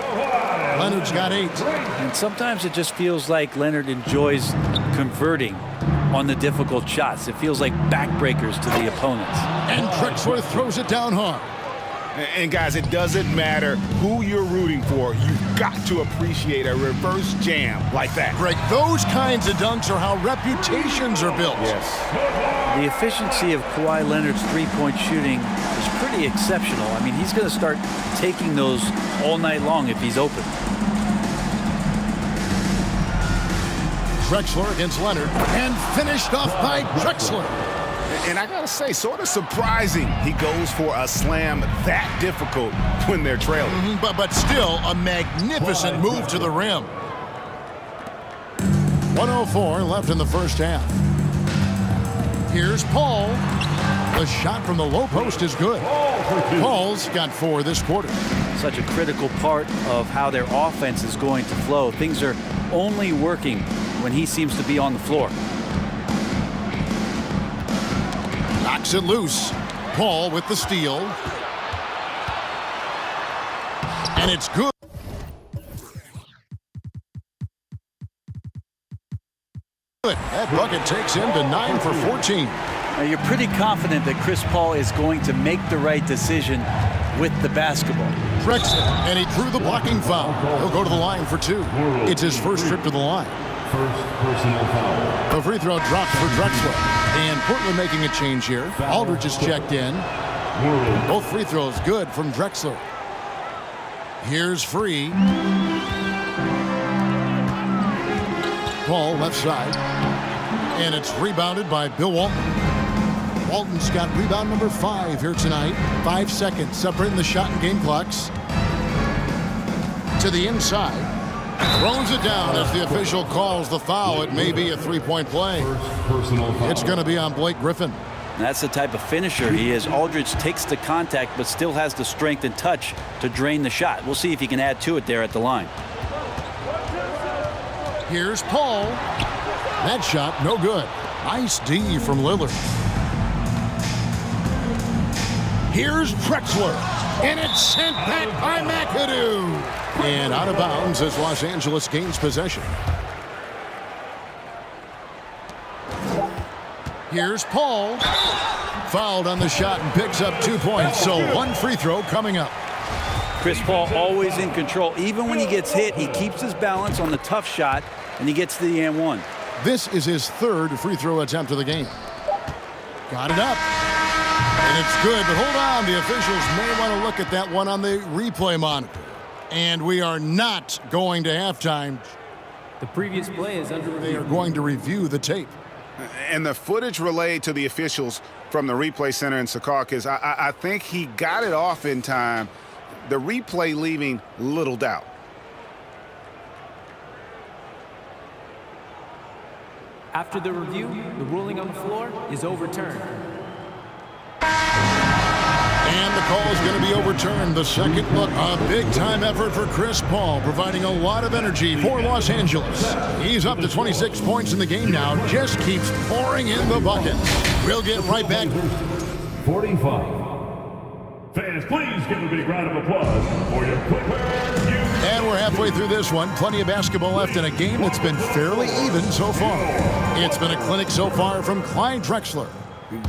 Leonard's got 8. And sometimes it just feels like Leonard enjoys converting on the difficult shots. It feels like backbreakers to the opponents. And Drexler throws it down hard. And guys, it doesn't matter who you're rooting for. You've got to appreciate a reverse jam like that. Greg, those kinds of dunks are how reputations are built. Yes. The efficiency of Kawhi Leonard's three-point shooting is pretty exceptional. I mean, he's going to start taking those all night long if he's open. Drexler against Leonard, and finished off by Drexler. And I gotta say, sort of surprising he goes for a slam that difficult when they're trailing. But still a magnificent move to the rim. 1:04 left in the first half. Here's Paul. The shot from the low post is good. Paul's got 4 this quarter. Such a critical part of how their offense is going to flow. Things are only working when he seems to be on the floor. Knocks it loose. Paul with the steal. And it's good. That bucket takes him to 9 for 14. Now you're pretty confident that Chris Paul is going to make the right decision with the basketball. Drexler, and he drew the blocking foul. He'll go to the line for 2. It's his first trip to the line. First personal foul. The free throw drops for Drexler. And Portland making a change here. Aldridge is checked in. Both free throws good from Drexler. Here's Free. Paul left side. And it's rebounded by Bill Walton. Walton's got rebound number 5 here tonight. 5 seconds separating the shot and game clocks. To the inside. Throws it down as the official calls the foul. It may be a 3-point play. It's going to be on Blake Griffin. That's the type of finisher he is. Aldridge takes the contact but still has the strength and touch to drain the shot. We'll see if he can add to it there at the line. Here's Paul. That shot no good. Nice D from Lillard. Here's Drexler. And it's sent back by McAdoo. And out of bounds as Los Angeles gains possession. Here's Paul. Fouled on the shot and picks up 2 points. So 1 free throw coming up. Chris Paul always in control. Even when he gets hit, he keeps his balance on the tough shot, and he gets to the and 1. This is his 3rd free throw attempt of the game. Got it up. And it's good, but hold on. The officials may want to look at that one on the replay monitor. And we are not going to halftime. The previous play is under They review. are going to review the tape. And the footage relayed to the officials from the replay center in Secaucus, I think he got it off in time. The replay leaving little doubt. After the review, the ruling on the floor is overturned. And the call is going to be overturned. The second look, a big-time effort for Chris Paul, providing a lot of energy for Los Angeles. He's up to 26 points in the game now, just keeps pouring in the buckets. We'll get right back. 45. Fans, please give a big round of applause for your Clippers. And we're halfway through this one. Plenty of basketball left in a game that's been fairly even so far. It's been a clinic so far from Clyde Drexler.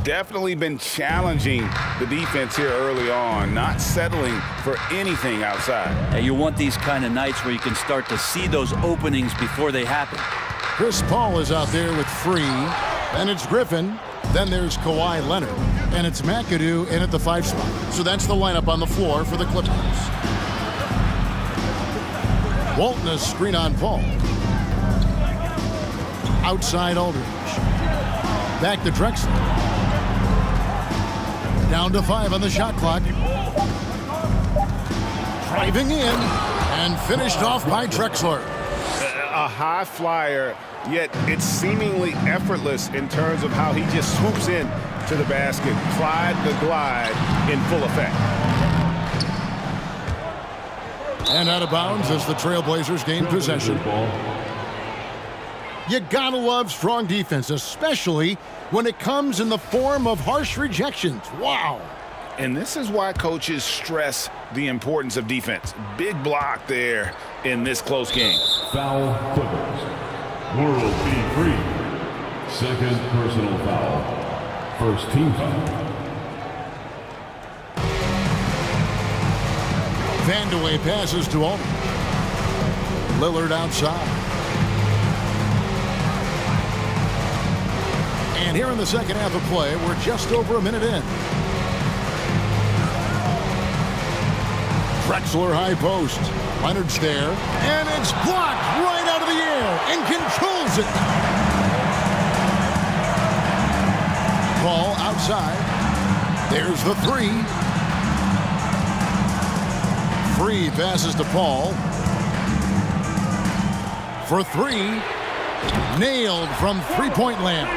Definitely been challenging the defense here early on, not settling for anything outside. And you want these kind of nights where you can start to see those openings before they happen. Chris Paul is out there with Free, then it's Griffin, then there's Kawhi Leonard, and it's McAdoo in at the 5 spot. So that's the lineup on the floor for the Clippers. Walton a screen on Paul. Outside Aldridge. Back to Drexler. Down to 5 on the shot clock. Driving in and finished off by Drexler. A high flyer, yet it's seemingly effortless in terms of how he just swoops in to the basket. Clyde the Glide in full effect. And out of bounds as the Trailblazers gain possession. You gotta love strong defense, especially when it comes in the form of harsh rejections. Wow. And this is why coaches stress the importance of defense. Big block there in this close game. Foul Clippers. World being free. Second personal foul. First team foul. Vandeweghe passes to Aldridge. Lillard outside. And here in the second half of play, we're just over a minute in. Drexler high post. Leonard's there. And it's blocked right out of the air and controls it. Ball outside. There's the 3. Free passes to Paul. For 3. Nailed from three-point land.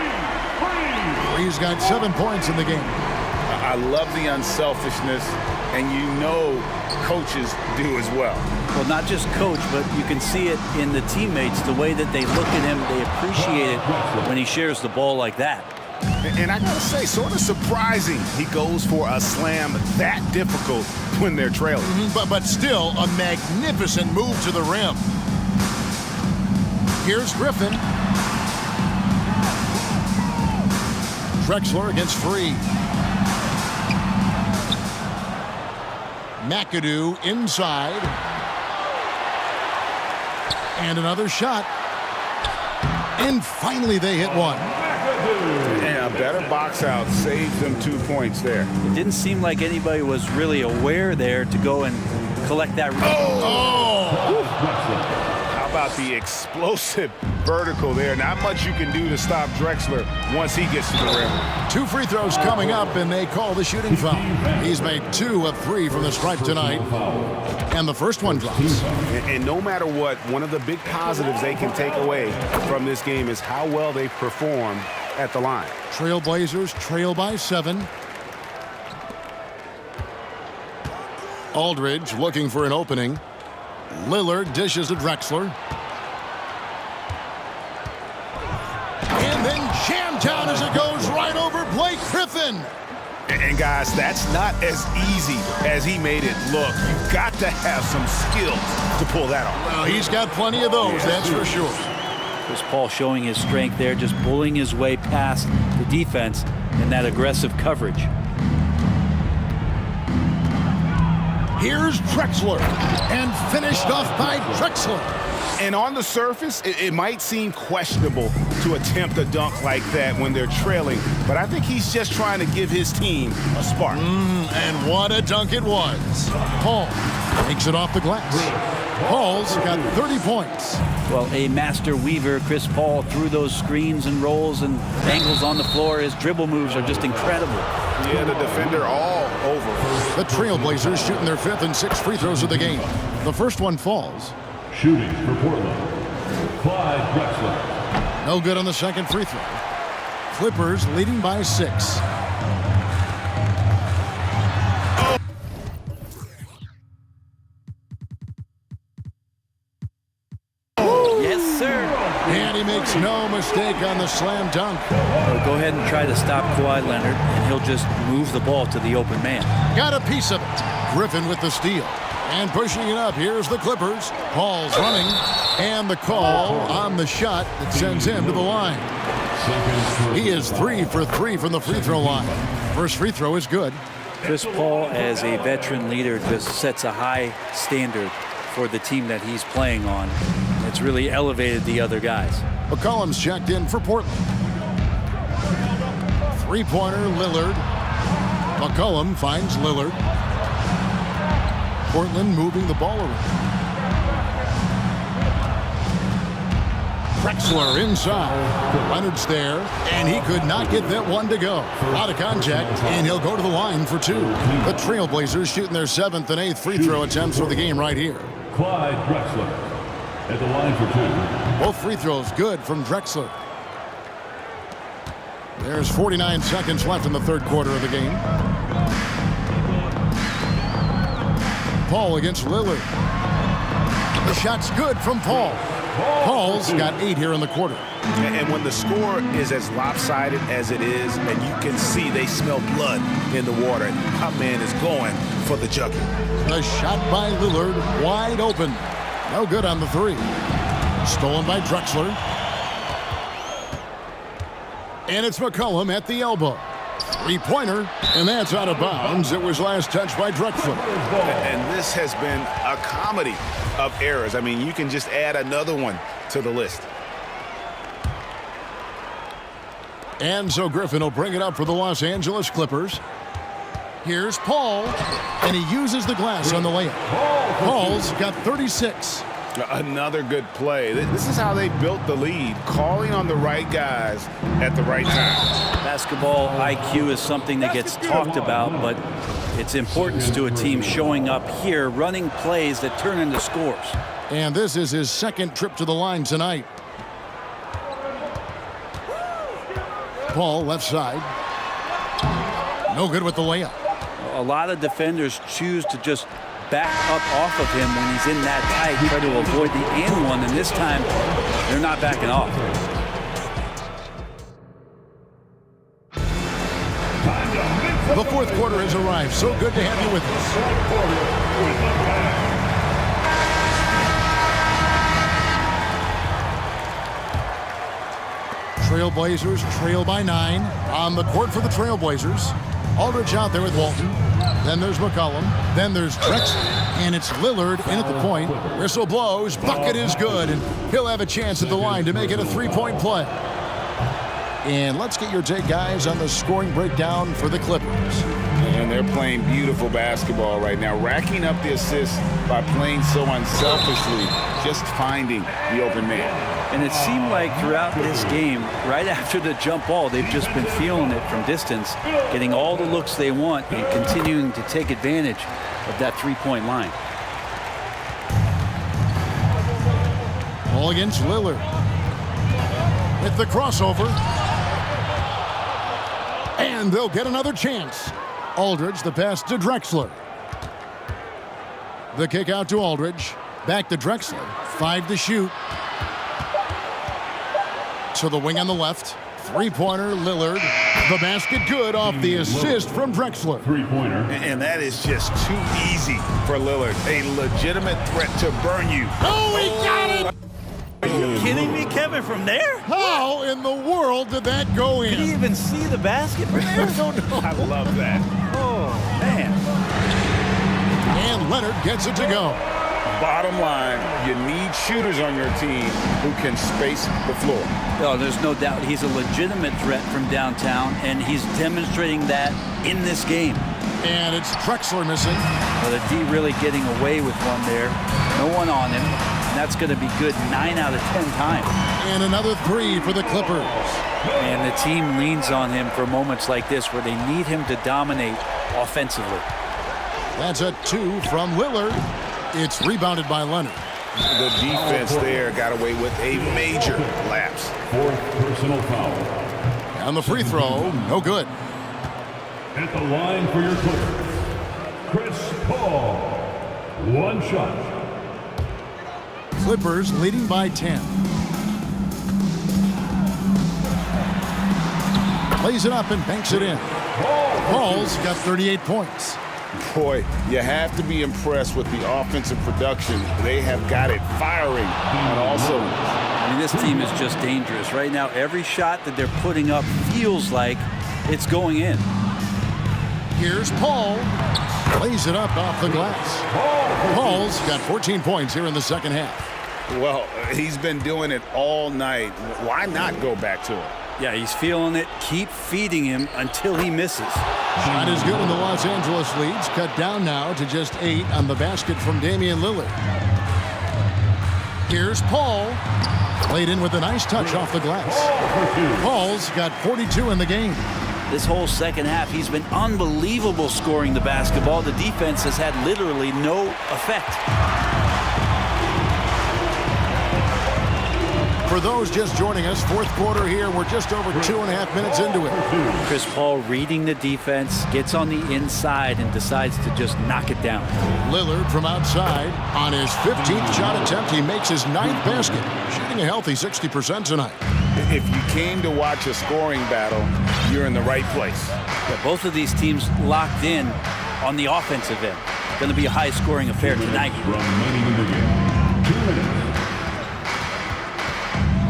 Free's got 7 points in the game. I love the unselfishness, and you know coaches do as well. Well, not just coach, but you can see it in the teammates, the way that they look at him. They appreciate it when he shares the ball like that. And I gotta say, sort of surprising he goes for a slam that difficult when they're trailing. But still a magnificent move to the rim. Here's Griffin. Drexler against Free. McAdoo inside. And another shot. And finally they hit one. Yeah, a better box out saves them 2 points there. It didn't seem like anybody was really aware there to go and collect that. How about the explosive vertical there? Not much you can do to stop Drexler once he gets to the rim. 2 free throws coming up, and they call the shooting foul. He's made 2 of 3 from the stripe tonight, and the first one drops. And no matter what, one of the big positives they can take away from this game is how well they perform at the line. Trailblazers trail by 7. Aldridge looking for an opening. Lillard dishes to Drexler. And then jammed down as it goes right over Blake Griffin. And guys, that's not as easy as he made it look. You've got to have some skills to pull that off. Well, he's got plenty of those, that's for sure. Chris Paul showing his strength there, just bullying his way past the defense in that aggressive coverage. Here's Drexler, and finished off by Drexler. And on the surface, it might seem questionable to attempt a dunk like that when they're trailing, but I think he's just trying to give his team a spark. And what a dunk it was. Paul Takes it off the glass. Paul's got 30 points. Well, a master weaver, Chris Paul, through those screens and rolls and angles on the floor. His dribble moves are just incredible. Yeah, the defender all over. The Trailblazers shooting their 5th and 6th free throws of the game. The first one falls. Shooting for Portland, Clyde Drexler. No good on the second free throw. Clippers leading by 6. Yes, sir. And he makes no mistake on the slam dunk. So go ahead and try to stop Kawhi Leonard, and he'll just move the ball to the open man. Got a piece of it. Griffin with the steal. And pushing it up, here's the Clippers. Paul's running, and the call on the shot that sends him to the line. He is 3 for 3 from the free throw line. First free throw is good. Chris Paul, as a veteran leader, just sets a high standard for the team that he's playing on. It's really elevated the other guys. McCollum's checked in for Portland. Three-pointer, Lillard. McCollum finds Lillard. Portland moving the ball around. Drexler inside. Leonard's there, and he could not get that one to go. Out of contact, and he'll go to the line for 2. The Trailblazers shooting their 7th and 8th free throw attempts for the game right here. Clyde Drexler at the line for 2. Both free throws good from Drexler. There's 49 seconds left in the third quarter of the game. Paul against Lillard. The shot's good from Paul. Paul's got 8 here in the quarter. And when the score is as lopsided as it is, and you can see they smell blood in the water, and my man is going for the jucket. The shot by Lillard, wide open. No good on the 3. Stolen by Drexler. And it's McCollum at the elbow. Three-pointer, and that's out of bounds. It was last touched by Drexler. And this has been a comedy of errors. I mean, you can just add another one to the list. And so Griffin will bring it up for the Los Angeles Clippers. Here's Paul, and he uses the glass on the layup. Paul's got 36. Another good play. This is how they built the lead, calling on the right guys at the right time. Basketball IQ is something that gets talked about, but its importance to a team showing up here, running plays that turn into scores. And this is his second trip to the line tonight. Paul left side. No good with the layup. A lot of defenders choose to just back up off of him when he's in that tight, try to avoid the and one, and this time they're not backing off. The fourth quarter has arrived. So good to have you with us. Trailblazers trail by 9 on the court for the Trailblazers. Aldridge out there with Walton. Then there's McCollum. Then there's Drexler. And it's Lillard in at the point. Whistle blows. Bucket is good. And he'll have a chance at the line to make it a three-point play. And let's get your take, guys, on the scoring breakdown for the Clippers. And they're playing beautiful basketball right now, racking up the assists by playing so unselfishly, just finding the open man. And it seemed like throughout this game, right after the jump ball, they've just been feeling it from distance, getting all the looks they want and continuing to take advantage of that three-point line. Ball against Lillard. With the crossover. And they'll get another chance. Aldridge, the pass to Drexler. The kick out to Aldridge. Back to Drexler. 5 to shoot. To the wing on the left. Three-pointer, Lillard. The basket good off the assist from Drexler. Three-pointer. And that is just too easy for Lillard. A legitimate threat to burn you. Oh, he got it! Are you kidding me, Kevin, from there? How in the world did that go in? Did he even see the basket from there? I don't know. I love that. Oh, man. And Leonard gets it to go. Bottom line, you need shooters on your team who can space the floor. Oh, there's no doubt he's a legitimate threat from downtown, and he's demonstrating that in this game. And it's Drexler missing. Well, the D really getting away with one there. No one on him. And that's going to be good 9 out of 10 times. And another 3 for the Clippers. And the team leans on him for moments like this where they need him to dominate offensively. That's a 2 from Lillard. It's rebounded by Leonard. The defense there got away with a major lapse. 4th personal foul. And the free throw, no good. At the line for your Clippers, Chris Paul. 1 shot. Clippers leading by 10. Plays it up and banks it in. Paul's got 38 points. Boy, you have to be impressed with the offensive production. They have got it firing on all cylinders. I mean, this team is just dangerous. Right now, every shot that they're putting up feels like it's going in. Here's Paul. Plays it up off the glass. Paul's got 14 points here in the second half. Well, he's been doing it all night. Why not go back to it? Yeah, he's feeling it. Keep feeding him until he misses. Shot is good, and the Los Angeles leads cut down now to just 8 on the basket from Damian Lillard. Here's Paul. Played in with a nice touch off the glass. Paul's got 42 in the game. This whole second half, he's been unbelievable scoring the basketball. The defense has had literally no effect. For those just joining us, fourth quarter here. We're just over 2.5 minutes into it. Chris Paul reading the defense, gets on the inside and decides to just knock it down. Lillard from outside on his 15th shot attempt. He makes his 9th basket, shooting a healthy 60% tonight. If you came to watch a scoring battle, you're in the right place. Yeah, both of these teams locked in on the offensive end. Going to be a high-scoring affair tonight. Remaining in the game. 2 minutes.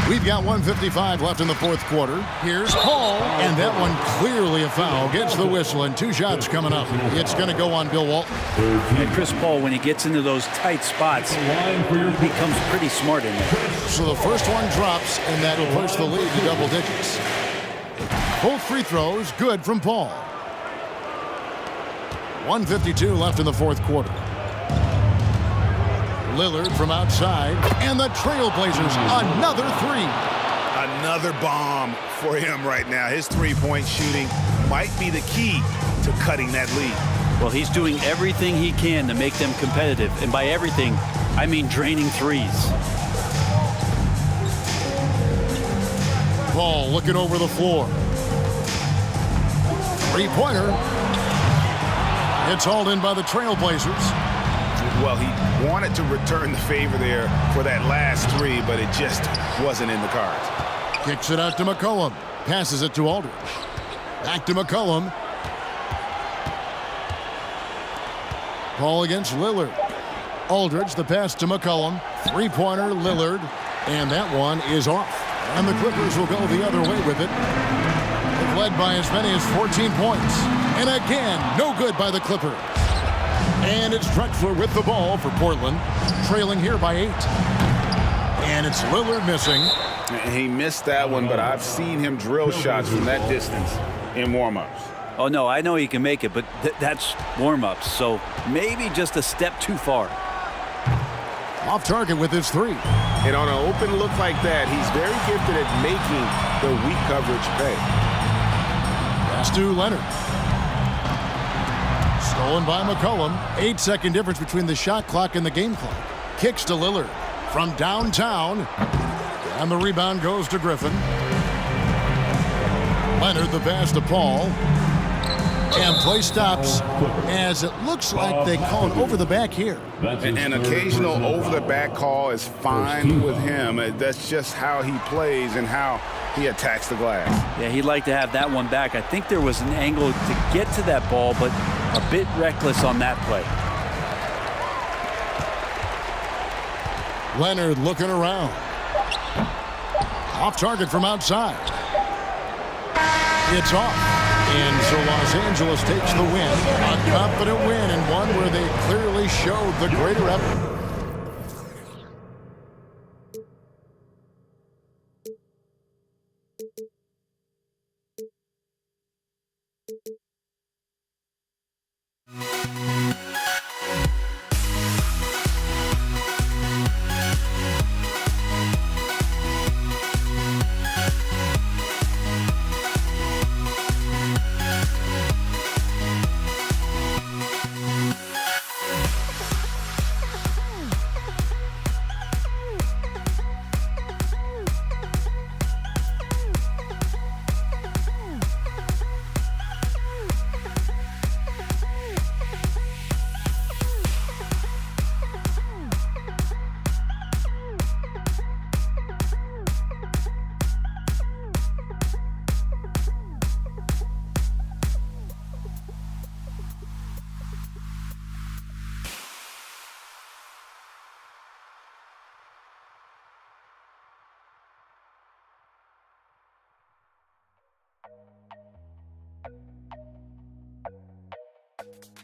We've got 1:55 left in the fourth quarter. Here's Paul, and that one clearly a foul. Gets the whistle, and 2 shots coming up. It's going to go on Bill Walton. And Chris Paul, when he gets into those tight spots, he becomes pretty smart in there. So the first one drops, and that will push the lead to double digits. Both free throws good from Paul. 1:52 left in the fourth quarter. Lillard from outside, and the Trailblazers, another 3. Another bomb for him right now. His three-point shooting might be the key to cutting that lead. Well, he's doing everything he can to make them competitive. And by everything, I mean draining threes. Paul looking over the floor. Three-pointer. It's hauled in by the Trailblazers. Well, he wanted to return the favor there for that last 3, but it just wasn't in the cards. Kicks it out to McCollum. Passes it to Aldridge. Back to McCollum. Paul against Lillard. Aldridge, the pass to McCollum. Three-pointer, Lillard. And that one is off. And the Clippers will go the other way with it. They've led by as many as 14 points. And again, no good by the Clippers. And it's Drexler with the ball for Portland, trailing here by 8. And it's Lillard missing. He missed that one, but I've seen him drill shots from that distance in warm-ups. Oh, no, I know he can make it, but that's warm-ups, so maybe just a step too far. Off target with his 3. And on an open look like that, he's very gifted at making the weak coverage pay. Pass to Leonard. Stolen by McCollum. 8-second difference between the shot clock and the game clock. Kicks to Lillard from downtown. And the rebound goes to Griffin. Leonard the pass to Paul. And play stops as it looks like they call it over the back here. An occasional over the back call is fine with him. That's just how he plays and how he attacks the glass. Yeah, he'd like to have that one back. I think there was an angle to get to that ball, but a bit reckless on that play. Leonard looking around. Off target from outside. It's off. And so Los Angeles takes the win. A confident win, and one where they clearly showed the greater effort.